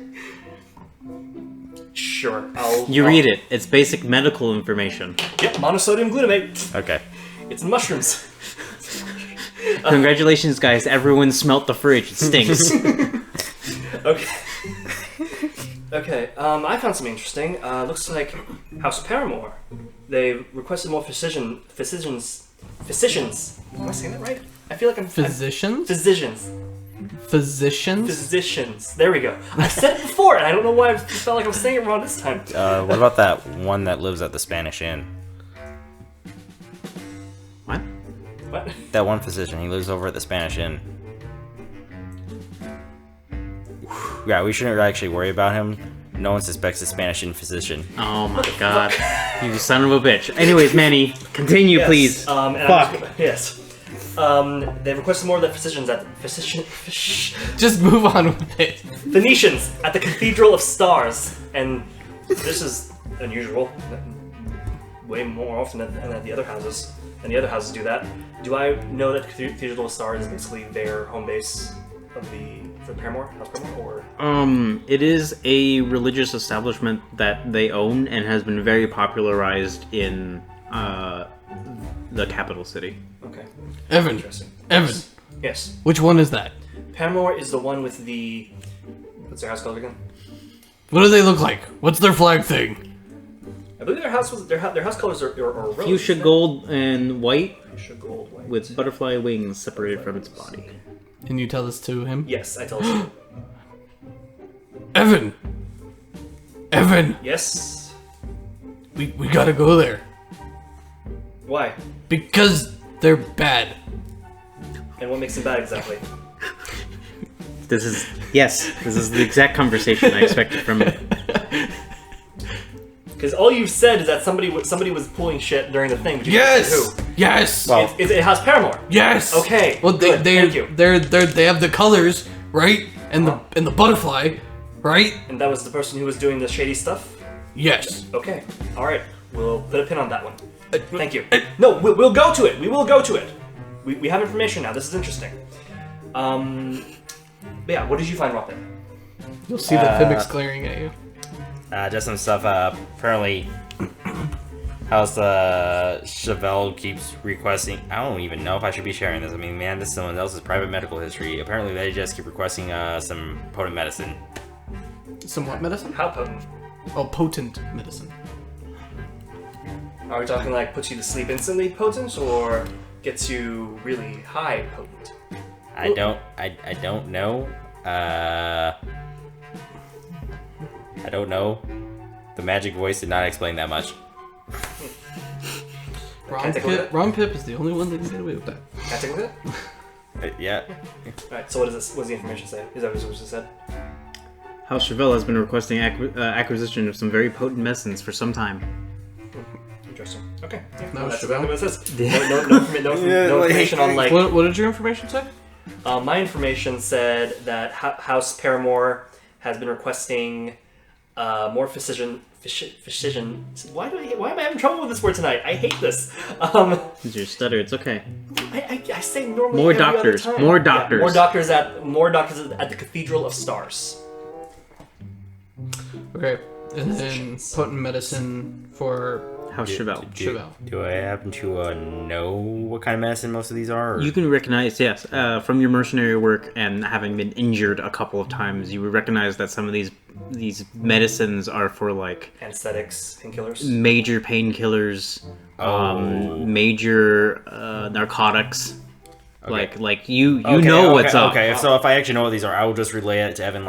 Sure, You read it. It's basic medical information. Yep, monosodium glutamate. Okay. It's in mushrooms. Congratulations, guys. Everyone smelt the fridge. It stinks. Okay. Okay, I found something interesting. Looks like House Paramore. They requested more physicians. Am I saying that right? I feel like I'm... Physicians? Physicians. Physicians? Physicians. There we go. I said it before, and I don't know why I felt like I was saying it wrong this time. What about that one that lives at the Spanish Inn? What? What? That one physician, he lives over at the Spanish Inn. Yeah, we shouldn't actually worry about him. No one suspects a Spanish Inn physician. Oh my god. You son of a bitch. Anyways, Manny, continue, Yes, please. Fuck. Yes. They requested more of the physicians at Just move on with it. Phoenicians at the Cathedral of Stars, and this is unusual. Way more often than the other houses. And the other houses do that. Do I know that the Cathedral of Stars is basically their home base of the Paramore, House Paramore, or? It is a religious establishment that they own and has been very popularized in the capital city. Okay. Evan. Interesting. Evan. Yes. Which one is that? Paramore is the one with the... What's their house called again? What do they look like? What's their flag thing? I believe their house was their house colors are rose. Fuchsia gold and white Fuchsia gold, white. with butterfly wings separated from its body. Can you tell this to him? Yes, I tell you. Evan! Evan! Yes. We gotta go there. Why? Because they're bad. And what makes them bad exactly? This is the exact conversation I expected from you. Because all you've said is that somebody was pulling shit during the thing. But you didn't say Yes! Yes! Well- it has Paramore. Yes! Okay. Well, good, thank you. they have the colors, right? And the butterfly, right? And that was the person who was doing the shady stuff. Yes. Okay. All right. We'll put a pin on that one. Thank you. No, we'll go to it. We will go to it. We have information now. This is interesting. But yeah, what did you find, Ronpip? You'll see the Thimble glaring at you. Just some stuff. Apparently, House Chevelle keeps requesting. I don't even know if I should be sharing this. I mean, man, this is someone else's private medical history. Apparently, they just keep requesting some potent medicine. Some what medicine? How potent? Oh, potent medicine. Are we talking like puts you to sleep instantly potent, or gets you really high potent? I don't know. I don't know. The magic voice did not explain that much. Ronpip is the only one that can get away with that. Can I take a look at it? Yeah. Alright, so what does the information say? Is that what it said? House Chevelle has been requesting acquisition of some very potent medicines for some time. Interesting. Okay. Yeah, No, that's Chevelle? exactly what it says. No information on like... What did your information say? My information said that House Paramore has been requesting more physician. Why am I having trouble with this word tonight? I hate this. It's your stutter. It's okay. I say normally More every other doctors. time. More Yeah, doctors. more doctors at the Cathedral of Stars. Okay. And then potent medicine for House Chevelle. Chevelle. Do I happen to know what kind of medicine most of these are? Or? You can recognize, yes, from your mercenary work and having been injured a couple of times, you would recognize that some of these medicines are for like Anesthetics, painkillers. major painkillers, major narcotics. Okay. Like you know what's up. Okay, so if I actually know what these are, I will just relay it to Evan.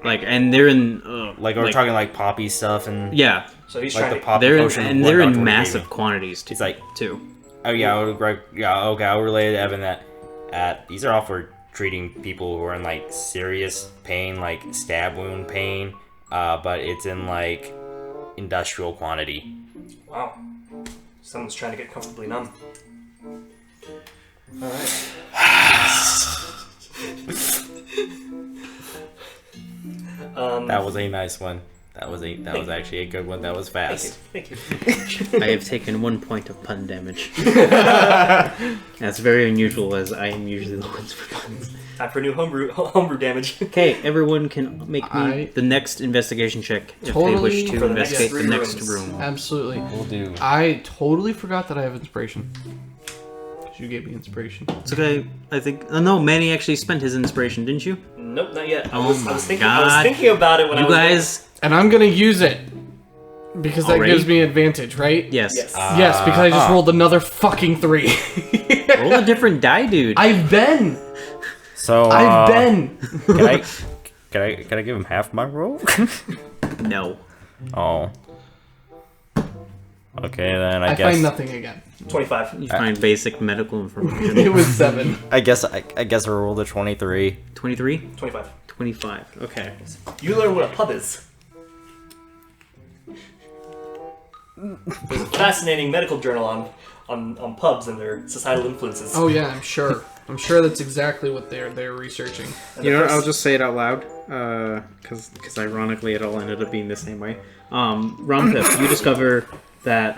And they're in We're talking like poppy stuff and yeah. So he's like trying the to... poppy They're potion. in blood doctor massive gave me. quantities too. It's like too. oh yeah, okay. I'll relay to Evan that these are all for treating people who are in like serious pain, like stab wound pain, but it's in like industrial quantity. Wow. Someone's trying to get comfortably numb. Alright. That was a nice one. That was actually a good one. That was fast. Thank you. I have taken 1 point of pun damage. That's very unusual, as I am usually the ones for puns. Time for new homebrew damage. Okay, everyone can make me the next investigation check if they wish to For the next investigate the three next rooms. room. Absolutely. We'll do. I totally forgot that I have inspiration. 'Cause you gave me inspiration. It's okay. I think. No, Manny actually spent his inspiration, didn't you? Nope, not yet. I Oh was my thinking God. about it when I You was guys. And I'm gonna use it. Because that Already? gives me advantage, right? Yes. Yes. Yes, because I just rolled another fucking 3. Roll a different die, dude. I've been. So I've been. Can I give him half my roll? No. Oh. Okay, then I I guess. find nothing again. 25. You find basic medical information. It was 7. I guess I rolled a 23. 23? 25. 25. Okay. You learn what a pub is. There's a fascinating medical journal on pubs and their societal influences. Oh yeah, I'm sure. I'm sure that's exactly what they're researching. And You the know what? first- I'll just say it out loud, because ironically it all ended up being the same way. Ronpip, you discover that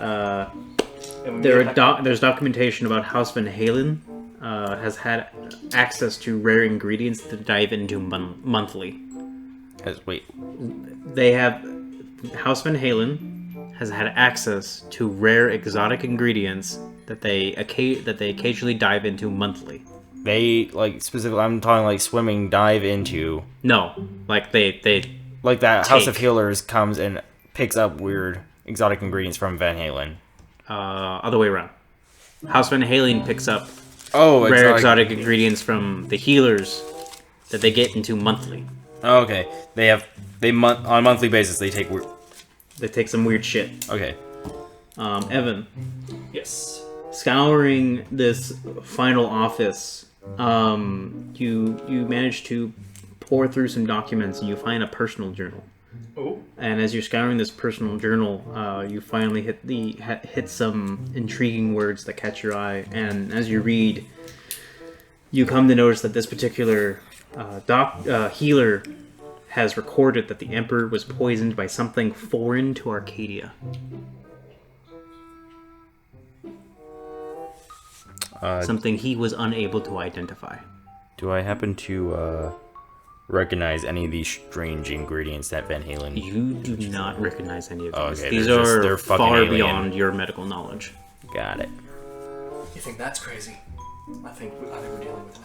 and we there's documentation about House Van Halen has had access to rare ingredients to dive into monthly. Wait. They have House Van Halen has had access to rare exotic ingredients that they occasionally dive into monthly. They like specifically. I'm talking like swimming dive into. No, like they Like that House of Take. Healers comes and picks up weird exotic ingredients from Van Halen. other way around. House Van Halen picks up Oh, rare exotic ingredients from the healers that they get into monthly. Oh, okay. On a monthly basis they take weird. They take some weird shit. Okay. Evan, Yes. scouring this final office, you manage to pour through some documents and you find a personal journal. Oh. And as you're scouring this personal journal, you finally hit some intriguing words that catch your eye. And as you read, you come to notice that this particular healer has recorded that the Emperor was poisoned by something foreign to Arcadia. Something he was unable to identify. Do I happen to recognize any of these strange ingredients that Van Halen? You do not recognize any of these. Okay, These they're are fucking far alien. beyond your medical knowledge. Got it. You think that's crazy? I think we're dealing with an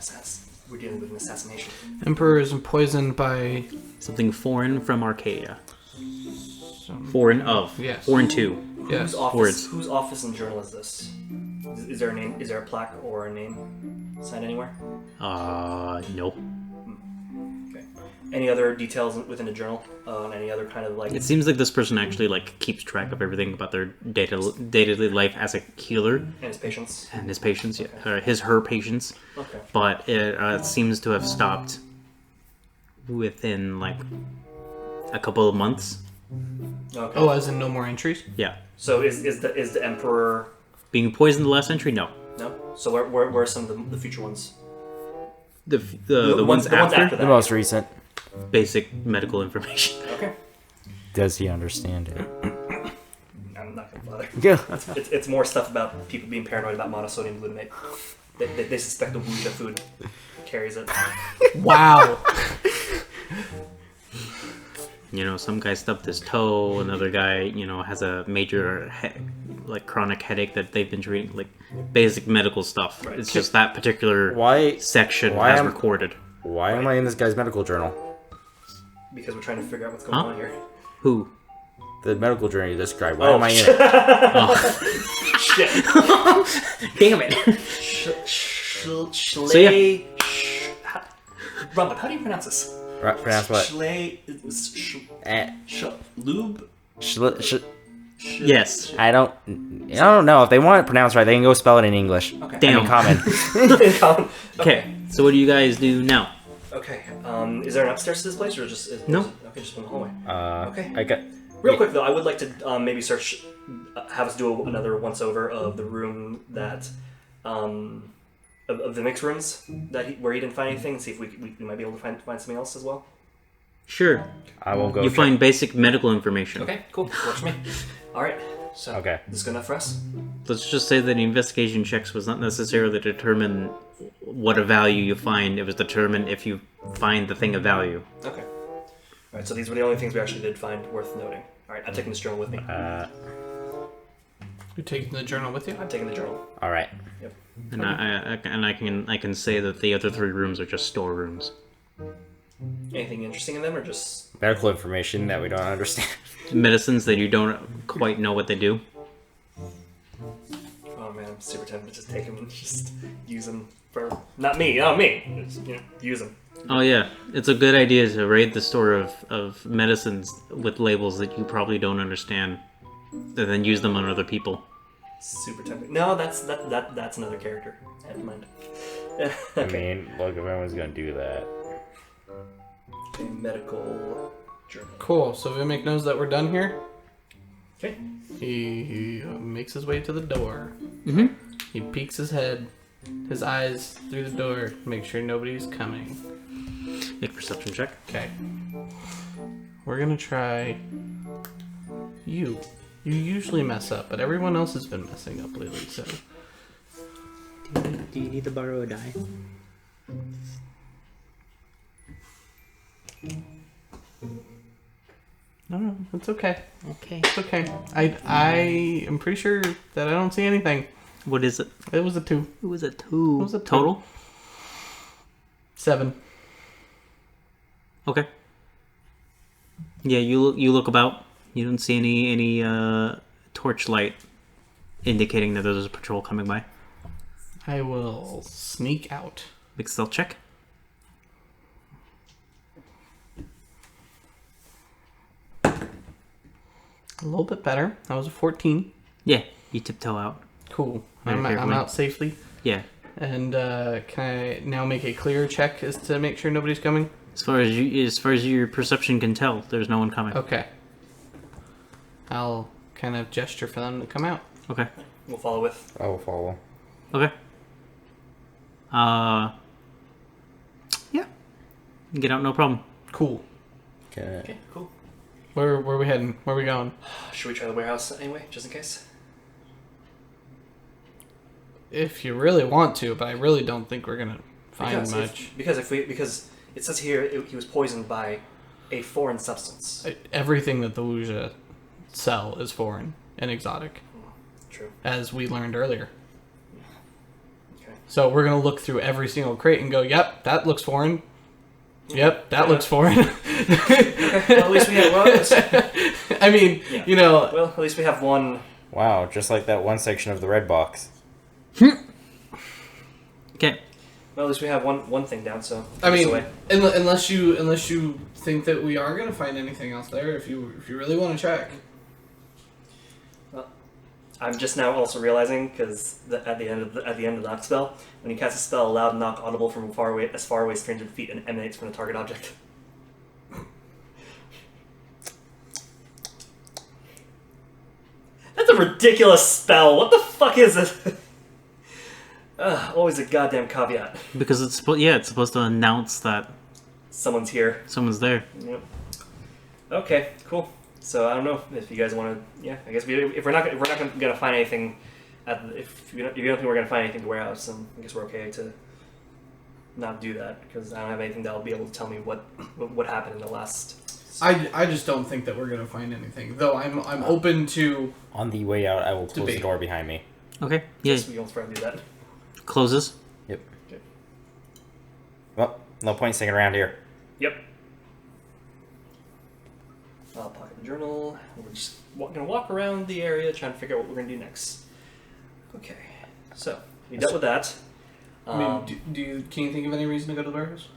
We're dealing with an assassination. Emperor is poisoned by. Something foreign from Arcadia. Foreign of. Yes. Foreign to. Yes. Whose office and journal is this? Is there a name? Is there a plaque or a name signed anywhere? No. Okay. Any other details within the journal on any other kind of like? It seems like this person actually keeps track of everything about their day-to-day life as a healer And his patients. and his patients, her patients. Okay. But it seems to have stopped within a couple of months. Okay. Oh, as in no more entries? Yeah. So is the Emperor? Being poisoned the last entry? No. No. So where are some of the future ones? The ones after? The most recent. Basic medical information. Okay. Does he understand it? I'm not gonna bother. Yeah. It's more stuff about people being paranoid about monosodium glutamate. They suspect the Wuxia food carries it. Wow. Some guy stubbed his toe, another guy, has a major chronic headache that they've been treating, basic medical stuff. Right. It's just that particular section why has am- recorded. Why am I in this guy's medical journal? Because we're trying to figure out what's going Huh? on here. Who? The medical journal you described. Why Oh, am I in shit. it? Shit. Damn it! Ronpip, how do you pronounce this? Right, pronounce what? Eh. Lube? Yes. I don't know. If they want it pronounced right, they can go spell it in English. Okay. Damn. I mean, common. Okay, so what do you guys do now? Okay. Is there an upstairs to this place, or just No. Okay, just in the hallway. Okay. I got. Real quick though, I would like to maybe search, have us do another once over of the room that, of the mixed rooms where he didn't find anything, and see if we might be able to find something else as well. Sure. I will go. You find basic medical information. Okay, cool. Works for me. All right. So Okay. this is good enough for us. Let's just say that the investigation checks was not necessarily to determine what a value you find. It was determined if you find the thing of value. Okay. All right. So these were the only things we actually did find worth noting. All right. I'm taking this journal with me. You're taking the journal with you? I'm taking the journal. All right. Yep. And I can say that the other 3 rooms are just storerooms. Anything interesting in them, or just Medical information that we don't understand. Medicines that you don't quite know what they do. oh man, I'm super tempted to just take them and just use them for not me. Just, use them. Oh yeah, it's a good idea to raid the store of medicines with labels that you probably don't understand, and then use them on other people. Super tempting. No, that's another character. Never mind. I mean, look, if everyone's gonna do that. A medical journal. Cool. So Vimak knows that we're done here. Okay. He makes his way to the door. Mm-hmm. He peeks his head, his eyes through the door, make sure nobody's coming. Make a perception check. Okay. We're gonna try you. You usually mess up, but everyone else has been messing up lately, so. Do you need to borrow a die? No, it's okay. Okay. It's okay. I am pretty sure that I don't see anything. What is it? It was a 2. It was a 2. It was a two. Total? 7. Okay. Yeah, you look about. You don't see any torchlight indicating that there's a patrol coming by. I will sneak out. Make a stealth check. A little bit better. That was a 14. Yeah, you tiptoe out. Cool. Very I'm carefully. out safely. Yeah. And can I now make a clear check as to make sure nobody's coming? As far as your perception can tell, there's no one coming. Okay. I'll kind of gesture for them to come out. Okay. We'll follow with. I will follow. Okay. Yeah. Get out, no problem. Cool. Okay. Okay, cool. Where are we heading? Where are we going? Should we try the warehouse anyway, just in case? If you really want to, but I really don't think we're gonna find much. Because it says here he was poisoned by a foreign substance. Everything that the Wuja sell is foreign and exotic, True. as we learned earlier. Okay. So we're gonna look through every single crate and go, "Yep, that looks foreign. Yep, that looks foreign." Okay. Well, at least we have. I mean, Yeah. you know, Well, at least we have one. Wow, just like that one section of the red box. Okay. Well, at least we have one thing down. So. I this mean, way. unless you think that we are gonna find anything else there, if you really want to check. I'm just now also realizing because at the end of the knock spell, when you cast a spell, a loud knock audible from as far away as 300 feet and emanates from the target object. That's a ridiculous spell. What the fuck is it? Always a goddamn caveat. Because it's supposed to announce that Someone's here. someone's there. Yep. Okay, cool. So I don't know if you guys want to. Yeah, I guess if we're not gonna find anything, if you don't think we're gonna find anything to warehouse, then I guess we're okay to not do that because I don't have anything that'll be able to tell me what happened in the last. I just don't think that we're gonna find anything. Though I'm open to. On the way out, I will close Debate. the door behind me. Okay. Yeah. Yes, we almost forgot to do that. Closes. Yep. Okay. Well, no point sticking around here. Yep. I'll pocket the journal. We're just gonna walk around the area trying to figure out what we're gonna do next. Okay. So we dealt with that. I mean, can you think of any reason to go to the warehouse?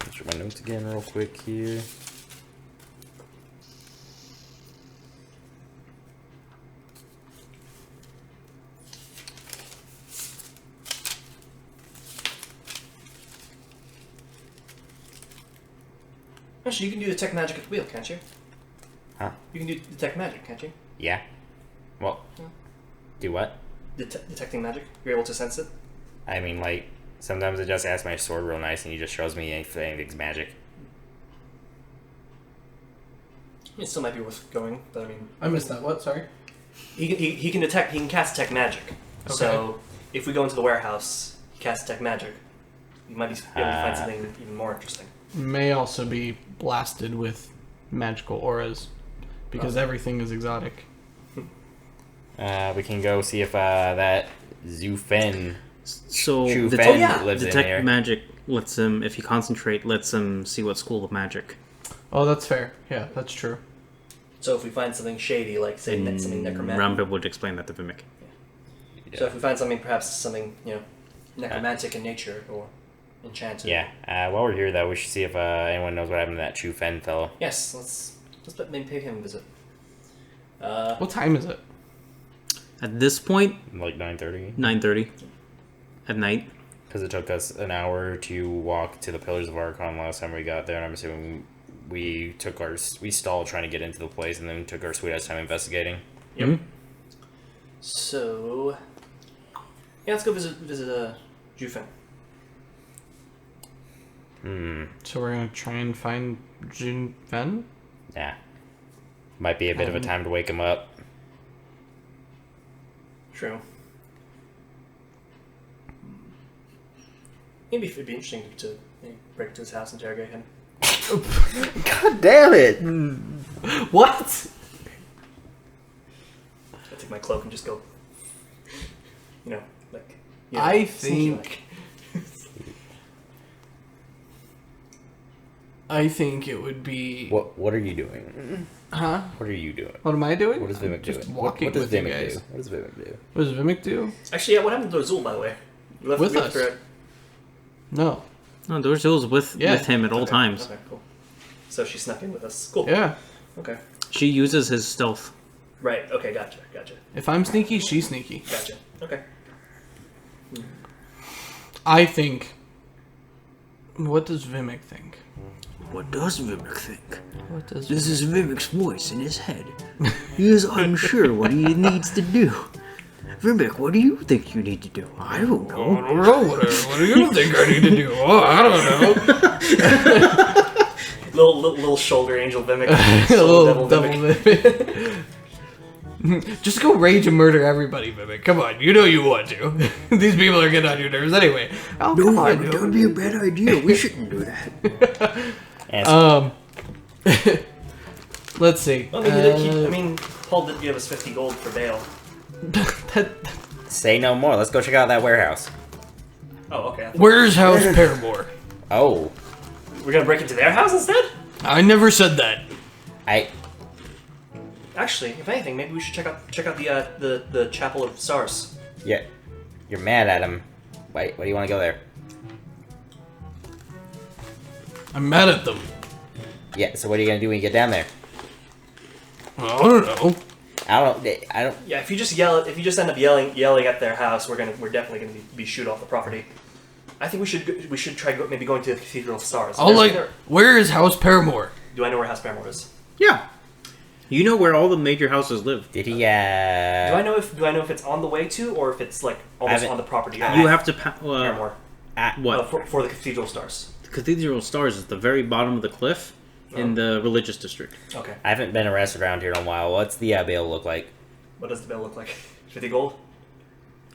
Let's read my notes again real quick here. Actually, you can do detect magic at the wheel, can't you? Huh? You can do detect magic, can't you? Yeah. Well, do what? Detecting magic. You're able to sense it. I mean, like, sometimes I just ask my sword real nice and he just shows me if anything's magic. It still might be worth going, but I mean... I missed that. What? Sorry? He can cast detect magic. Okay. So, if we go into the warehouse, he casts detect magic. You might be able to find something even more interesting. May also be blasted with magical auras. Because everything is exotic. We can go see if that Zufen So lives in detect here. magic lets him, if he concentrate, lets him see what school of magic. Oh, that's fair. Yeah, that's true. So if we find something shady, like say something necromantic. Ronpip would explain that to Vimak. So if we find something, perhaps something necromantic in nature or enchanted. Yeah. While we're here, though, we should see if anyone knows what happened to that Chu Fen fellow. Yes, let's maybe pay him a visit. What time is it? At this point, Like 9:30. 9:30 at night. Because it took us an hour to walk to the Pillars of Archon last time we got there, and I'm assuming we stalled trying to get into the place, and then took our sweet ass time investigating. Yep. Mm-hmm. So yeah, let's go visit Jufen. So we're gonna try and find Jun Fen? Yeah. Might be a bit of a time to wake him up. True. Maybe it'd be interesting to break into his house and interrogate him. God damn it! What? I'll take my cloak and just go. I sneaky think... I think it would be... What are you doing? Huh? What are you doing? What am I doing? What does Vimak do? Just walking what does with you Vimak guys. do? What does Vimak do? What does Vimak do? Actually, yeah. What happened to Azul, by the way? We left With we us. left her- No. No, Dorzil's with him at all Okay, times. Okay, cool. So she snuck in with us. Cool. Yeah. Okay. She uses his stealth. Right. Okay. Gotcha. If I'm sneaky, she's sneaky. Gotcha. Okay. I think... What does Vimak think? What does Vimak think? What does This is Vimak's voice in his head. He is unsure what he needs to do. Vimak, what do you think you need to do? I don't know. I don't know. What do you think I need to do? Oh, I don't know. little shoulder angel Vimak. Little devil Vimak. Just go rage and murder everybody, Vimak. Come on, you know you want to. These people are getting on your nerves anyway. Oh, No, come on, Vimak, that would be a bad idea. We shouldn't do that. Let's see. Well, I mean, Paul did give us 50 gold for bail. Say no more. Let's go check out that warehouse. Oh, okay. Where's House Paramore? Oh, We're gonna break into their house instead? I never said that. Actually, if anything, maybe we should check out the Chapel of Stars. Yeah, you're mad at him. Why do you want to go there? I'm mad at them. Yeah, so what are you gonna do when you get down there? I don't know. I don't. Yeah, if you just end up yelling at their house, we're definitely gonna be shoot off the property. I think we should try maybe going to the Cathedral of Stars. Where is House Paramore? Do I know where House Paramore is? Yeah. You know where all the major houses live. Did he? Do I know if it's on the way to, or if it's like almost on the property? You have to Paramore. what? For the Cathedral of Stars. The Cathedral of Stars is the very bottom of the cliff in the religious district. Okay. I haven't been arrested around here in a while. What's the bail look like? What does the bill look like? 50 gold?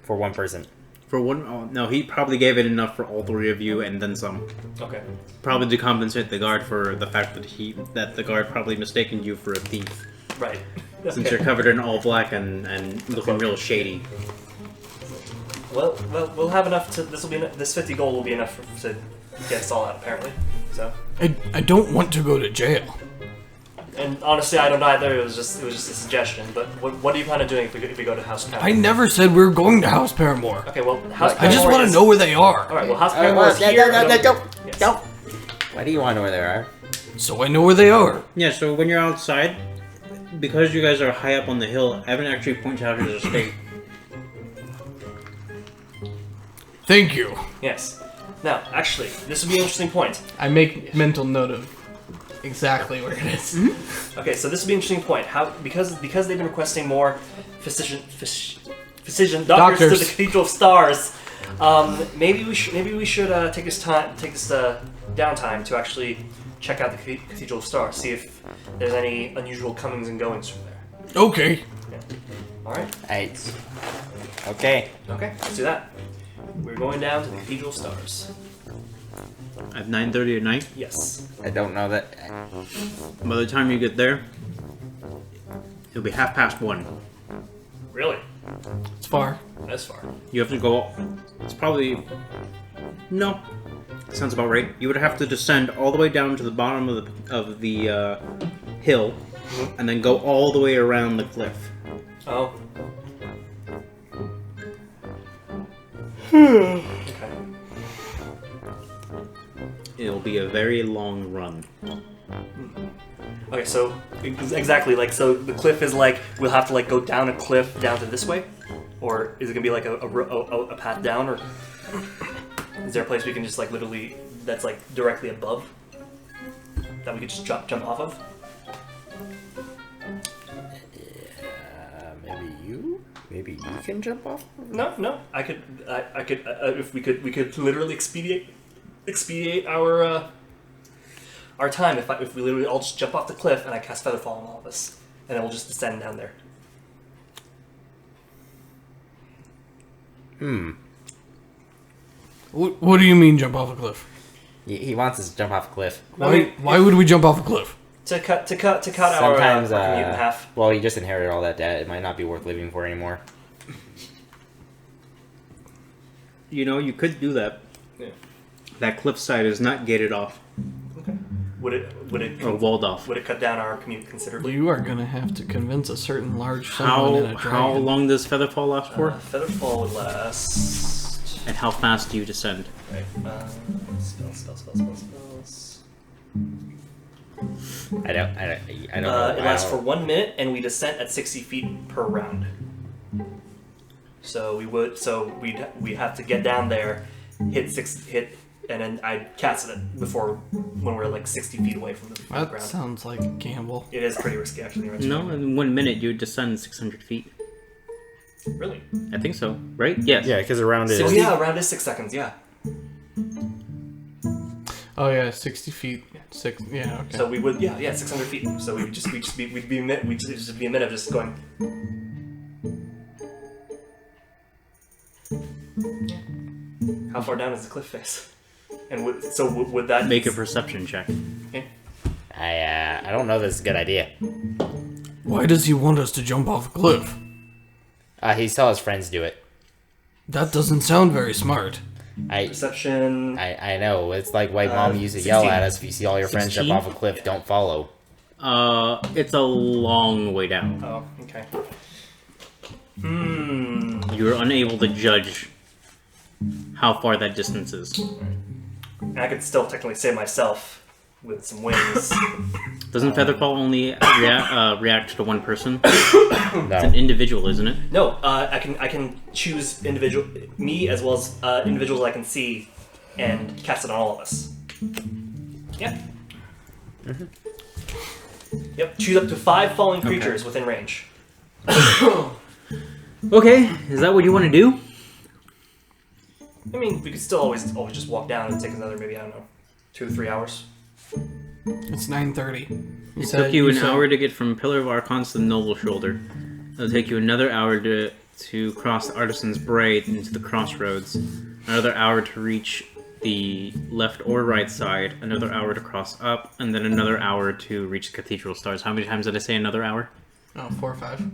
For one person. For one, no, he probably gave it enough for all three of you and then some. Okay. Probably to compensate the guard for the fact that the guard probably mistaken you for a thief. Right. Since you're covered in all black and looking real shady. Well, we'll have enough to. This 50 gold will be enough to get us all out, apparently. So. I don't want to go to jail. And honestly, I don't either. It was just a suggestion. But what do you plan on doing if we go to House Paramore? I never said we were going to House Paramore. Okay, well, House Paramore I just want to know where they are. All right, well, House Paramore is here. Don't. Why do you want to know where they are? So I know where they are. Yeah, so when you're outside, because you guys are high up on the hill, Evan actually points out his estate. Thank you. Yes. Now, actually, this would be an interesting point. I make mental note of exactly where it is. Okay, so this would be an interesting point. How because they've been requesting more physician doctors to the Cathedral of Stars. Maybe we should take this downtime to actually check out the Cathedral of Stars, see if there's any unusual comings and goings from there. Okay. Yeah. All right. Okay. Okay, let's do that. We're going down to the Cathedral of Stars. At 9:30 at night. Yes. I don't know that. By the time you get there, it'll be 1:30. Really? It's far. That's far. You have to go. It's probably no. Sounds about right. You would have to descend all the way down to the bottom of the hill, and then go all the way around the cliff. Oh. Okay. It'll be a very long run. Okay, so exactly like so the cliff is like we'll have to like go down a cliff down to this way, or is it gonna be like a path down, or is there a place we can just like literally that's like directly above that we could just jump off of? Maybe you can jump off. No, I could if we could literally expedite our time if we literally all just jump off the cliff and I cast Featherfall on all of us, and then we'll just descend down there. What do you mean jump off a cliff? He wants us to jump off a cliff. Why would we jump off a cliff? To cut Sometimes, our commute in half. Well, you just inherited all that debt. It might not be worth living for anymore. You know, you could do that. Yeah. That cliffside is not gated off Okay. Would it or walled off. would it cut down our commute considerably? You are gonna have to convince a certain large someone in a dragon. How long does Featherfall last for? Featherfall would last. And how fast do you descend? Right. Spells. I don't know. It lasts for 1 minute, and we descend at 60 feet per round. So we'd have to get down there, hit, and then I'd cast it before when we're like 60 feet away from the That ground. sounds like a gamble. It is pretty risky, actually. No, in 1 minute you would descend 600 feet. Really? I think so, right? Yes. Yeah, because around it. Oh yeah, around is 6 seconds. Yeah. Oh yeah, 60 feet. Yeah, okay. So we would 600 feet. So we'd just be a minute of just going. How far down is the cliff face? And would that Make a perception check. Okay. I don't know. This is a good idea. Why does he want us to jump off a cliff? He saw his friends do it. That doesn't sound very smart. Perception. I know. It's like why Mom used to yell 16. at us if you see all your friends 16? jump off a cliff, don't follow. It's a long way down. Oh, okay. You're unable to judge how far that distance is. And I could still technically save myself with some wings. Doesn't Featherfall only react to one person? No. It's an individual, isn't it? No, I can choose me as well as individuals I can see, and cast it on all of us. Yeah. Yep. Choose up to 5 falling creatures within range. Okay, is that what you want to do? I mean, we could still always just walk down and take another maybe 2 or 3 hours. It's 9:30. It took you an hour to get from Pillar of Archons to the Noble Shoulder. It'll take you another hour to cross the Artisan's Braid into the crossroads. Another hour to reach the left or right side. Another hour to cross up, and then another hour to reach the Cathedral Stars. How many times did I say another hour? Oh, 4 or 5.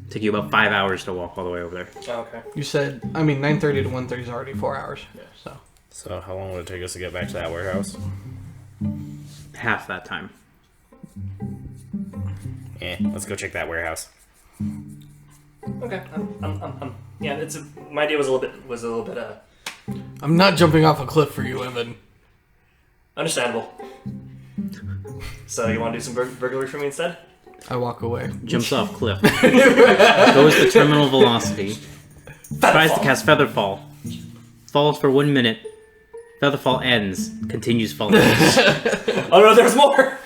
Took you about 5 hours to walk all the way over there. Oh, okay. You said, 9:30 to 1:30 is already 4 hours. Yeah. So how long would it take us to get back to that warehouse? Half that time. Let's go check that warehouse. Okay. Yeah. My idea was a little bit. I'm not jumping off a cliff for you, Evan. Understandable. So you want to do some burglary for me instead? I walk away. Jumps off cliff. Goes to terminal velocity. Tries to cast Featherfall. Falls for 1 minute. Featherfall ends. Continues falling. Oh no, there's more!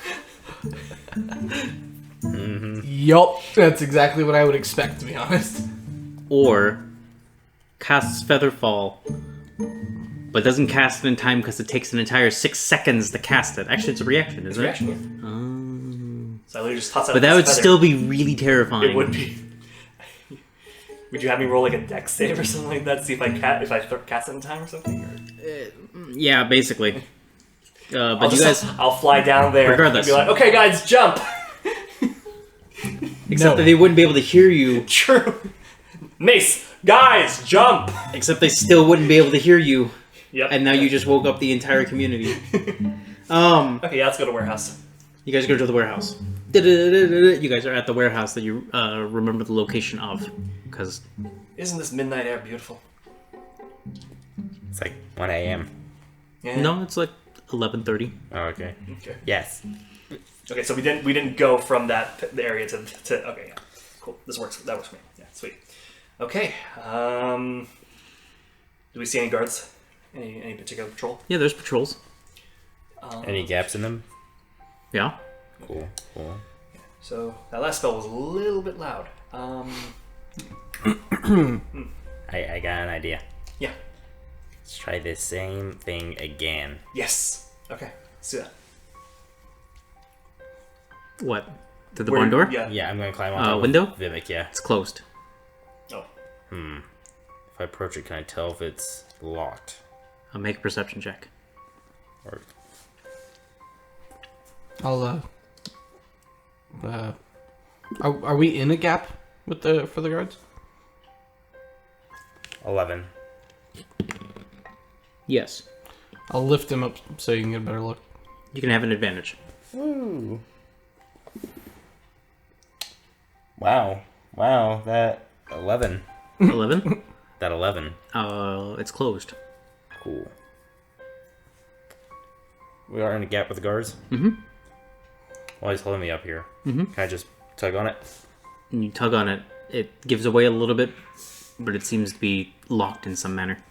Yup, that's exactly what I would expect, to be honest. Or casts Featherfall, but doesn't cast it in time because it takes an entire 6 seconds to cast it. Actually, it's a reaction, isn't it? Reaction, yeah. So I literally just toss out But that this would feather. still be really terrifying. It would be. Would you have me roll like a dex save or something like that to see if I cast it in time or something? Or? Yeah, basically. But you guys, I'll fly down there Regardless. and be like, okay, guys, jump. except that they wouldn't be able to hear you. True. Mace, guys, jump. Except they still wouldn't be able to hear you. Yep. And now you just woke up the entire community. Okay, yeah, let's go to warehouse. You guys go to the warehouse. You guys are at the warehouse that you remember the location of. Because Isn't this midnight air beautiful? It's like 1 a.m. Yeah. no, it's like 11:30. Oh, okay. Okay. Yes. Okay, so we didn't go from the area to okay, yeah. Cool. This works. That works for me. Yeah, sweet. Okay. Do we see any guards? Any particular patrol? Yeah, there's patrols. Any gaps in them? Yeah. Cool. So that last spell was a little bit loud. I got an idea. Yeah. Let's try the same thing again. Yes. Okay. Let's do that. What? To the Where- barn door? Yeah. Yeah, I'm gonna climb on top window? of Vimak, yeah. It's closed. Oh. If I approach it, can I tell if it's locked? I'll make a perception check. Or I'll are we in a gap with for the guards? 11. Yes. I'll lift him up so you can get a better look. You can have an advantage. Ooh. Wow, that 11. 11? That 11. It's closed. Cool. We are in a gap with the guards? Mm-hmm. Well, he's holding me up here. Mm-hmm. Can I just tug on it? And you tug on it. It gives away a little bit, but it seems to be locked in some manner.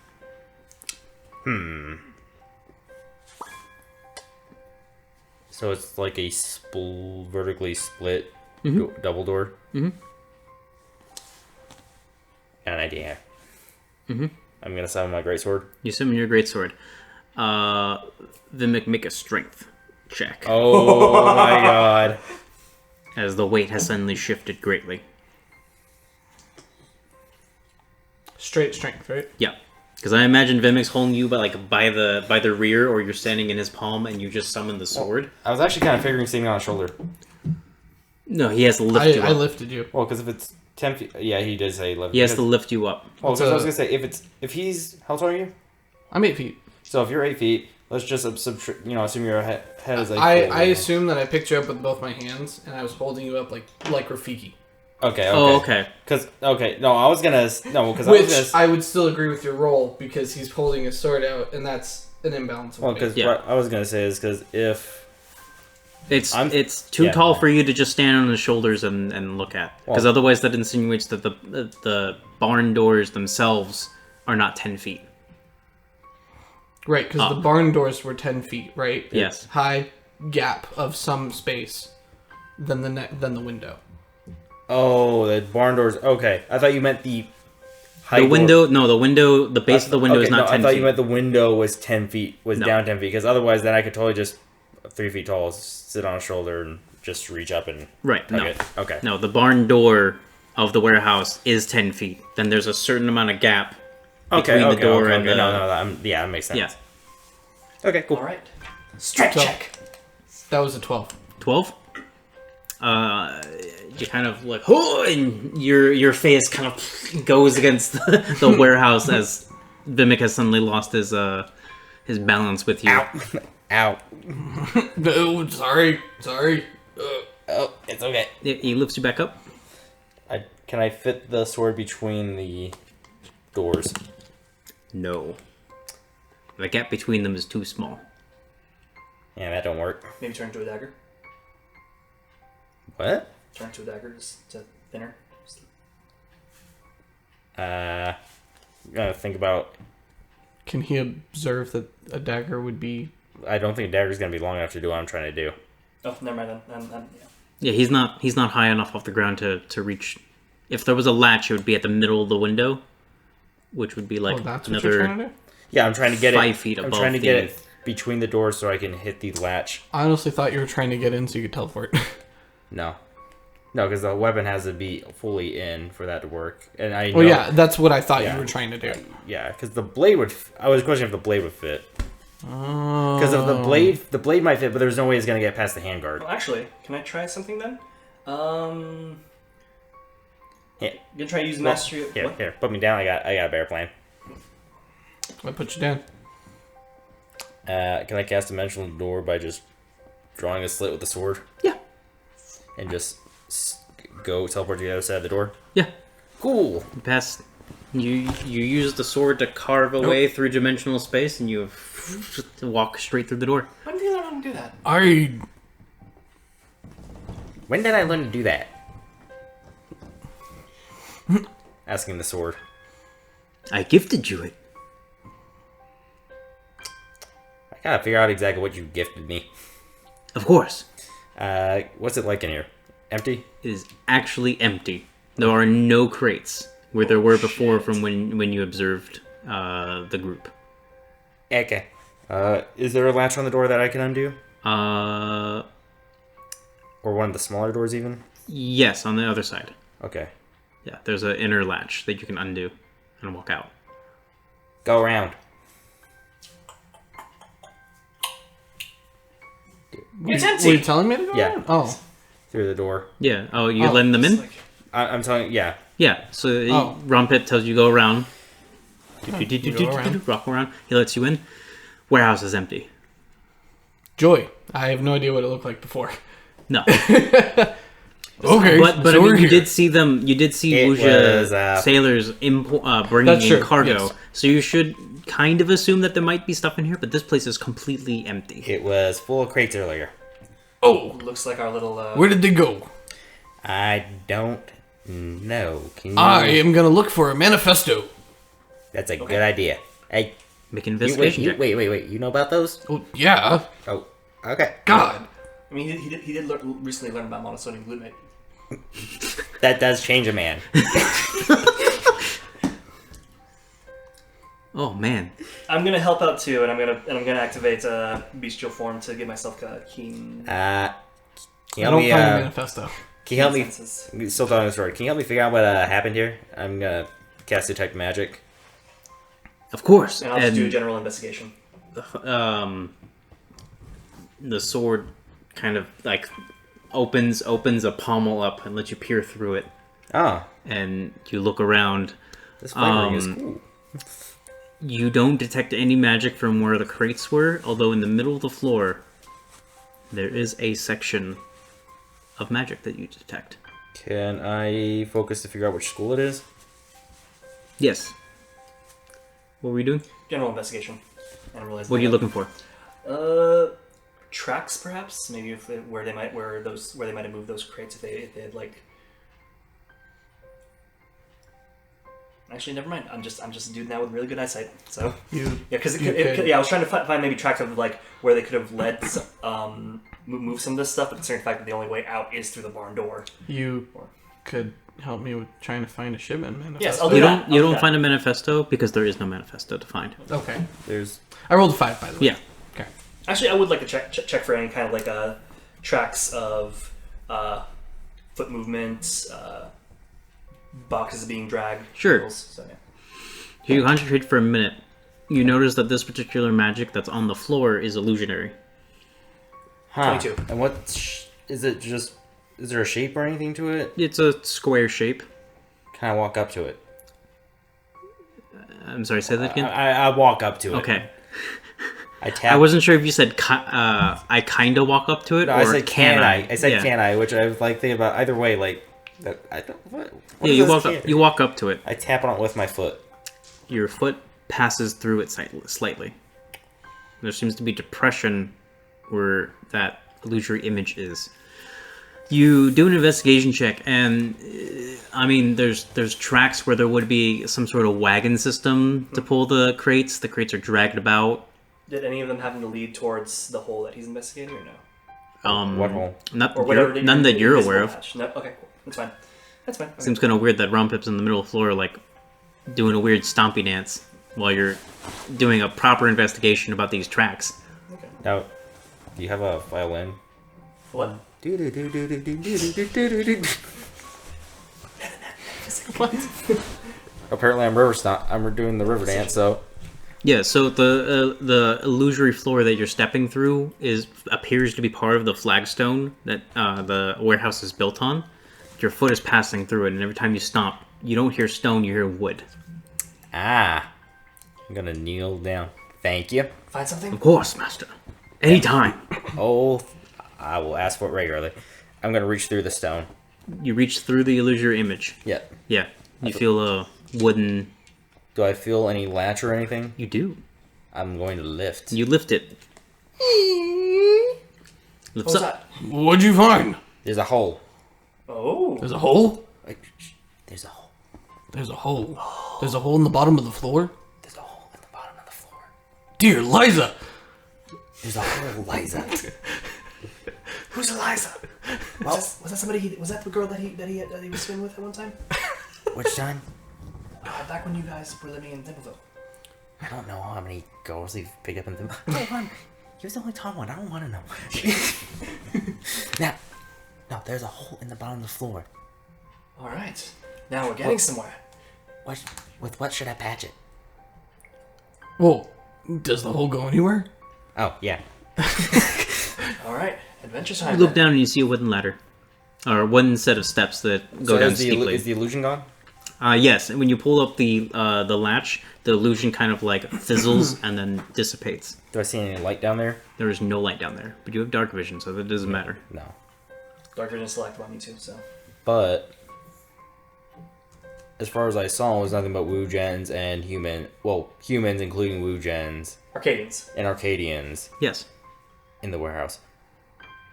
So it's like a vertically split double door? Mm-hmm. Got an idea. Mm-hmm. I'm gonna summon my greatsword. You summon your greatsword. Vimak, make a strength check. Oh my god. As the weight has suddenly shifted greatly. Straight strength, right? Yeah. Because I imagine Vimak's holding you by the rear, or you're standing in his palm and you just summon the sword. I was actually kind of figuring standing on his shoulder. No, he has to lift you up. I lifted you. Well, because if it's 10 feet... Yeah, he did say 11. He has to lift you up. Well, because I was going to say, if he's... How tall are you? I'm 8 feet. So if you're 8 feet, let's just assume your head is like... I assume that I picked you up with both my hands and I was holding you up like Rafiki. Okay. Oh, okay. No, I was gonna... No, because Which I would still agree with your roll because he's holding his sword out and that's an imbalance of Well, weight. because Yeah. what I was gonna say is because if... It's too yeah. tall for you to just stand on his shoulders and look at. Because Well- otherwise that insinuates that the barn doors themselves are not 10 feet. Right, because the barn doors were 10 feet, right? Yes. High gap of some space than the window. Oh, the barn doors... Okay. I thought you meant the... The window, the base of the window is not 10 I thought feet. you meant the window was 10 feet, was No. down 10 feet, because otherwise then I could totally just 3 feet tall, sit on a shoulder and just reach up and Right, tug no. it. Okay. No, the barn door of the warehouse is 10 feet. Then there's a certain amount of gap between the door and the... that makes sense. Yeah. Okay, cool. All right. Strength So- check. That was a 12. 12? You kind of like, oh, and your face kind of goes against the warehouse as Vimak has suddenly lost his balance with you. Ow. No, sorry. Oh, it's okay. He lifts you back up. Can I fit the sword between the doors? No. The gap between them is too small. Yeah, that don't work. Maybe turn into a dagger. What? Turn into a dagger just to thinner. Gotta think about... Can he observe that a dagger would be... I don't think a dagger's gonna be long enough to do what I'm trying to do. Oh, never mind. Then, yeah. Yeah, he's not high enough off the ground to reach. If there was a latch, it would be at the middle of the window, which would be like That's what you're trying another. to do? Yeah, I'm trying to get 5 feet I'm above trying to get the- it between the doors so I can hit the latch. I honestly thought you were trying to get in so you could teleport. No, because the weapon has to be fully in for that to work. And I know, Well, yeah, that's what I thought Yeah. you were trying to do. yeah, because the blade would. I was questioning if the blade would fit. Oh. Because of the blade might fit, but there's no way it's gonna get past the handguard. Well, actually, can I try something then? Yeah. Gonna try to use mastery. Here, What? here, put me down. I got a better plan. I put you down. Can I cast Dimensional Door by just drawing a slit with the sword? Yeah. And just go teleport to the other side of the door? Yeah. Cool. You use the sword to carve a way through dimensional space, and you walk straight through the door. When did you learn how to do that? When did I learn to do that? Asking the sword. I gifted you it. I gotta figure out exactly what you gifted me. Of course. What's it like in here? Empty? It is actually empty. There are no crates where there were before from when you observed the group. Okay. Is there a latch on the door that I can undo? Or one of the smaller doors even? Yes, on the other side. Okay. Yeah, there's an inner latch that you can undo and walk out. Go around. It's Were empty. you telling me to go Yeah. around? Oh. Through the door. Yeah. Oh, you Oh, letting them in? It's like- I'm telling yeah. Yeah. So Oh. Ronpip tells you go around. you go around. Rock around. He lets you in. Warehouse is empty. Joy. I have no idea what it looked like before. No. Okay. But I so mean, we're you here. did see them. You did see It Wuxia was, sailors bringing That's in true, cargo. yes. So you should kind of assume that there might be stuff in here. But this place is completely empty. It was full of crates earlier. Oh, Looks like our little. where did they go? I don't know. Can you... I am gonna look for a manifesto. That's a good idea. Hey, Make an you, investigation check. wait. You know about those? Oh, yeah. Oh, okay. God. I mean, he did recently learn about monosodium glutamate. That does change a man. Oh man. I'm gonna help out too, and I'm gonna activate bestial form to give myself a keen Can you I help don't me? find a manifesto. Can you help me? senses. Still telling the story. Can you help me figure out what happened here? I'm gonna cast detect magic. Of course. And I'll just do a general investigation. The sword kind of like opens a pommel up and lets you peer through it, Oh, and you look around. this flavoring is cool. You don't detect any magic from where the crates were, although in the middle of the floor there is a section of magic that you detect. Can I focus to figure out which school it is? Yes. What were we doing? General investigation. I don't realize What are you looking for? Tracks perhaps? Maybe if they, where they might have moved those crates if they had like. Actually, never mind. I'm just a dude now with really good eyesight. So You. yeah, because You could- I was trying to find maybe tracks of like where they could have led move some of this stuff, but considering the fact that the only way out is through the barn door. You could help me with trying to find a shipment manifesto. Yes, I'll do You that. don't. You don't find a manifesto because there is no manifesto to find. Okay. There's I rolled a 5, by the way. Yeah. Okay. Actually, I would like to check for any kind of like tracks of foot movements, boxes being dragged. Sure. wheels, So, yeah. If you concentrate for a minute, you notice that this particular magic that's on the floor is illusionary. 22. And what is it? Just is there a shape or anything to it? It's a square shape. Can I walk up to it? I'm sorry, say that again. I walk up to it. Okay. I tap. I wasn't sure if you said I kind of walk up to it No, or I said can I? I said Yeah. can I, which I was like thinking about either way. Like, I don't. What Yeah, is you this walk can? up. You walk up to it. I tap on it with my foot. Your foot passes through it slightly. There seems to be depression where that illusory image is. You do an investigation check, and I mean, there's tracks where there would be some sort of wagon system to pull the crates. The crates are dragged about. Did any of them happen to lead towards the hole that he's investigating, or no? What hole? Not or whatever. none that you're invisible aware of. patch. No, okay, cool. That's fine. That's fine. Okay. Seems kind of weird that Ronpip's in the middle of the floor, like doing a weird stompy dance while you're doing a proper investigation about these tracks. Okay. Now, do you have a violin? What? Apparently, I'm doing the river dance. So Yeah, so the illusory floor that you're stepping through appears to be part of the flagstone that the warehouse is built on. Your foot is passing through it, and every time you stomp, you don't hear stone, you hear wood. I'm gonna kneel down. Thank you. Find something? Of course, master. Anytime. Oh, I will ask for it regularly. I'm gonna reach through the stone. You reach through the illusory image. Yeah. Yeah, you feel a wooden... Do I feel any latch or anything? You do. I'm going to lift. You lift it. What Lifts was up. that? What'd you find? There's a hole. Oh. There's a hole? There's a hole. There's a hole. There's a hole in the bottom of the floor? There's a hole in the bottom of the floor. Dear Liza! There's a hole, Liza. Who's Eliza? Was that somebody? Was that the girl that he was swimming with at one time? Which time? Back when you guys were living in Thimble. I don't know how many girls they've picked up in them. He was the only tall one. I don't want to know. Now, no, there's a hole in the bottom of the floor. All right. Now we're getting somewhere. With what should I patch it? Well, does the hole go anywhere? Oh, yeah. All right. Adventure You time. look then. down and you see a wooden ladder. Or one set of steps that go down steeply. Is the illusion gone? Yes, and when you pull up the latch, the illusion kind of like fizzles and then dissipates. Do I see any light down there? There is no light down there, but you have dark vision, so that doesn't matter. No. Dark vision select on me too. So. But as far as I saw, it was nothing but Wu Gens and humans, including Wu Gens Arcadians. and Arcadians Yes, in the warehouse.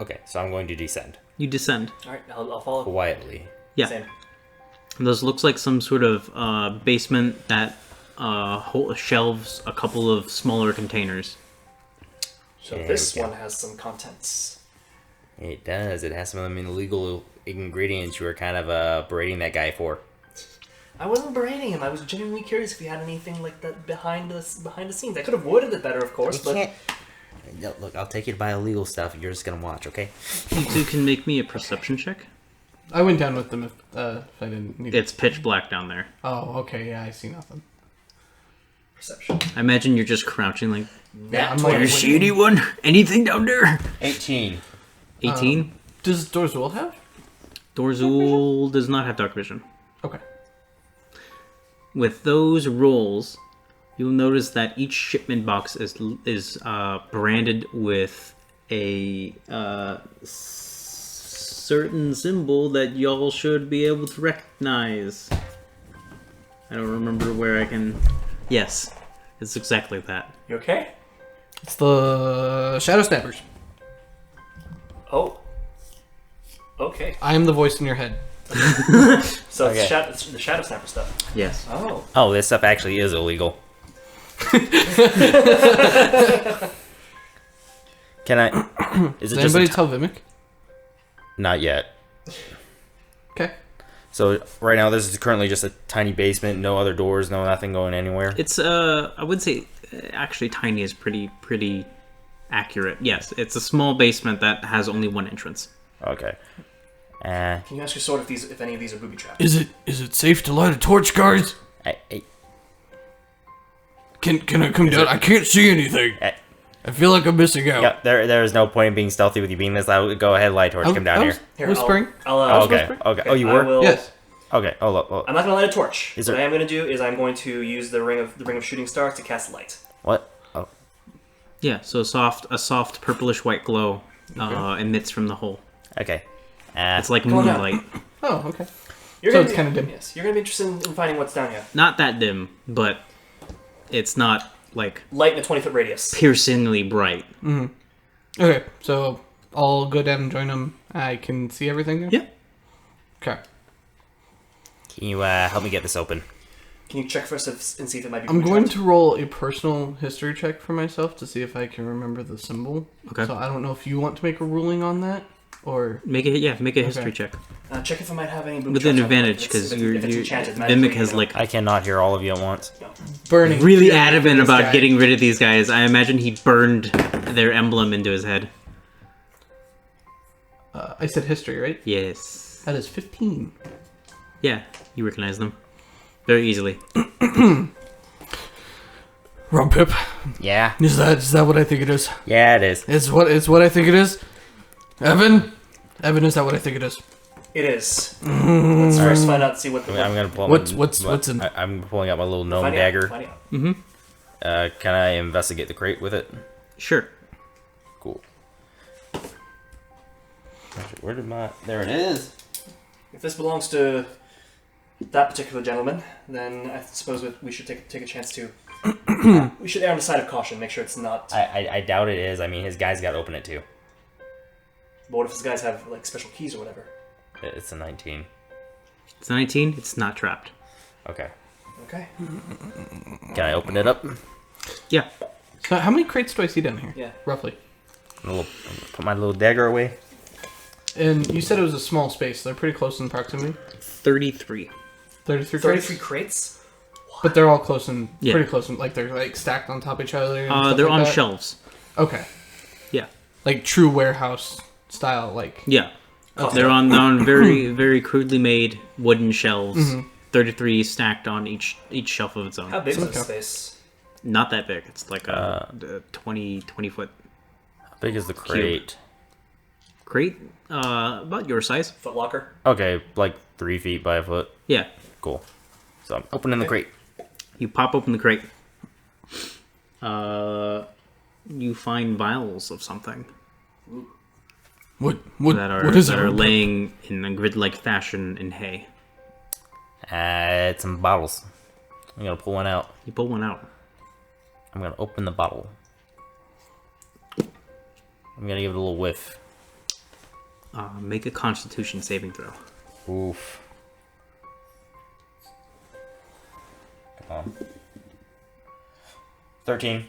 Okay, so I'm going to descend you descend. All right. I'll follow. quietly. Yeah, Same. this looks like some sort of basement that shelves a couple of smaller containers. So There this we go. one has some contents. It does. It has some of them illegal ingredients you were kind of berating that guy for. I wasn't berating him. I was genuinely curious if he had anything like that behind the scenes. I could have worded it better, of course, You but can't. No, look, I'll take you to buy illegal stuff. You're just gonna watch, okay? You two can make me a perception check. I went down with them if I didn't need It's pitch black down there. Oh, okay, yeah, I see nothing. perception. I imagine you're just crouching like, Yeah, I'm like, do you see anyone? Anything down there? 18. 18? Does Dorzul have? Dorzul does not have dark vision. Okay. With those rolls, you'll notice that each shipment box is branded with a certain symbol that y'all should be able to recognize. I don't remember where I can... Yes, it's exactly that. You okay? It's the Shadow Snappers. Oh. Okay. I am the voice in your head. So Okay. it's the Shadow Snapper stuff. Yes. Oh. Oh, this stuff actually is illegal. Can I? Is it Does just anybody tell Vimak? not yet? Okay. So right now, this is currently just a tiny basement, no other doors, no nothing going anywhere. It's I would say actually tiny is pretty accurate. Yes, it's a small basement that has only one entrance. Okay. Can you ask your sword if any of these are booby traps? Is it safe to light a torch, guys? I- Can I come down? I can't see anything. I feel like I'm missing out. yeah, there is no point in being stealthy with you being this loud. Go ahead, light torch, come down I here. was Here, whispering. I'll Oh, okay, whispering? okay. Oh, you were? I will, Yes. Okay. Oh, look. I'm not gonna light a torch. Is What there- I am gonna do is I'm going to use the ring of shooting star to cast light. What? Oh, Yeah, so a soft purplish white glow emits from the hole. okay. It's like Come on down. moonlight. Oh, okay. You're So gonna it's kinda dim. Yes, you're gonna be interested in finding what's down here. Not that dim, but it's not like Light in a 20-foot radius. piercingly bright. Okay, so I'll go down and join them. I can see everything now? Yeah. Okay. Can you help me get this open? Can you check first and see if it might be? I'm going to roll a personal history check for myself to see if I can remember the symbol. Okay. So I don't know if you want to make a ruling on that or Make a history check Check if I might have any. with an advantage because Vimak has like I cannot hear all of you at once. burning. really fury adamant for this about guy. getting rid of these guys. I imagine he burned their emblem into his head. I said history, right? Yes. That is 15. Yeah, you recognize them very easily. Ronpip. Yeah. Is that what I think it is? Yeah, it is. It's what I think it is. Evan, is that what I think it is? It is. Let's first find out. See what. I'm gonna pull. What's in? I'm pulling out my little gnome Find dagger. Out, find out. Can I investigate the crate with it? Sure. Cool. Actually, where did my? There it is. If this belongs to that particular gentleman, then I suppose we should take a chance to. We should err on the side of caution. Make sure it's not. I doubt it is. I mean, his guy's got to open it too. But what if his guys have like special keys or whatever? It's a 19. It's 19. It's not trapped. Okay. Okay. Can I open it up? Yeah. So how many crates do I see down here? Yeah. Roughly. Put my little dagger away. And you said it was a small space. They're pretty close in proximity. 33. 33 crates. 33 crates. But they're all close and Yeah. pretty close, and like they're like stacked on top of each other. And stuff They're like on that? shelves. Okay, Yeah. like true warehouse style. Like Yeah. Okay. They're on very very crudely made wooden shelves. 33 stacked on each shelf of its own. How big is Okay. this space? Not that big. It's like a 20 foot How big is the crate? crate. About your size. Foot locker. Okay, like 3 feet by a foot. Yeah. Cool. So I'm opening the crate. You pop open the crate. You find vials of something what that is are it? laying in a grid-like fashion in hay. It's some bottles. I'm gonna pull one out. You pull one out. I'm gonna open the bottle. I'm gonna give it a little whiff. Make a Constitution saving throw. Oof. Come on. 13.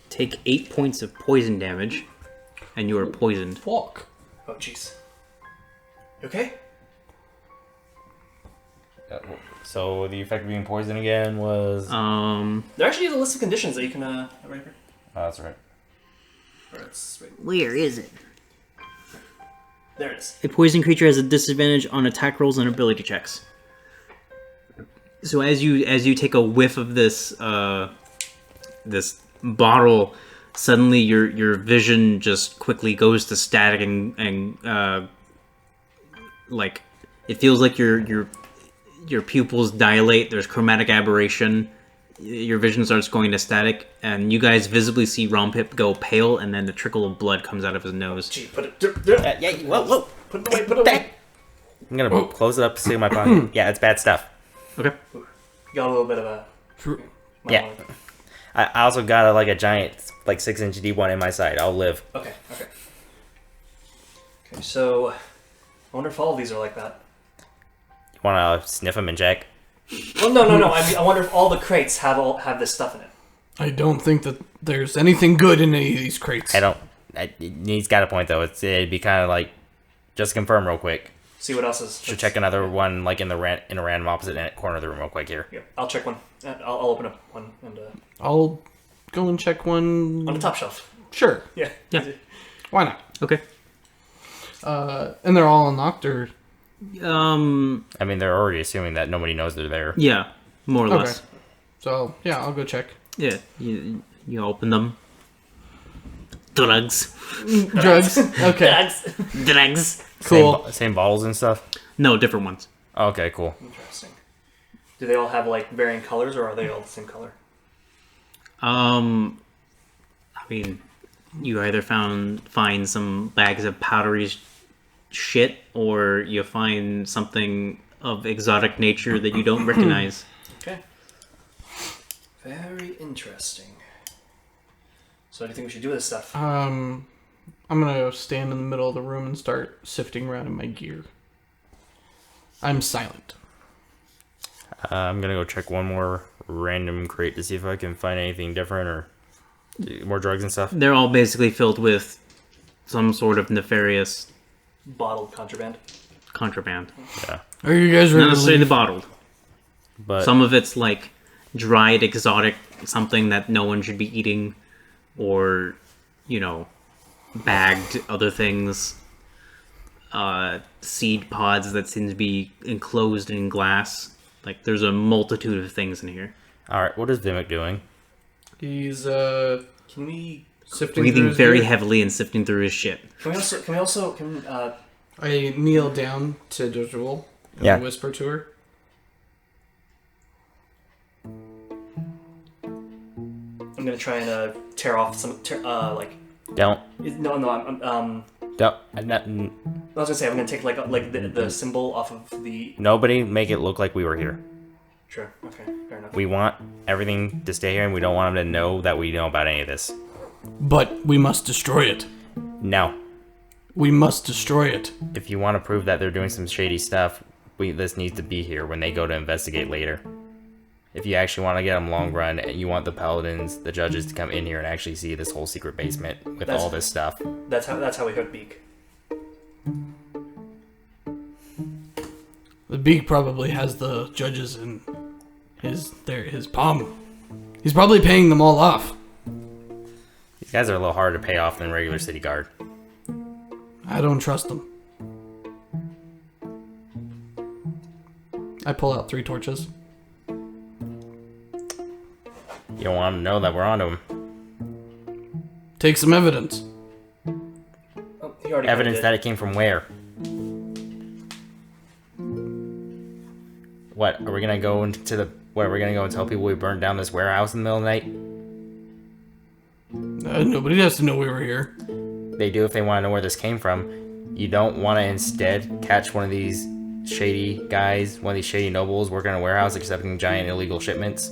Take 8 points of poison damage, and you are poisoned. Fuck. Oh jeez. You okay? So the effect of being poisoned again was. There actually is a list of conditions that you can right here. Oh, that's right. Or it's right Where is it? there. It is. A poison creature has a disadvantage on attack rolls and ability checks. So as you take a whiff of this this bottle, suddenly your vision just quickly goes to static and like it feels like your pupils dilate. There's chromatic aberration. Your vision starts going to static, and you guys visibly see Ronpip go pale, and then the trickle of blood comes out of his nose. Gee, put it. Yeah, whoa. Put it away. Put it away. I'm gonna close it up, stick it in my pocket. Yeah, it's bad stuff. Okay. Got a little bit of a. Yeah. I also got like a giant, like 6-inch D1 in my side. I'll live. Okay. Okay. So, I wonder if all of these are like that. You wanna sniff them and check? Well, no. I mean, I wonder if all the crates have this stuff in it. I don't think that there's anything good in any of these crates. I don't. He's got a point though. It'd be kind of like, just confirm real quick. See what else is. Should check another one like in a random opposite corner of the room real quick here. Yeah, I'll check one. I'll open up one and I'll go and check one. on the top shelf. Sure. Yeah. Why not? Okay. And they're all unlocked, or I mean, they're already assuming that nobody knows they're there. yeah, more or okay. less. So yeah, I'll go check. Yeah, you open them. Drugs. Drugs. Okay. Drugs. Cool. Same bottles and stuff. No, different ones. Okay, cool. Interesting. Do they all have like varying colors, or are they all the same color? I mean, you either find some bags of powdery shit, or you find something of exotic nature that you don't recognize. Okay. Very interesting. So, what do you think we should do with this stuff? I'm gonna stand in the middle of the room and start sifting around in my gear. I'm silent. I'm gonna go check one more random crate to see if I can find anything different or more drugs and stuff. They're all basically filled with some sort of nefarious Bottled contraband. contraband. Yeah, Are you guys ready Not to necessarily leave? bottled. but Some of it's like dried exotic, something that no one should be eating, or, you know, bagged other things. Seed pods that seem to be enclosed in glass. Like, there's a multitude of things in here. all right. What is Vimak doing? He's Can we? sifting through Breathing his very gear. heavily and sifting through his shit. I kneel down to Dojul and Yeah. whisper to her. I'm gonna try and tear off some like. Don't. No, I'm Don't. I was gonna say I'm gonna take like the symbol off of the. Nobody make it look like we were here. Sure. Okay. Fair enough. We want everything to stay here, and we don't want them to know that we know about any of this. But we must destroy it. No. We must destroy it. If you want to prove that they're doing some shady stuff, this needs to be here when they go to investigate later. If you actually want to get them long run, and you want the paladins, the judges, to come in here and actually see this whole secret basement with all this stuff. That's how we hook Beak. The beak probably has the judges in his palm. He's probably paying them all off. These guys are a little harder to pay off than regular city guard. I don't trust them. I pull out 3 torches. You don't want them to know that we're onto them. Take some evidence. Oh, he already Evidence did. that it came from where? What, are we gonna go into the... What, are we gonna go and tell people we burned down this warehouse in the middle of the night? Nobody has to know we were here. They do if they want to know where this came from. You don't want to instead catch one of these shady guys, one of these shady nobles working in a warehouse accepting giant illegal shipments.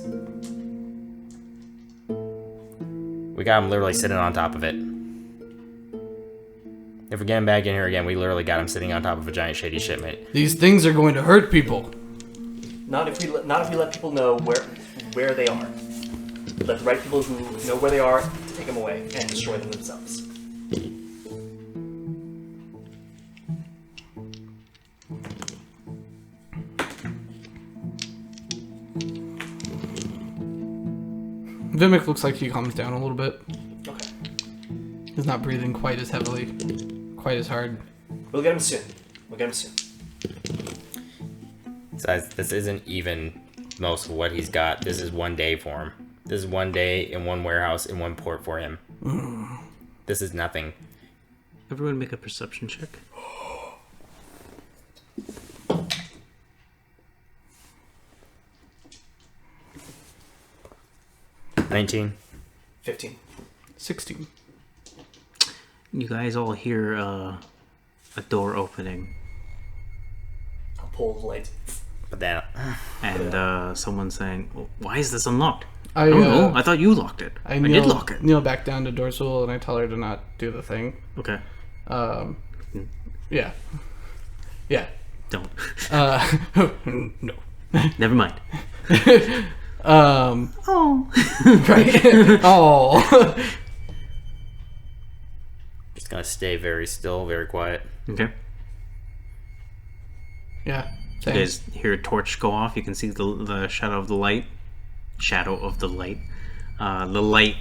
We got him literally sitting on top of it. If we're getting back in here again, we literally got him sitting on top of a giant shady shipment. These things are going to hurt people. Not if we let people know where they are. Let the right people who know where they are take them away and destroy them themselves. Vimak looks like he calms down a little bit. Okay. He's not breathing quite as heavily, quite as hard. We'll get him soon. Besides, this isn't even most of what he's got. This is one day for him. This is one day in one warehouse in one port for him. This is nothing. Everyone make a perception check. $19. 15. 16. You guys all hear a door opening, I'll pull the light. But then... and someone saying, well, "Why is this unlocked?" I I don't know. I thought you locked it. I did lock it. kneel back down to Dorsal and I tell her to not do the thing. Okay. Yeah. Yeah. Don't. No. Never mind. Oh. Right. Oh. Just gonna stay very still, very quiet. Okay. Yeah. You Same. guys hear a torch go off. You can see the shadow of the light. Shadow of the light. The light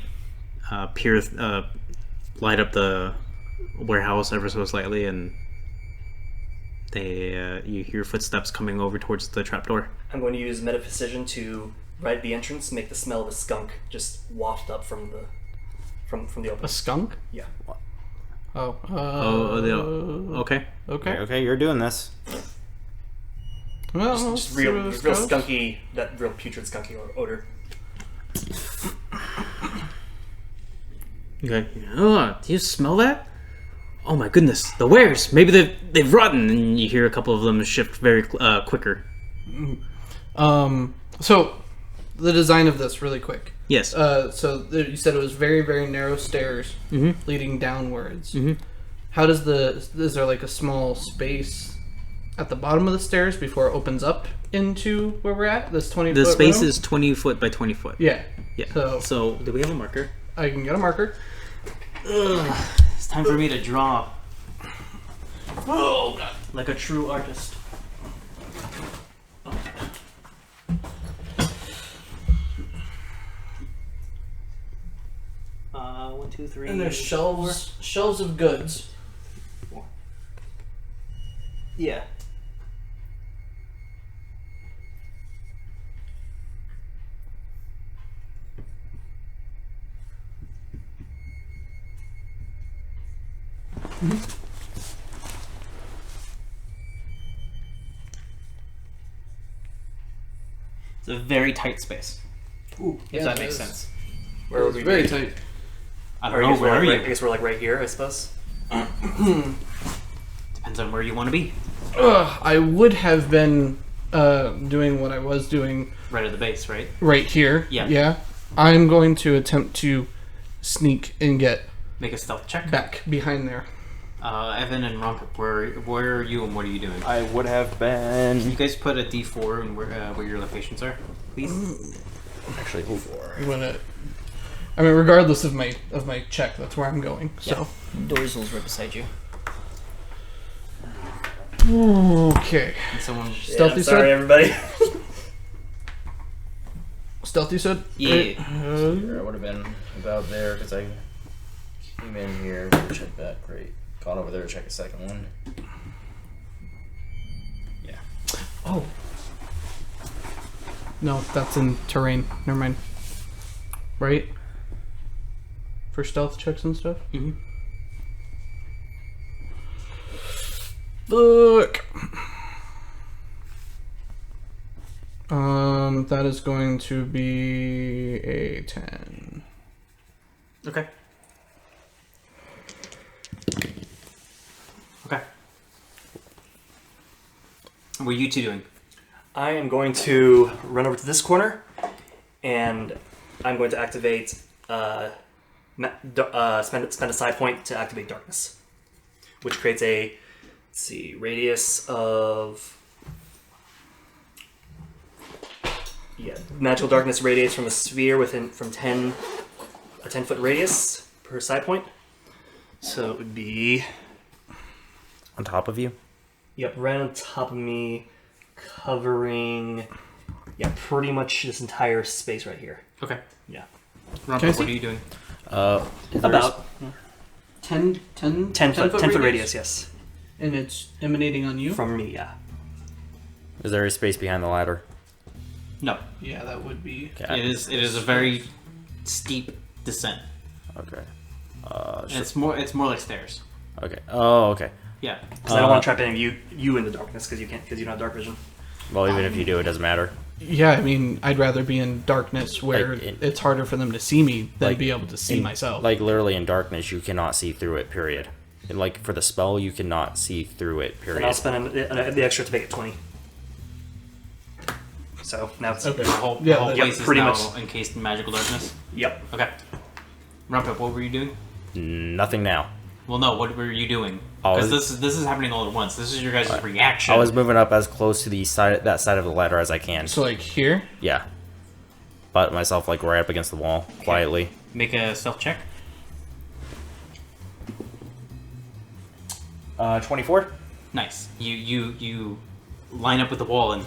light up the warehouse ever so slightly, and you hear footsteps coming over towards the trapdoor. I'm going to use Metaphysician to right the entrance, make the smell of a skunk just waft up from the A opening. skunk? Yeah. Oh. Okay. Okay. Okay, you're doing this. Well, Just real skunky, that real putrid skunky odor. Okay. Oh, do you smell that? Oh my goodness, the wares. Maybe they've rotten, and you hear a couple of them shift very quicker. So the design of this really quick. Yes. You said it was very, very narrow stairs leading downwards. How does is there like a small space at the bottom of the stairs before it opens up into where we're at? This 20 The foot space room? is 20 foot by 20 foot. Yeah. Yeah. So do we have a marker? I can get a marker. Ugh, it's time for me to draw. Oh god. Like a true artist. 1, 2, 3. And there's shelves of goods. 4. Yeah. It's a very tight space. Ooh, If that makes sense. Where would we very be? tight. I Or don't know. Where are you? I guess we're like right here, I suppose. Depends on where you want to be. I would have been doing what I was doing Right at the base, right? right here. Yeah. Yeah. I'm going to attempt to sneak and get Make a stealth check. back behind there. Evan and Ronpip, where are you and what are you doing? I would have Can you been guys put a D4 and where your locations are, please? actually before. I mean, regardless of my check, that's where I'm going. So. Dorzel's right beside you. Okay. And someone. Stealthy sorry, said? everybody. Stealthy said? Yeah. Sure, I would have been about there because I came in here to check that. Great. Gone over there to check a second one. Yeah. Oh. No, that's in terrain. Never mind. Right? For stealth checks and stuff? Mm-hmm. Look. That is going to be a 10. Okay. Okay. What are you two doing? I am going to run over to this corner, and I'm going to activate, spend a side point to activate darkness, which creates a, let's see, radius of, magical darkness radiates from a sphere from a 10-foot radius per side point. So it would be, On top of you? yep, right on top of me, covering, pretty much this entire space right here. Okay. Yeah. Ronpip, what are you doing? About 10 10 foot radius, yes. And it's emanating on you? From me, yeah. Is there a space behind the ladder? No. Yeah, that would be. Okay. It is a very steep descent. Okay. And it's more like stairs. Okay. Oh, okay. Yeah. Because I don't want to trap any of you in the darkness because you don't have dark vision. Well, even if you do, it doesn't matter. Yeah, I mean, I'd rather be in darkness where Like it's harder for them to see me than like, be able to see myself. Like, literally in darkness, you cannot see through it, period. And, like, for the spell, you cannot see through it, period. And I'll spend the extra to make it 20. So now it's Okay. The whole Yeah, place is pretty now much. encased in magical darkness. Yep. Okay. Ronpip, what were you doing? Nothing now. Well, no. What were you doing? I Because was- this is happening all at once. This is your guys' reaction. I was moving up as close to that side of the ladder as I can. So, like, here? Yeah. Butt myself, like, right up against the wall, quietly. Make a stealth check. 24? Nice. You line up with the wall and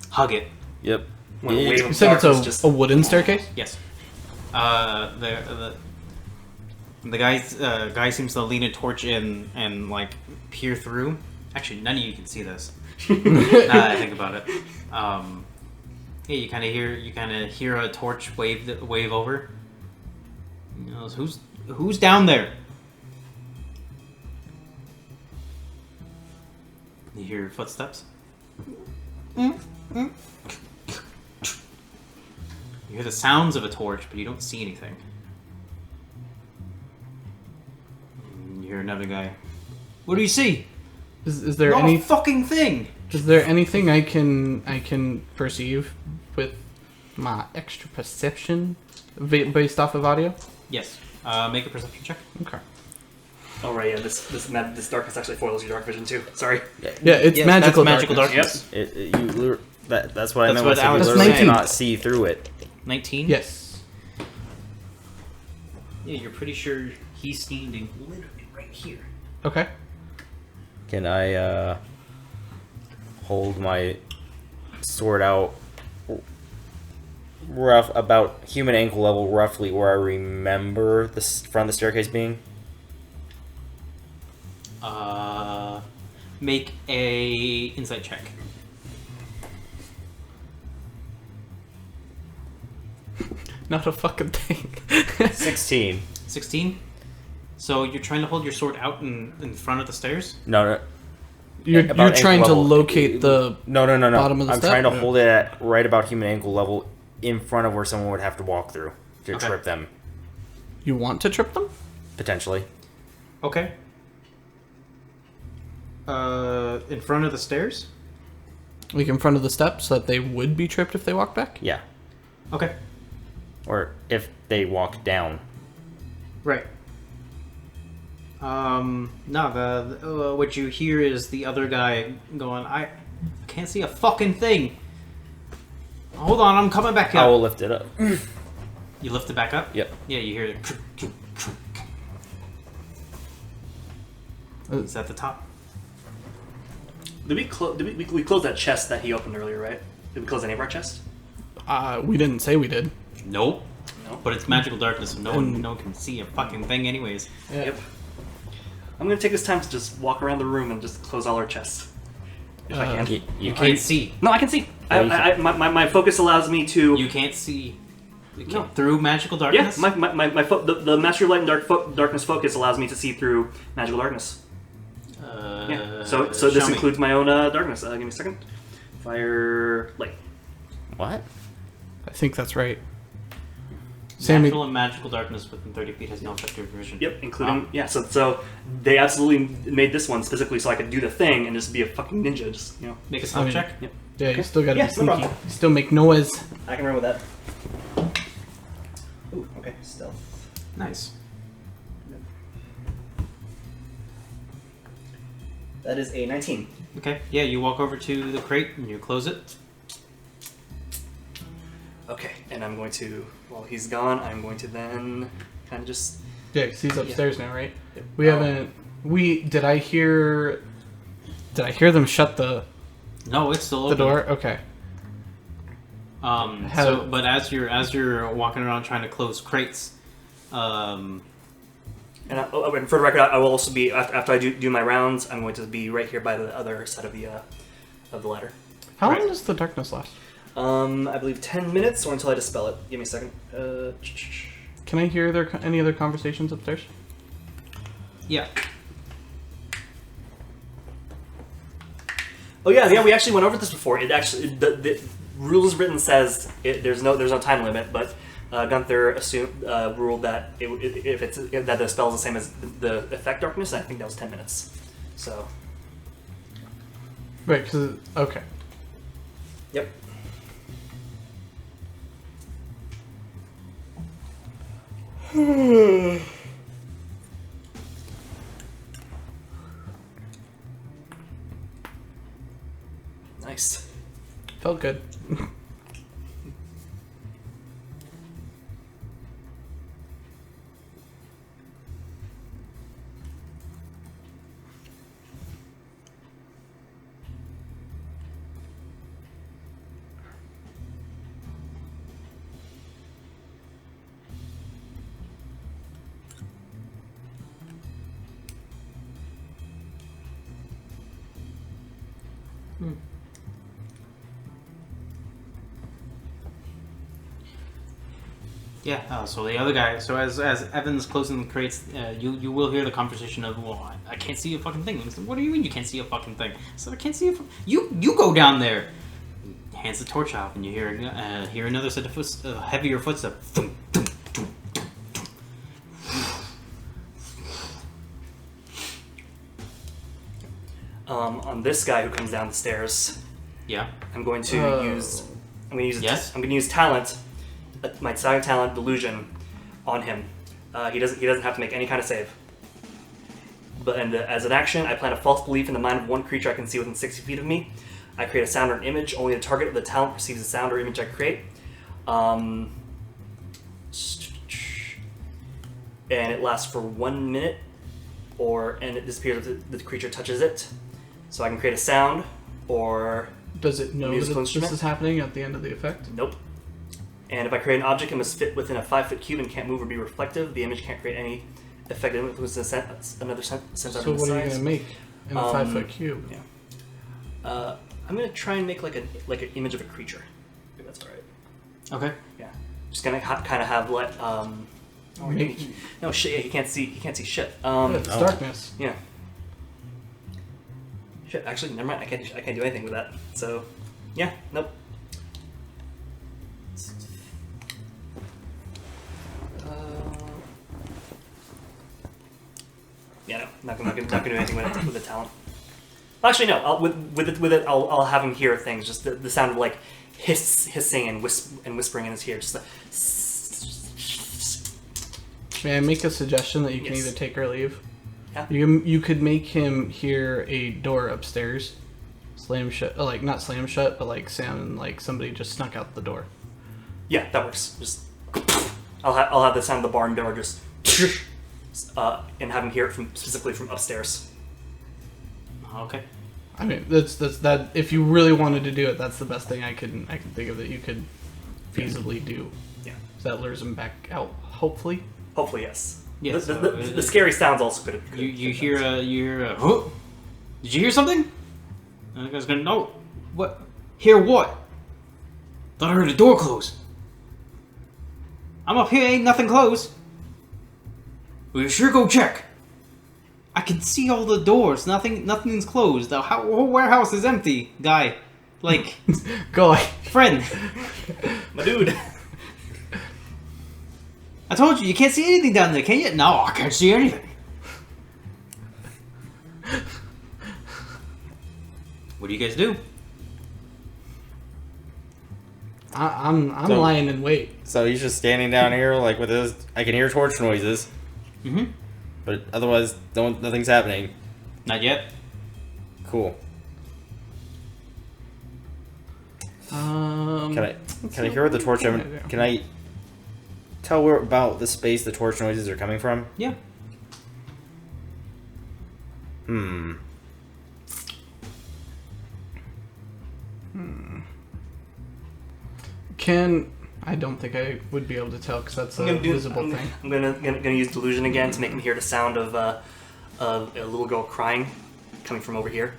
hug it. Yep. When a Yeah. wave You of said it's darkness just a wooden staircase? Yes. The guy seems to lean a torch in and like peer through. Actually, none of you can see this. Now that I think about it. Yeah, you kind of hear a torch wave over. You know, who's down there? You hear footsteps. You hear the sounds of a torch, but you don't see anything. You hear another guy. What do you see? Is there Not any? a fucking thing. Is there anything I can perceive with my extra perception based off of audio. Yes. Make a perception check. Okay. Oh right, yeah. This darkness actually foils your dark vision too. Sorry. Yeah, it's Yes, magical that's magical darkness. darkness. That's what I That's meant. what Was you Alex literally 19. cannot see through it. 19? Yes. Yeah, you're pretty sure he's standing literally right here. Okay. Can I hold my sword out rough about human ankle level, roughly where I remember the front of the staircase being? Make a insight check. Not a fucking thing. 16. 16? So you're trying to hold your sword out in front of the stairs? No. You're About trying ankle to level. locate the No. bottom of the I'm step? trying to Yeah. hold it at right about human ankle level in front of where someone would have to walk through to Okay. trip them, You want to trip them? potentially. Okay. In front of the stairs? Like in front of the steps so that they would be tripped if they walk back? Yeah. Okay. Or if they walk down. Right. No, what you hear is the other guy going, I can't see a fucking thing. Hold on, I'm coming back I up. will lift it up. You lift it back up? Yep. Yeah, you hear it. It's at the top. Did we close that chest that he opened earlier, right? Did we close any of our chests? We didn't say we did. Nope. No. But it's magical darkness, so no one can see a fucking thing anyways. Yeah. Yep. I'm gonna take this time to just walk around the room and just close all our chests. If I can. You can't see. No, I can see. Yeah, you My focus allows me to. You can't see. No. Through magical Yeah, darkness? the Mastery of Light and Darkness focus allows me to see through magical darkness. Yeah. So this show me. includes my own darkness. Give me a second. Fire light. What? I think that's right. Sammy, Natural and magical darkness within 30 feet has no effective vision. Yep, including So they absolutely made this one specifically so I could do the thing and just be a fucking ninja. Just Make a stealth mean- check. Yep. yeah, you still gotta Yeah, be no sneaky. problem. You still make noise. I can run with that. Ooh, okay, stealth. Nice. That is a 19. Okay. Yeah, you walk over to the crate and you close it. Okay, and I'm going to, while he's gone, I'm going to then kind of just. Yeah, 'cause he's upstairs now, right? Yep. We haven't. Did I hear them shut the No, it's still open. door? Okay. But as you're walking around trying to close crates, And for the record, I will also be after I do my rounds. I'm going to be right here by the other side of the ladder. How Right. long does the darkness last? I believe 10 minutes or until I dispel it. Give me a second. Can I hear any other conversations upstairs? yeah. Oh yeah, we actually went over this before. It actually the rules written says there's no time limit, but Gunther ruled that if the spell is the same as the effect darkness, I think that was 10 minutes. So. Right. Okay. Yep. Nice. Felt good. Yeah. So the other guy. So as Evan's closing the crates, you will hear the conversation of, well, I can't see a fucking thing. He said, what do you mean you can't see a fucking thing? So I can't see you go down there. He hands the torch off, and you hear another set of heavier footsteps. Thump, thump, thump, thump, thump. On this guy who comes down the stairs, Yeah. I'm going to use I'm gonna use Yes? I'm gonna use talent, my side talent delusion, on him. He doesn't have to make any kind of save. But as an action, I plant a false belief in the mind of one creature I can see within 60 feet of me. I create a sound or an image. Only the target of the talent perceives the sound or image I create. And it lasts for 1 minute, and it disappears if the creature touches it. So I can create a sound or Does it know musical that this instrument? is happening at the end of the effect? Nope. And if I create an object, it must fit within a 5-foot cube and can't move or be reflective. The image can't create any effect that influences another sense So other than what are you size. going to make in a 5-foot cube? Yeah. I'm gonna try and make like an image of a creature. If that's all right. Okay. Yeah. Just gonna kind of have like no shit. Yeah, he can't see shit. It's darkness. Yeah. Shit. Actually, never mind. I can't do anything with that. So, yeah. Nope. Yeah, no, not gonna do anything with the talent. Actually, no. With it, I'll have him hear things. Just the sound of like hissing and whispering in his ear. Just May I make a suggestion that you can Yes. either take or leave? Yeah. You could make him hear a door upstairs slam shut, like not slam shut, but like sound like somebody just snuck out the door. Yeah, that works. Just I'll have the sound of the barn door just and have him hear it specifically from upstairs. Okay. I mean, that's that. If you really wanted to do it, that's the best thing I can think of that you could feasibly do. Yeah. So that lures him back out, hopefully. Hopefully, yes. Yeah, The scary sounds also could. You hear a huh? Did you hear something? And the guy's gonna no. What? Hear what? Thought I heard a door close. I'm up here, ain't nothing closed. We sure go check. I can see all the doors. Nothing's closed. The whole warehouse is empty. Guy, like, Go. friend. My dude. I told you can't see anything down there, can you? No, I can't see anything. What do you guys do? I'm So- lying in wait. So he's just standing down here, like with his. I can hear torch noises, Mm-hmm. but otherwise, nothing's happening. Not yet. Cool. Can I hear where the torch? Can I tell where about the space the torch noises are coming from? Yeah. I don't think I would be able to tell because that's a I'm visible thing. I'm gonna use delusion again to make him hear the sound of a little girl crying coming from over here.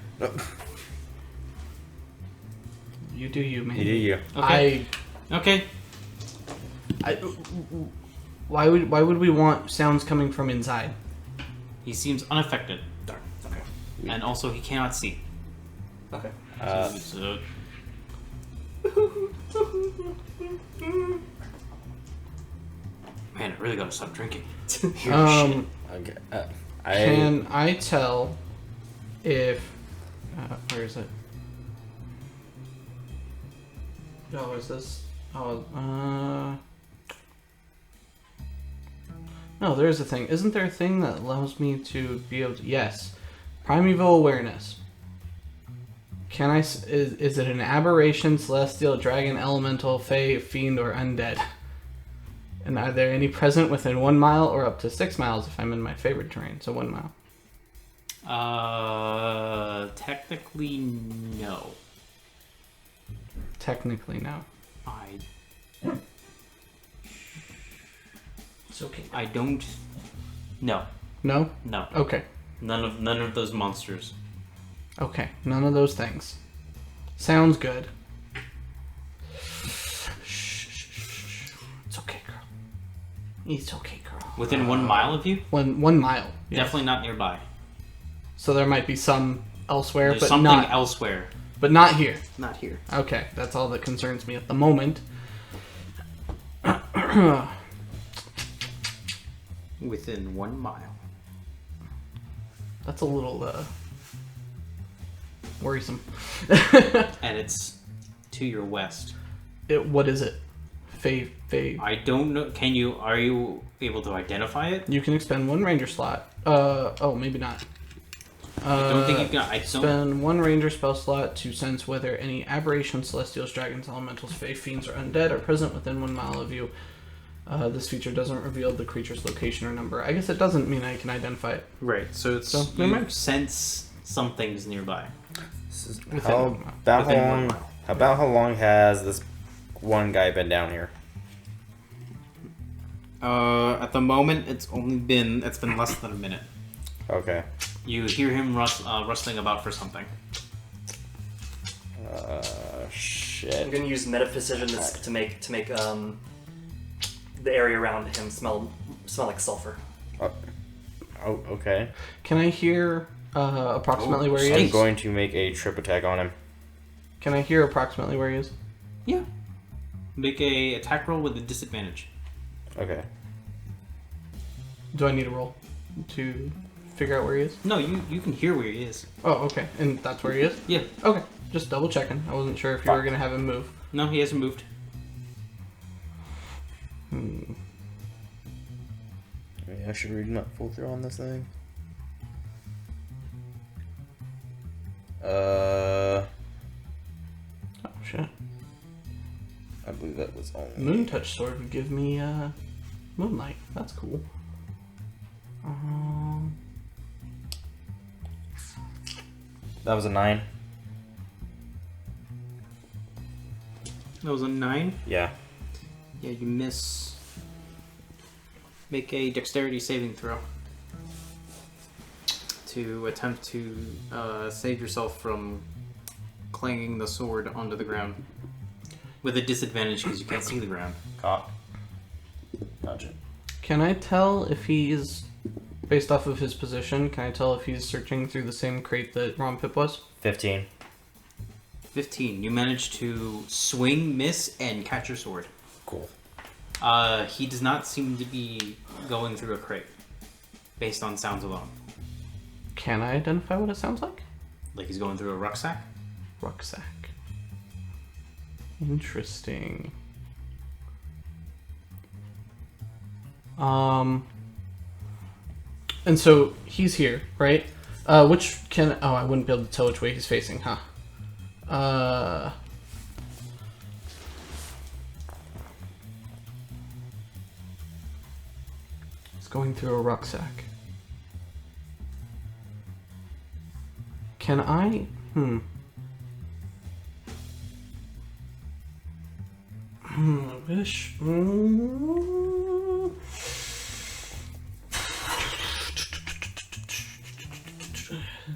You do you, man. You do you. Okay. Okay. Why would we want sounds coming from inside? He seems unaffected, Darn. Okay. and also he cannot see. Okay. So, man, I really gotta stop drinking. Okay. Can I tell if where is it? Oh, is this? Oh, no, there is a thing. Isn't there a thing that allows me to be able to? Yes, primeval awareness. Can I? Is it an aberration, celestial, dragon, elemental, fey, fiend, or undead? And are there any present within 1 mile or up to 6 miles if I'm in my favorite terrain? So 1 mile. Technically, no. Technically, no. It's okay. I don't. No. No? No. Okay. None of those monsters. Okay. None of those things. Sounds good. It's okay, girl. It's okay, girl. Within 1 mile of you? 1 mile. Yes. Definitely not nearby. So there might be some elsewhere, There's but something not. elsewhere. But not here. Not here. Okay, that's all that concerns me at the moment. Within 1 mile. That's a little worrisome. And it's to your west. What is it? Fae. I don't know. Are you able to identify it? You can expend 1 ranger slot. Oh, maybe not. I don't think you can. I don't. Spend 1 ranger spell slot to sense whether any aberrations, celestials, dragons, elementals, fae, fiends, or undead are present within 1 mile of you. This feature doesn't reveal the creature's location or number. I guess it doesn't mean I can identify it. Right. So it's never you mind. sense something's nearby. How about how long has this one guy been down here? At the moment, it's been less than a minute. Okay. You hear him rustling about for something. Shit. I'm gonna use metaphysician to make the area around him smell like sulfur. Oh, okay. Can I hear approximately where he I'm is? going to make a trip attack on him. Can I hear approximately where he is? Yeah. Make a attack roll with a disadvantage. Okay. Do I need a roll to figure out where he is? No, you can hear where he is. Oh, okay. And that's where he is? Yeah. Okay. Just double checking. I wasn't sure if you were going to have him move. No, he hasn't moved. Maybe I should read my full through on this thing. Oh, shit. I believe that was only... Moon Touch Sword would give me moonlight. That's cool. That was a 9. That was a 9. Yeah. Yeah, you miss. Make a dexterity saving throw to attempt to save yourself from clanging the sword onto the ground with a disadvantage because you can't see the ground. Gotcha. Can I tell if he's, based off of his position, can I tell if he's searching through the same crate that Ronpip was? 15. 15. You manage to swing, miss, and catch your sword. Cool. He does not seem to be going through a crate, based on sounds alone. Can I identify what it sounds like? Like he's going through a rucksack? Rucksack. Interesting. And so he's here, right? I wouldn't be able to tell which way he's facing, huh? He's going through a rucksack. Can I? I wish.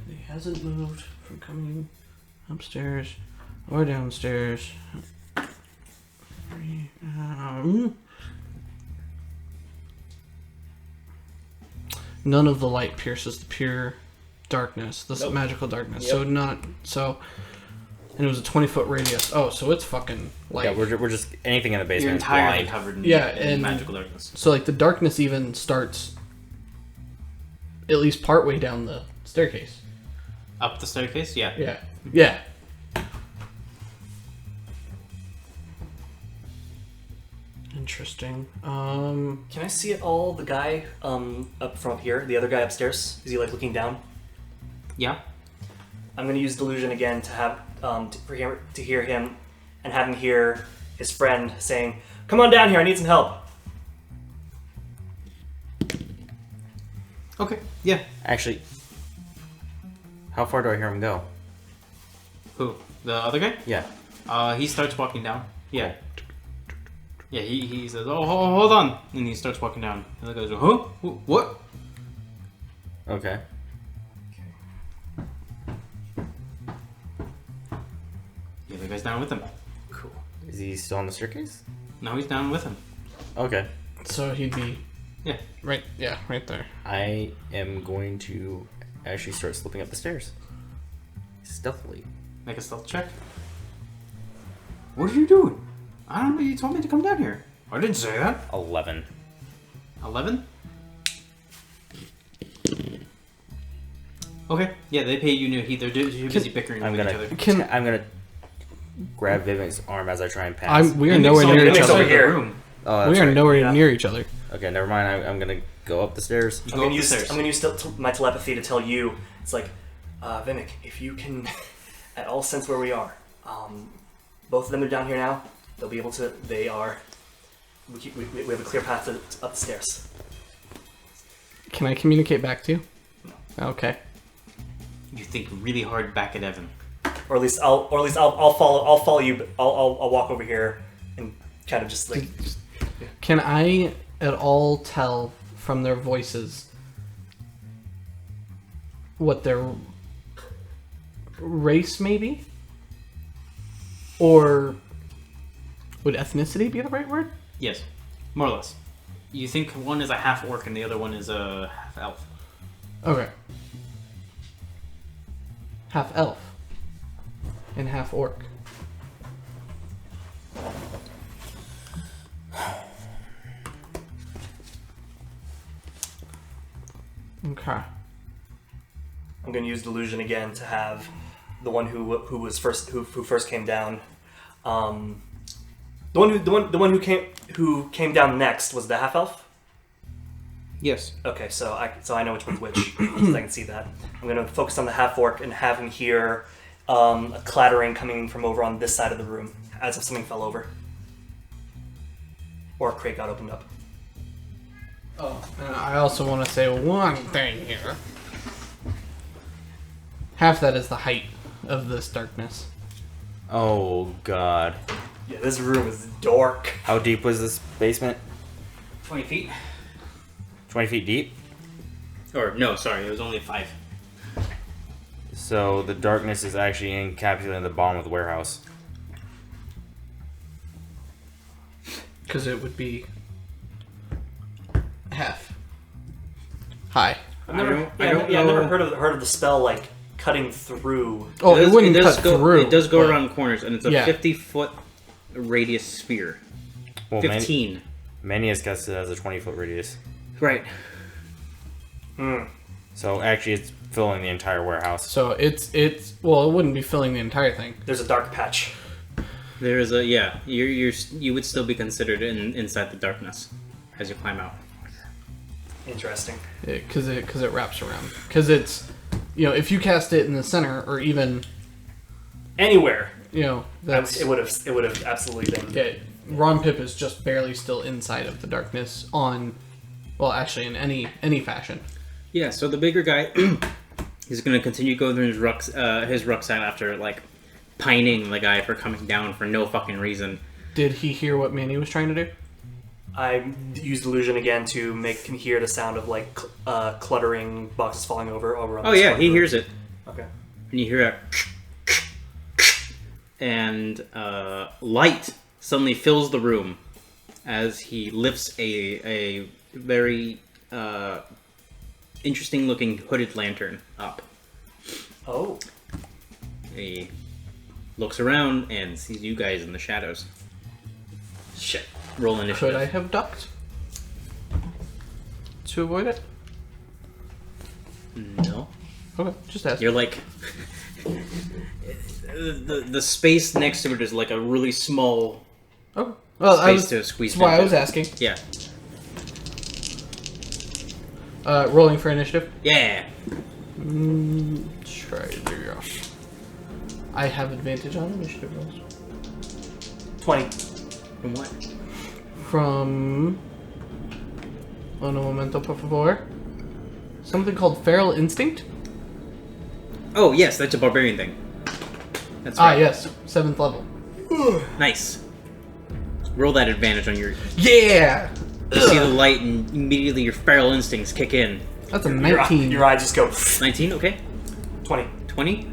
He hasn't moved from coming upstairs or downstairs. None of the light pierces the pure darkness, the magical darkness. Yep. And it was a 20-foot radius. Oh, so it's fucking like... Yeah, we're just... Anything in the You're basement is entirely blind. covered in, and magical darkness. So like the darkness even starts at least partway down the staircase. Up the staircase? Yeah. Yeah. Yeah. Interesting. Can I see at all the guy up from up here? The other guy upstairs? Is he like looking down? Yeah. I'm gonna use delusion again to have to hear him, and have him hear his friend saying, "Come on down here, I need some help." Okay. Yeah. Actually, how far do I hear him go? Who? The other guy? Yeah. He starts walking down. Yeah. Yeah, he says, "Oh, hold on," and he starts walking down. And the guy goes, "Huh? What?" Okay. Yeah, the guy's down with him. Cool. Is he still on the staircase? No, he's down with him. Okay. So he'd be Yeah. right there. I am going to actually start slipping up the stairs. Stealthily. Make a stealth check. What are you doing? I don't know. You told me to come down here. I didn't say that. 11. 11? Okay. Yeah, they pay you no heed. They're too busy bickering I'm with gonna... each other. I'm gonna grab Vimak's arm as I try and pass. We are nowhere near each Vimik's over other. here. Oh, that's We are right. nowhere near each other. Okay, never mind. I'm gonna go up the stairs. I'm gonna use my telepathy to tell you. It's like, Vimik, if you can at all sense where we are, both of them are down here now. They'll be able to. They are. We have a clear path up the stairs. Can I communicate back to you? No. Okay. You think really hard back at Evan. Or at least I'll follow you. But I'll walk over here and kind of just like. Can I at all tell from their voices what their race may be? Or would ethnicity be the right word? Yes, more or less. You think one is a half orc and the other one is a half elf. Okay. Half elf and half orc. Okay. I'm gonna use delusion again to have the one who first came down. The one who came down next was the half elf. Yes. Okay, so I know which one's which, because I can see that. I'm gonna focus on the half orc and have him hear a clattering coming from over on this side of the room, as if something fell over, or a crate got opened up. Oh, and I also want to say one thing here. Half that is the height of this darkness. Oh God. Yeah, this room is dark. How deep was this basement? 20 feet? 20 feet deep? Or, no, sorry, it was only 5. So the darkness is actually encapsulated the bottom of the warehouse. Because it would be half high. I've never heard of the spell like cutting through. Oh, it wouldn't does cut go, through. It does go but- around corners, and it's a Yeah. 50-foot radius sphere. Well, 15. Manius gets it as a 20-foot radius. Right. So actually, it's filling the entire warehouse. So it's well, it wouldn't be filling the entire thing. There's a dark patch. There is a, yeah, you would still be considered inside the darkness as you climb out. Interesting. Because it wraps around. Because it's, if you cast it in the center or even, Anywhere. that's It would have absolutely been. yeah. Ronpip is just barely still inside of the darkness on, well, actually in any fashion. Yeah, so the bigger guy, he's going to continue going through his rucksack after, like, pining the guy for coming down for no fucking reason. Did he hear what Manny was trying to do? I used illusion again to make him hear the sound of like cluttering boxes falling over on. Oh yeah, he hears it. Okay. And you hear a and light suddenly fills the room as he lifts a very interesting looking hooded lantern up. Oh. He looks around and sees you guys in the shadows. Shit. Roll initiative. Could I have ducked to avoid it? No. Okay, just ask. You're like the space next to it is like a really small Okay. Well, space to squeeze. That's why I into. was asking. Yeah. Rolling for initiative. Yeah. Try to. I have advantage on initiative rolls. 20. From what? From un momento por favor. Something called Feral Instinct. Oh yes, that's a barbarian thing. That's right. Yes, 7th level. Nice. Roll that advantage on your. Yeah. You see the light, and immediately your feral instincts kick in. That's a 19. Your eye just go. 19. Okay. 20. 20.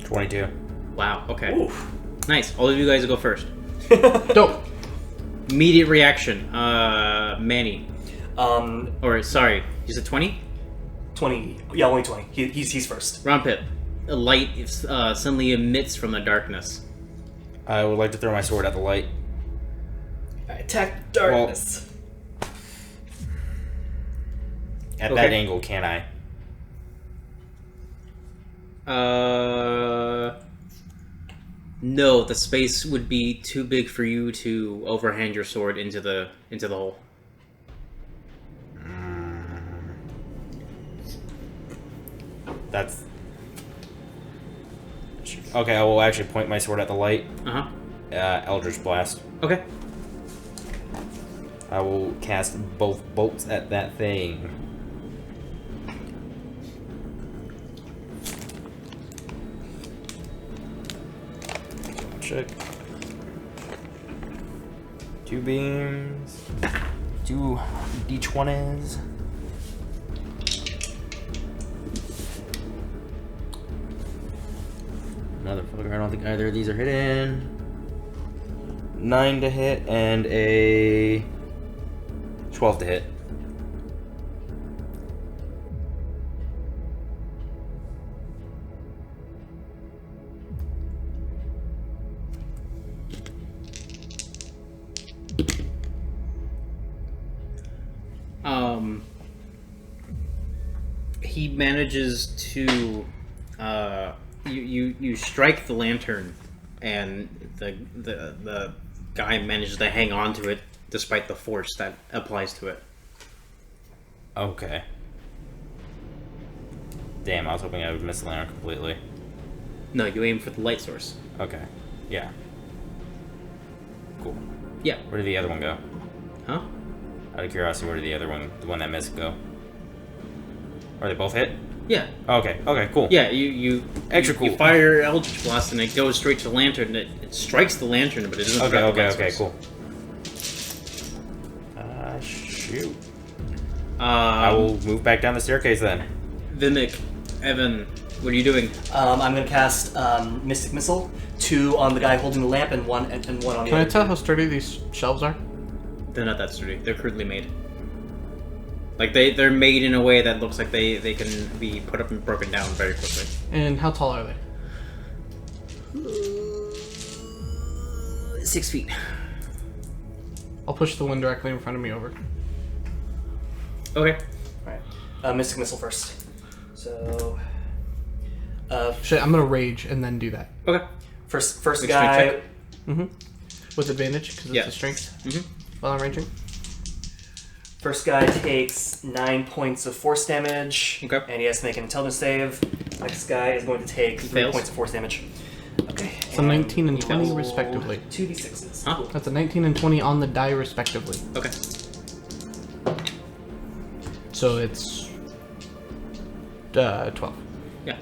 22. Wow. Okay. Oof. Nice. All of you guys go first. Dope. Immediate reaction. Manny. Or sorry, you said 20. 20. Yeah, only 20. He's first. Ronpip. A light suddenly emits from the darkness. I would like to throw my sword at the light. I attack darkness. At Okay. that angle, can I? No, the space would be too big for you to overhand your sword into the hole. That's... Okay, I will actually point my sword at the light. Uh-huh. Eldritch Blast. Okay. I will cast both bolts at that thing. Check. 2 beams. 2 d20s. Motherfucker, I don't think either of these are hitting. 9 to hit and a 12 to hit. He manages to you strike the lantern, and the guy manages to hang on to it despite the force that applies to it. Okay. Damn, I was hoping I would miss the lantern completely. No, you aim for the light source. Okay. Yeah. Cool. Yeah. Where did the other one go? Huh? Out of curiosity, where did the other one, the one that missed, go? Are they both hit? Yeah. Okay. Okay. Cool. Yeah, you Extra cool. You fire your Eldritch Blast and it goes straight to the lantern. It strikes the lantern, but it doesn't. Okay. strike the Okay. light Okay. source. Cool. Shoot. I will move back down the staircase then. Vimak, Evan, what are you doing? I'm going to cast Mystic Missile, 2 on the guy holding the lamp and one on the Can other. I tell how sturdy these shelves are? They're not that sturdy. They're crudely made. Like they're made in a way that looks like they can be put up and broken down very quickly. And how tall are they? 6 feet. I'll push the one directly in front of me over. Okay. Alright. Mystic Missile first. So... Shit, I'm gonna rage and then do that. Okay. First Make guy... strength Mm-hmm. With advantage, because it's Yeah. a strength. Mm-hmm. While I'm raging. First guy takes 9 points of force damage. Okay. And he has to make an intelligence save. Next guy is going to take 3 fails. points of force damage. Okay. So 19 and he 20 rolled respectively. 2d6s. Huh? Cool. That's a 19 and 20 on the die respectively. Okay. So it's 12. Yeah.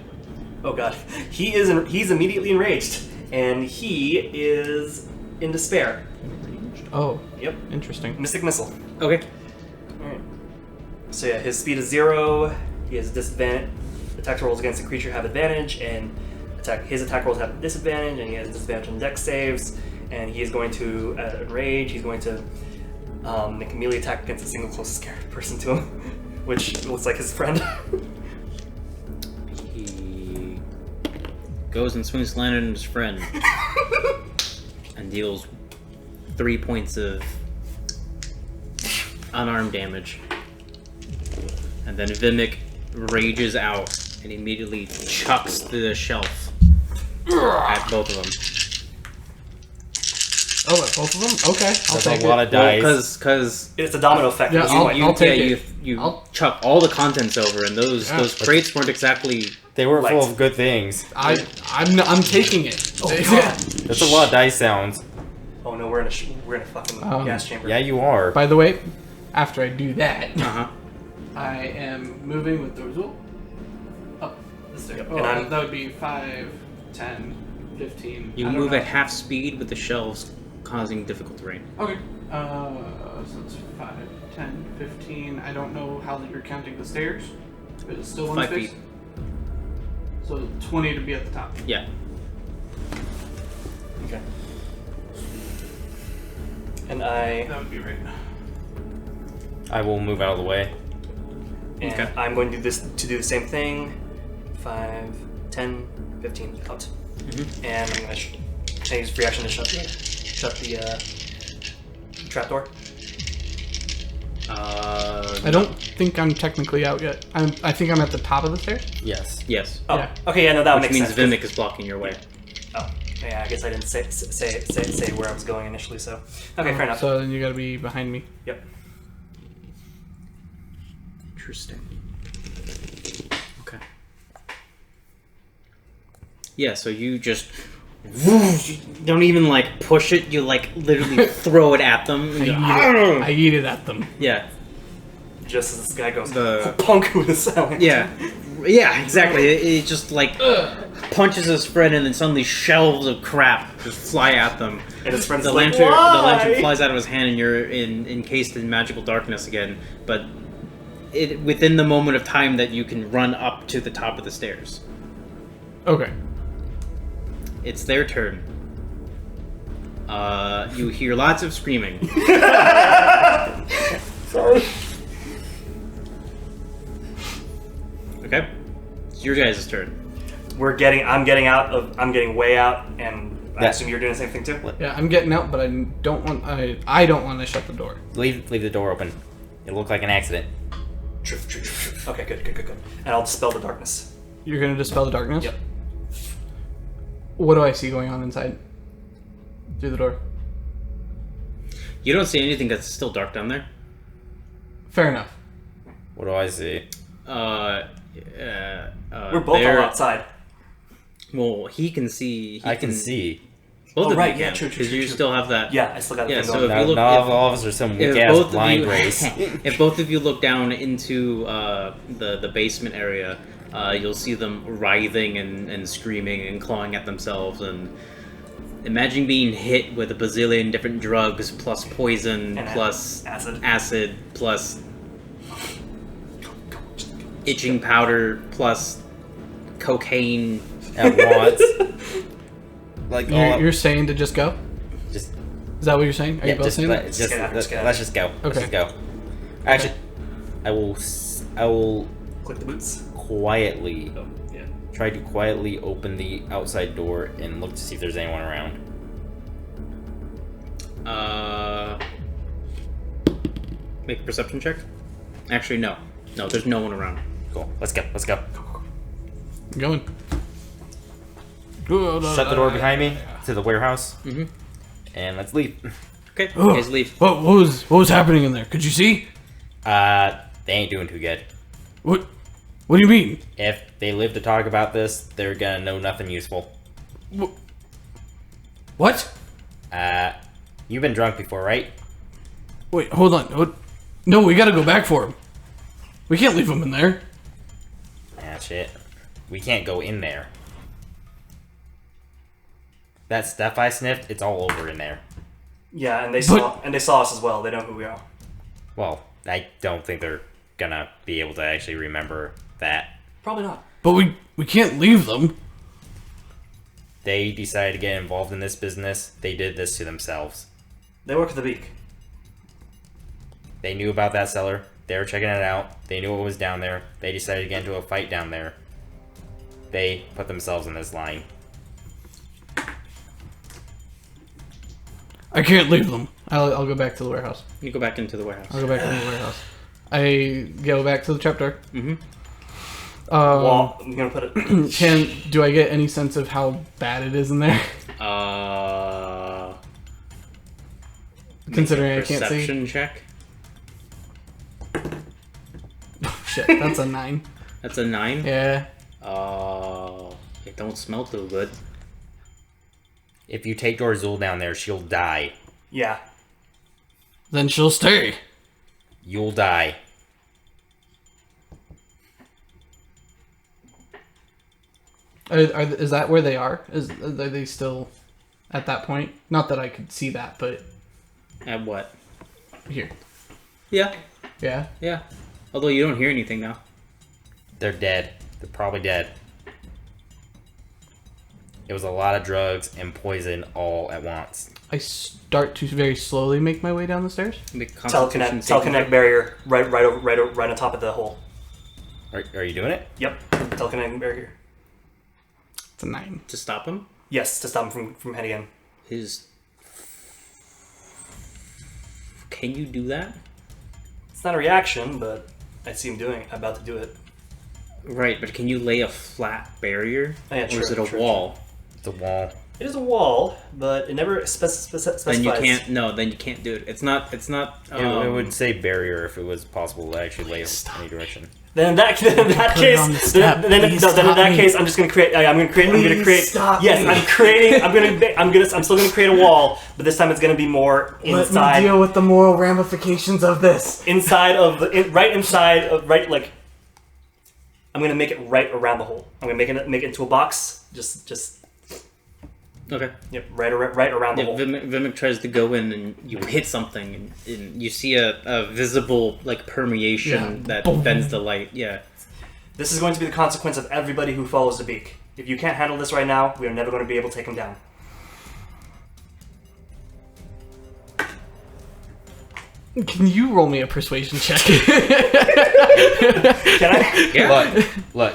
Oh god. He's immediately enraged. And he is in despair. Oh, Yep. interesting. Mystic Missile. Okay. Alright. So yeah, his speed is 0. He has disadvantage. Attack rolls against the creature have advantage, and his attack rolls have disadvantage, and he has disadvantage on dex saves. And he is going to, at rage, he's going to make a melee attack against the single closest person to him, which looks like his friend. He goes and swings the lantern at his friend and deals 3 points of unarmed damage. And then Vimak rages out and immediately chucks the shelf at both of them. Oh, at both of them? Okay, I'll That's take a lot it. of dice. Because It's a domino effect. Yeah, That's I'll why. take yeah, it. you I'll- chuck all the contents over, and those crates weren't exactly. They were Light. full of good things. I'm taking it. Oh god. That's a lot of dice sounds. Oh no, we're in a fucking gas chamber. Yeah, you are. By the way, after I do that, Uh-huh. I am moving with the result up the stairs. Yep, Oh, and I'm- that would be 5, 10, 15. You I don't move know. at half speed with the shelves, causing difficult terrain. Okay. So it's 5, 10, 15. I don't know how you're counting the stairs. But it's still one 5 space. feet. So 20 to be at the top. Yeah. Okay. And I That would be right. I will move out of the way. and Okay. I'm going to do the same thing. 5, 10, 15 out. And I'm gonna can I use reaction to shut the trapdoor. I don't think I'm technically out yet. I think I'm at the top of the stairs. Yes. Yes. Oh, Yeah. okay, yeah, no, that Which makes means sense. Vimak is blocking your way. Oh, Yeah, I guess I didn't say where I was going initially. So okay, fair enough. So then you gotta be behind me. Yep. Interesting. Okay. Yeah, so you just you don't even like push it. You like literally throw it at them. And I eat it at them. Yeah. Just as this guy goes, The- punk with a sound. Yeah. Yeah, exactly. It just like punches his friend, and then suddenly shelves of crap just fly at them. And his friend's The like, lantern, "Why?" the lantern flies out of his hand, and you're encased in magical darkness again. But within the moment of time that you can run up to the top of the stairs, Okay. it's their turn. You hear lots of screaming. Sorry. Okay, it's your guys' turn. I'm getting way out, and I assume you're doing the same thing too. Yeah, I'm getting out, but I don't want to shut the door. Leave the door open. It'll look like an accident. True. Okay, good. And I'll dispel the darkness. You're gonna dispel the darkness? Yep. What do I see going on inside? Through the door. You don't see anything that's still dark down there. Fair enough. What do I see? We're both all outside. Well, he can see. I can see. Both Oh, of right, you yeah, can, true, because you still have that. Yeah, I still got the Yeah, thing so going. if you look, Not if- all of us are some if weak ass both of blind you, race. if both of you look down into the basement area, you'll see them writhing and screaming and clawing at themselves. And imagine being hit with a bazillion different drugs plus poison And plus acid. plus itching powder plus cocaine. At once. Like all You're saying to just go? just Is that what you're saying? Are you both just, saying that? let's Just get out, just get out. let's just go. Let's Okay. just go. Actually, I will Click the boots. quietly Oh, yeah. try to quietly open the outside door and look to see if there's anyone around. Make a perception check. Actually, no, there's no one around. Cool. Let's go. Let's go. I'm going. Shut the door behind me to the warehouse, Mm-hmm. and let's leave. Okay, Oh, you guys leave. what was happening in there? Could you see? They ain't doing too good. What do you mean? If they live to talk about this, they're gonna know nothing useful. What? You've been drunk before, right? Wait, hold on. What? No, we gotta go back for him. We can't leave him in there. Ah, shit. We can't go in there. That stuff I sniffed, it's all over in there. Yeah, and they saw us as well. They know who we are. Well, I don't think they're gonna be able to actually remember that. Probably not. But we can't leave them. They decided to get involved in this business. They did this to themselves. They work at the Beak. They knew about that cellar. They were checking it out. They knew what was down there. They decided to get into a fight down there. They put themselves in this line. I can't leave them. I'll go back to the warehouse. You go back into the warehouse. I'll go back to the warehouse. I go back to the trapdoor. Mm-hmm. Well, I'm gonna put it. Do I get any sense of how bad it is in there? Considering I can't see. Perception check. Oh, shit, that's a 9. That's a 9. Yeah. It don't smell too good. If you take Dorzul down there, she'll die. Yeah. Then she'll stay. You'll die. Is that where they are? Are they still at that point? Not that I could see that, but At what? here. Yeah. Yeah. Yeah. Although you don't hear anything now. They're dead. They're probably dead. It was a lot of drugs and poison all at once. I start to very slowly make my way down the stairs. Make a constitution saving Teleconnect throw. barrier right on top of the hole. Are you doing it? Yep. Teleconnect barrier. It's a 9. To stop him. Yes, to stop him from heading in. His. Can you do that? It's not a reaction, but I see him about to do it. Right, but can you lay a flat barrier? Oh, yeah, or is true, it a true, wall? It's a wall. It is a wall, but it never specifies. Then you can't. No, then you can't do it. It's not. It would say barrier if it was possible to actually lay in any direction. Then in that case, in that case, I'm just gonna create. I'm gonna create. Stop yes, me. I'm creating. I'm still gonna create a wall, but this time it's gonna be more inside. Let me deal with the moral ramifications of this. Inside of right inside of like. I'm gonna make it right around the hole. I'm gonna make it into a box. Just. Okay. Yep, right around the hole. Vimak tries to go in and you hit something and you see a visible like permeation that bends the light. Yeah. This is going to be the consequence of everybody who follows the beak. If you can't handle this right now, we are never going to be able to take him down. Can you roll me a persuasion check? Can I? Yeah. Look.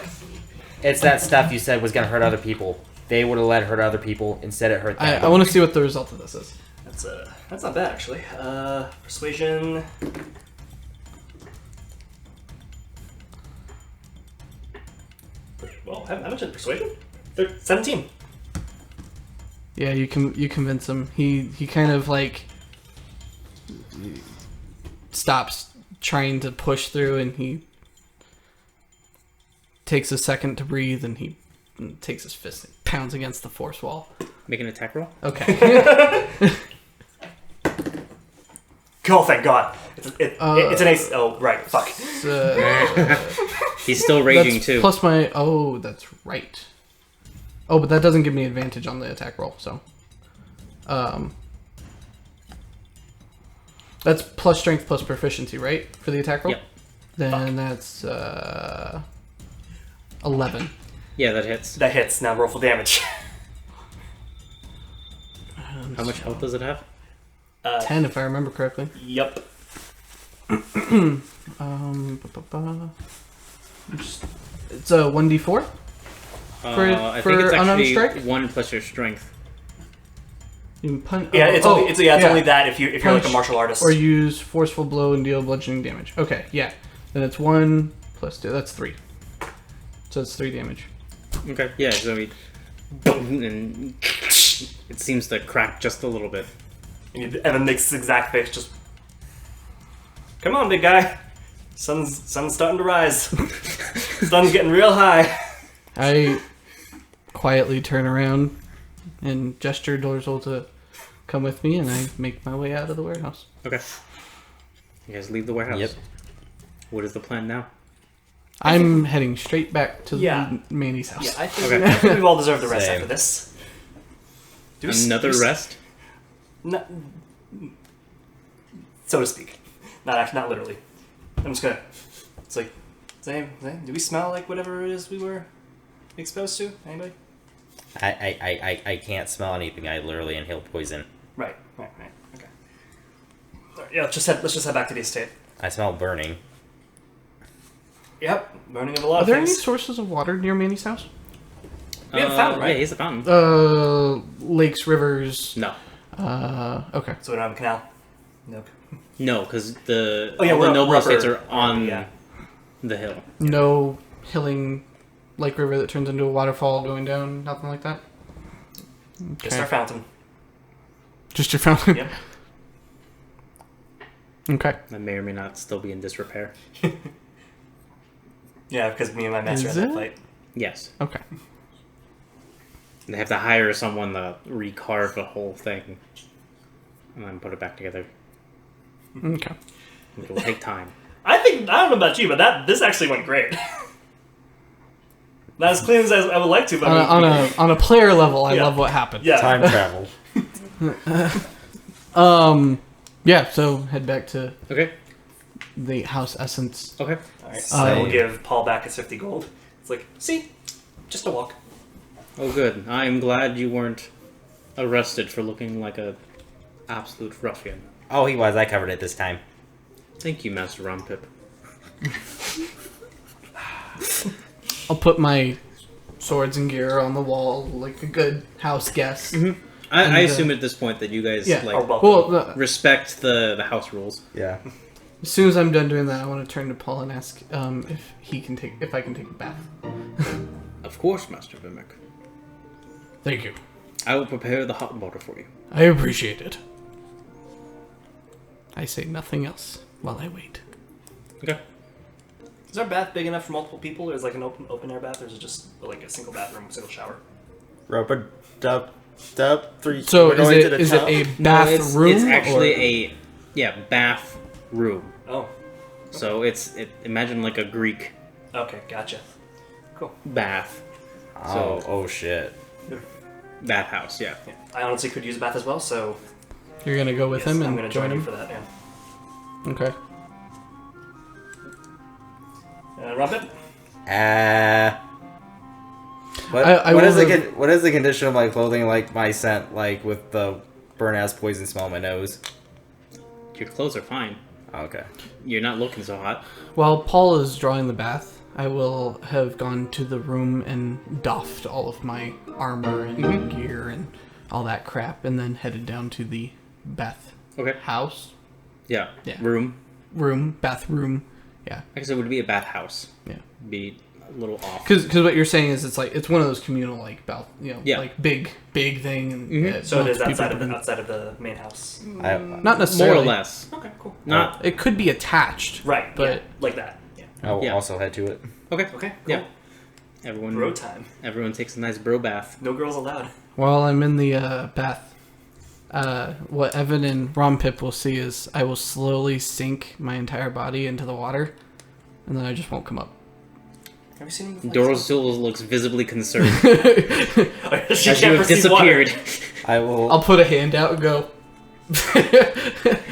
It's that stuff you said was gonna hurt other people. They would have let it hurt other people. Instead, it hurt them. I want to see what the result of this is. That's not bad actually. Persuasion. Well, how much is persuasion? 17. Yeah, you convince him. He kind of like stops trying to push through, and he takes a second to breathe, and he takes his fist and pounds against the force wall. Make an attack roll. Okay. Oh, thank God! It's an ace. Oh, right. Fuck. He's still raging That's too. plus my. Oh, that's right. Oh, but that doesn't give me advantage on the attack roll. So, that's plus strength plus proficiency, right, for the attack roll? Yep. Then that's 11. Yeah, that hits. That hits. Now roll full damage. How much health does it have? 10, if I remember correctly. Yep. It's a 1d4. I think it's unarmed actually strike? 1 plus your strength. You can punch. Yeah, it's only that if you're like a Punch martial artist. Or use forceful blow and deal bludgeoning damage. Okay, yeah. Then it's 1 plus 2. That's 3. So it's 3 damage. Okay. Yeah. So we, and it seems to crack just a little bit. And Evan makes this exact face. Just come on, big guy. Sun's starting to rise. Sun's getting real high. I quietly turn around and gesture Dorsal to come with me, and I make my way out of the warehouse. Okay. You guys leave the warehouse. Yep. What is the plan now? I'm heading straight back to Yeah. Manny's house. Yeah, I think, Okay. I think we all deserve the rest Same. after this. Another rest? So to speak. Not literally. I'm just gonna. It's like, Zane, do we smell like whatever it is we were exposed to? Anybody? I can't smell anything. I literally inhaled poison. Right. Okay. Alright, yeah, let's just head back to the estate. I smell burning. Yep, burning of a lot Are of there any things. sources of water near Manny's house? We have a fountain, right? Yeah, he's a fountain. Lakes, rivers. No. Okay. So we don't have a canal. Nope. No, because all we're the up- noble we're upper- estates are on yeah. the hill. No hilling lake river that turns into a waterfall going down. Nothing like that. Just our fountain. Just your fountain. Yep. Okay. That may or may not still be in disrepair. Yeah, because me and my master Is had that it? fight. Yes. Okay. They have to hire someone to recarve the whole thing and then put it back together. Okay. It will take time. I don't know about you, but this actually went great. Not as clean as I would like to, but On a player level, I Yeah. love what happened. yeah. Time travel. Yeah. So head back to Okay. the house essence. Okay. Alright, so I will I- give Paul back his 50 gold. It's like, see? Just a walk. Oh, good. I'm glad you weren't arrested for looking like a absolute ruffian. Oh, he was. I covered it this time. Thank you, Master Ronpip. I'll put my swords and gear on the wall like a good house guest. I assume at this point that you guys Yeah. Or welcome. Well, respect the house rules. Yeah. as soon as I'm done doing that, I want to turn to Paul and ask if I can take a bath. Of course, Master Vimak. Thank you. I will prepare the hot water for you. I appreciate it. I say nothing else while I wait. Okay. Is our bath big enough for multiple people, or is it like an open air bath, or is it just like a single bathroom, single shower? Rubber dub dub 3. So we're going to the is it tub? a No, bathroom? it's actually or? bath room. Oh, So imagine like a Greek okay, gotcha. Cool. bath. Oh shit. Bathhouse, yeah. Yeah. I honestly could use a bath as well, so You're gonna go with yes, him I'm and gonna join join you him? for that. Yeah. Okay. Ronpip? What is the condition of my clothing, like my scent, like with the burn ass poison smell in my nose? Your clothes are fine. Okay. You're not looking so hot. While Paul is drawing the bath, I will have gone to the room and doffed all of my armor and gear and all that crap, and then headed down to the bath Okay. house. Yeah. Yeah. Bathroom. Yeah. I guess it would be a bathhouse. Yeah. Be a little off. Because what you're saying is it's one of those communal Yeah. like big thing, and So it is most people outside of the main house. not More necessarily. or less. Okay, cool. Not It could be attached. Right, But- yeah, like that. Yeah. I'll Yeah. also head to it. okay. Okay, cool. Yeah. Everyone Bro time. Everyone takes a nice bro bath. No girls allowed. While I'm in the bath, what Evan and Ronpip will see is I will slowly sink my entire body into the water, and then I just won't come up. Have you seen him before? Dorzul looks visibly concerned She as you can't have perceive water. disappeared. I will. I'll put a hand out and go.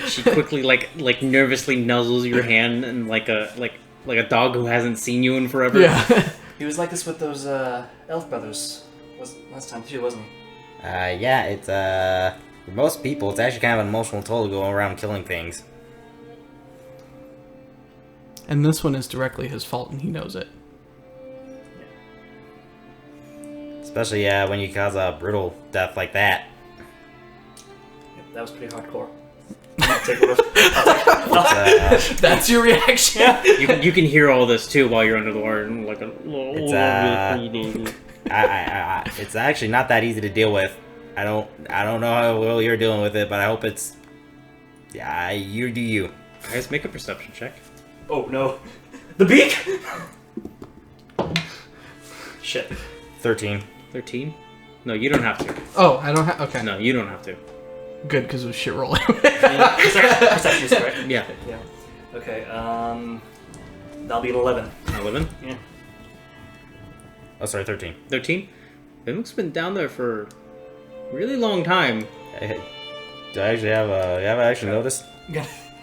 She quickly like nervously nuzzles your hand and like a dog who hasn't seen you in forever. Yeah. He was like this with those elf brothers last time too, wasn't he? Yeah, it's for most people, it's actually kind of an emotional toll to go around killing things. And this one is directly his fault, and he knows it. Especially, when you cause a brutal death like that. Yeah, that was pretty hardcore. I'll take it. That's your reaction. Yeah. You can hear all this too while you're under the water and like a It's actually not that easy to deal with. I don't know how well you're dealing with it, but I hope it's... Yeah, you do you. Guys, make a perception check. Oh no, the beak. Shit. 13. 13? No, you don't have to. Oh, I don't have. Okay. No, you don't have to. Good, because it was shit rolling. Perception is correct. Yeah. Yeah. Okay. That'll be an 11. 11? Yeah. Oh, sorry, 13. 13? Vimuk's been down there for a really long time. Hey, do I actually have you haven't actually noticed?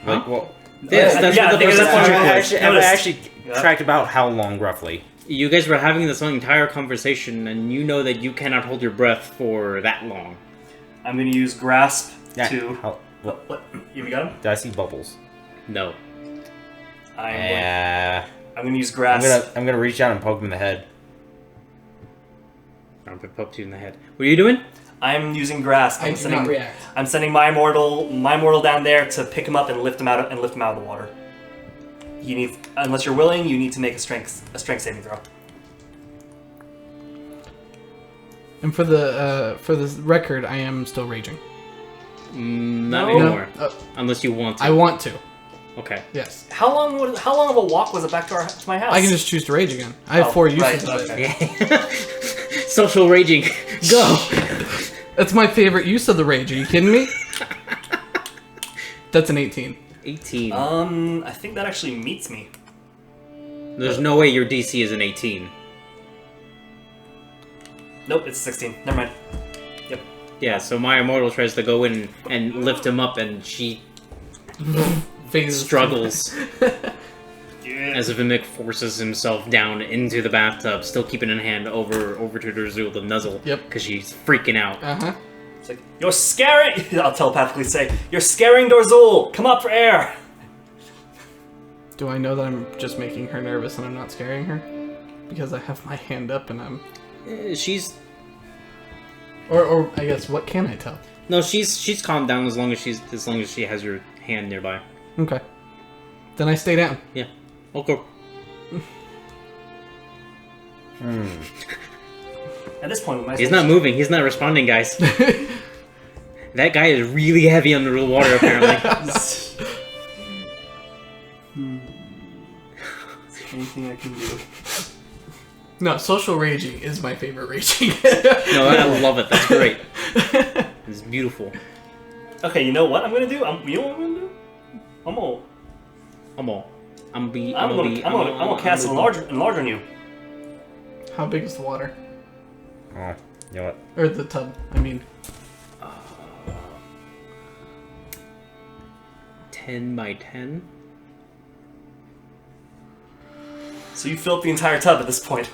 Like, well, Yes, that's yeah, what the I think perception that's check what was. I've noticed. actually Yeah. tracked about how long, roughly. You guys were having this entire conversation, and you know that you cannot hold your breath for that long. I'm gonna use grasp Yeah. to. What? What? You got him? Did I see bubbles? No. Yeah. I'm gonna use grasp. I'm gonna reach out and poke him in the head. I'm gonna poke you in the head. What are you doing? I'm using grasp. I do not react. I'm sending my mortal down there to pick him up and lift him out of the water. You need, unless you're willing, you need to make a strength saving throw. And for the record, I am still raging. Not No. anymore. No, Unless you want to. I want to. Okay. Yes. How long of a walk was it back to my house? I can just choose to rage again. I have Oh, 4 uses right, of it. okay. Social raging. Go! That's my favorite use of the rage. Are you kidding me? That's an 18. 18. I think that actually meets me. There's no way your DC is an 18. Nope, it's 16. Never mind. Yep. Yeah, so my immortal tries to go in and lift him up, and she Phases. struggles Yeah. as Vimak forces himself down into the bathtub, still keeping in hand over to Derzul to nuzzle. Yep. Because she's freaking out. Uh-huh. It's like, you're scaring... I'll telepathically say, you're scaring Dorzul! Come up for air! Do I know that I'm just making her nervous and I'm not scaring her? Because I have my hand up and I'm... She's Or I guess, what can I tell? no, she's calmed down as long as she has your hand nearby. Okay. Then I stay down. Yeah. Okay. At this point, we might. He's not moving. He's not responding, guys. That guy is really heavy under the water, apparently. Anything I can do? No, social raging is my favorite raging. No, I love it. That's great. It's beautiful. Okay, you know what I'm gonna do? You know what I'm gonna do? I'm gonna cast enlarge on you. How big is the water? Oh, you know what? Or the tub, I mean. 10 by 10? So you fill up the entire tub at this point.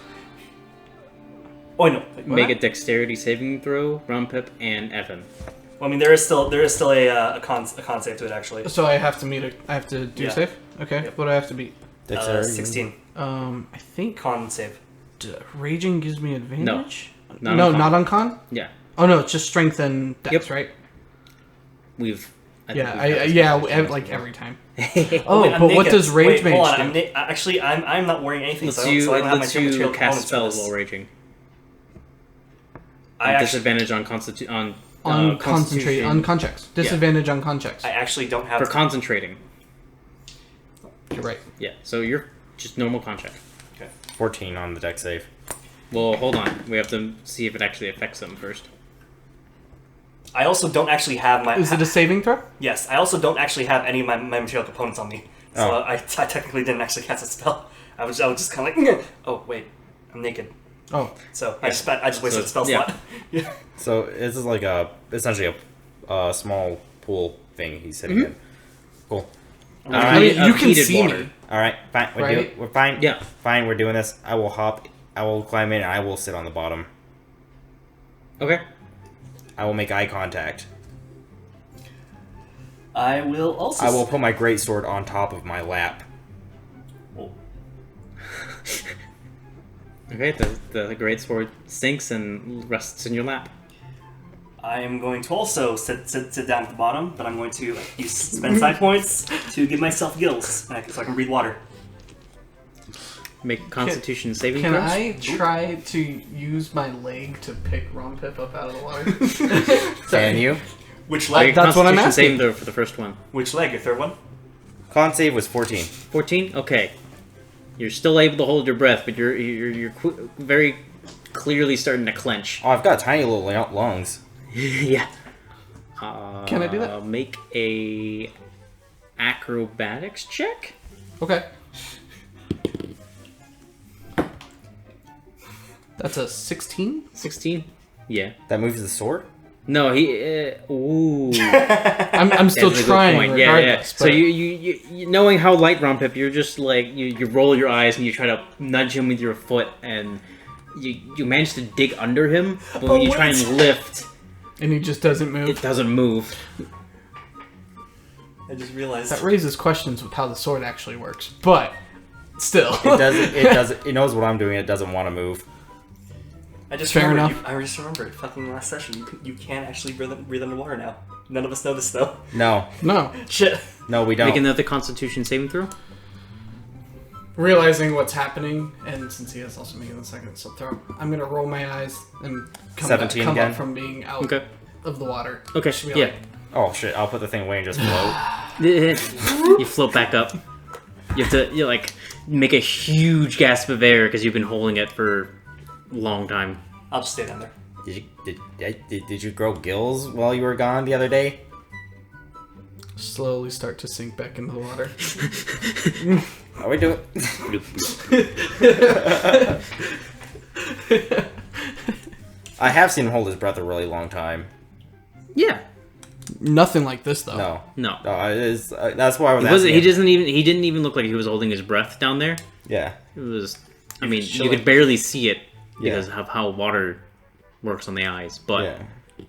Oh no! Wait, Make a dexterity saving throw, Ronpip and Evan. Well, I mean, there is still a con save to it actually. So I have to do Yeah. save? Okay, Yep. what do I have to beat? Dexterity. 16 I think con save. raging gives me advantage? Not No, on con. not on con? Yeah. Oh no, it's just strength and dex, Yep. right? I think we've had this Like every time. before. Oh, Wait, I'm but what naked. does rage Wait, hold mage on. do? Actually, I'm not wearing anything, Let's so I don't have my you material cast components for spells this. while raging. I actually, Disadvantage on On concentration. on con checks. Disadvantage on con checks. I actually don't have. For concentrating. You're right. Yeah, so you're just normal con check. 14 on the deck save. Well, hold on. We have to see if it actually affects them first. I also don't actually have my. Is it a saving throw? Yes, I also don't actually have any of my material components on me, so Oh. I technically didn't actually cast a spell. I was just kind of like, oh wait, I'm naked, Oh. so I just wasted a spell yeah. slot. Yeah. So this is like essentially a small pool thing he's sitting in. Cool. I mean, you can heated see water. me. All right, fine. Right? We're fine. Yeah. Fine. We're doing this. I will hop. I will climb in. And I will sit on the bottom. Okay. I will make eye contact. I will also. I will put my greatsword on top of my lap. Okay, the great sword sinks and rests in your lap. I am going to also sit down at the bottom, but I'm going to spend side points to give myself gills, so I can breathe water. Make a Constitution saving Can throws. I try to use my leg to pick Ronpip up out of the water? Can you? Which Make a leg? That's what I'm Constitution asking. saving throw for the first one. Which leg? Your third one? Con save was 14. 14. Okay. You're still able to hold your breath, but you're very clearly starting to clench. Oh, I've got tiny little lungs. Yeah. Can I do that? Make a acrobatics check. Okay. That's a 16? 16. Yeah. That moves the sword. No, he. Ooh. I'm still That's a good trying point. regardless. So but- you knowing how light Ronpip, you're just like you roll your eyes and you try to nudge him with your foot, and you manage to dig under him, but when you try and lift, and he just doesn't it move. doesn't move. I just realized. That raises questions with how the sword actually works, but still. It doesn't. It doesn't. It knows what I'm doing. It doesn't want to move. I just Fair remembered. enough. I just remembered. Fucking last session, you can actually breathe underwater now. None of us know this though. No. No. Shit. No, we don't. Make another Constitution saving throw. Realizing what's happening, and since he is also making the second sub throw, I'm gonna roll my eyes and come 17 up again? from being out Okay. of the water. Okay. Should be Yeah. like- Oh shit! I'll put the thing away and just float. You float back up. You have to like make a huge gasp of air because you've been holding it for a long time. I'll just stay down there. Did you grow gills while you were gone the other day? slowly start to sink back into the water. How we do it? I have seen him hold his breath a really long time. Yeah. Nothing like this though. No. That's why I was He asking. wasn't. He him. doesn't even. He didn't even look like he was holding his breath down there. Yeah. It was. I mean, you chilling. could barely see it because Yeah. of how water works on the eyes. But Yeah.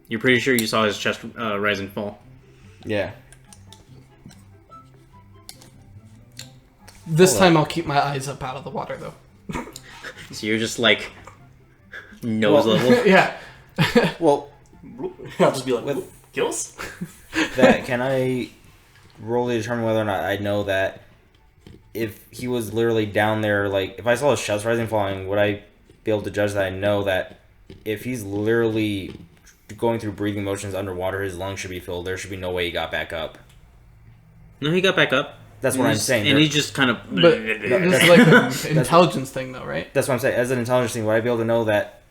you're pretty sure you saw his chest rise and fall. Yeah. This time I'll keep my eyes up out of the water though. So you're just like nose Well- level. Yeah. Well, I'll just be like, With- gills? that can I roll to determine whether or not I know that if he was literally down there, like if I saw his chest rising, falling, would I be able to judge that. I know that if he's literally going through breathing motions underwater, his lungs should be filled. There should be no way he got back up. No, he got back up. That's what I'm saying. And he just kind of... But this is like an intelligence thing, though, right? That's what I'm saying. As an intelligence thing, would I be able to know that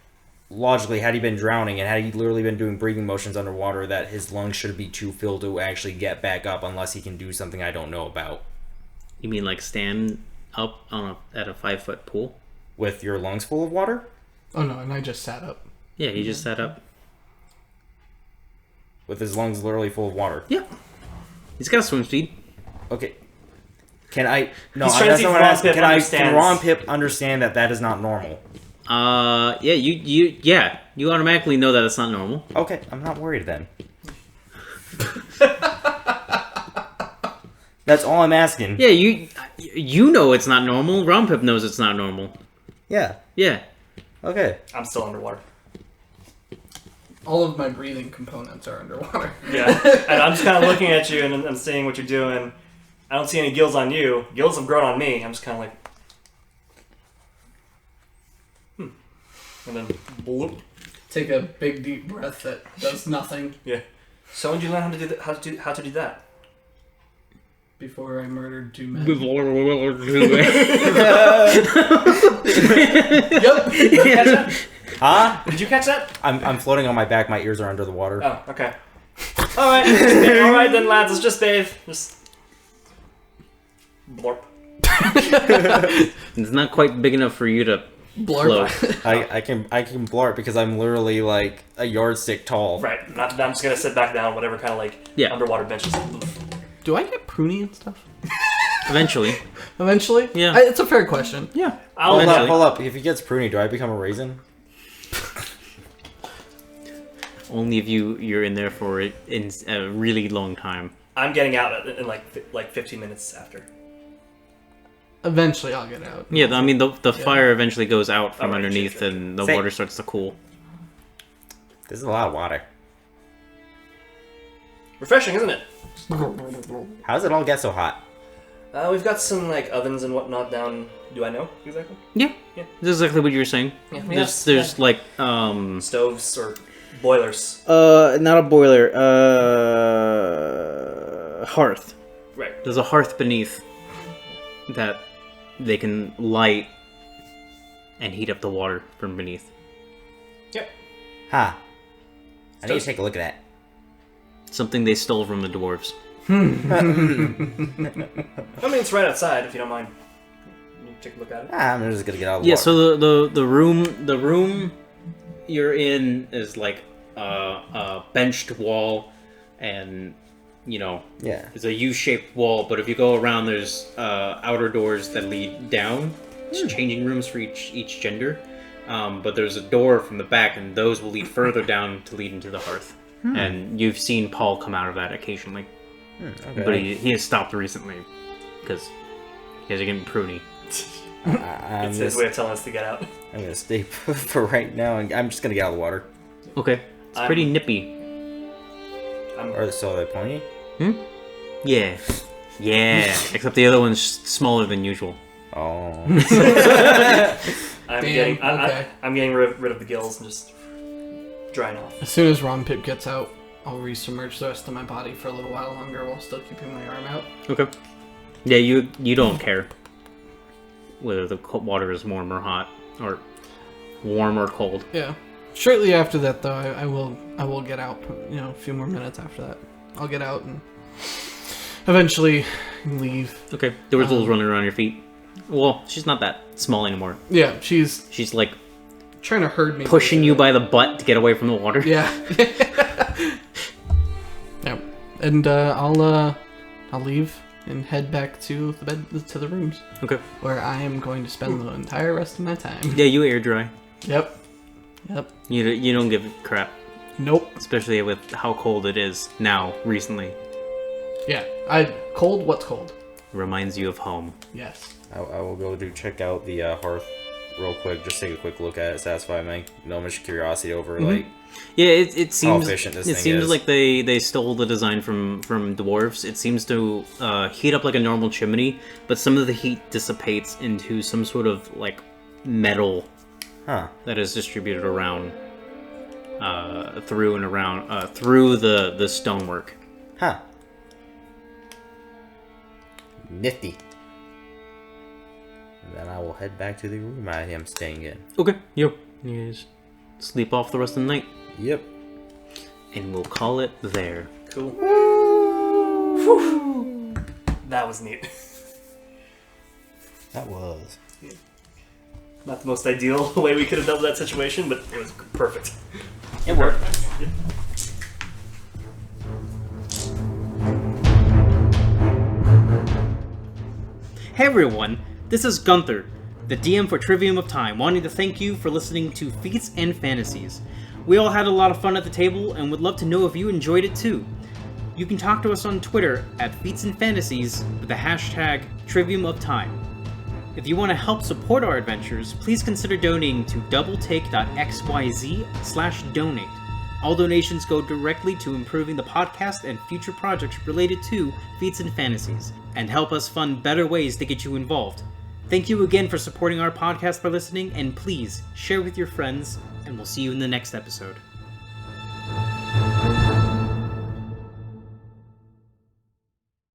logically, had he been drowning and had he literally been doing breathing motions underwater, that his lungs should be too filled to actually get back up unless he can do something I don't know about? You mean like stand up at a 5-foot pool? With your lungs full of water? Oh, no, and I just sat up. Yeah, he just sat up. With his lungs literally full of water? Yeah. He's got a swim speed. Okay. Can I... No, He's trying to that's see not if what I'm asking. Ronpip Can understands. Ronpip understand that that is not normal? Yeah, you automatically know that it's not normal. Okay, I'm not worried then. That's all I'm asking. Yeah, you know it's not normal. Ronpip knows it's not normal. Yeah. Yeah. Okay. I'm still underwater. All of my breathing components are underwater. Yeah, and I'm just kind of looking at you and I'm seeing what you're doing. I don't see any gills on you. Gills have grown on me. I'm just kind of like, and then bloop. Take a big deep breath that does nothing Yeah. So when did you learn how to do that? How to do that? before I murdered 2 men. Yep. Did you catch that? Huh? Did you catch that? I'm floating on my back. My ears are under the water. Oh, okay. All right, all right then, lads. Let's just bathe. Just blorp. It's not quite big enough for you to Blurb. float. I can blart because I'm literally like a yardstick tall. Right. I'm just gonna sit back down, whatever kind of like underwater benches. Do I get pruny and stuff? Eventually. Eventually? Yeah. It's a fair question. Yeah. I'll Eventually. Hold up. If he gets pruny, do I become a raisin? Only if you're in there for a really long time. I'm getting out in like 15 minutes after. Eventually I'll get out. Yeah, I mean the fire eventually goes out from Oh, right, underneath sure. and the Say- water starts to cool. This is a lot of water. Refreshing, isn't it? How does it all get so hot? We've got some like ovens and whatnot down. Do I know exactly? Yeah. Yeah. That's exactly what you were saying. Yeah, There's like Stoves or boilers. not a boiler, hearth. Right. There's a hearth beneath that they can light and heat up the water from beneath. Yep. Huh. I need to take a look at that. Something they stole from the dwarves. I mean, it's right outside. If you don't mind, you take a look at it. I'm just gonna get out of the Yeah, water. so the room you're in is like a benched wall, and Yeah. it's a U-shaped wall. But if you go around, there's outer doors that lead down. It's changing rooms for each gender. But there's a door from the back, and those will lead further down to lead into the hearth. And you've seen Paul come out of that occasionally, Okay. but he has stopped recently because he has getting pruny. I'm It's his way of telling us to get out. gonna stay for right now, and I'm just gonna get out of the water. Okay, it's I'm- pretty nippy. Or so they're pointy. Yeah. Except the other one's smaller than usual. Oh. I'm Damn, okay. I'm getting rid of the gills and just drying off. As soon as Ronpip gets out, I'll resubmerge the rest of my body for a little while longer while still keeping my arm out. Okay. Yeah, you don't care whether the water is warm or hot, or warm or cold. Yeah. Shortly after that, though, I will get out. A few more minutes after that, I'll get out and eventually leave. Okay. The Rizzle's running around your feet. Well, she's not that small anymore. Yeah, she's like trying to herd me. pushing you by the butt to get away from the water. Yeah. Yeah. And I'll leave and head back to the rooms Okay. where I am going to spend the entire rest of my time. Yeah, you air dry. Yep. You don't give a crap, Nope. especially with how cold it is now recently. Yeah. Cold. What's cold? Reminds you of home. Yes. I will go to check out the hearth real quick. Just take a quick look at it, satify my gnomish curiosity over like. Yeah, it seems efficient this it thing seems is. like they stole the design from dwarves. It seems to heat up like a normal chimney, but some of the heat dissipates into some sort of like metal Huh. that is distributed around, through the stonework. Huh. Nifty. Then I will head back to the room I am staying in. Okay, yep. You guys sleep off the rest of the night, Yep. and we'll call it there. Cool. Whew. That was neat. That was. Not the most ideal way we could have dealt with that situation, but it was perfect. It worked. Hey everyone, this is Gunther, the DM for Trivium of Time, wanting to thank you for listening to Feats and Fantasies. We all had a lot of fun at the table and would love to know if you enjoyed it too. You can talk to us on Twitter at Feats and Fantasies with the hashtag Trivium of Time. If you want to help support our adventures, please consider donating to doubletake.xyz/donate. All donations go directly to improving the podcast and future projects related to Feats and Fantasies, and help us fund better ways to get you involved. Thank you again for supporting our podcast by listening, and please share with your friends, and we'll see you in the next episode.